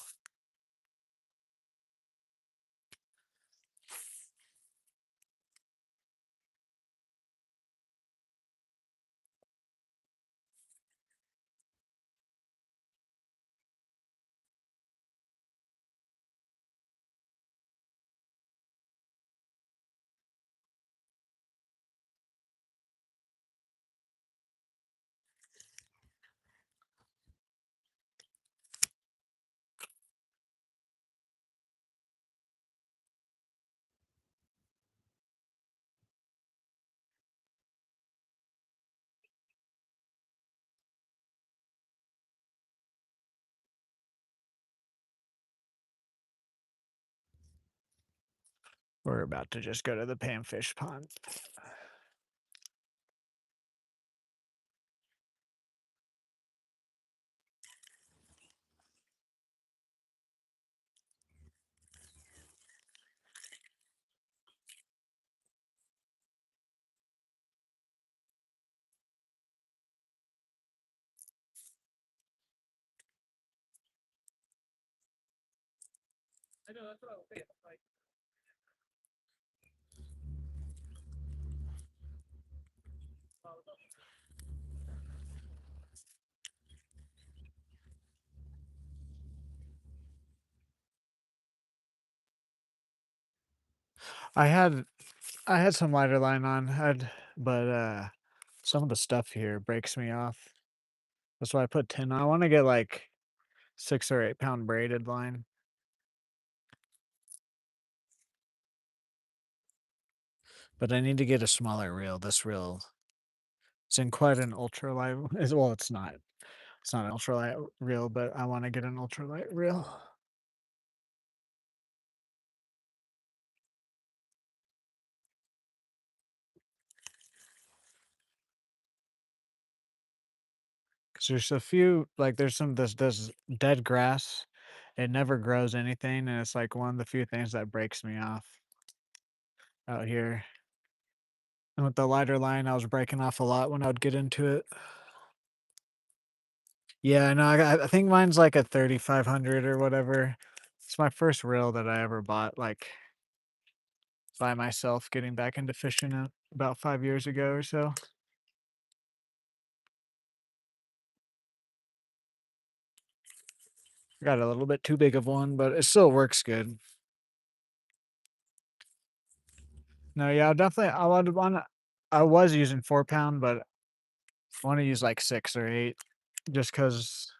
We're about to just go to the panfish pond. I had I had some lighter line on, but some of the stuff here breaks me off. That's why I put 10 on. I want to get like 6 or 8 pound braided line, but I need to get a smaller reel. This reel is in quite an ultralight. Well, it's not. It's not an ultralight reel, but I want to get an ultralight reel. Cause there's a few like there's some this dead grass. It never grows anything, and it's like one of the few things that breaks me off out here. And with the lighter line, I was breaking off a lot when I would get into it. Yeah, no, I think mine's like a 3500 or whatever. It's my first reel that I ever bought, like by myself, getting back into fishing about 5 years ago or so. I got a little bit too big of one, but it still works good. No, yeah, definitely. I was using 4 pound, but I want to use like 6 or 8, just because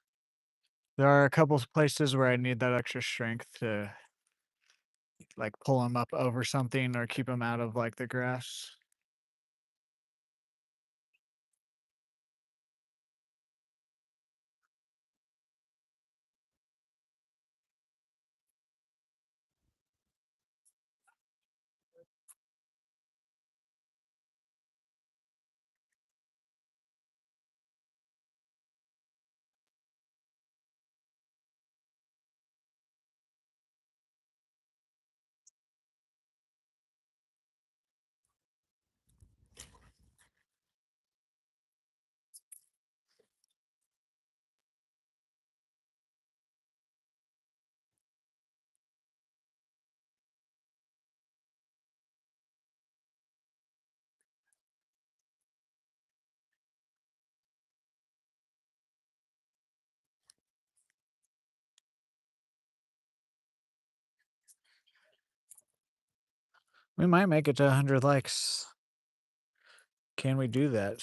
there are a couple of places where I need that extra strength to like pull them up over something or keep them out of like the grass. We might make it to 100 likes. Can we do that?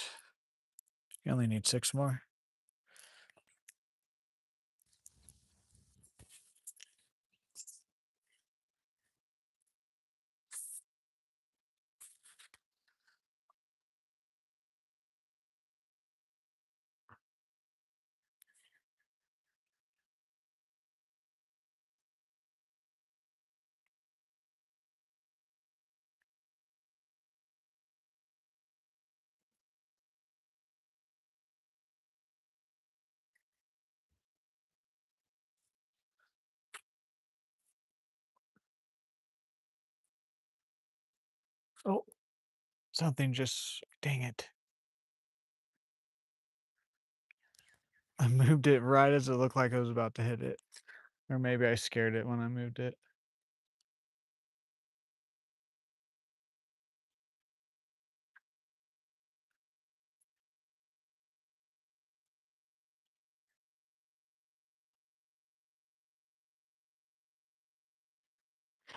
You only need 6 more. Oh, something just, dang it. I moved it right as it looked like I was about to hit it. Or maybe I scared it when I moved it.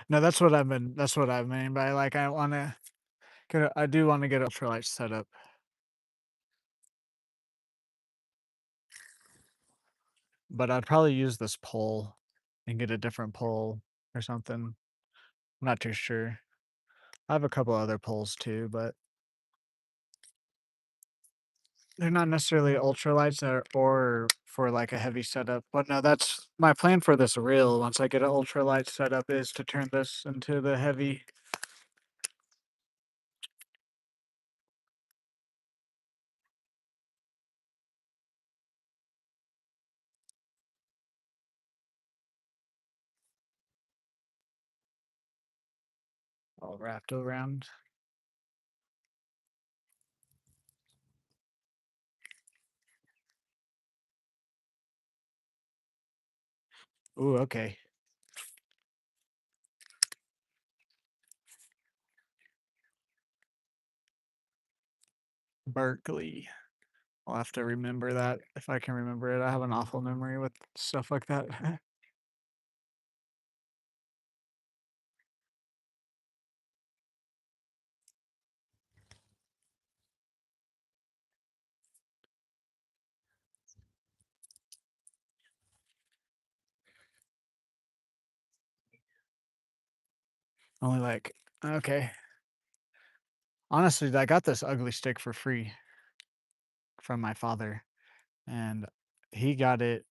No, that's what I mean by like I do want to get ultralight set up. But I'd probably use this pole and get a different pole or something. I'm not too sure. I have a couple other poles too, but they're not necessarily ultralights or for like a heavy setup. But no, that's my plan for this reel. Once I get an ultralight setup, is to turn this into the heavy. All wrapped around. Ooh, okay. Berkeley. I'll have to remember that if I can remember it. I have an awful memory with stuff like that. Only like okay. Honestly, I got this ugly stick for free from my father, and he got it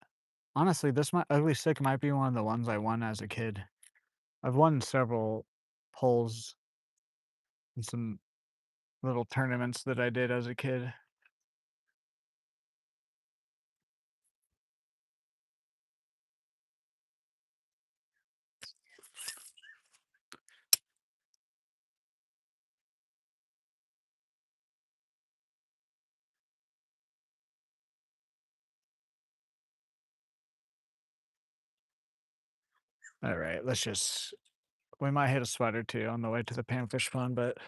honestly, this ugly stick might be one of the ones I won as a kid. I've won several polls and some little tournaments that I did as a kid. Alright, let's just we might hit a spot or 2 on the way to the panfish pond, but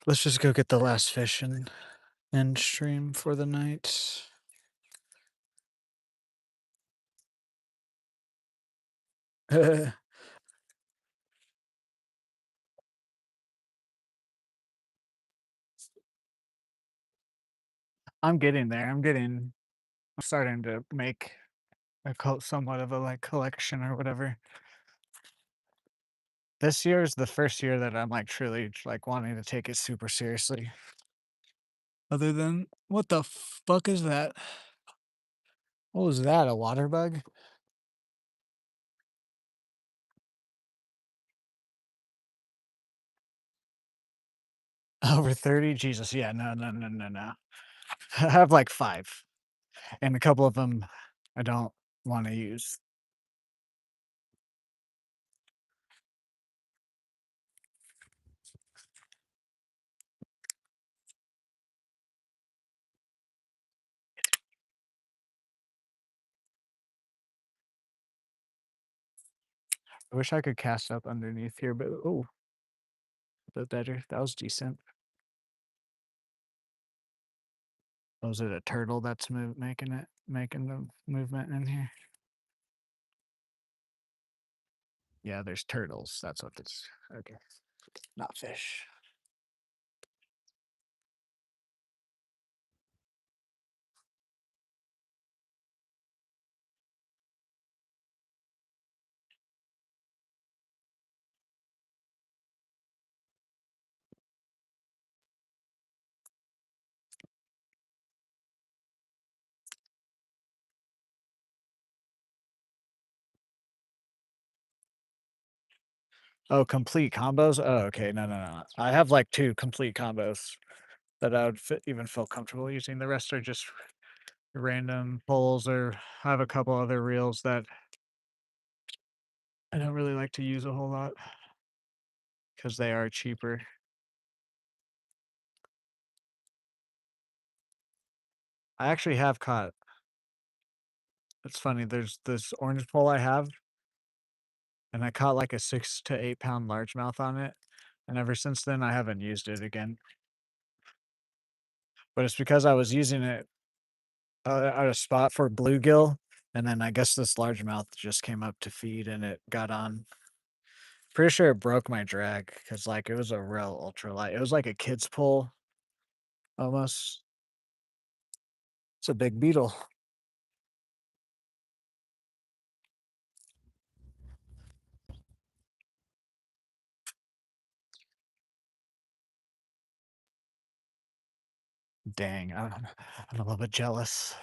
let's just go get the last fish and end stream for the night. I'm getting there, I'm starting to make a somewhat of a, like, collection or whatever. This year is the first year that I'm, like, truly, like, wanting to take it super seriously. Other than what the fuck is that? What was that, a water bug? Over 30? Jesus, yeah, no, no, no, no, no. I have, like, 5, and a couple of them I don't wanna use. I wish I could cast up underneath here, but oh, a bit better. That was decent. Was it a turtle that's making the movement in here? Yeah, there's turtles. That's what this. Okay, not fish. Oh, complete combos? Oh, okay. No, no, no. I have like 2 complete combos that I would even feel comfortable using. The rest are just random pulls, or I have a couple other reels that I don't really like to use a whole lot because they are cheaper. I actually have caught. It's funny. There's this orange pole I have, and I caught like a 6 to 8 pound largemouth on it. And ever since then, I haven't used it again. But it's because I was using it at a spot for bluegill, and then I guess this largemouth just came up to feed and it got on. Pretty sure it broke my drag because like it was a real ultralight. It was like a kid's pull almost. It's a big beetle. Dang, I'm a little bit jealous.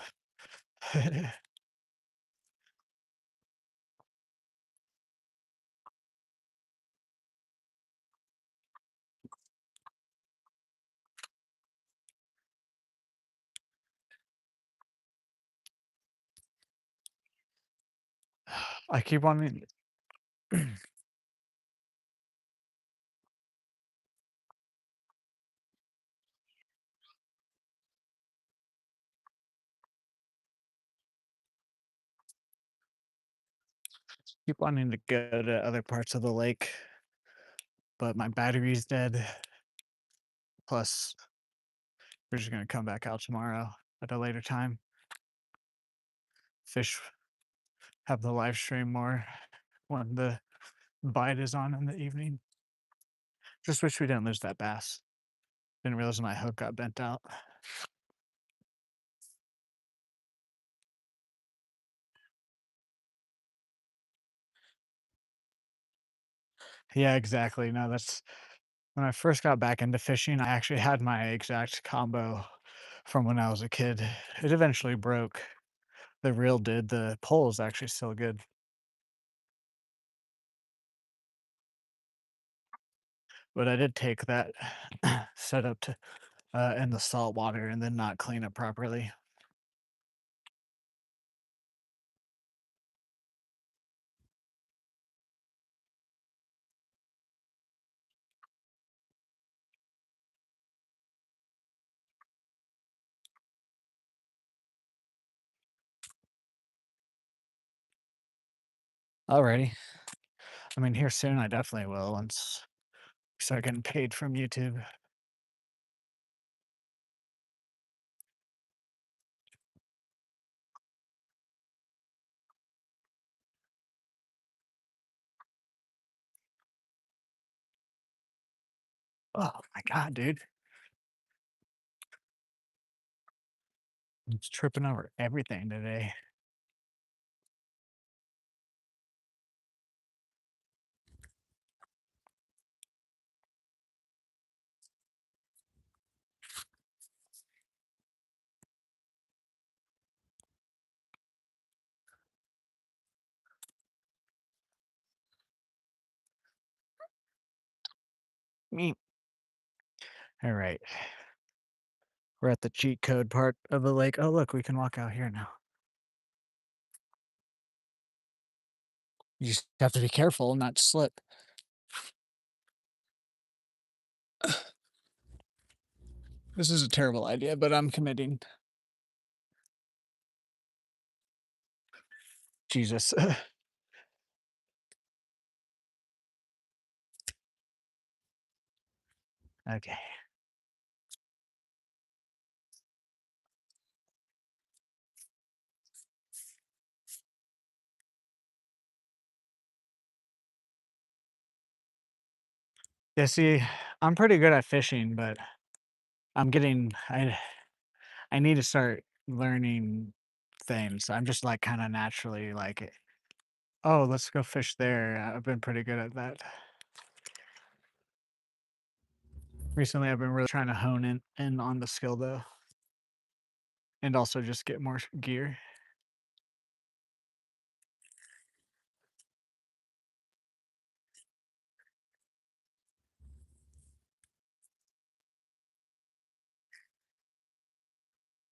I keep wanting keep wanting to go to other parts of the lake, but my battery's dead. Plus, We're just gonna come back out tomorrow at a later time. Fish have the live stream more when the bite is on in the evening. Just wish we didn't lose that bass. Didn't realize my hook got bent out. Yeah, exactly. No, that's when I first got back into fishing, I actually had my exact combo from when I was a kid. It eventually broke. The reel did. The pole is actually still good. But I did take that setup to in the salt water and then not clean it properly. Alrighty. I mean, here soon I definitely will once we start getting paid from YouTube. Oh my god, dude. I'm just tripping over everything today. Me. All right. We're at the cheat code part of the lake. Oh, look, we can walk out here now. You just have to be careful and not slip. This is a terrible idea, but I'm committing. Jesus. Okay. Yeah, see, I'm pretty good at fishing, but I'm getting I need to start learning things. I'm just like kind of naturally like, oh, let's go fish there. I've been pretty good at that. Recently, I've been really trying to hone in on the skill though, and also just get more gear.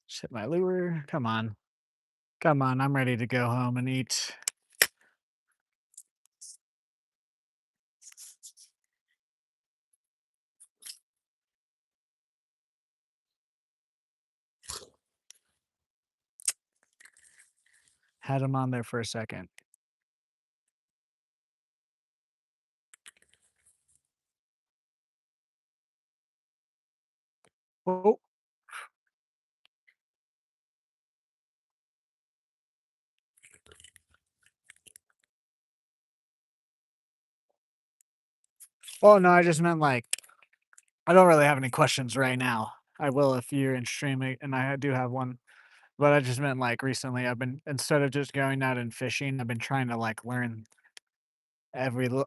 Just hit my lure. Come on. Come on. I'm ready to go home and eat. Had him on there for a second. Oh, well, no, I just meant like I don't really have any questions right now. I will if you're in streaming, and I do have one. But I just meant like recently, I've been instead of just going out and fishing, I've been trying to like learn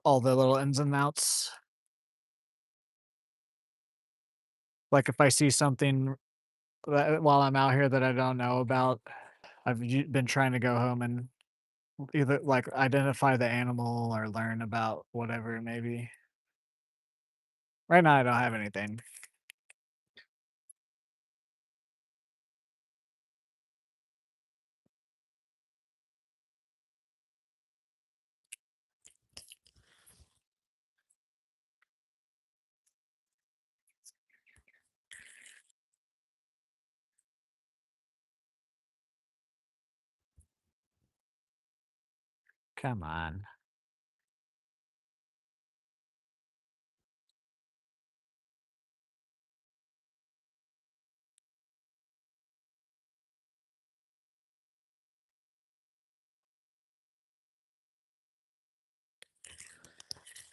all the little ins and outs. Like if I see something while I'm out here that I don't know about, been trying to go home and either like identify the animal or learn about whatever it may be. Right now, I don't have anything. Come on.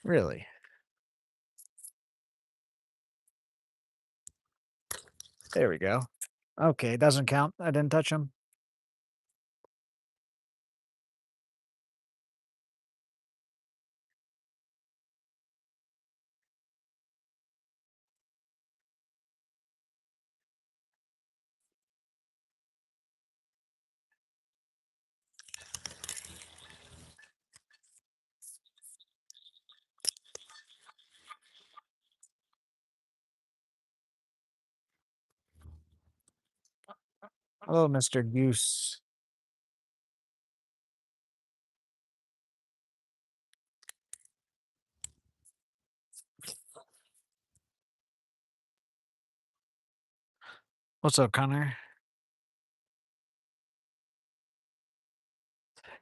Really? There we go. Okay, doesn't count. I didn't touch him. Hello, Mr. Goose. What's up, Connor?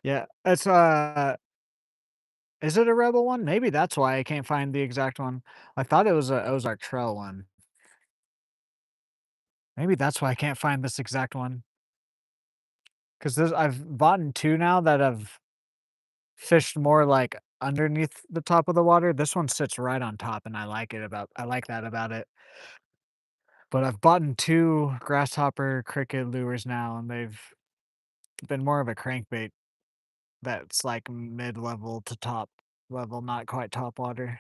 Yeah, it's is it a rebel one? Maybe that's why I can't find the exact one. I thought it was a Ozark Trail one. Maybe that's why I can't find this exact one. Because I've bought in two now that have fished more like underneath the top of the water. This one sits right on top, and I like that about it. But I've bought in two grasshopper cricket lures now, and they've been more of a crankbait that's like mid level to top level, not quite top water.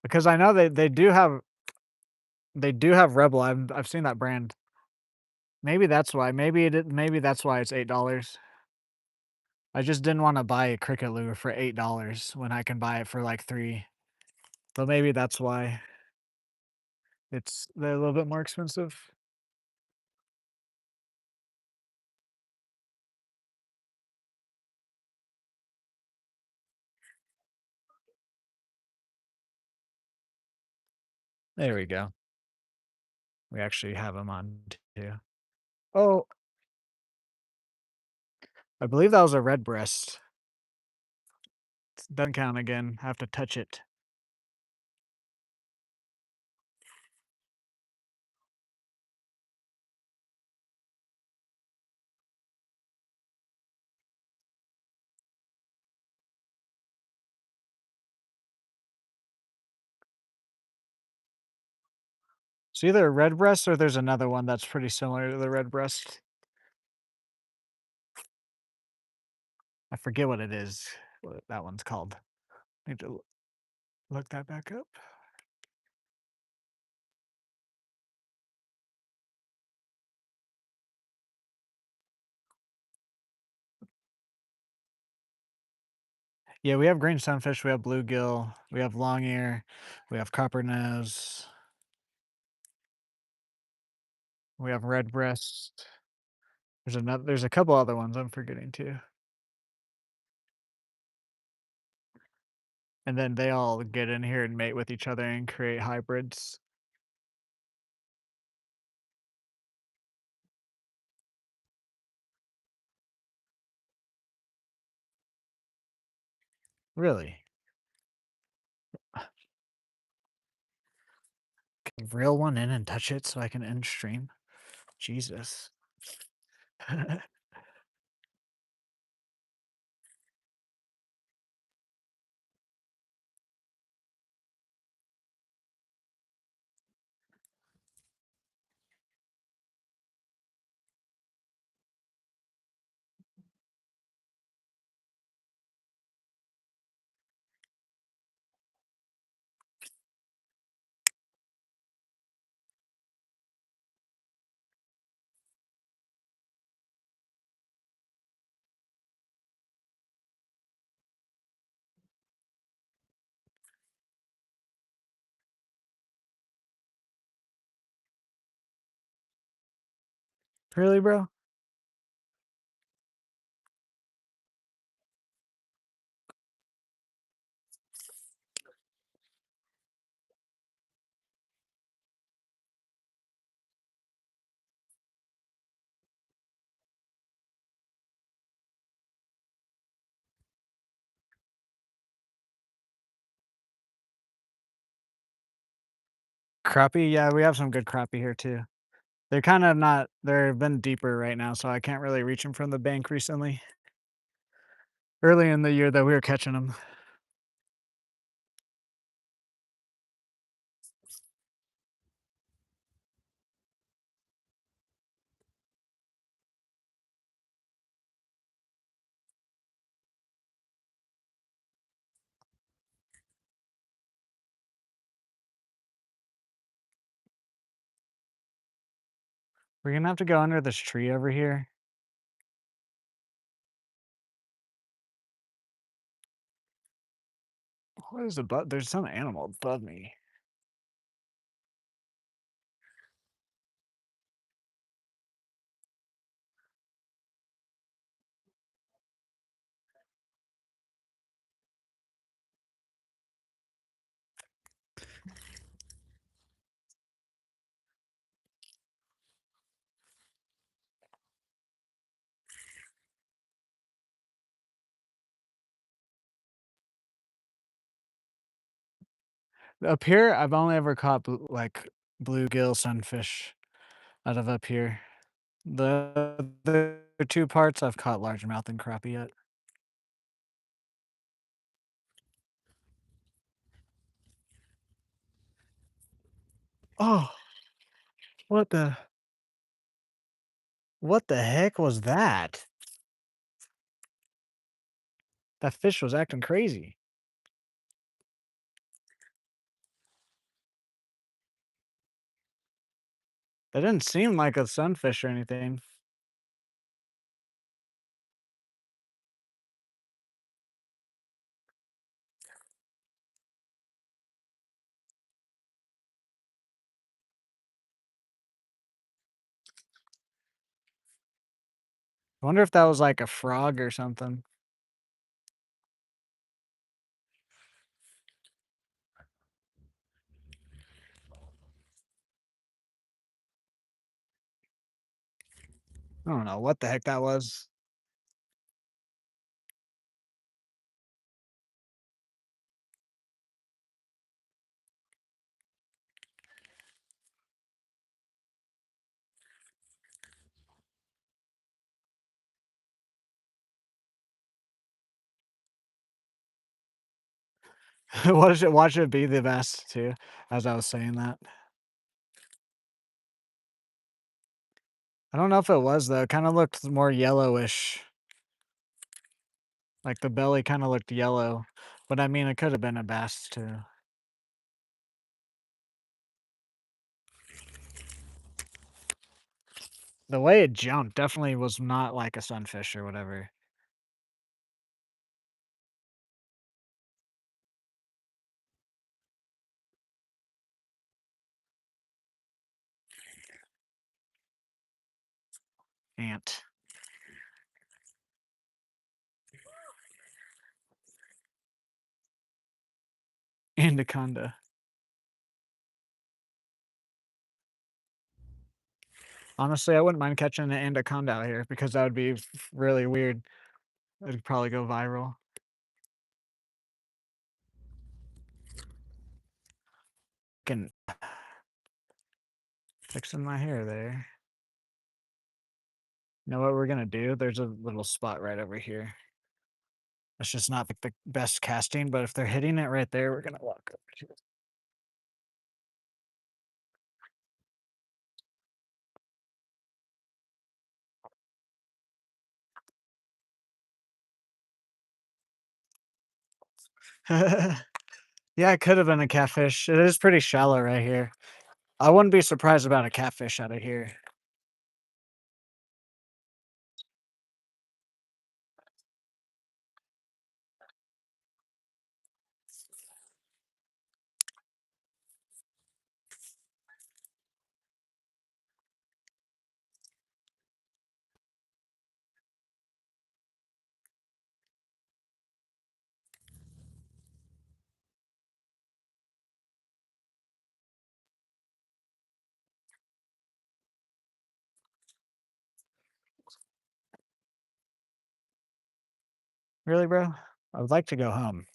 Because I know they do have Rebel. I've seen that brand. Maybe that's why. Maybe that's why it's $8. I just didn't wanna buy a cricket lure for $8 when I can buy it for, like, 3. But maybe that's why they're a little bit more expensive. There we go. We actually have them on too. Oh, I believe that was a red breast. Doesn't count again. Have to touch it. It's either a red breast or there's another one that's pretty similar to the red breast. I forget what it is, what that one's called. Need to look that back up. Yeah, we have green sunfish, we have bluegill, we have long ear, we have copper nose, we have red breast. There's a couple other ones I'm forgetting too. And then they all get in here and mate with each other and create hybrids. Really? Can you reel one in and touch it so I can end stream? Jesus. Really, bro? Crappie? Yeah, we have some good crappie here too. They're kind of not they've been deeper right now, so I can't really reach them from the bank recently. Early in the year that we were catching them. We're gonna have to go under this tree over here. What is above? There's some animal above me. Up here, I've only ever caught like bluegill sunfish out of up here. The two parts I've caught largemouth and crappie yet. Oh, what the what the heck was that? That fish was acting crazy. That didn't seem like a sunfish or anything. I wonder if that was like a frog or something. I don't know what the heck that was. Why should it be the best too, as I was saying that. I don't know if it was though, it kinda looked more yellowish, like the belly kinda looked yellow, but I mean, it could have been a bass too. The way it jumped definitely was not like a sunfish or whatever. Ant. Anaconda. Honestly, I wouldn't mind catching an anaconda out here because that would be really weird. It'd probably go viral. Can fixing my hair there. You know what we're gonna do? There's a little spot right over here. It's just not like the best casting, but if they're hitting it right there, we're gonna walk over to it. Yeah, it could have been a catfish. It is pretty shallow right here. I wouldn't be surprised about a catfish out of here. Really, bro? I would like to go home.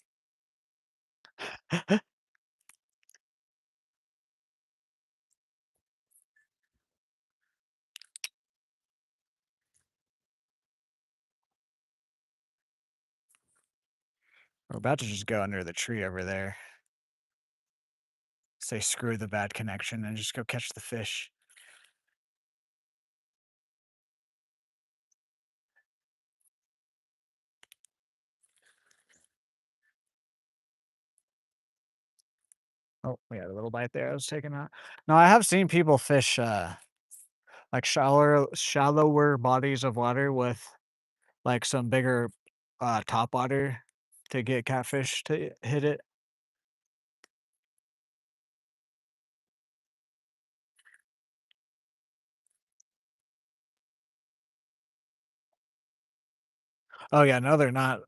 We're about to just go under the tree over there. Say screw the bad connection and just go catch the fish. Oh, we had a little bite there. I was taking out. No, I have seen people fish like shallower bodies of water with like some bigger top water to get catfish to hit it. Oh yeah, no, they're not.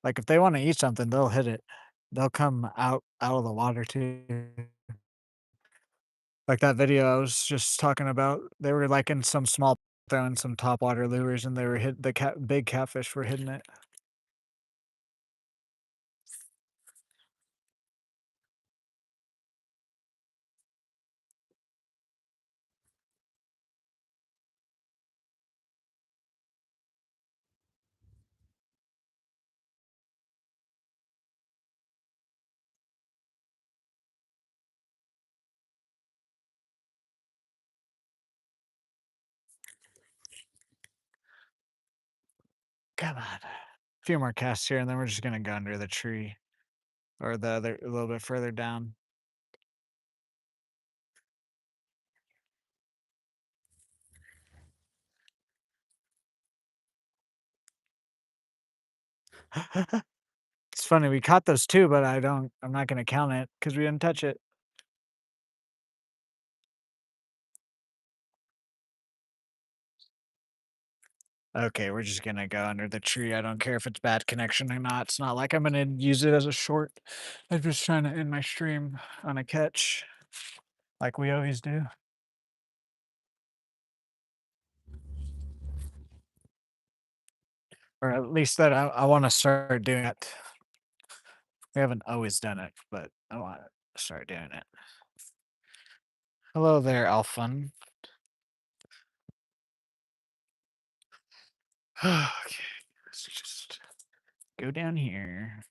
Like if they want to eat something, they'll hit it. They'll come out of the water too. Like that video I was just talking about, they were like in some small throwing some top water lures and they were hit the big catfish were hitting it. Come on. A few more casts here and then we're just gonna go under the tree or the other a little bit further down. It's funny, we caught those too, but I'm not gonna count it because we didn't touch it. Okay, we're just gonna go under the tree. I don't care if it's bad connection or not. It's not like I'm gonna use it as a short. I'm just trying to end my stream on a catch, like we always do. Or at least that I wanna start doing it. We haven't always done it, but I wanna start doing it. Hello there, Alphon. Okay, let's just go down here.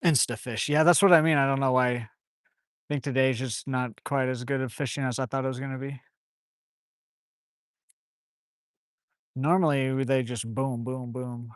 Instafish. Yeah, that's what I mean. I don't know why. I think today's just not quite as good of fishing as I thought it was gonna be. Normally, they just boom, boom, boom.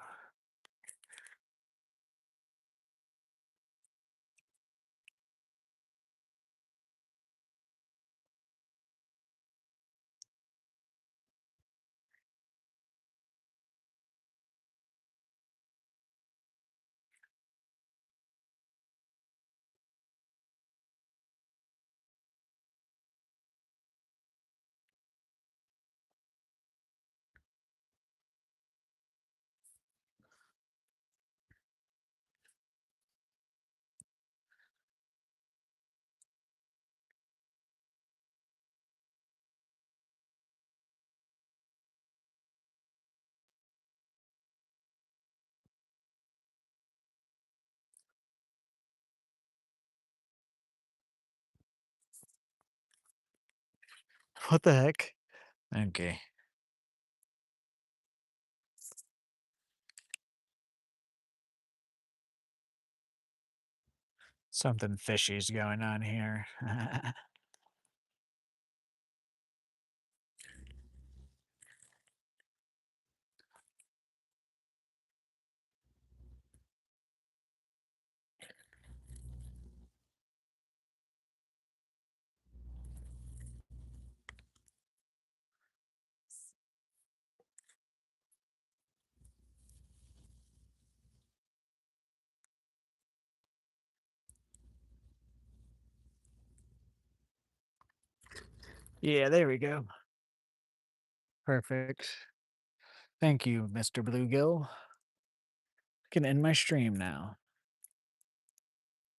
What the heck? Okay. Something fishy's going on here. Yeah, there we go. Perfect. Thank you, Mr. Bluegill. Can end my stream now.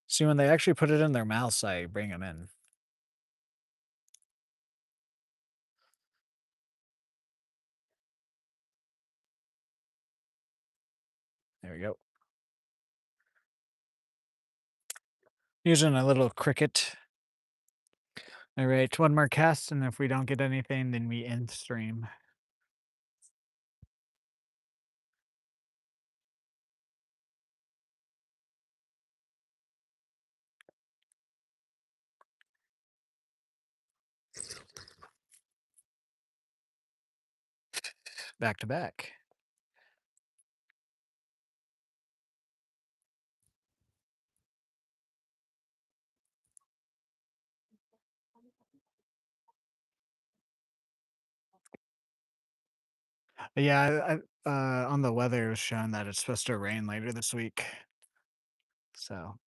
See, when they actually put it in their mouths, I bring them in. There we go. Using a little cricket. All right, one more cast, and if we don't get anything, then we end stream. Back to back. Yeah, on the weather it was showing that it's supposed to rain later this week. So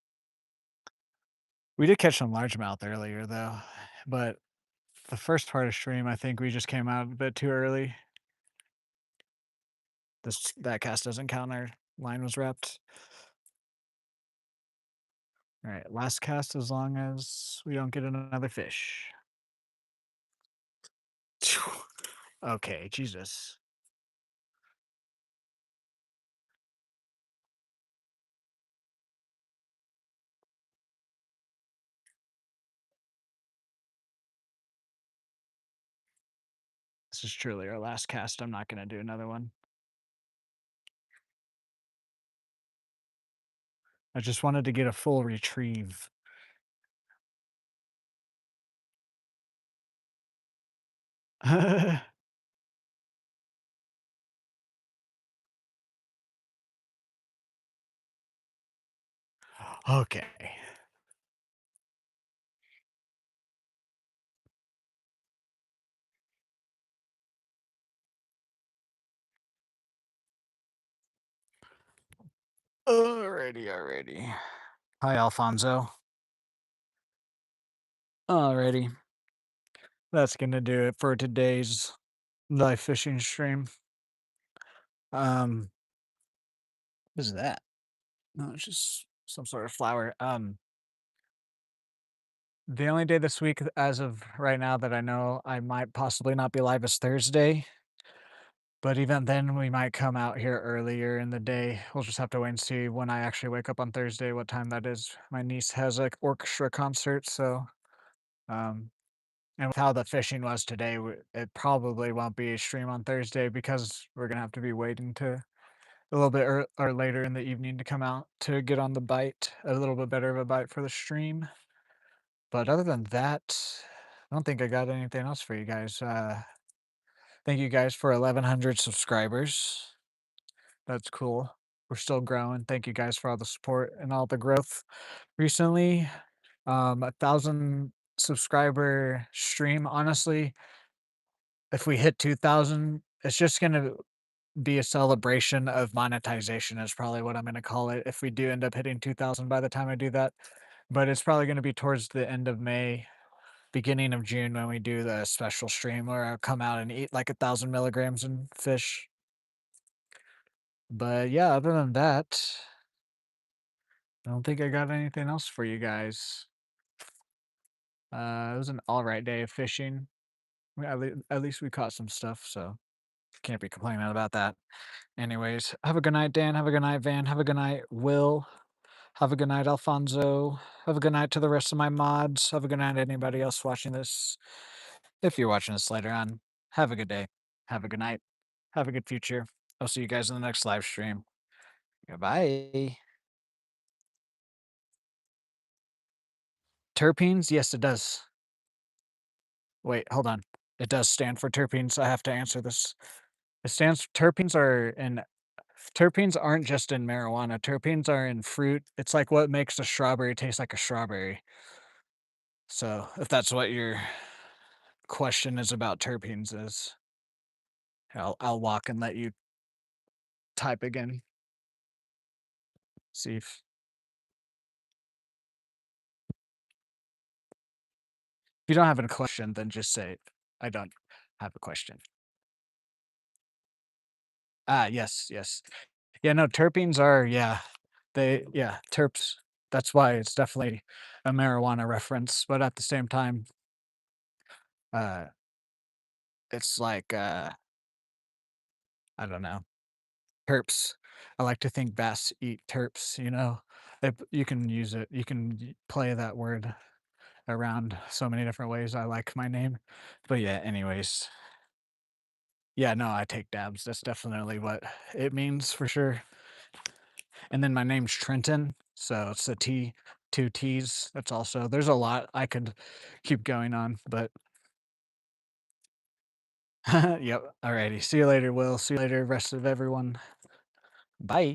we did catch some largemouth earlier though, but the first part of stream, I think we just came out a bit too early. That cast doesn't count. Our line was wrapped. All right, last cast as long as we don't get another fish. Okay, Jesus. This is truly our last cast. I'm not going to do another one. I just wanted to get a full retrieve. Okay. Alrighty. Hi, Alfonso. Alrighty. That's going to do it for today's live fishing stream. Um, what is that? No, it's just some sort of flower. The only day this week as of right now that I know I might possibly not be live is Thursday. But even then, we might come out here earlier in the day. We'll just have to wait and see when I actually wake up on Thursday, what time that is. My niece has a orchestra concert, so um, and with how the fishing was today, it probably won't be a stream on Thursday because we're gonna have to be waiting to a little bit or later in the evening to come out to get on the bite, a little bit better of a bite for the stream. But other than that, I don't think I got anything else for you guys. Thank you guys for 1,100 subscribers. That's cool. We're still growing. Thank you guys for all the support and all the growth recently. 1,000 subscriber stream. Honestly, if we hit 2,000, it's just gonna be a celebration of monetization is probably what I'm gonna call it if we do end up hitting 2,000 by the time I do that. But it's probably gonna be towards the end of May, beginning of June when we do the special stream where I'll come out and eat like 1,000 milligrams in fish. But yeah, other than that, I don't think I got anything else for you guys. It was an alright day of fishing. At least we caught some stuff, so can't be complaining about that. Anyways, have a good night, Dan. Have a good night, Van. Have a good night, Will. Have a good night, Alfonso. Have a good night to the rest of my mods. Have a good night to anybody else watching this. If you're watching this later on, have a good day. Have a good night. Have a good future. I'll see you guys in the next live stream. Goodbye. Terpenes? Yes, it does. Wait, hold on. It does stand for terpenes. I have to answer this. It stands terpenes aren't just in marijuana. Terpenes are in fruit. It's like what makes a strawberry taste like a strawberry. So, if that's what your question is about terpenes is, I'll walk and let you type again. See if you don't have a question, then just say, "I don't have a question." Ah, yes, yes. Yeah, no, terpenes are yeah, terps. That's why it's definitely a marijuana reference, but at the same time, uh, it's like, I don't know, terps. I like to think bass eat terps, you know? You can use it you can play that word around so many different ways. I like my name. But yeah, anyways. Yeah, no, I take dabs. That's definitely what it means for sure. And then my name's Trenton, so it's a T, two T's. That's also there's a lot I could keep going on, but yep. Alrighty. See you later, Will. See you later, rest of everyone. Bye.